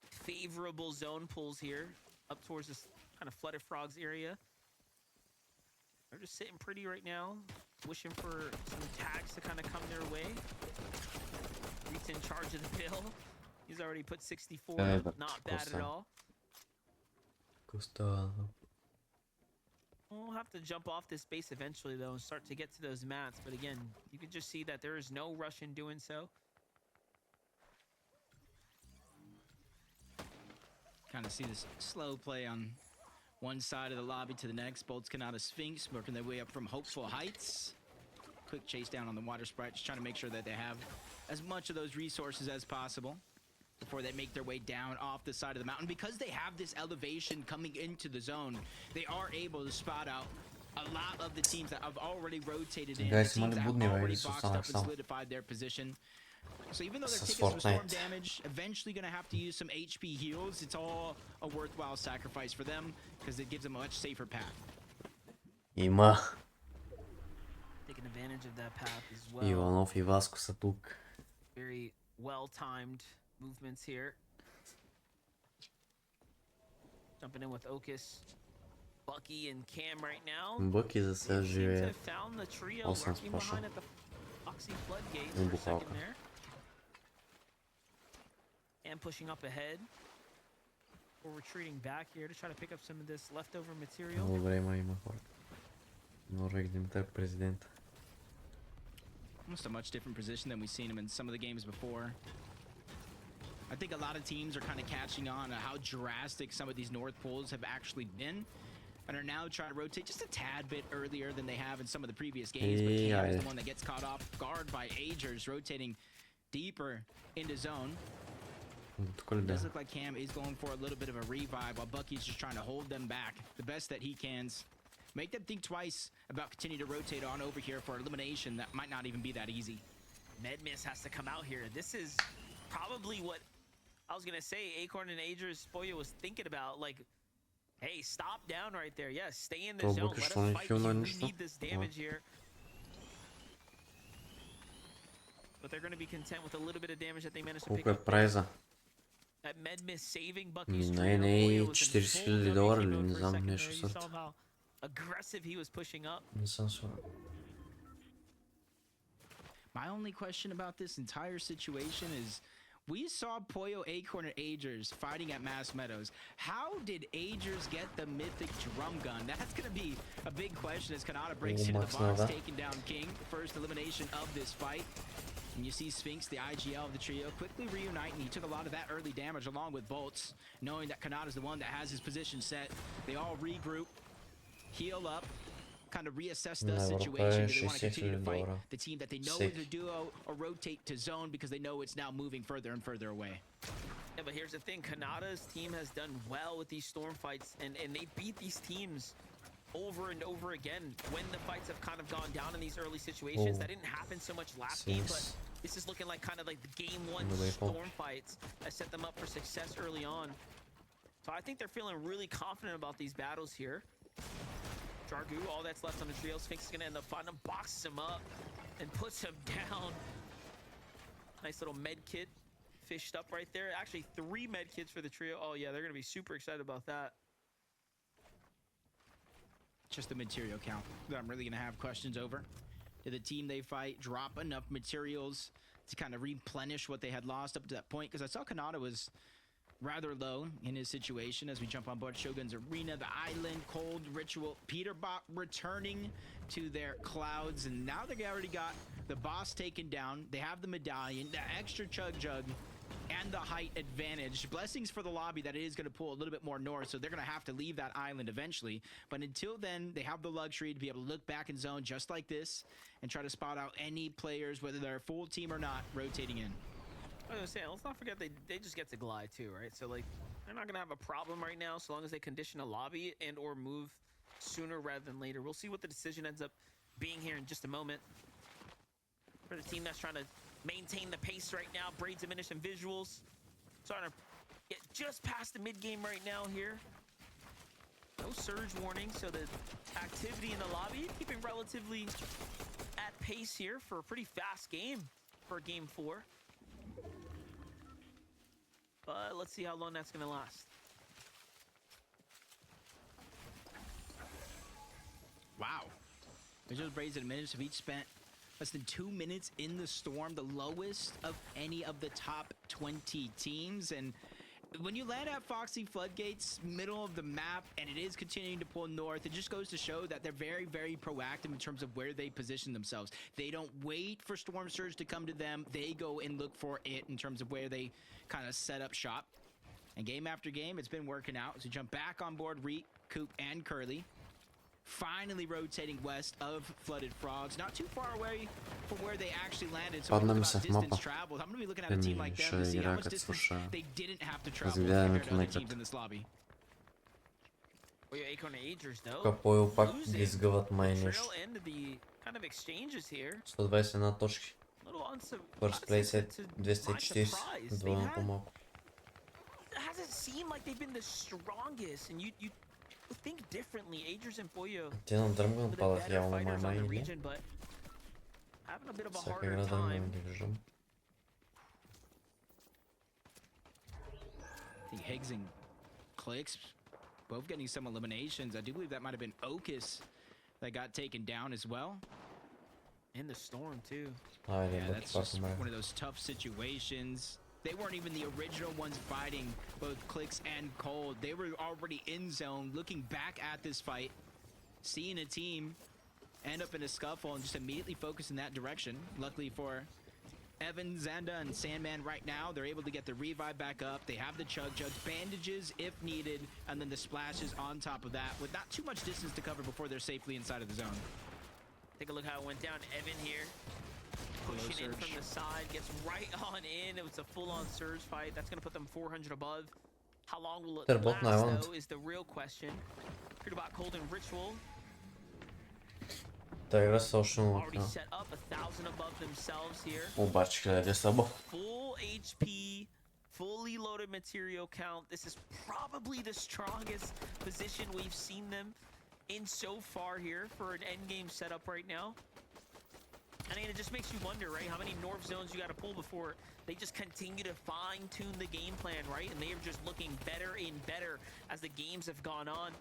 favorable zone pulls here up towards this kind of Flooded Frogs area. They're just sitting pretty right now, wishing for some tags to kind of come their way. Reed's in charge of the bill. He's already put 64 up. Not bad at all. We'll have to jump off this base eventually, though, and start to get to those mats. But again, you can just see that there is no rush in doing so. Kind of see this slow play on one side of the lobby to the next. Bolts Kanata Sphinx working their way up from Hopeful Heights. Quick chase down on the water sprite, just trying to make sure that they have as much of those resources as possible before they make their way down off the side of the mountain. Because they have this elevation coming into the zone, they are able to spot out a lot of the teams that have already rotated in, teams that have already boxed up and solidified their position. So even though they're taking some storm damage, eventually going to have to use some HP heals. It's all a worthwhile sacrifice for them because it gives them a much safer path. Има. Taking advantage of that path as well. Иванов и Васко са тук. Very well-timed movements here. Jumping in with Okus, Bucky, and Cam right now. Bucky за сега живее. Found the trio 8 lurking спаша. behind at the Foxy Floodgates И for a second бухалка. there. And pushing up ahead. We're retreating back here to try to pick up some of this leftover material. Много време има хора. Норвег Димитър президент. Almost a much different position than we've seen him in some of the games before. I think a lot of teams are kind of catching on to how drastic some of these north pulls have actually been, and are now trying to rotate just a tad bit earlier than they have in some of the previous games. But Cam is the one that gets caught off guard by Agers, rotating deeper into zone. It does look like Cam is going for a little bit of a revive while Bucky's just trying to hold them back the best that he can. Make them think twice about continuing to rotate on over here for elimination that might not even be that easy. Medmiss has to come out here. This is probably what I was going to say Acorn and Agers Spoyo was thinking about. Like, hey, stop down right there. Yes, stay in the zone. Let us fight you. We need this damage here. But they're going to be content with a little bit of damage that they managed to pick up. Прайза? That Medmiss saving Bucky's Не, $40,000 или не знам, нещо сорт. Aggressive he was pushing up. Не съм сигурен. My only question about this entire situation is, we saw Pollo, Acorn, and Agers fighting at Mass Meadows. How did Agers get the mythic drum gun? That's going to be a big question as Kanata breaks into the box, taking down King. First elimination of this fight. And you see Sphinx, the IGL of the trio, quickly reuniting. He took a lot of that early damage along with Bolts, knowing that Kanata's the one that has his position set. They all regroup, heal up, kind of reassess the situation. Do they want to continue to fight the team that they know is a duo, or rotate to zone because they know it's now moving further and further away? Yeah, but here's the thing. Kanata's team has done well with these storm fights, and they beat these teams over and over again when the fights have kind of gone down in these early situations. That didn't happen so much last game, but this is looking like kind of like the game one storm fights that set them up for success early on. So I think they're feeling really confident about these battles here. Jargu, all that's left on the trio. Sphinx is going to end up finding him, boxes him up, and puts him down. Nice little med kit fished up right there. Actually, 3 med kits for the trio. Oh, yeah, they're going to be super excited about that. Just the material count that I'm really going to have questions over. Did the team they fight drop enough materials to kind of replenish what they had lost up to that point, because I saw Kanata was rather low in his situation as we jump on board Shogun's Arena, the island, Cold, Ritual, Peterbot returning to their clouds, and now they already got the boss taken down. They have the medallion, the extra Chug Jug, and the height advantage. Blessings for the lobby that it is going to pull a little bit more north, so they're going to have to leave that island eventually. But until then, they have the luxury to be able to look back in zone just like this and try to spot out any players, whether they're a full team or not, rotating in. I was gonna say, let's not forget they just get to glide too, right? So like, they're not gonna have a problem right now so long as they condition a lobby and or move sooner rather than later. We'll see what the decision ends up being here in just a moment. For the team that's trying to maintain the pace right now, Braid diminish and visuals. Starting to get just past the mid game right now here. No surge warning, so the activity in the lobby keeping relatively at pace here for a pretty fast game for game 4. But let's see how long that's gonna last. Wow. They just raised it a minute, so each spent less than 2 minutes in the storm, the lowest of any of the top 20 teams. And when you land at Foxy Floodgates, middle of the map, and it is continuing to pull north, it just goes to show that they're very, very proactive in terms of where they position themselves. They don't wait for Storm Surge to come to them. They go and look for it in terms of where they kind of set up shop. And game after game, it's been working out. So jump back on board Reek, Coop, and Curly. Finally rotating west of Flooded Frogs, not too far away from where they actually landed. So about distance traveled. I'm going to be looking at a team like them to see how much distance they didn't have to travel compared to other teams in this lobby. Капой пак изгъват май нещо. 121 точки. First place at 240, двойно по-малко. Hasn't seemed like they've been the strongest, and you think differently. Agers and Boyo. Те на дръмган падат явно май или? Всяка игра дръмган ги виждам. I think Higgs and Clicks both getting some eliminations. I do believe that might have been Okus that got taken down as well. In the storm too. Yeah, that's just one of those tough situations. They weren't even the original ones fighting both Clicks and Cold. They were already in zone, looking back at this fight, seeing a team end up in a scuffle and just immediately focus in that direction. Luckily for Evan, Xanda, and Sandman right now, they're able to get the revive back up. They have the Chug Jugs, bandages if needed, and then the splashes on top of that with not too much distance to cover before they're safely inside of the zone. Take a look how it went down. Evan here. Pushing in from the side, gets right on in. It was a full-on surge fight. That's going to put them 400 above. How long will it last, though, is the real question. Heard about Cold and Ritual. Already set up 1,000 above themselves here. Full HP, fully loaded material count. This is probably the strongest position we've seen them in so far here for an endgame setup right now. I mean, it just makes you wonder, right? How many North zones you got to pull before they just continue to fine-tune the game plan, right? And they are just looking better and better as the games have gone on.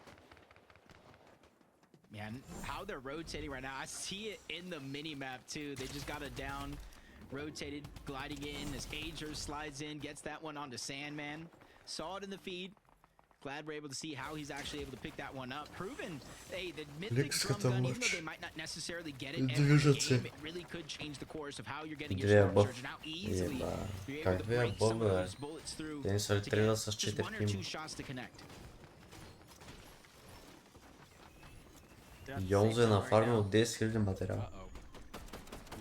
Man, how they're rotating right now, I see it in the mini-map too. They just got it down, rotated, gliding in as Ager slides in, gets that one onto Sandman. Saw it in the feed. Glad we're able to see how he's actually able to pick that one up. Proven, hey, the mythic drum gun, even though they might not necessarily get it every game, it really could change the course of how you're getting your storm surge and how easily you're able to break some of those bullets through to get just 1 or 2 shots to connect. Йонзо е нафармил 10 000 материал.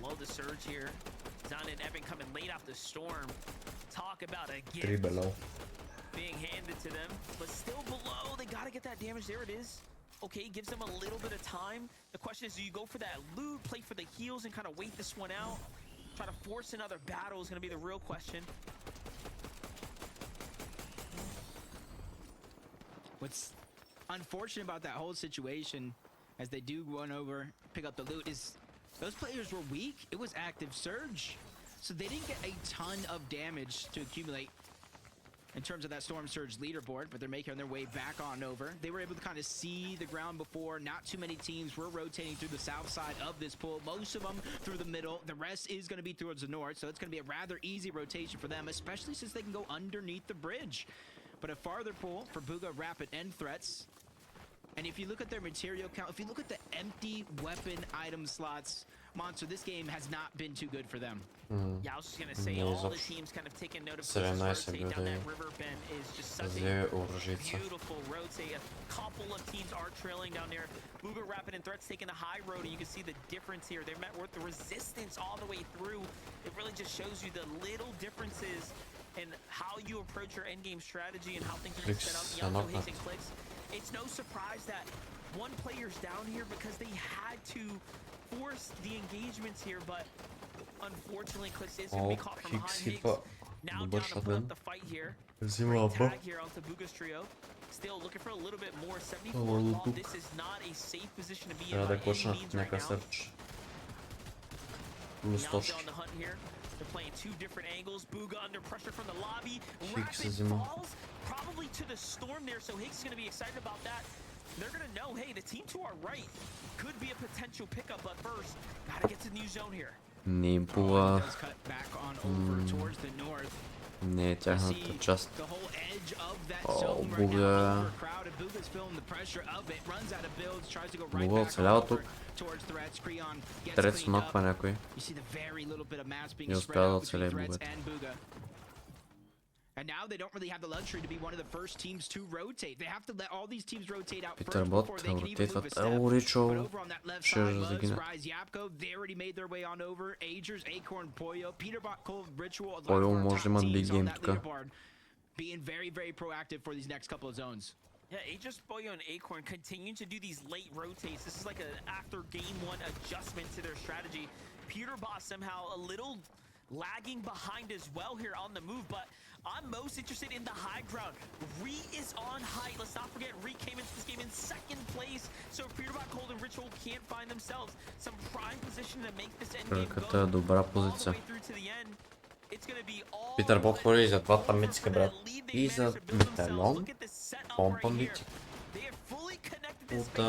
Love the surge here. Zan and Evan coming late off the storm. Talk about a gift. 3 below. Being handed to them, but still below. They gotta get that damage. There it is. Okay, gives them a little bit of time. The question is, do you go for that loot, play for the heals, and kind of wait this one out? Try to force another battle is gonna be the real question. What's unfortunate about that whole situation, as they do run over, pick up the loot, is those players were weak. It was active surge, so they didn't get a ton of damage to accumulate. in terms of that Storm Surge leaderboard, but they're making their way back on over. They were able to kind of see the ground before. Not too many teams were rotating through the south side of this pool. Most of them through the middle. The rest is going to be towards the north, so it's going to be a rather easy rotation for them, especially since they can go underneath the bridge. But a farther pool for Bugha, Rapid, and Threats. And if you look at their material count, if you look at the empty weapon item slots, Monster, this game has not been too good for them. Yeah, I was just gonna say, all the teams kind of taking note of rotate down that river bend is just such a beautiful rotate. A couple of teams are trailing down there. Bugha, Rapid, and Threats taking the high road, and you can see the difference here. They're met with the resistance all the way through. It really just shows you the little differences in how you approach your endgame strategy and how things are set up. Ivcho hitting clicks. It's no surprise that one player's down here because they had to force the engagements here, but unfortunately Clicks is going to be caught from behind. Higgs now down to put up the fight here. Great tag here onto Bugha's trio. Still looking for a little bit more. 74 ball. This is not a safe position to be in by any means right now. Now on the hunt here. They're playing two different angles. Bugha under pressure from the lobby. Rapid falls probably to the storm there, so Higgs is going to be excited about that. They're going to know, hey, the team to our right could be a potential pickup, but first, gotta get to the new zone here. Не була не тяхната част. Бugha Бugha оцелява тук. Трец ноква някой. Не успява да оцелее Bugha. And now they don't really have the luxury to be one of the first teams to rotate. They have to let all these teams rotate out first before they can even move a step. But over on that left side was Rise Yapko. They already made their way on over. Agers, Acorn, Pollo, Peterbot, Cold, Ritual. Pollo може да има big game тук. Being very, very proactive for these next couple of zones. Yeah, Agers, Pollo, and Acorn continue to do these late rotates. This is like an after game one adjustment to their strategy. Peterbot somehow a little lagging behind as well here on the move, but I'm most interested in the high ground. Re is on height. Let's not forget, Re came into this game in second place. So if Peterbot, Cold, and Ritual can't find themselves some prime position to make this end game go all the way through to the end, it's going to be all Peterbot хвърли за двата митика, брат. И за металон. Помпа митик. От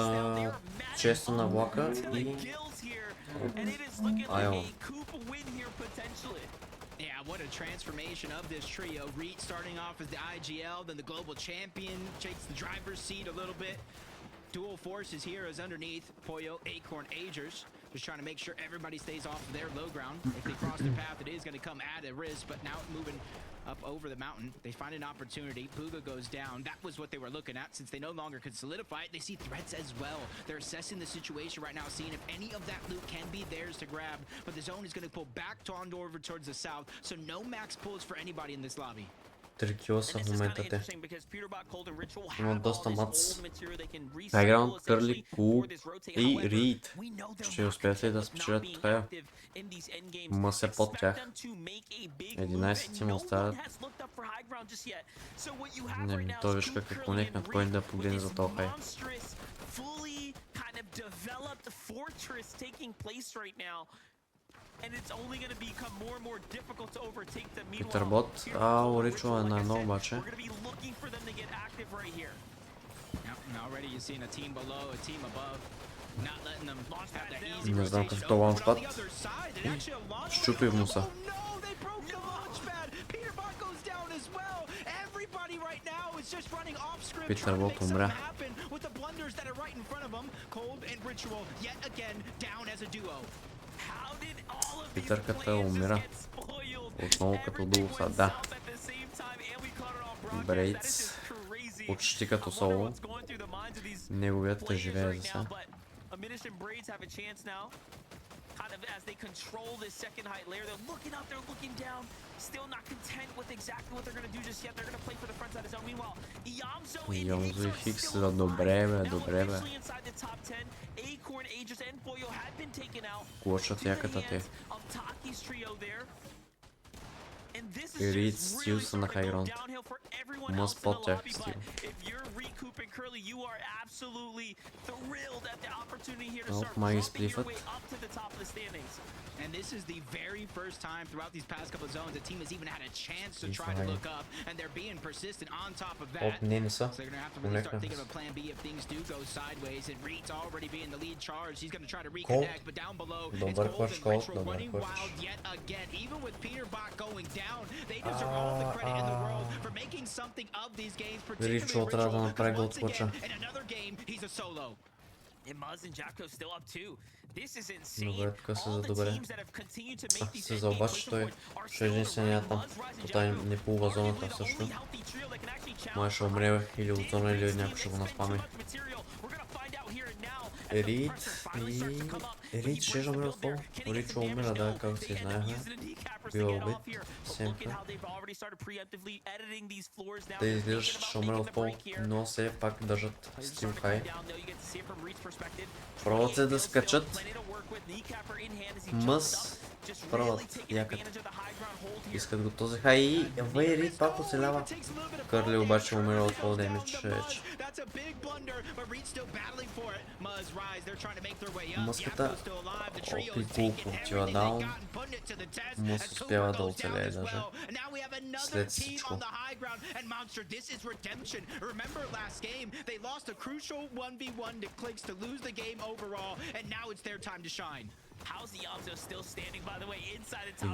честа на влака и Айо. Yeah, what a transformation of this trio. Reed starting off as the IGL, then the global champion, takes the driver's seat a little bit. Dual forces here is underneath Pollo, Acorn, Agers. Just trying to make sure everybody stays off of their low ground. If they cross their path, it is going to come at a risk, but now moving up over the mountain, they find an opportunity. Bugha goes down. That was what they were looking at. Since they no longer could solidify it, they see threats as well. They're assessing the situation right now, seeing if any of that loot can be theirs to grab, but the zone is going to pull back over towards the south, so no max pulls for anybody in this lobby. 3 кила са в момента те. Имат доста мац. Хайграунд, Кърли, Кул и Рид. Ще успеят ли да спечелят това? Ма се под тях. 11 тима остават. Не, той виж как е конекнат, кой да погледне за този хай. Питърбот, Ивчо е на едно обаче. Не знам какъв то лаунчпад. Щупи в носа. Питърбот умря. Питърката умира. Отново като дулса, да. Брейдс. Почти като соло. Неговият да живее за сега. Kind of as they control this second height layer, they're looking up, they're looking down, still not content with exactly what they're going to do just yet. They're going to play for the front side of zone. Meanwhile, Ivcho и Хикс за добре, бе, добре, бе. Клочат яката те. И Рид стил са на хайграунд. Мъс под тях стил. Coop and Curly, you are absolutely thrilled at the opportunity here to Oh, start my bumping your split. way up to the top of the standings. And this is the very first time throughout these past couple of zones a team has even had a chance to try to look up, and they're being persistent on top of that. So they're gonna have to really start thinking of a plan B if things do go sideways. And Reed's already being the lead charge. He's gonna try to reconnect, but down below it's Golden Retro running wild yet again. Even with Peter Bot going down, they deserve all the credit in the world for making something of these games, particularly Ritual, because once again, in another game, he's a solo. And Muzz and Jacko still up too. This is insane. All the teams that have continued to make these се обаче той ще е единствения там. Той не плува зоната също. Май ще умре или от зона, или някой ще го наспами. Рид ще е умрел фол. Ивчо умира, да, как се знаеха. Бива убит. Семпе. Те изглеждат, че ще умрел фол, но все пак държат Steam High. Пробват се да скачат. Мъс. Пробват якът. Искат го този хай и Рид пак оцелява. Кърли обаче умира от фол демидж вече. Мъската опит отива даун. Мъс успява да оцелее даже. След всичко.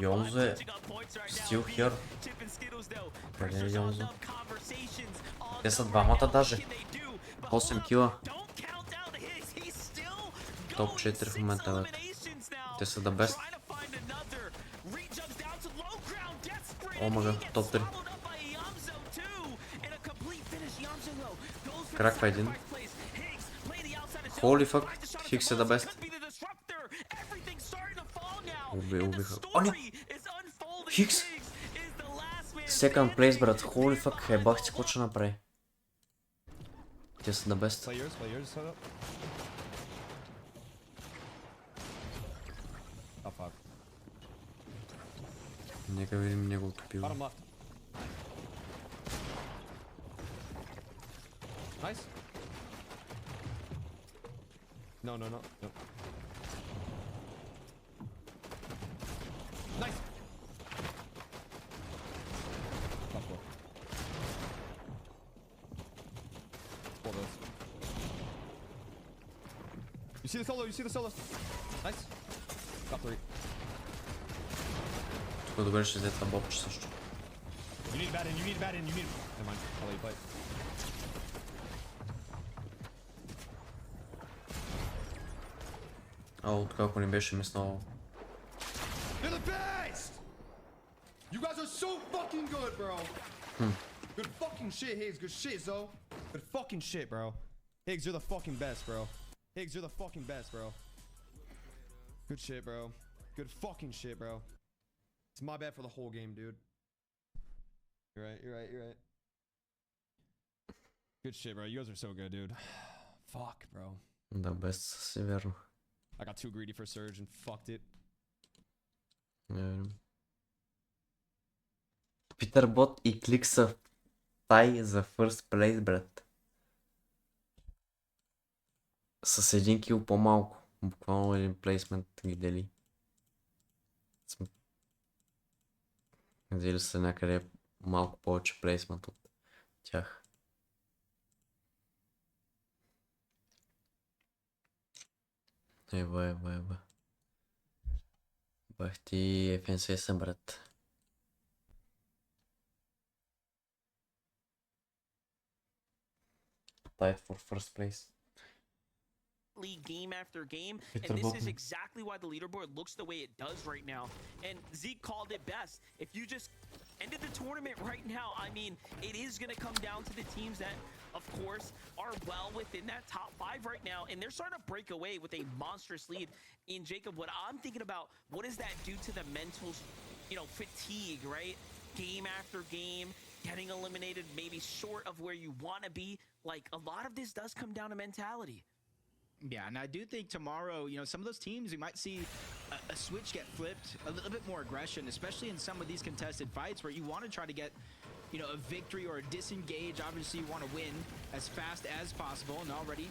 Йонзо е still here. Къде е Йонзо? Те са двамата даже. 8 кила. Топ 4 в момента, бе. Те са the best. Омага, топ 3. Краква един. Holy fuck, Хикс е the best. Убиха. О, не! Хикс! Second place, брат. Holy fuck, ебах ти, какво ще направи? Те са the best. Нека видим неговото пиво. Nice. No. Nice. You see the solo? Nice. Top 3. Тук добре ще взе това бобче също. You need bad in. Never mind, I'll let you play. Откако не беше мисло. You're the best! You guys are so fucking good, bro! Good fucking shit, Higgs. Good shit, Zo. Good fucking shit, bro. Higgs, you're the fucking best, bro. Higgs, you're the fucking best, bro. Good shit, bro. Good fucking shit, bro. It's my bad for the whole game, dude. You're right. Good shit, bro. You guys are so good, dude. Fuck, bro. The best, си верно. I got too greedy for Surge and fucked it. Питър Бот и Клик са тай за first place, брат. С един кил по-малко. Буквално един плейсмент ги дели. Взели са някъде малко повече плейсмент от тях. Ева. Бах ти FNCS, брат. Tied for first place. Game after game, and this is exactly why the leaderboard looks the way it does right now. And Zeke called it best. If you just ended the tournament right now, I mean, it is going to come down to the teams that, of course, are well within that top 5 right now, and they're starting to break away with a monstrous lead. In Jacob, what I'm thinking about, what does that do to the mental, fatigue, right? Game after game, getting eliminated, maybe short of where you want to be. Like, a lot of this does come down to mentality. Yeah, and I do think tomorrow, some of those teams, we might see a switch get flipped, a little bit more aggression, especially in some of these contested fights where you want to try to get you know, a victory or a disengage. Obviously, you want to win as fast as possible. And already,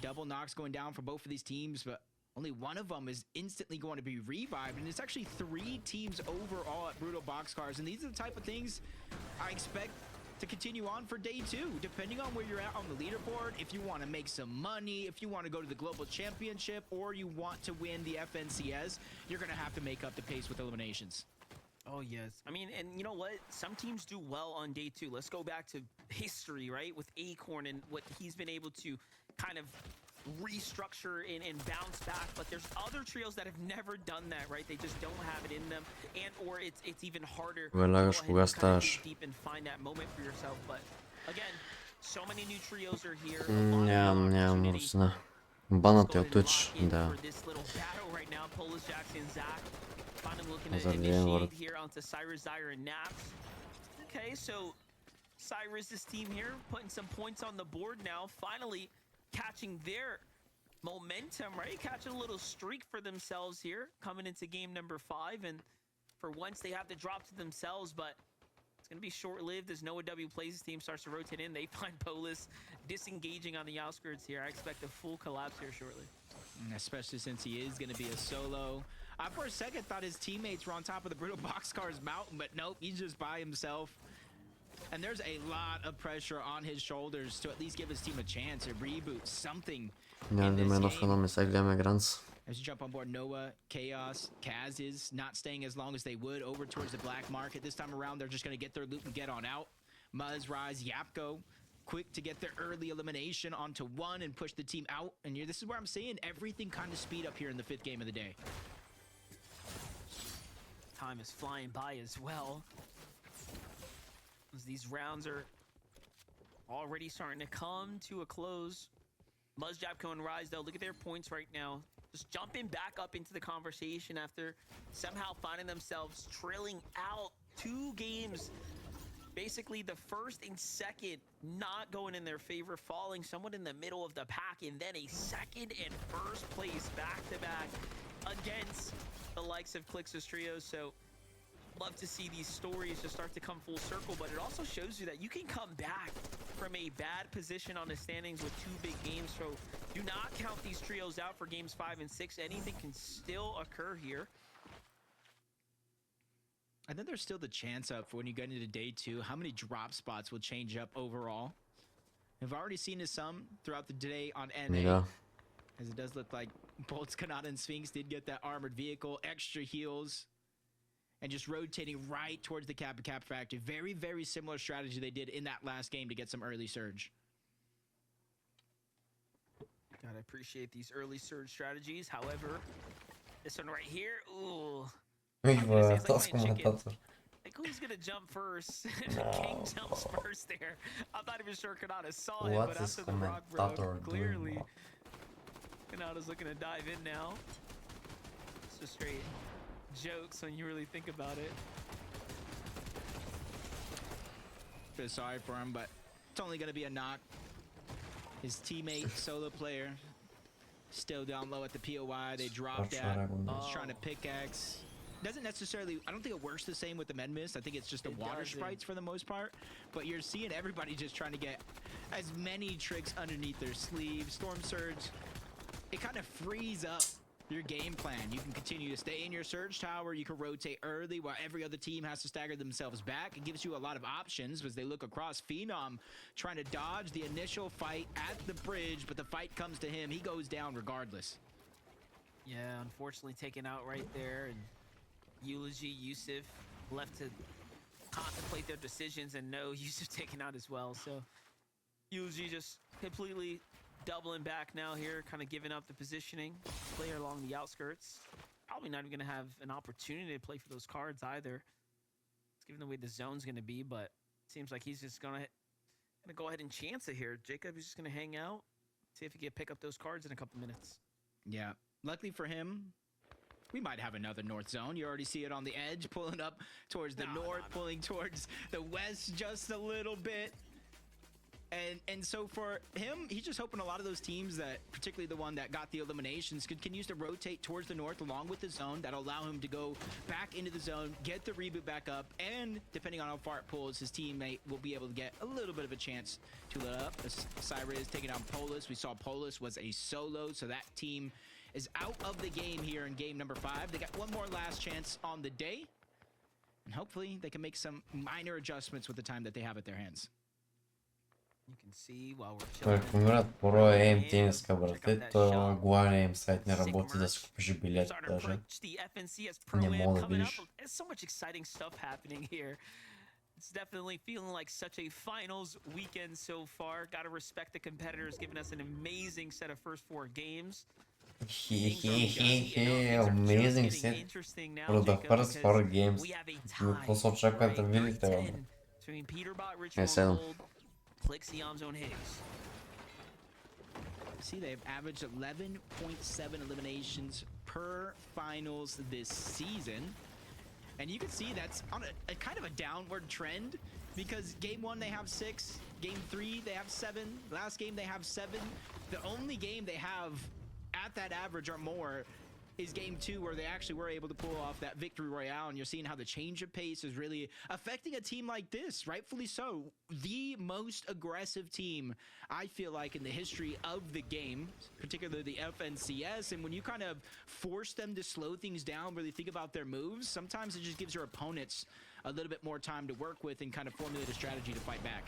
double knocks going down for both of these teams, but only one of them is instantly going to be revived. And it's actually 3 teams overall at Brutal Boxcars. And these are the type of things I expect to continue on for day 2, depending on where you're at on the leaderboard. If you want to make some money, if you want to go to the Global Championship, or you want to win the FNCS, you're going to have to make up the pace with eliminations. Oh, yes. I mean, and you know what? Some teams do well on day 2. Let's go back to history, right? With Acorn and what he's been able to kind of restructure and bounce back. But there's other trios that have never done that, right? They just don't have it in them, and or it's even harder to go ahead and kind of dig deep and find that moment for yourself. But again, so many new trios are here. Нямам нужда. Банът е от Twitch, да. Okay, so Cyrus's team here putting some points on the board now, finally catching their momentum, right? Catching a little streak for themselves here, coming into game number 5, and for once they have to drop to themselves, but it's going to be short-lived as Noah W plays his team, starts to rotate in. They find Polis disengaging on the outskirts here. I expect a full collapse here shortly. Especially since he is going to be a solo. I for a second thought his teammates were on top of the Brutal Boxcars mountain, but nope, he's just by himself. And there's a lot of pressure on his shoulders to at least give his team a chance, a reboot, something. As you jump on board, Noah, Chaos, Kaz is not staying as long as they would over towards the black market. This time around, they're just going to get their loot and get on out. Muzz, Rise, Yapko, quick to get their early elimination onto 1 and push the team out. And this is where I'm saying everything kind of speed up here in the 5th game of the day. Time is flying by as well, as these rounds are already starting to come to a close. Muzz, Japco, and Rise, though, look at their points right now. Just jumping back up into the conversation after somehow finding themselves trailing out 2 games. Basically, the first and second not going in their favor, falling somewhat in the middle of the pack, and then a second and first place back-to-back against the likes of Clix's Trios. So love to see these stories just start to come full circle, but it also shows you that you can come back from a bad position on the standings with 2 big games. So do not count these trios out for games 5 and 6. Anything can still occur here. And then there's still the chance up for when you get into day 2, how many drop spots will change up overall. I've already seen this some throughout the day on NA, as it does look like Boltz, Kanata, and Sphinx did get that armored vehicle, extra heals, and just rotating right towards the Kappa factory. Very, very similar strategy they did in that last game to get some early surge. Gotta appreciate these early surge strategies. However, this one right here, ooh. Like who's gonna jump first? King jumps first there. I'm not even sure Kanata saw it, but after the rock broke, clearly Kanata's looking to dive in now. It's just straight jokes when you really think about it. Feel sorry for him, but it's only gonna be a knock. His teammate, solo player, still down low at the POI. They dropped that. He's trying to pickaxe. Doesn't necessarily, I don't think it works the same with the med mist. I think it's just the water sprites for the most part. But you're seeing everybody just trying to get as many tricks underneath their sleeve. Storm Surge, it kind of frees up your game plan. You can continue to stay in your surge tower. You can rotate early while every other team has to stagger themselves back. It gives you a lot of options as they look across. Phenom trying to dodge the initial fight at the bridge, but the fight comes to him. He goes down regardless. Yeah, unfortunately taken out right there. And Eulogy, Yusuf left to contemplate their decisions, and no, Yusuf taken out as well. So Eulogy just completely doubling back now here, kind of giving up the positioning. Player along the outskirts. Probably not even going to have an opportunity to play for those cards either. It's given the way the zone's going to be, but it seems like he's just going to go ahead and chance it here. Jacob is just going to hang out, see if he can pick up those cards in a couple minutes. Yeah, luckily for him, we might have another north zone. You already see it on the edge, pulling up towards the north, pulling towards the west just a little bit. And so for him, he's just hoping a lot of those teams that, particularly the one that got the eliminations, continues to rotate towards the north along with the zone. That'll allow him to go back into the zone, get the reboot back up, and depending on how far it pulls, his teammate will be able to get a little bit of a chance to let up. Syra is taking out Polis. We saw Polis was a solo, so that team is out of the game here in game number 5. They got one more last chance on the day, and hopefully they can make some minor adjustments with the time that they have at their hands. Ако умират по ЕМ тениска, брате, то главен ЕМ сайт не работи да си купиш билет даже. Не мога да видиш. It's definitely feeling like such a finals weekend so far. Got to respect the competitors giving us an amazing set of first 4 games. Amazing set for the first 4 games. Какво се очаква да видите? Е, 7. See, they've averaged 11.7 eliminations per finals this season. And you can see that's on a kind of a downward trend because game 1 they have 6, game 3 they have 7, last game they have 7. The only game they have at that average or more is game 2 where they actually were able to pull off that victory royale, and you're seeing how the change of pace is really affecting a team like this, rightfully so. The most aggressive team, I feel like, in the history of the game, particularly the FNCS, and when you kind of force them to slow things down, really think about their moves, sometimes it just gives your opponents a little bit more time to work with and kind of formulate a strategy to fight back.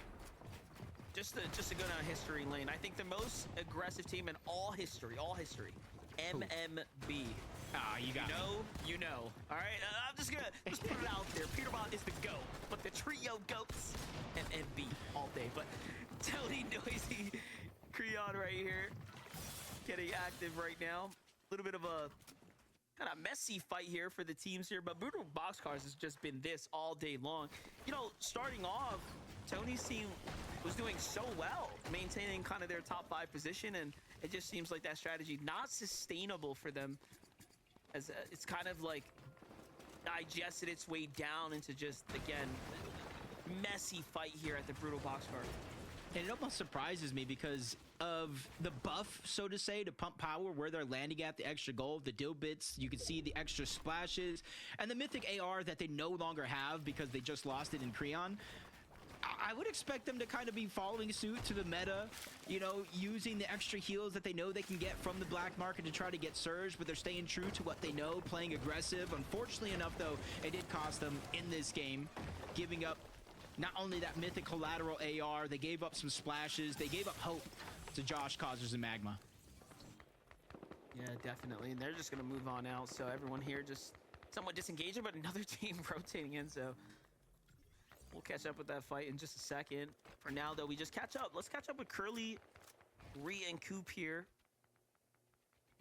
Just to go down history lane, I think the most aggressive team in all history, MMB. Ah, you got you know. All right, I'm just gonna put it out there. Peterbot is the GOAT, but the trio GOATs, MMB all day. But Tony Noisy, Creon right here, getting active right now. A little bit of a kind of messy fight here for the teams here, but Brutal Boxcars has just been this all day long. You know, starting off, Tony's team was doing so well, maintaining kind of their top 5 position, and it just seems like that strategy not sustainable for them, as it's kind of like digested its way down into just, again, messy fight here at the Brutal Boxcar. And it almost surprises me because of the buff, so to say, to pump power, where they're landing at, the extra gold, the dill bits, you can see the extra splashes, and the mythic AR that they no longer have because they just lost it in Creon. I would expect them to kind of be following suit to the meta, you know, using the extra heals that they know they can get from the black market to try to get surge, but they're staying true to what they know, playing aggressive. Unfortunately enough, though, it did cost them in this game, giving up not only that mythic collateral AR, they gave up some splashes, they gave up hope to Josh, Causers, and Magma. Yeah, definitely, and they're just going to move on out, so everyone here just somewhat disengaging, but another team rotating in, so we'll catch up with that fight in just a second. For now, though, we just catch up. Let's catch up with Curly, Ree, and Coop here.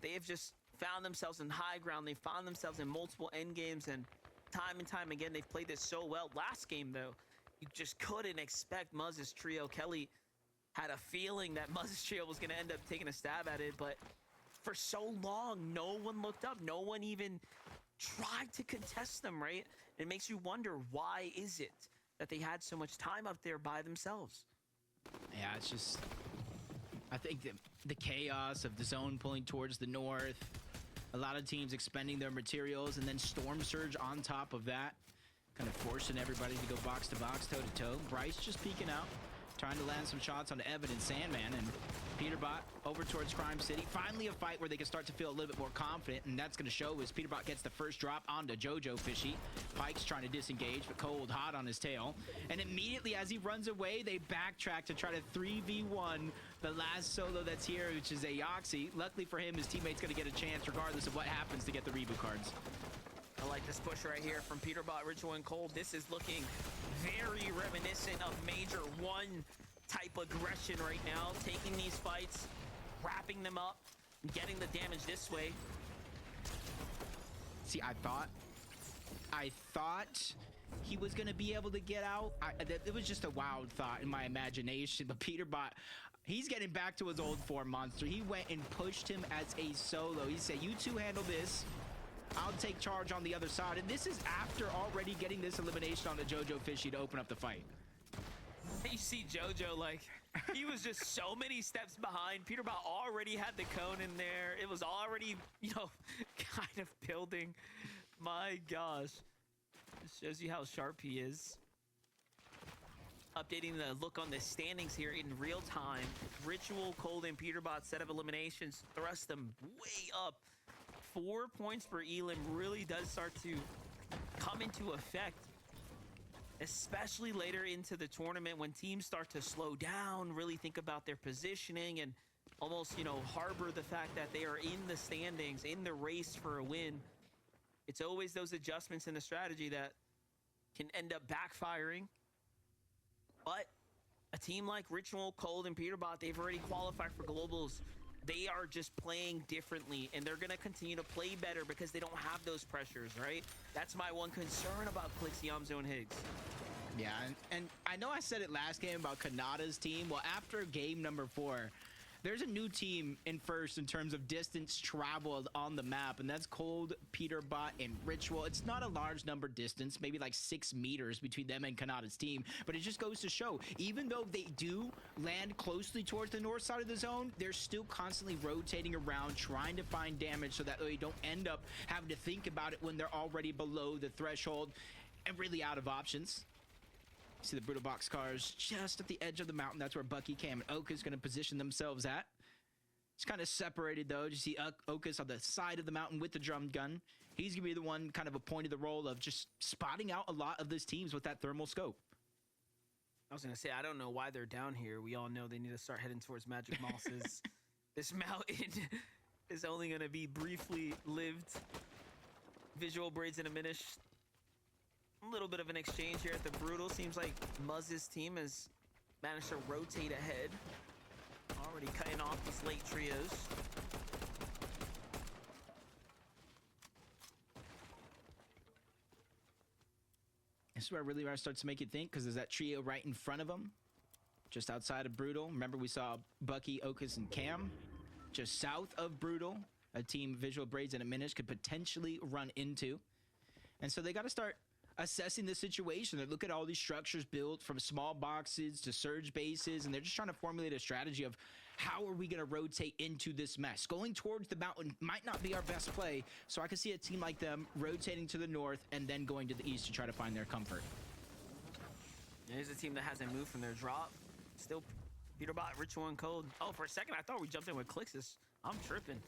They have just found themselves in high ground. They found themselves in multiple end games, and time again, they've played this so well. Last game, though, you just couldn't expect Muzz's trio. Kelly had a feeling that Muzz's trio was going to end up taking a stab at it, but for so long, no one looked up. No one even tried to contest them, right? It makes you wonder, why is it that they had so much time up there by themselves? Yeah, it's just, I think the chaos of the zone pulling towards the north, a lot of teams expending their materials, and then Storm Surge on top of that, kind of forcing everybody to go box to box, toe to toe. Bryce just peeking out, trying to land some shots on Evan and Sandman, and Peterbot over towards Crime City. Finally a fight where they can start to feel a little bit more confident, and that's going to show as Peterbot gets the first drop onto Jojo Fishy. Pike's trying to disengage, but Cold hot on his tail. And immediately as he runs away, they backtrack to try to 3v1 the last solo that's here, which is a Yoxi. Luckily for him, his teammate's going to get a chance regardless of what happens to get the reboot cards. I like this push right here from Peterbot, Ritual, and Cold. This is looking very reminiscent of Major 1 type aggression right now, taking these fights, wrapping them up, and getting the damage this way. See, I thought he was going to be able to get out. It was just a wild thought in my imagination, but Peterbot, he's getting back to his old form monster. He went and pushed him as a solo. He said, you two handle this. I'll take charge on the other side. And this is after already getting this elimination on the Jojo Fishy to open up the fight. You see Jojo, like, He was just so many steps behind. Peterbot already had the cone in there. It was already, you know, kind of building. My gosh. This shows you how sharp he is. Updating the look on the standings here in real time. Ritual, Cold, and Peterbot set of eliminations thrust them way up. 4 points for Elim really does start to come into effect, especially later into the tournament when teams start to slow down, really think about their positioning, and almost, you know, harbor the fact that they are in the standings, in the race for a win. It's always those adjustments in the strategy that can end up backfiring. But a team like Ritual, Cold, and Peterbot, they've already qualified for globals. They are just playing differently, and they're going to continue to play better because they don't have those pressures, right? That's my one concern about Clix, Yamzo, and Higgs. Yeah, and I know I said it last game about Kanada's team. Well, after game number 4, there's a new team in first in terms of distance traveled on the map, and that's Cold, Peterbot, and Ritual. It's not a large number distance, maybe like 6 meters between them and Kanada's team, but it just goes to show, even though they do land closely towards the north side of the zone, they're still constantly rotating around, trying to find damage so that they don't end up having to think about it when they're already below the threshold and really out of options. See the brutal box cars just at the edge of the mountain. That's where Bucky, Cam, and Oka's going to position themselves at. It's kind of separated, though. You see Oka's on the side of the mountain with the drum gun. He's going to be the one kind of appointed the role of just spotting out a lot of these teams with that thermal scope. I was going to say, I don't know why they're down here. We all know they need to start heading towards Magic Mosses. This mountain is only going to be briefly lived. Visual braids in a minute. A little bit of an exchange here at the Brutal. Seems like Muzz's team has managed to rotate ahead. Already cutting off these late trios. This is where really starts to make you think, because there's that trio right in front of them, just outside of Brutal. Remember, we saw Bucky, Okus, and Cam. Just south of Brutal, a team Visual Braids and a Minish could potentially run into. And so they got to start assessing the situation. They look at all these structures built from small boxes to surge bases, and they're just trying to formulate a strategy of how are we going to rotate into this mess. Going towards the mountain might not be our best play, so I can see a team like them rotating to the north and then going to the east to try to find their comfort. Here's a team that hasn't moved from their drop. Still Peterbot, Ritual, and Cold. Oh, for a second I thought we jumped in with Clixus. I'm tripping.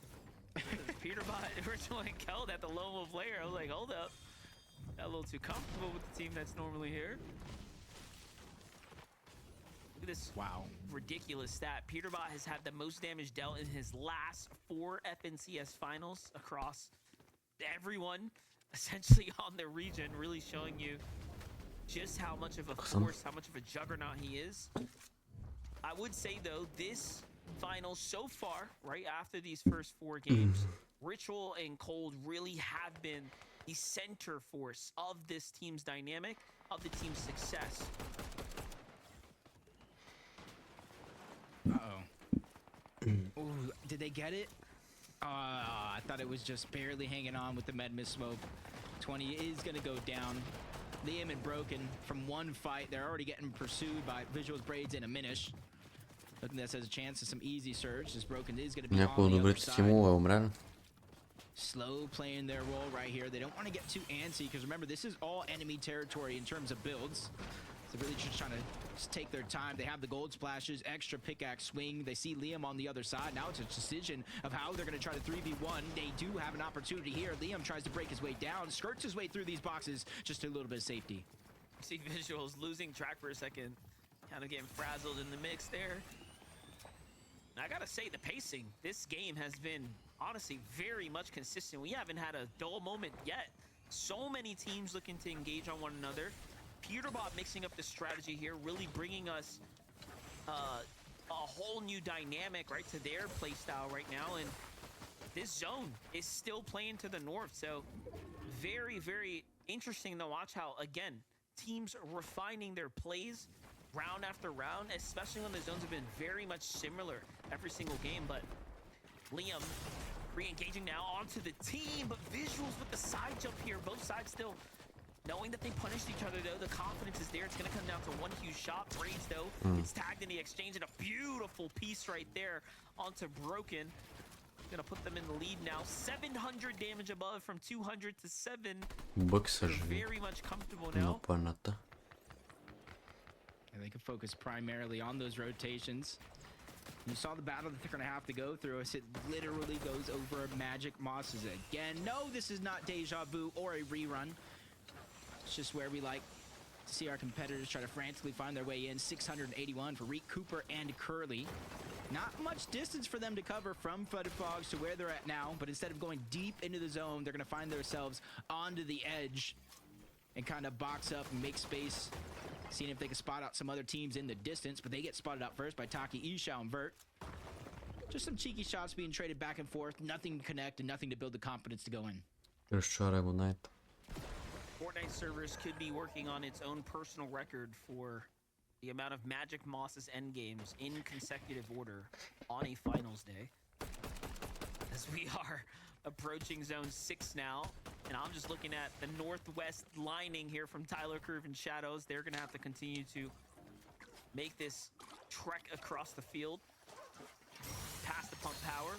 Peterbot, Ritual, and Cold at the low wolf layer. I was like, hold up. Got a little too comfortable with the team that's normally here. Look at this ridiculous stat. Peterbot has had the most damage dealt in his last 4 FNCS finals across everyone, essentially on the region, really showing you just how much of a force, how much of a juggernaut he is. I would say, though, this final so far, right after these first 4 games, Ritual and Cold really have been the center force of this team's dynamic, of the team's success. Ooh, did they get it? I thought it was just barely hanging on with the med miss smoke. 20 is gonna go down. Liam and Broken from one fight. They're already getting pursued by Visuals, Braids, and a Minish. Looking this has a chance of some easy surge. This Broken is gonna be on the other side. Slow playing their role right here. They don't want to get too antsy because remember, this is all enemy territory in terms of builds. So really just trying to take their time. They have the gold splashes, extra pickaxe swing. They see Liam on the other side. Now it's a decision of how they're going to try to 3v1. They do have an opportunity here. Liam tries to break his way down, skirts his way through these boxes, just a little bit of safety. See Visuals losing track for a second. Kind of getting frazzled in the mix there. And I got to say, the pacing, this game has been honestly very much consistent. We haven't had a dull moment yet. So many teams looking to engage on one another. Peterbot mixing up the strategy here, really bringing us a whole new dynamic, right, to their playstyle right now. And this zone is still playing to the north. So very, very interesting to watch how, again, teams refining their plays round after round, especially when the zones have been very much similar every single game. But Liam re-engaging now onto the team, but Visuals with the side jump here. Both sides still Knowing that they punished each other, though, the confidence is there. It's going to come down to one huge shot. Braids, though, it's tagged in the exchange, and a beautiful piece right there onto Broken. Going to put them in the lead now. 700 damage above from 200 to 7. They're very much comfortable now. And they can focus primarily on those rotations. You saw the battle that they're going to have to go through as it literally goes over Magic Mosses again. No, this is not deja vu or a rerun. It's just where we like to see our competitors try to frantically find their way in. 681 for Reek, Cooper, and Curly. Not much distance for them to cover from Flooded Fogs to where they're at now, but instead of going deep into the zone, they're going to find themselves onto the edge and kind of box up and make space, seeing if they can spot out some other teams in the distance, but they get spotted out first by Taki, Ivchou, and Vert. Just some cheeky shots being traded back and forth, nothing to connect and nothing to build the confidence to go in. Fortnite servers could be working on its own personal record for the amount of Magic Moss's endgames in consecutive order on a finals day. As we are approaching zone 6 now, and I'm just looking at the northwest lining here from Tyler Curve and Shadows. They're going to have to continue to make this trek across the field, past the pump power.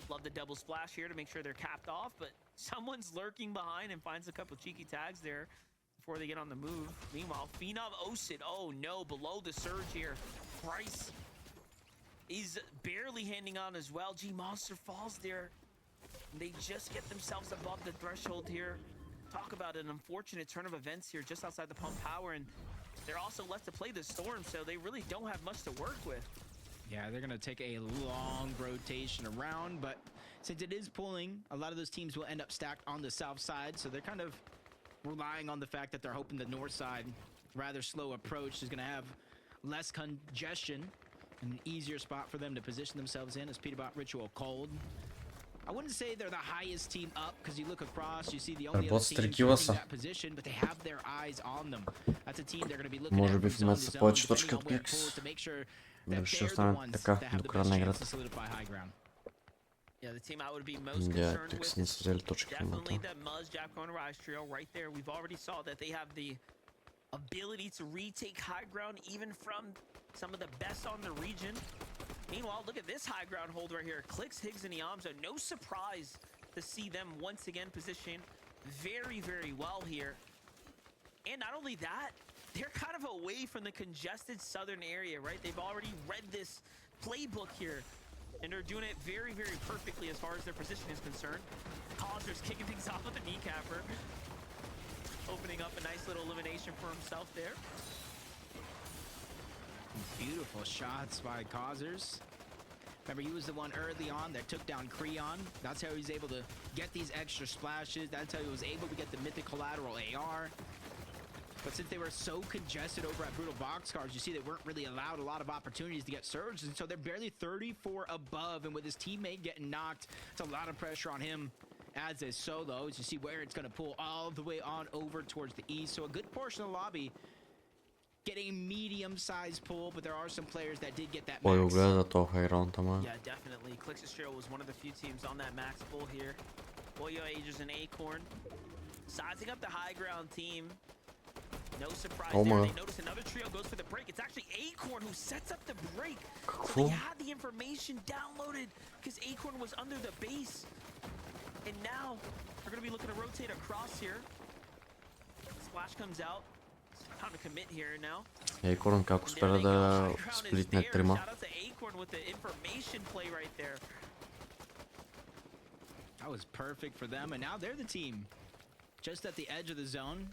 Love the double splash here to make sure they're capped off, but someone's lurking behind and finds a couple cheeky tags there before they get on the move. Meanwhile, Phenom Osid, oh no, below the surge here. Bryce is barely handing on as well. G-Monster falls there. They just get themselves above the threshold here. Talk about an unfortunate turn of events here just outside the pump power, and they're also left to play the storm, so they really don't have much to work with. Yeah, they're going to take a long rotation around, but since it is pulling, a lot of those teams will end up stacked on the south side, so they're kind of relying on the fact that they're hoping the north side, rather slow approach, is going to have less congestion and an easier spot for them to position themselves in as Peterbot Ritual cold. I wouldn't say they're the highest team up, because you look across, you see the only other team in that position, but they have their eyes on them. That's a team they're going to be looking at from zone to zone, depending on where it pulls, to make sure that they're the ones that have the best chance to solidify high ground. Yeah, the team I would be most concerned with is definitely that Muzz, Japcon, Rise trio right there. We've already saw that they have the ability to retake high ground even from some of the best on the region. Meanwhile, look at this high ground hold right here. Clicks, Higgs, and Iamzo. No surprise to see them once again positioned very, very well here. And not only that, they're kind of away from the congested southern area, right? They've already read this playbook here, and they're doing it very, very perfectly as far as their position is concerned. Causer's kicking things off with a kneecapper, opening up a nice little elimination for himself there. Beautiful shots by Causers. Remember, he was the one early on that took down Creon. That's how he was able to get these extra splashes. That's how he was able to get the mythic collateral AR. But since they were so congested over at Brutal Boxcars, you see they weren't really allowed a lot of opportunities to get surged, and so they're barely 34 above, and with his teammate getting knocked, it's a lot of pressure on him as a solo. As you see where it's going to pull all the way on over towards the east, so a good portion of the lobby get a medium-sized pull, but there are some players that did get that max. Yeah, definitely. Clixistrio was one of the few teams on that max pull here. Boyo, Agers, and Acorn sizing up the high ground team. No surprise there. They notice another trio goes for the break. It's actually Acorn who sets up the break. So they had the information downloaded because Acorn was under the base. And now they're going to be looking to rotate across here. Splash comes out. Time to commit here now. Acorn как успели да сплитнат трима. Shout out to Acorn with the information play right there. That was perfect for them, and now they're the team just at the edge of the zone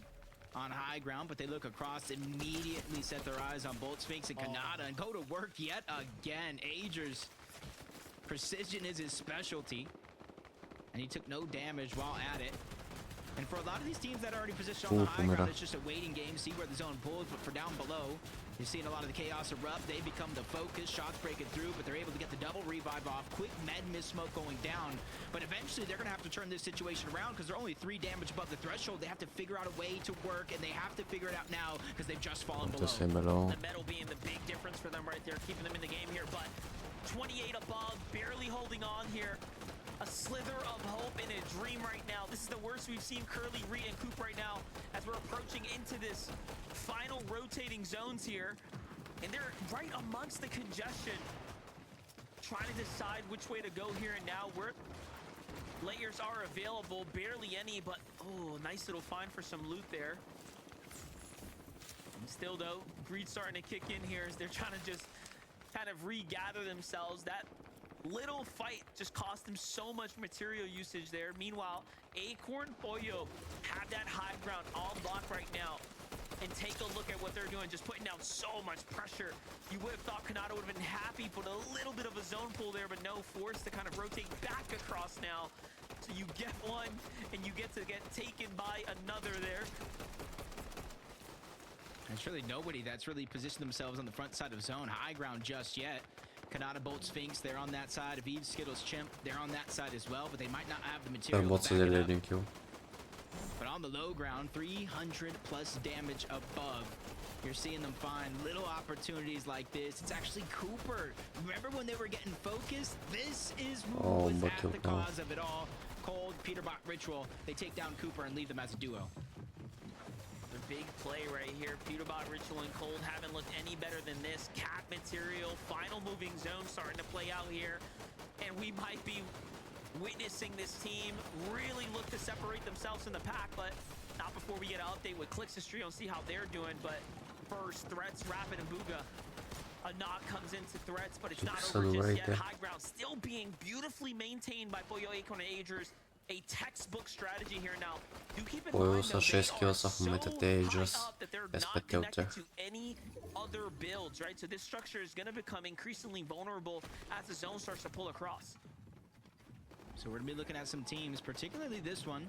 on high ground, but they look across, immediately set their eyes on Bolt, Sphinx, and Kanata, and go to work yet again. Agers, precision is his specialty, and he took no damage while at it. And for a lot of these teams that are already positioned on the high ground, it's just a waiting game, see where the zone pulls, but for down below, you're seeing a lot of the chaos erupt. They become the focus, shots breaking through, but they're able to get the double revive off. Quick med miss smoke going down, but eventually they're going to have to turn this situation around because they're only 3 damage above the threshold. They have to figure out a way to work, and they have to figure it out now because they've just fallen below. The metal being the big difference for them right there, keeping them in the game here, but 28 above, barely holding on here. a slither of hope in a dream right now. This is the worst we've seen Curly, Ree, and Coop right now as we're approaching into this final rotating zones here. And they're right amongst the congestion, trying to decide which way to go here and now. Where layers are available, barely any, but oh, nice little find for some loot there. And still though, greed starting to kick in here as they're trying to just kind of regather themselves. That little fight just cost them so much material usage there. Meanwhile, Acorn, Pollo have that high ground all blocked right now. And take a look at what they're doing, just putting down so much pressure. You would have thought Kanata would have been happy, put a little bit of a zone pull there, but no, force to kind of rotate back across now. So you get one, and you get to get taken by another there. There's really nobody that's really positioned themselves on the front side of zone. High ground just yet. Kanata, Bolt, Sphinx, they're on that side. Aviv, Skittles, Chimp, they're on that side as well, but they might not have the material to back it up. But on the low ground, 300 plus damage above. You're seeing them find little opportunities like this. It's actually Cooper. Remember when they were getting focused? This is who was at the cause of it all. Cold, Peterbot, Ritual. They take down Cooper and leave them as a duo. The big play right here. Peterbot, Ritual, and Cold haven't looked any better than this. Cat material, final moving zone starting to play out here. And we might be witnessing this team really look to separate themselves in the pack, but not before we get an update with Clicks History and see how they're doing. But first, Threats, Rapid, and Booga. A knock comes into Threats, but it's not over just yet. High ground still being beautifully maintained by Pollo, Acorn, and Agers. A textbook strategy here now. Do keep in mind though, they are so high up that they're not connected to any other builds, right? So this structure is going to become increasingly vulnerable as the zone starts to pull across. So we're going to be looking at some teams, particularly this one,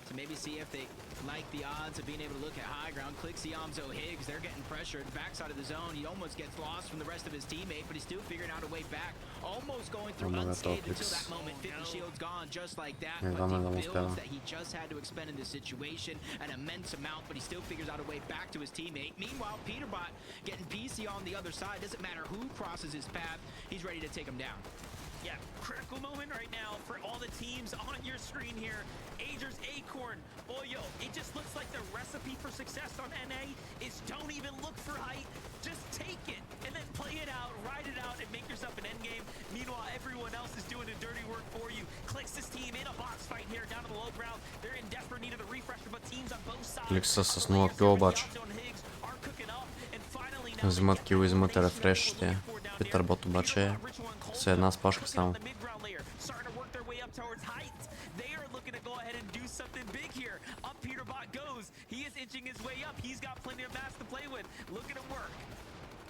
to maybe see if they like the odds of being able to look at high ground. Clicks Yamzo Higgs, they're getting pressured. Backside of the zone, he almost gets lost from the rest of his teammate, but he's still figuring out a way back. Almost going through unscathed until that moment. 50 shields gone just like that. But the builds that he just had to expend in this situation, an immense amount, but he still figures out a way back to his teammate. Meanwhile, Peterbot getting PC on the other side. Doesn't matter who crosses his path, he's ready to take him down. Yeah, critical moment right now for all the teams on your screen here. Agers, Acorn, Pollo. It just looks like the recipe for success on NA is don't even look for height. Just take it and then play it out, ride it out, and make yourself an endgame. Meanwhile, everyone else is doing the dirty work for you. Clicks this team in a box fight here down to the low ground. They're in desperate need of the refresher, but teams on both sides. Clicks с нового обаче. Взимат кил, взимат рефрешите. Питърбот обаче с една спашка само.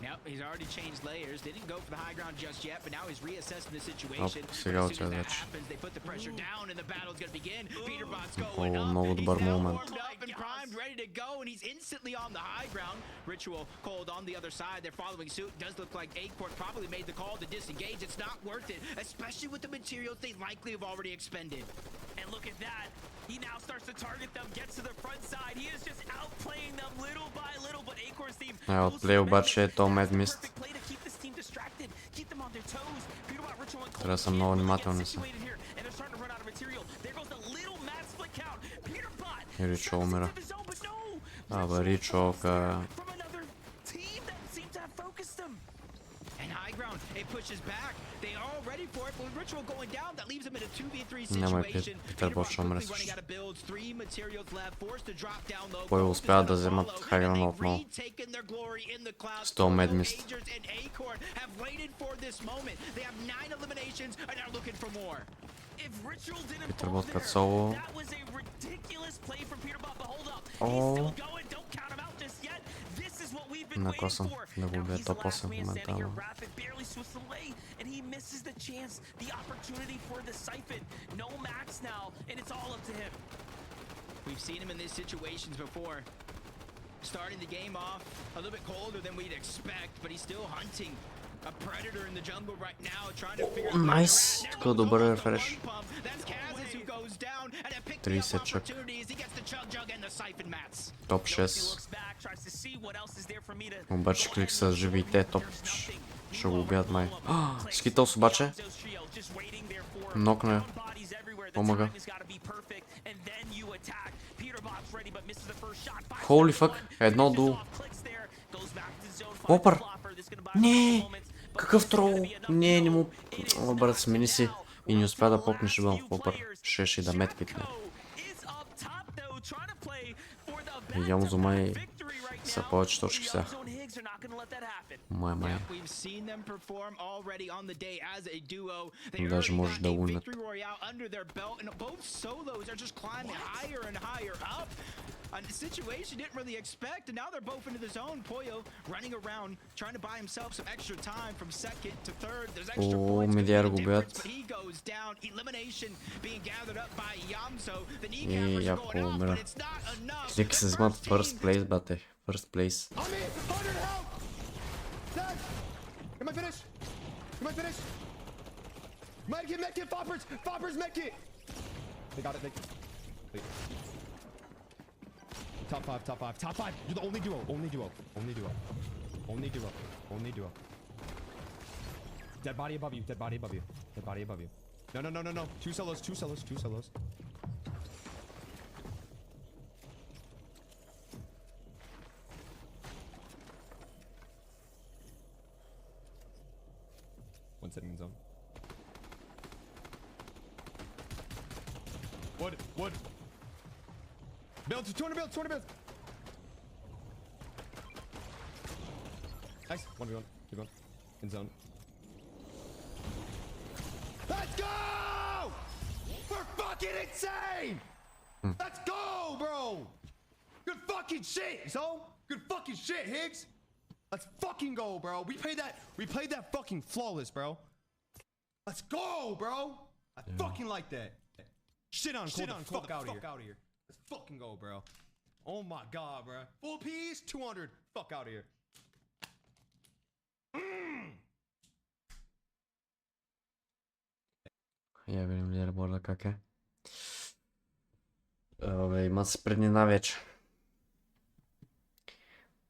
Yep, he's already changed layers. They didn't go for the high ground just yet, but now he's reassessing the situation. As soon as that happens, they put the pressure down, and the battle's gonna begin. Peterbot's going up. He's now warmed up and primed, ready to go, and he's instantly on the high ground. Ritual, Cold on the other side. They're following suit. Does look like Acorn probably made the call to disengage. It's not worth it, especially with the materials they likely have already expended. And look at that. He now starts to target them, gets to the front side. He is just outplaying them little by little, but Acorn's team outplay обаче то Медмист. Трябва да съм много внимателни са. И Ричо умира. Абе Ричо ка... It pushes back. They are all ready for it, but with Ritual going down, that leaves him in a 2v3 situation. Peterbot running out of builds, 3 materials left, forced to drop down low. Кой успя да вземат хайграна отново. 100 медмист. Peterbot като соло. О. Накосам да го убия топ 8 моментално. And he misses the chance, the opportunity for the siphon. No max now, and it's all up to him. We've seen him in these situations before. Starting the game off a little bit colder than we'd expect, but he's still hunting a predator in the jungle right now, trying to figure out. Nice. Такова добър рефреш. 30 чък. Топ 6. Обаче клик с живите топ. Ще го убият май. Скитълс обаче. Нокна. Помага. Holy fuck. Едно до... Опър! Не! Какъв трол? Не му... О, брат, смени си. И не успя да попнеш бал в опър. Шеше да метките. Ям зумай са повече точки сега. Май. Даже може да уйнат. A situation didn't really expect, and now they're both into the zone. Poyo running around, trying to buy himself some extra time from second to third. There's extra points, but he goes down. Elimination being gathered up by Ivcho. The kneecappers are going off, but it's not enough. Клик се взимат first place, бате. First place. Am I finished? Am I finished? Medkit, Foppers, medkit! They got it, Top five. You're the only duo. Dead body above you. No. Two solos. One sitting in zone. Wood. Build, 200 builds. Nice. One. Keep going. In zone. Let's go! We're fucking insane! Let's go, bro! Good fucking shit, so? Good fucking shit, Higgs! Let's fucking go, bro. We played that fucking flawless, bro. Let's go, bro! I fucking like that. Shit on, fuck out of here. Let's fucking go, bro. Oh my god, bro. Full piece, 200. Fuck out of here. Я видим лидерборда как е. Има се преднина вече.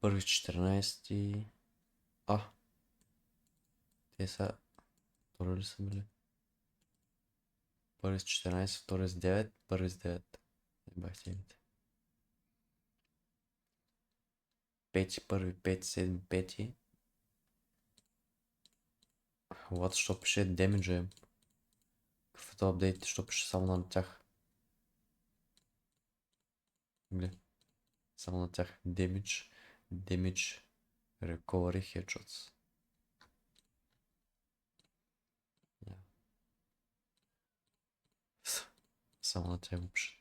Първи с 14. Те са... Втори ли са били? Първи с 14, втори с 9, първи с 9. Ебахте имите. Пети, първи, пети, седми, пети. Вот, що пише демиджа им. Какъв е това апдейт, що пише само на тях. Гледай. Само на тях. Damage, recovery, headshots. Само на тях го пише.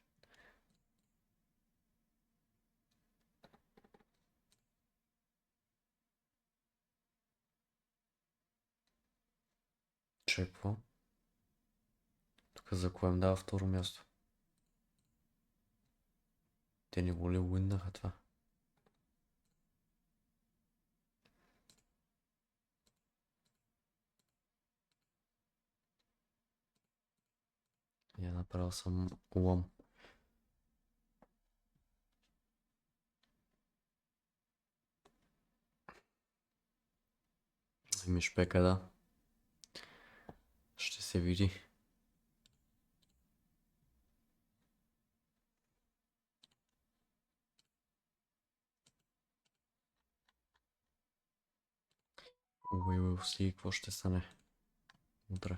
Какво? Тук за кое им дава второ място? Те не го ли уиннаха това? Я направил съм лом. Ами шпека, да. Ще се види. We will see какво ще стане утре.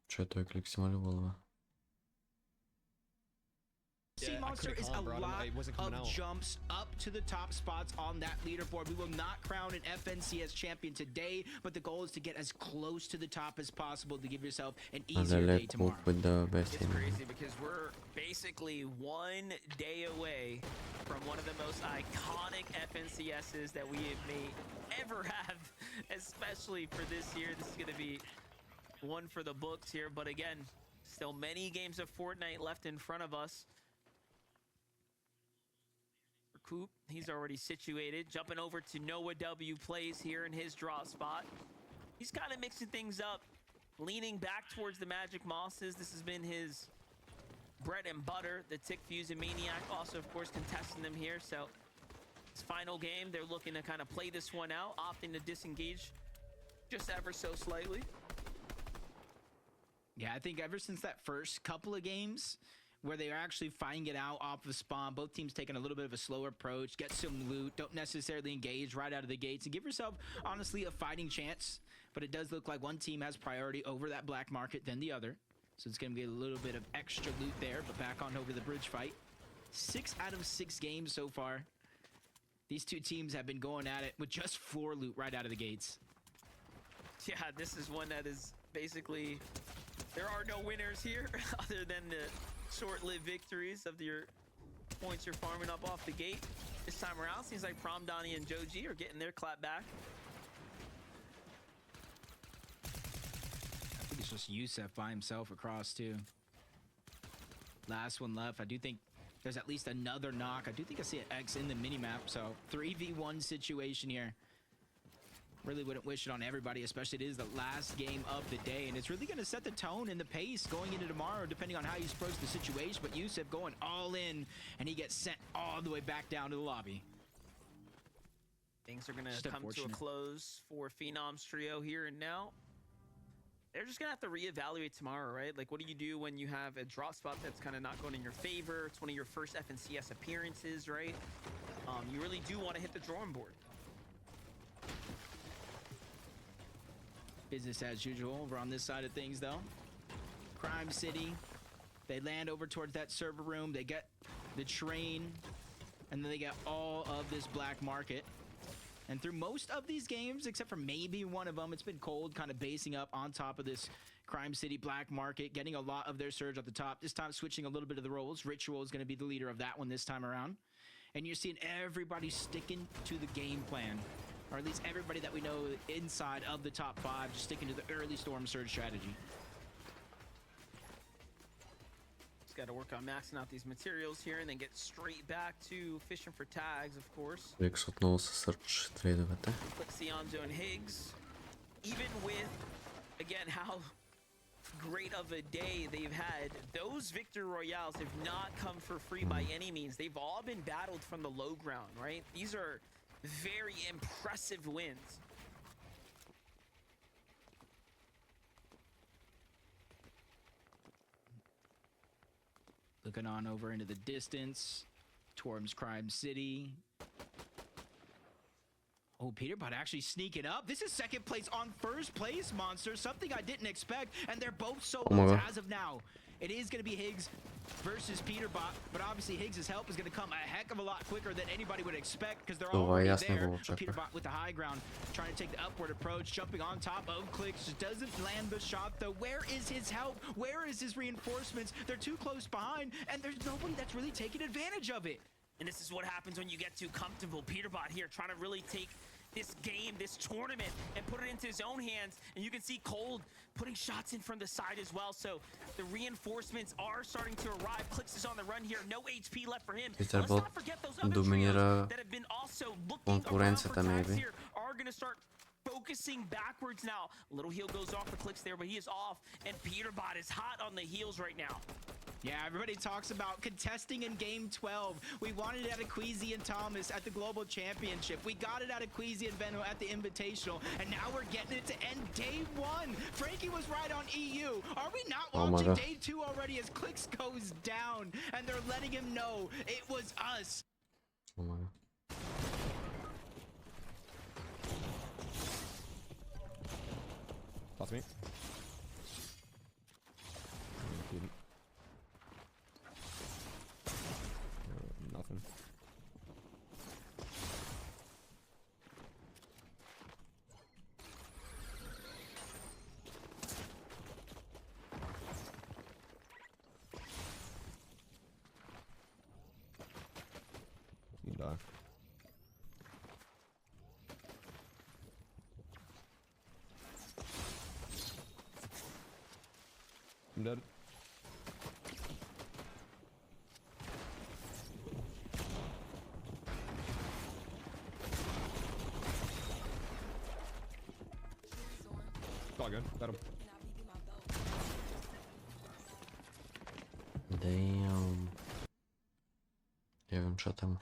Че той клик си има ли глава? Sea Monster is a lot of jumps up to the top spots on that leaderboard. We will not crown an FNCS champion today, but the goal is to get as close to the top as possible to give yourself an easier day tomorrow. It's crazy because we're basically 1 day away from one of the most iconic FNCSs that we may ever have, especially for this year. This is going to be one for the books here, but again, still many games of Fortnite left in front of us. Coop, he's already situated, jumping over to Noah W plays here in his draw spot. He's kind of mixing things up, leaning back towards the Magic Mosses. This has been his bread and butter. The Tick Fuse and Maniac also, of course, contesting them here. So his final game, they're looking to kind of play this one out, opting to disengage just ever so slightly. Yeah, I think ever since that first couple of games where they are actually fighting it out off of spawn, both teams taking a little bit of a slower approach, get some loot, don't necessarily engage right out of the gates, and give yourself, honestly, a fighting chance. But it does look like one team has priority over that black market than the other. So it's going to be a little bit of extra loot there, but back on over the bridge fight. 6 out of 6 games so far. These two teams have been going at it with just floor loot right out of the gates. Yeah, this is one that is basically... There are no winners here other than the short-lived victories of your points you're farming up off the gate. This time around, seems like Prom Donnie and Joji are getting their clap back. I think it's just Yusef by himself across, too. Last one left. I do think there's at least another knock. I do think I see an X in the minimap, so 3v1 situation here. Really wouldn't wish it on everybody, especially it is the last game of the day, and it's really going to set the tone and the pace going into tomorrow, depending on how you approach the situation. But Yusef going all in, and he gets sent all the way back down to the lobby. Things are going to come to a close for Phenoms trio here and now. They're just going to have to reevaluate tomorrow, right? Like, what do you do when you have a drop spot that's kind of not going in your favor? It's one of your first FNCS appearances, right? You really do want to hit the drawing board. Business as usual over on this side of things, though. Crime City. They land over towards that server room. They get the train. And then they get all of this black market. And through most of these games, except for maybe one of them, it's been cold, kind of basing up on top of this Crime City black market, getting a lot of their surge at the top. This time switching a little bit of the roles. Ritual is going to be the leader of that one this time around. And you're seeing everybody sticking to the game plan. Or at least everybody that we know inside of the top 5 just sticking to the early storm surge strategy. Just got to work on maxing out these materials here and then get straight back to fishing for tags, of course. Викс отново са сърч трейдовете. Sionzo and Higgs, even with, again, how great of a day they've had, those victory royales have not come for free by any means. They've all been battled from the low ground, right? These are very impressive wins. Looking on over into the distance towards Crime City. Oh, Peterbot actually sneaking up. This is second place on first place, Monster. Something I didn't expect, and they're both solos as of now. It is going to be Higgs versus Peterbot, but obviously Higgs' help is going to come a heck of a lot quicker than anybody would expect because they're already there. But Peterbot with the high ground, trying to take the upward approach, jumping on top of Clicks, just doesn't land the shot though. Where is his help? Where is his reinforcements? They're too close behind, and there's nobody that's really taking advantage of it. And this is what happens when you get too comfortable. Peterbot here trying to really take this game, this tournament, and put it into his own hands. And you can see Cold putting shots in from the side as well. So the reinforcements are starting to arrive. Clicks is on the run here. No HP left for him. Let's not forget those other trios that have been also looking around for tags here are going to start focusing backwards now. A little heal goes off for Clicks there, but he is off. And Peterbot is hot on the heels right now. Yeah, everybody talks about contesting in Game 12. We wanted it out of Queasy and Thomas at the Global Championship. We got it out of Queasy and Venno at the Invitational. And now we're getting it to end Day 1. Frankie was right on EU. Are we not watching Day 2 already as Clicks goes down? And they're letting him know it was us. Oh my god. That's me. Nothing. You die. I'm dead. It's all good. Got him. Damn. Nie wiem, co tam.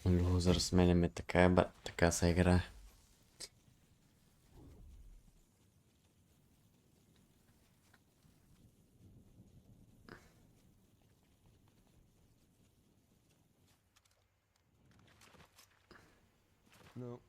Лузър сменяме, така е, така се играе. No.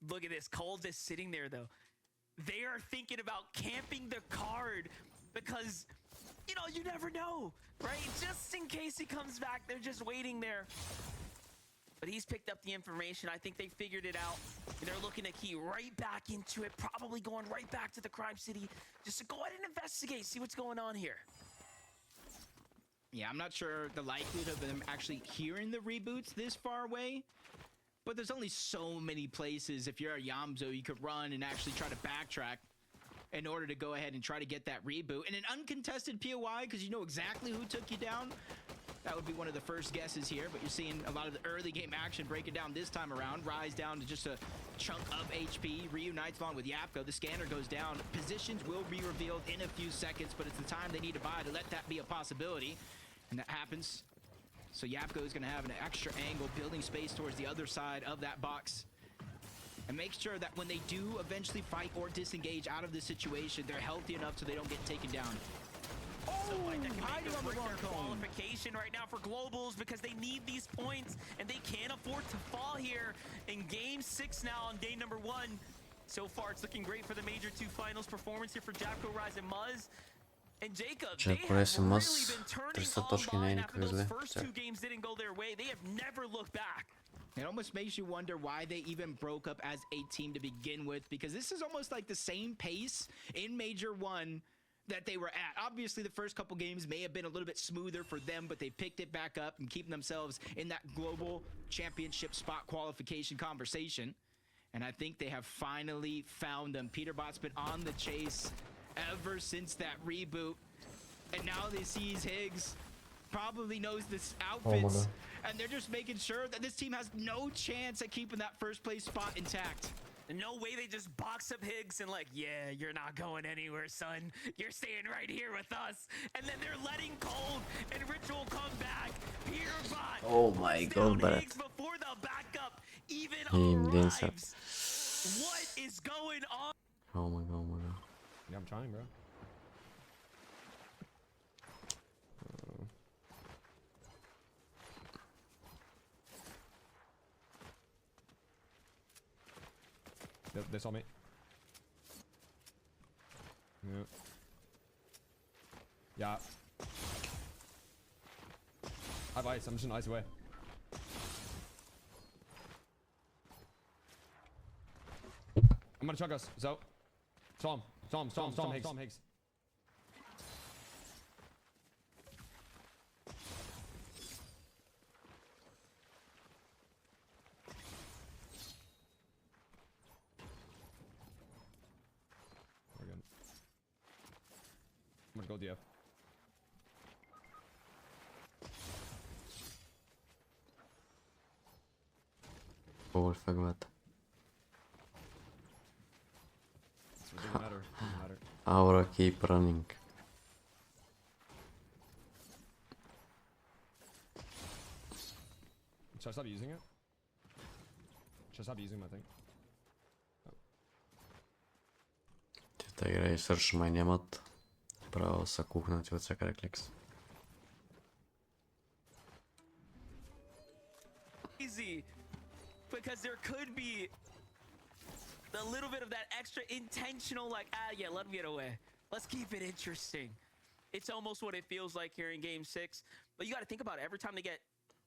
Look at this. Cold is sitting there, though. They are thinking about camping the card because, you know, you never know, right? Just in case he comes back, they're just waiting there. But he's picked up the information. I think they figured it out. And they're looking to key right back into it, probably going right back to the crime city just to go ahead and investigate, see what's going on here. Yeah, I'm not sure the likelihood of them actually hearing the reboots this far away. But there's only so many places, if you're a Yamzo, you could run and actually try to backtrack in order to go ahead and try to get that reboot. And an uncontested POI, because you know exactly who took you down, that would be one of the first guesses here. But you're seeing a lot of the early game action breaking down this time around. Rise down to just a chunk of HP, reunites along with Yapko. The scanner goes down. Positions will be revealed in a few seconds, but it's the time they need to buy to let that be a possibility. And that happens. So Yapko is going to have an extra angle, building space towards the other side of that box. And make sure that when they do eventually fight or disengage out of this situation, they're healthy enough so they don't get taken down. Oh, I do break their qualification right now for globals because they need these points and they can't afford to fall here in game 6 now on day number 1. So far, it's looking great for the Major 2 finals performance here for Japko, Rise, and Muzz. And Jacob, they have really been turning online after those first 2 games didn't go their way. They have never looked back. It almost makes you wonder why they even broke up as a team to begin with, because this is almost like the same pace in Major 1 that they were at. Obviously, the first couple games may have been a little bit smoother for them, but they picked it back up and keeping themselves in that global championship spot qualification conversation. And I think they have finally found them. Peterbot's been on the chase ever since that reboot, and now they seize Higgs. Probably knows this outfits, and they're just making sure that this team has no chance at keeping that first place spot intact. And no way they just box up Higgs and like, yeah, you're not going anywhere, son. You're staying right here with us. And then they're letting Cold and Ritual come back. Peterbot. Oh my god, Higgs before the backup even arrives. What is going on? Oh my god, oh my god. Yeah, I'm trying, bro. They saw me. Yeah. Yeah. I have ice. I'm just an ice away. I'm gonna chug us. So. Storm, Higgs. We're good. I'm gonna go DF. Oh, fuck that. Doesn't matter. Aura keep running. Should I stop using it? Should I stop using my thing? Та игра и Сърш май нямат право са кухнати от всяка реклекс. Easy, because there could be a little bit of that extra intentional, like, yeah, let him get away. Let's keep it interesting. It's almost what it feels like here in game 6. But you got to think about it. Every time they get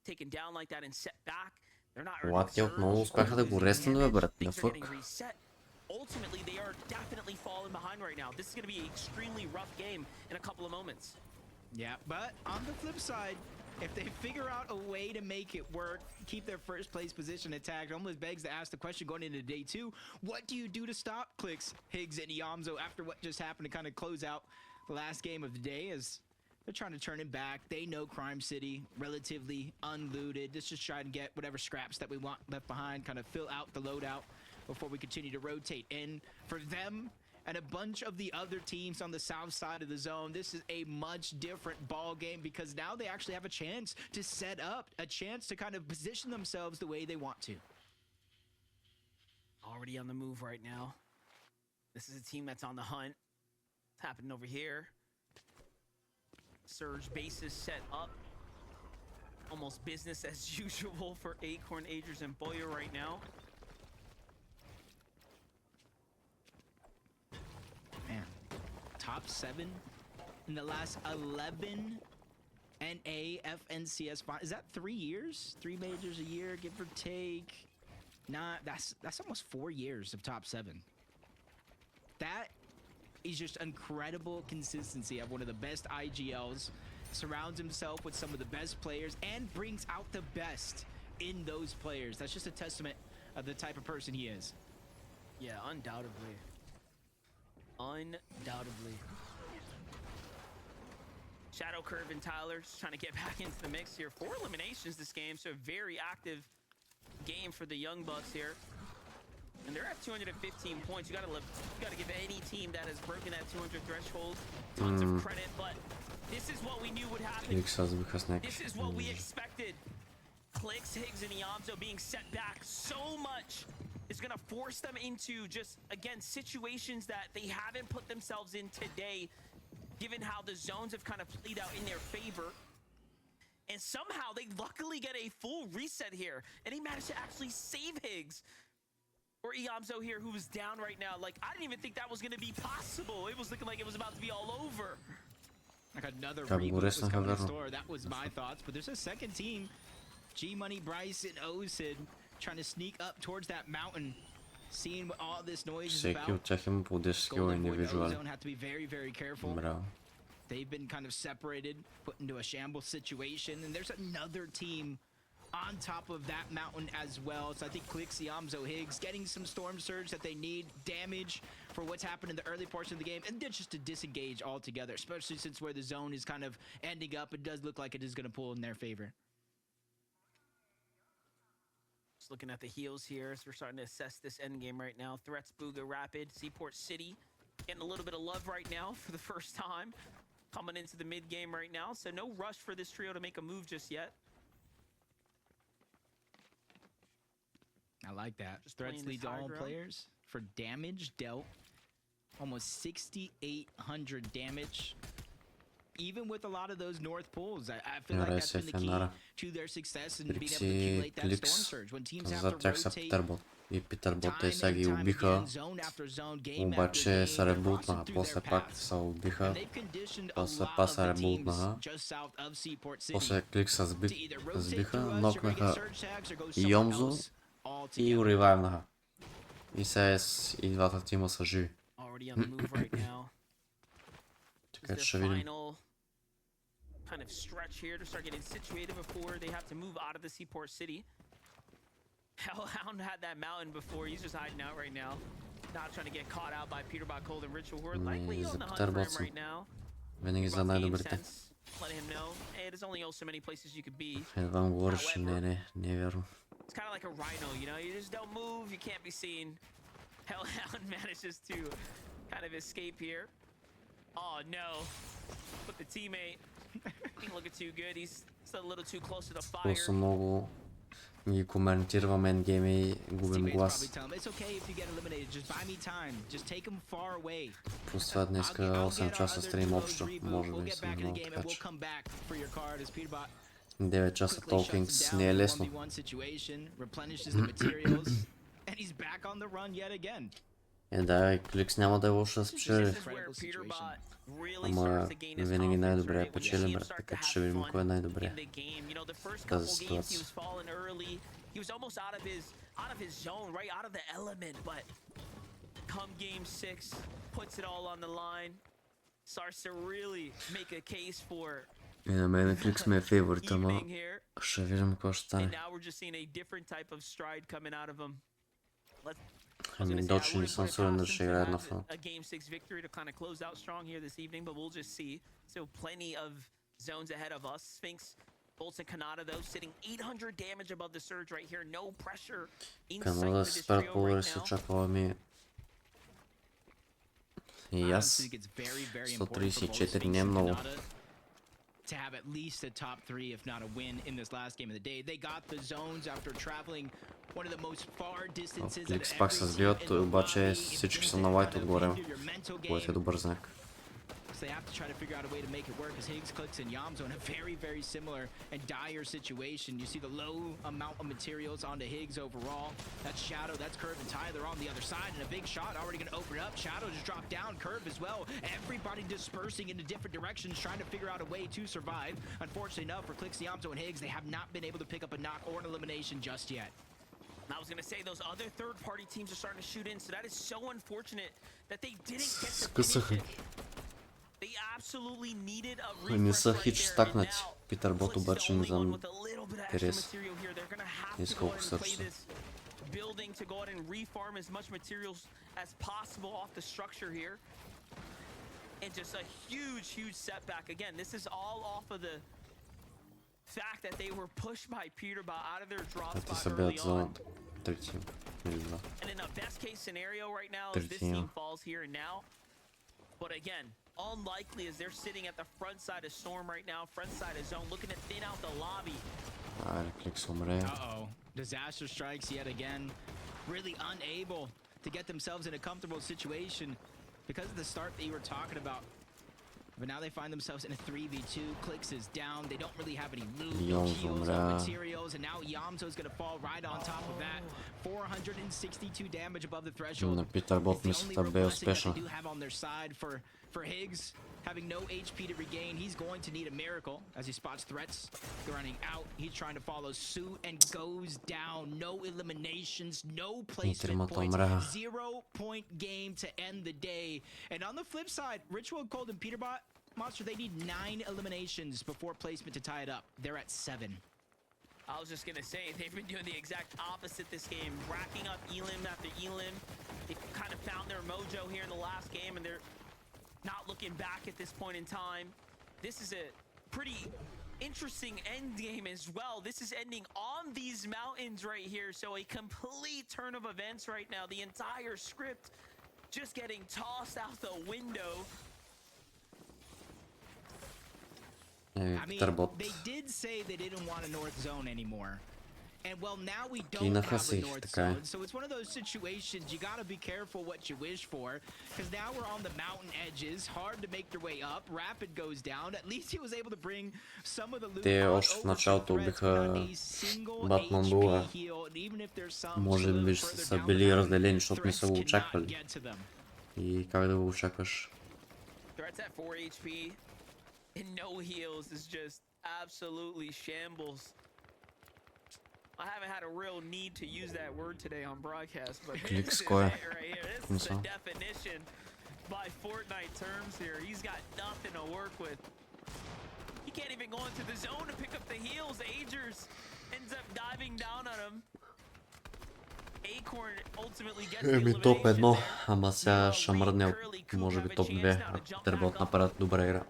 taken down like that and set back, they're not earning Те отново успяха да го реснат, бе, брат, на фък. Ultimately, they are definitely falling behind right now. This is going to be an extremely rough game in a couple of moments. Yeah, but on the flip side, if they figure out a way to make it work, keep their first place position intact, almost begs to ask the question going into day 2, what do you do to stop Clicks, Higgs, and Yamzo after what just happened to kind of close out the last game of the day, as They're trying to turn it back. They know Crime City, relatively unlooted. Let's just try and get whatever scraps that we want left behind, kind of fill out the loadout before we continue to rotate in. For them and a bunch of the other teams on the south side of the zone, this is a much different ball game because now they actually have a chance to set up, a chance to kind of position themselves the way they want to. Already on the move right now. This is a team that's on the hunt. It's happening over here. Surge bases set up. Almost business as usual for Acorn, Agers, and Boyer right now. Man, top 7 in the last 11 NA FNCS. Is that 3 years? 3 majors a year, give or take. Nah, that's almost 4 years of top 7. That is just incredible consistency of one of the best IGLs. Surrounds himself with some of the best players and brings out the best in those players. That's just a testament of the type of person he is. Yeah, undoubtedly. Undoubtedly. Shadow Curve and Tyler's trying to get back into the mix here. 4 eliminations this game, so a very active game for the Young Bucks here. And they're at 215 points. You gotta give any team that has broken that 200 threshold tons of credit, but this is what we knew would happen. This is what we expected. Clicks, Higgs, and Ivcho being set back so much is gonna force them into just, again, situations that they haven't put themselves in today, given how the zones have kind of played out in their favor. And somehow they luckily get a full reset here, and he managed to actually save Higgs. Or Ivcho here, who was down right now. Like, I didn't even think that was going to be possible. It was looking like it was about to be all over. Like another reboot was coming to store. That was my thoughts. But there's a second team. G-Money, Bryce, and Osid trying to sneak up towards that mountain. Seeing what all this noise is about. Zone have to be very, very careful. They've been kind of separated, put into a shambles situation. And there's another team on top of that mountain as well. So I think Clicks, Ivcho, Higgs getting some storm surge that they need, damage for what's happened in the early portion of the game, and then just to disengage altogether, especially since where the zone is kind of ending up, it does look like it is going to pull in their favor. Just looking at the heals here as we're starting to assess this end game right now. Threats, Booga, Rapid, Seaport City getting a little bit of love right now for the first time, coming into the mid game right now. So no rush for this trio to make a move just yet. I like that. Threats leads all players for damage dealt. Almost 6,800 damage. Even with a lot of those north pulls, I feel like that's been the key to their success and being able to accumulate that storm surge. When teams have to rotate И Питърбот те сега ги убиха, обаче се ребутнаха, после пак се убиха, после пак се ребутнаха, после Клик се сбиха, нокнаха Йомзо и ревайвнаха. И сега и двата тима са живи. Така че ще видим. Kind of stretch here to start getting situated before they have to move out of the Seaport City. Hellhound had that mountain before. He's just hiding out right now. Not trying to get caught out by Peterbot, Cold, and Ritual, who are likely on the hunt for him right now. Винаги за най-добрите. Let him know. Hey, there's only so many places you could be. Едва му говориш, не е вярно. It's kind of like a rhino, you know? You just don't move, you can't be seen. Hellhound manages to kind of escape here. Oh no. But the teammate ain't looking too good. He's still a little too close to the fire. Просто много ги коментираме ендгейми и губим глас. Плюс това днеска 8 часа стрим общо. Може да съм много така че. 9 часа толкингс не е лесно. Да, Кликс няма да е лошо да спечели. Ама винаги най-добре печелим, брат, така че ще видим кой е най-добре в тази ситуация. He was almost out of his zone, right out of the element, but come game 6, puts it all on the line, starts to really make a case for. И на мен Кликс ме е фейворит, ама ще видим какво ще стане. Ами дочи не съм сигурен да ще играят на фронт. A game 6 victory to kind of close out strong here this evening, but we'll just see. So plenty of zones ahead of us. Sphinx, Bolts and Kanata though sitting 800 damage above the surge right here. No pressure in sight Канала for се this спрят trio по right се now. очаква ми. И аз 134 не е много. To have at least a top 3, if not a win in this last game of the day. They got the zones after traveling one of the most far distances. Кликс пак се сбиват, обаче всички са на лайт отгоре, което е добър знак. So they have to try to figure out a way to make it work as Higgs, Clicks, and Yamzo in a very, very similar and dire situation. You see the low amount of materials onto Higgs overall. That's Shadow, that's Curve, and Tyler on the other side. And a big shot already going to open it up. Shadow just dropped down, Curve as well. Everybody dispersing into different directions, trying to figure out a way to survive. Unfortunately enough for Clicks, Yamzo, and Higgs, they have not been able to pick up a knock or an elimination just yet. I was going to say those other third-party teams are starting to shoot in, so that is so unfortunate that they didn't get to finish it. They absolutely needed a refresh Не са right хич there. стакнати. Now, Питър Бот обаче не знам with a little bit of extra интерес. material here, they're going to have Не to go колко ahead and play сърца. this building to go ahead and refarm as much materials as possible off the structure here. And just a huge, huge setback. Again, this is all off of the fact that they were pushed by Peterbot out of their drop Те spot се early бяат за on. трети или два. And in a best case scenario right now is this team falls here and now. But again, unlikely as they're sitting at the front side of Storm right now, front side of Zone, looking to thin out the lobby. Айде, Кликс умре. Uh-oh. Disaster strikes yet again. Really unable to get themselves in a comfortable situation because of the start that you were talking about. But now they find themselves in a 3v2. Clicks is down. They don't really have any loot, no heals, no materials. And now Yamzo is going to fall right on top of that. 462 damage above the threshold. На Питър Бот мисълта бе успешна. They do have on their side for Higgs having no HP to regain. He's going to need a miracle as he spots threats running out. He's trying to follow suit and goes down. No eliminations, no placement points. 0-point game to end the day. And on the flip side, Ritual, Cold, and Peterbot, Monster, they need 9 eliminations before placement to tie it up. They're at 7. I was just going to say, they've been doing the exact opposite this game, racking up elim after elim. They kind of found their mojo here in the last game, and they're not looking back at this point in time. This is a pretty interesting end game as well. This is ending on these mountains right here, so a complete turn of events right now. The entire script just getting tossed out the window. I mean, they did say they didn't want a north zone anymore. And well, now we don't have a north zone, so it's one of those situations you gotta be careful what you wish for, because now we're on the mountain edges, hard to make your way up. Rapid goes down. At least he was able to bring some of the loot. Те още в началото убиха Батман Була. Може би са били разделени, защото не са го очаквали. И как да го очакваш? Threats at 4 HP and no heals is just absolutely shambles. I haven't had a real need to use that word today on broadcast, but this is it right here. This is the definition by Fortnite terms here. He's got nothing to work with. He can't even go into the zone to pick up the heals. Agers ends up diving down on him. Acorn ultimately gets the elimination. Топ 1, ама сега ще мръдне от може би топ 2, ако Питърбот направят добра игра.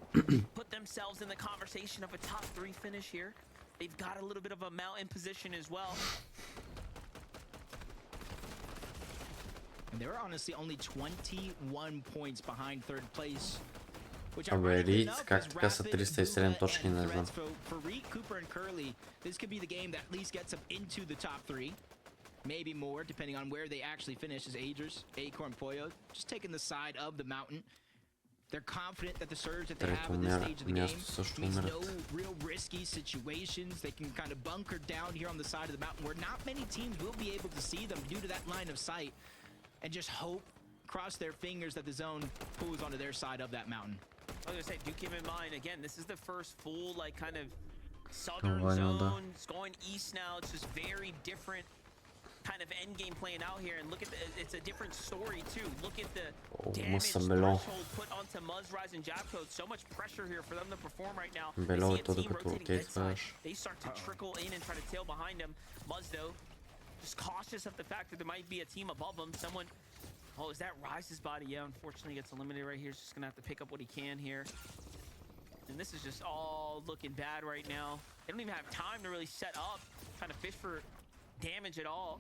Put themselves in the conversation of a top 3 finish here. They've got a little bit of a mountain position as well. And they're honestly only 21 points behind third place. Абе, как така са 307 точки, не знам. For Reek, Cooper, and Curly, this could be the game that at least gets them into the top 3. Maybe more, depending on where they actually finish as Agers, Acorn, Pollo, just taking the side of the mountain. They're confident that the surge that they have at this stage of the game means no real risky situations. They can kind of bunker down here on the side of the mountain where not many teams will be able to see them due to that line of sight, and just hope, cross their fingers that the zone pulls onto their side of that mountain. I was gonna say, do keep in mind, again, this is the first full, like, kind of southern zone. It's going east now. It's just very different kind of end game playing out here, and look at it's a different story too. Look at the damage threshold put onto Muzz, Rise, and Jab Code. So much pressure here for them to perform right now. They see a team rotating mid side. They start to trickle in and try to tail behind them. Muzz though just cautious of the fact that there might be a team above them. Someone, oh, is that Rise's body? Yeah, unfortunately gets eliminated right here. He's just gonna have to pick up what he can here. And this is just all looking bad right now. They don't even have time to really set up, trying to fish for damage at all.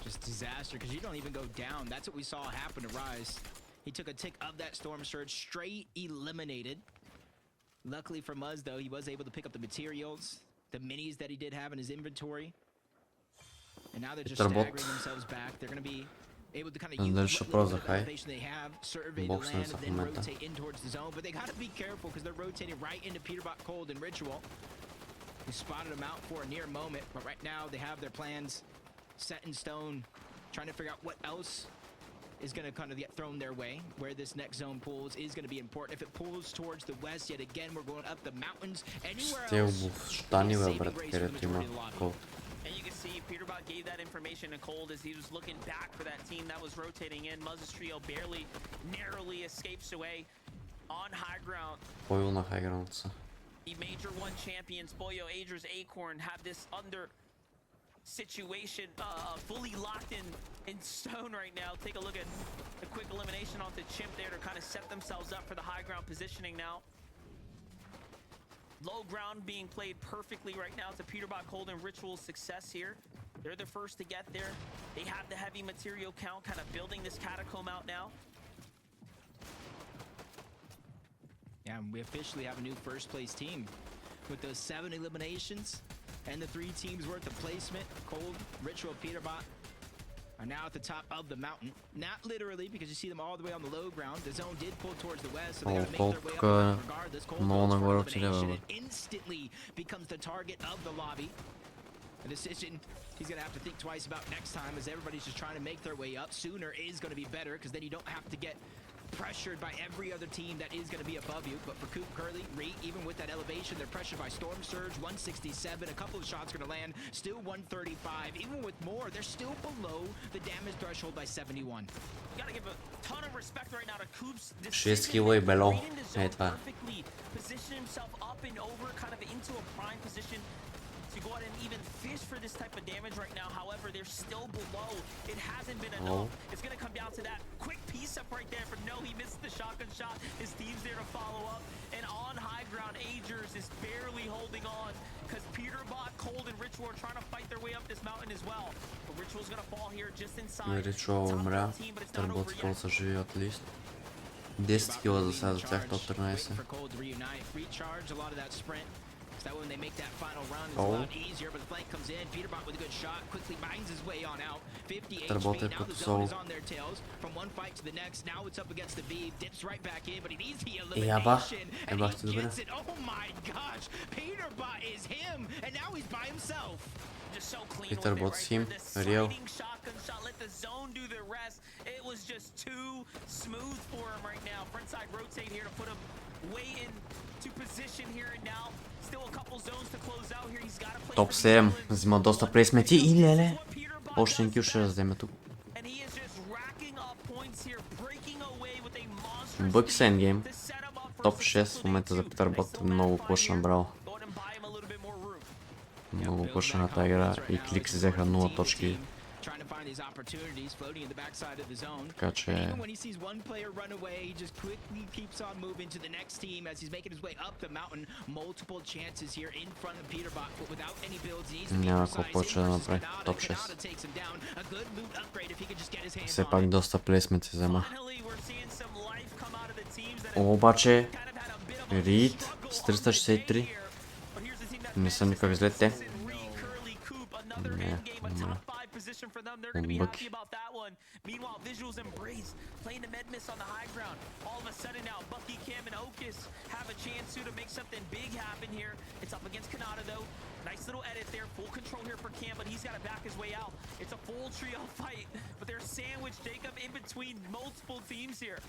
Just disaster, because you don't even go down. That's what we saw happen to Rise. He took a tick of that Storm Surge, straight eliminated. Luckily for Muzz, though, he was able to pick up the materials, the minis that he did have in his inventory. And now they're just staggering themselves back. They're going to be able to kind of use what little elevation they have, survey the land, and then rotate in towards the zone. But they got to be careful because they're rotating right into Peterbot, Cold, and Ritual. We spotted them out for a near moment, but right now they have their plans set in stone, trying to figure out what else is going to kind of get thrown their way. Where this next zone pulls is going to be important. If it pulls towards the west, yet again, we're going up the mountains. Anywhere else, and you can see Peterbot gave that information to Cold as he was looking back for that team that was rotating in. Muzz's trio narrowly escapes away on high ground. The Major 1 champions, Boyo, Adri's, Acorn, have this under situation fully locked in stone right now. Take a look at the quick elimination onto Chimp there to kind of set themselves up for the high ground positioning now. Low ground being played perfectly right now to Peterbot, Cold, and Ritual's success here. They're the first to get there. They have the heavy material count, kind of building this catacomb out now. Yeah, we officially have a new first place team with those 7 eliminations and the 3 teams worth of placement. Cold, Ritual, Peterbot are now at the top of the mountain. Not literally, because you see them all the way on the low ground. The zone did pull towards the west, so they gotta make their way up regardless. Cold goes for elimination and instantly becomes the target of the lobby. A decision he's gonna have to think twice about next time, as everybody's just trying to make their way up. Sooner is gonna be better, because then you don't have to get pressured by every other team that is going to be above you. But for Coop, Curly, Reed, even with that elevation, they're pressured by Storm Surge, 167. A couple of shots going to land, still 135. Even with more, they're still below the damage threshold by 71. You got to give a ton of respect right now to Coop's perfectly position himself up and over, kind of into a prime position to go out and even fish for this type of damage right now. However, they're still below. It hasn't been enough. It's going to come down to that quick piece up right there. For no, he missed the shotgun shot. His team's there to follow up. And on high ground, Agers is barely holding on because Peterbot, Cold, and Ritual are trying to fight their way up this mountain as well. But Ritual's going to fall here just inside. Ivcho умря. Работкол се живи отлично. 10 кила за сега за тях, топ 13. That when they make that final run is a lot easier, but the flank comes in. Peterbot with a good shot, quickly binds his way on out. 50 HP, now the zone is on their tails. From one fight to the next, now it's up against the B. Dips right back in, but he needs the elimination. And he gets it. Oh my gosh, Peterbot is him, and now he's by himself. Just so clean with it right here. The sliding shotgun shot, let the zone do the rest. It was just too smooth for him right now. Frontside rotate here to put him way into position here and now. Топ 7, взима доста плейсменти и леле. Още един кил ще раздеме тук. Бъки са ендгейм. Топ 6 в момента за Peterbot. Много клъш набрал. Много клъшната игра и клик си взеха 0 точки. Така че... Няма какво повече да направи. Топ 6. Все пак доста плейсменти взема. Обаче... Рид с 363. Не са никак зле те. Не, position for them. They're going to be happy about that one. Meanwhile, Visuals Embrace playing the Medmiss on the high ground. All of a sudden now, Bucky, Cam, and Okus have a chance to make something big happen here. It's up against Kanata though. Nice little edit there. Full control here for Cam, but he's got to back his way out. It's a full trio fight, but they're sandwiched, Jacob, in between multiple teams here.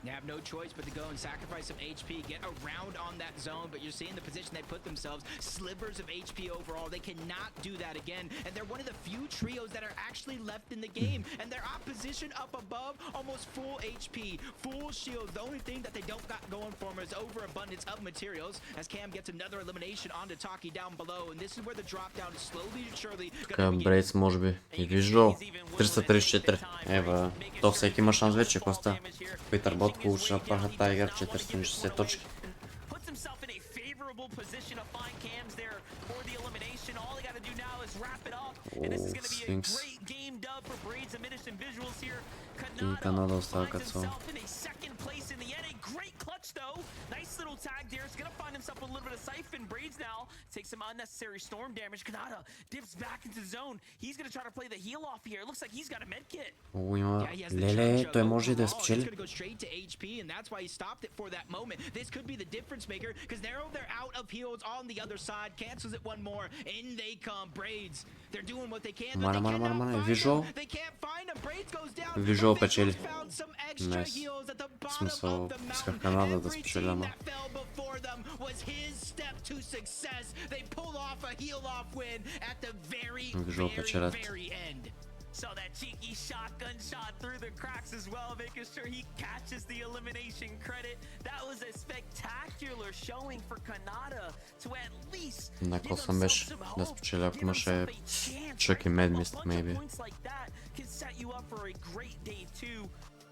They have no choice but to go and sacrifice some HP, get around on that zone, but you're seeing the position they put themselves, slivers of HP overall. They cannot do that again, and they're one of the few trios that are actually left in the game, and their opposition up above, almost full HP, full shield. The only thing that they don't got going for them is overabundance of materials, as Cam gets another elimination onto Taki down below, and this is where the drop down is slowly but surely Така, Брейц може би. И Ivcho. 334. Ева, то всеки има шанс вече, Коста. Питър Бот получи направиха Тайгър 460 точки. Сфинкс. И Канада остава като цяло. Nice little tag there. It's gonna find himself a little bit of siphon. Braids now takes some unnecessary storm damage. Kanada dips back into zone. He's gonna try to play the heal off here. It looks like he's got a med kit. О, има. Леле, той може да спечели. And that's why he stopped it for that moment. This could be the difference maker because they're out of heals on the other side. Cancels it one more. In they come. Braids. They're doing what they can. Мана. Ivcho. They can't find him. Braids goes down. Ivcho печели. Найс. В смисъл, исках Канада да спечели, ама. Ivcho печелят. So that cheeky shotgun shot through the cracks as well, making sure he catches the elimination credit. That was a spectacular showing for Kanada to at least Накъл съм беше да спечеля, ако имаше чък и медмист, maybe. Can set you up for a great day too.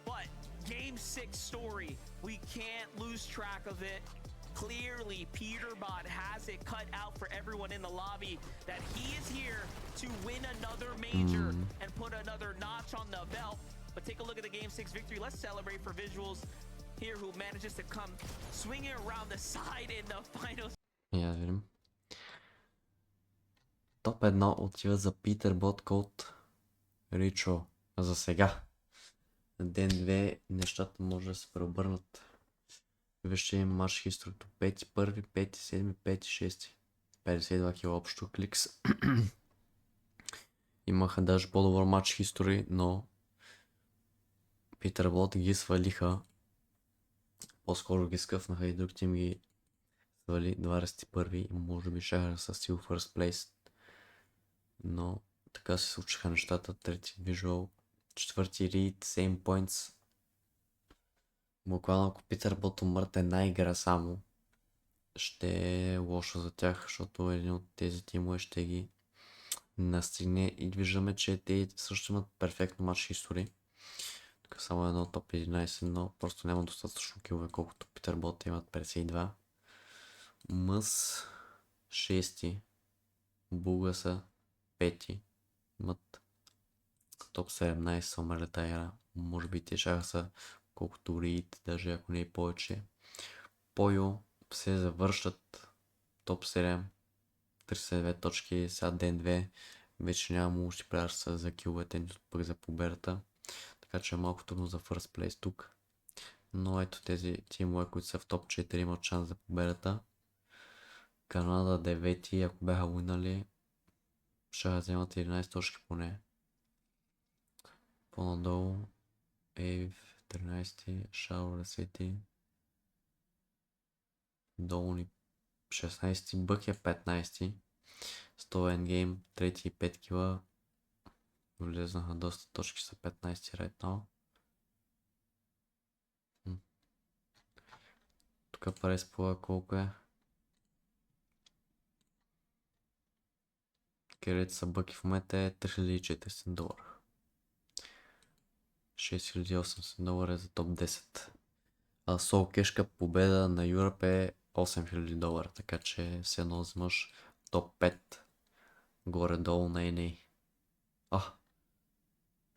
But game 6 story, we can't lose track of it. Clearly, Peterbot has it cut out for everyone in the lobby that he is here to win another major and put another notch on the belt. But take a look at the Game 6 victory. Let's celebrate for Visuals here who manages to come swinging around the side in the finals. Я видим. Топ 1 отива за Peterbot код Ivcho. За сега. Ден 2 нещата може да се преобърнат. Вижте им матч хисторито. 5, 1, 5, 7, 5, 6. 52 кила общо кликс. Имаха даже по-добър матч хистори, но Peterbot ги свалиха. По-скоро ги скъфнаха и друг тим ги свали 21 и може би шаха са стил first place. Но така се случиха нещата. Трети Ivcho, четвърти Reed, same points. Буквално ако Peterbot умрат една игра само, ще е лошо за тях, защото един от тези тимове ще ги настигне и виждаме, че те също имат перфектно матч хистори. Тук само едно топ 11, но просто няма достатъчно килове, колкото Peterbot имат 52. Мъс 6, Булгаса 5, имат топ 17, са умрели тази игра. Може би те шаха са колкото Reed, даже ако не и повече. Пойо се завършат топ 7, 32 точки, сега ден 2, вече няма мултиплеер за киловете, нито пък за победата, така че е малко трудно за first place тук. Но ето тези тимове, които са в топ 4, имат шанс за победата. Канада 9, ако бяха уинали, ще вземат 11 точки поне. По-надолу Eve 13, Шао 10, долу ни 16, Бък е 15, 100 ендгейм, 3 и 5 кила, влезнаха доста точки, са 15 right now. Тук преспова колко е. Където са Бъки в момента е $3400. $6800 за топ 10. А Сол Кешка победа на Юрап е $8000, така че все едно взимаш топ 5 горе-долу на NA.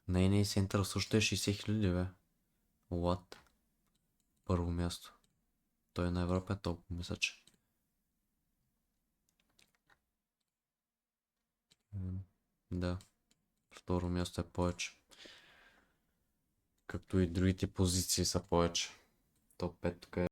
На NA Center също е 60 000, бе. What? Първо място. Той на Европа е толкова, мисля, че. Да. Второ място е повече. Както и другите позиции са повече. Топ 5 тук е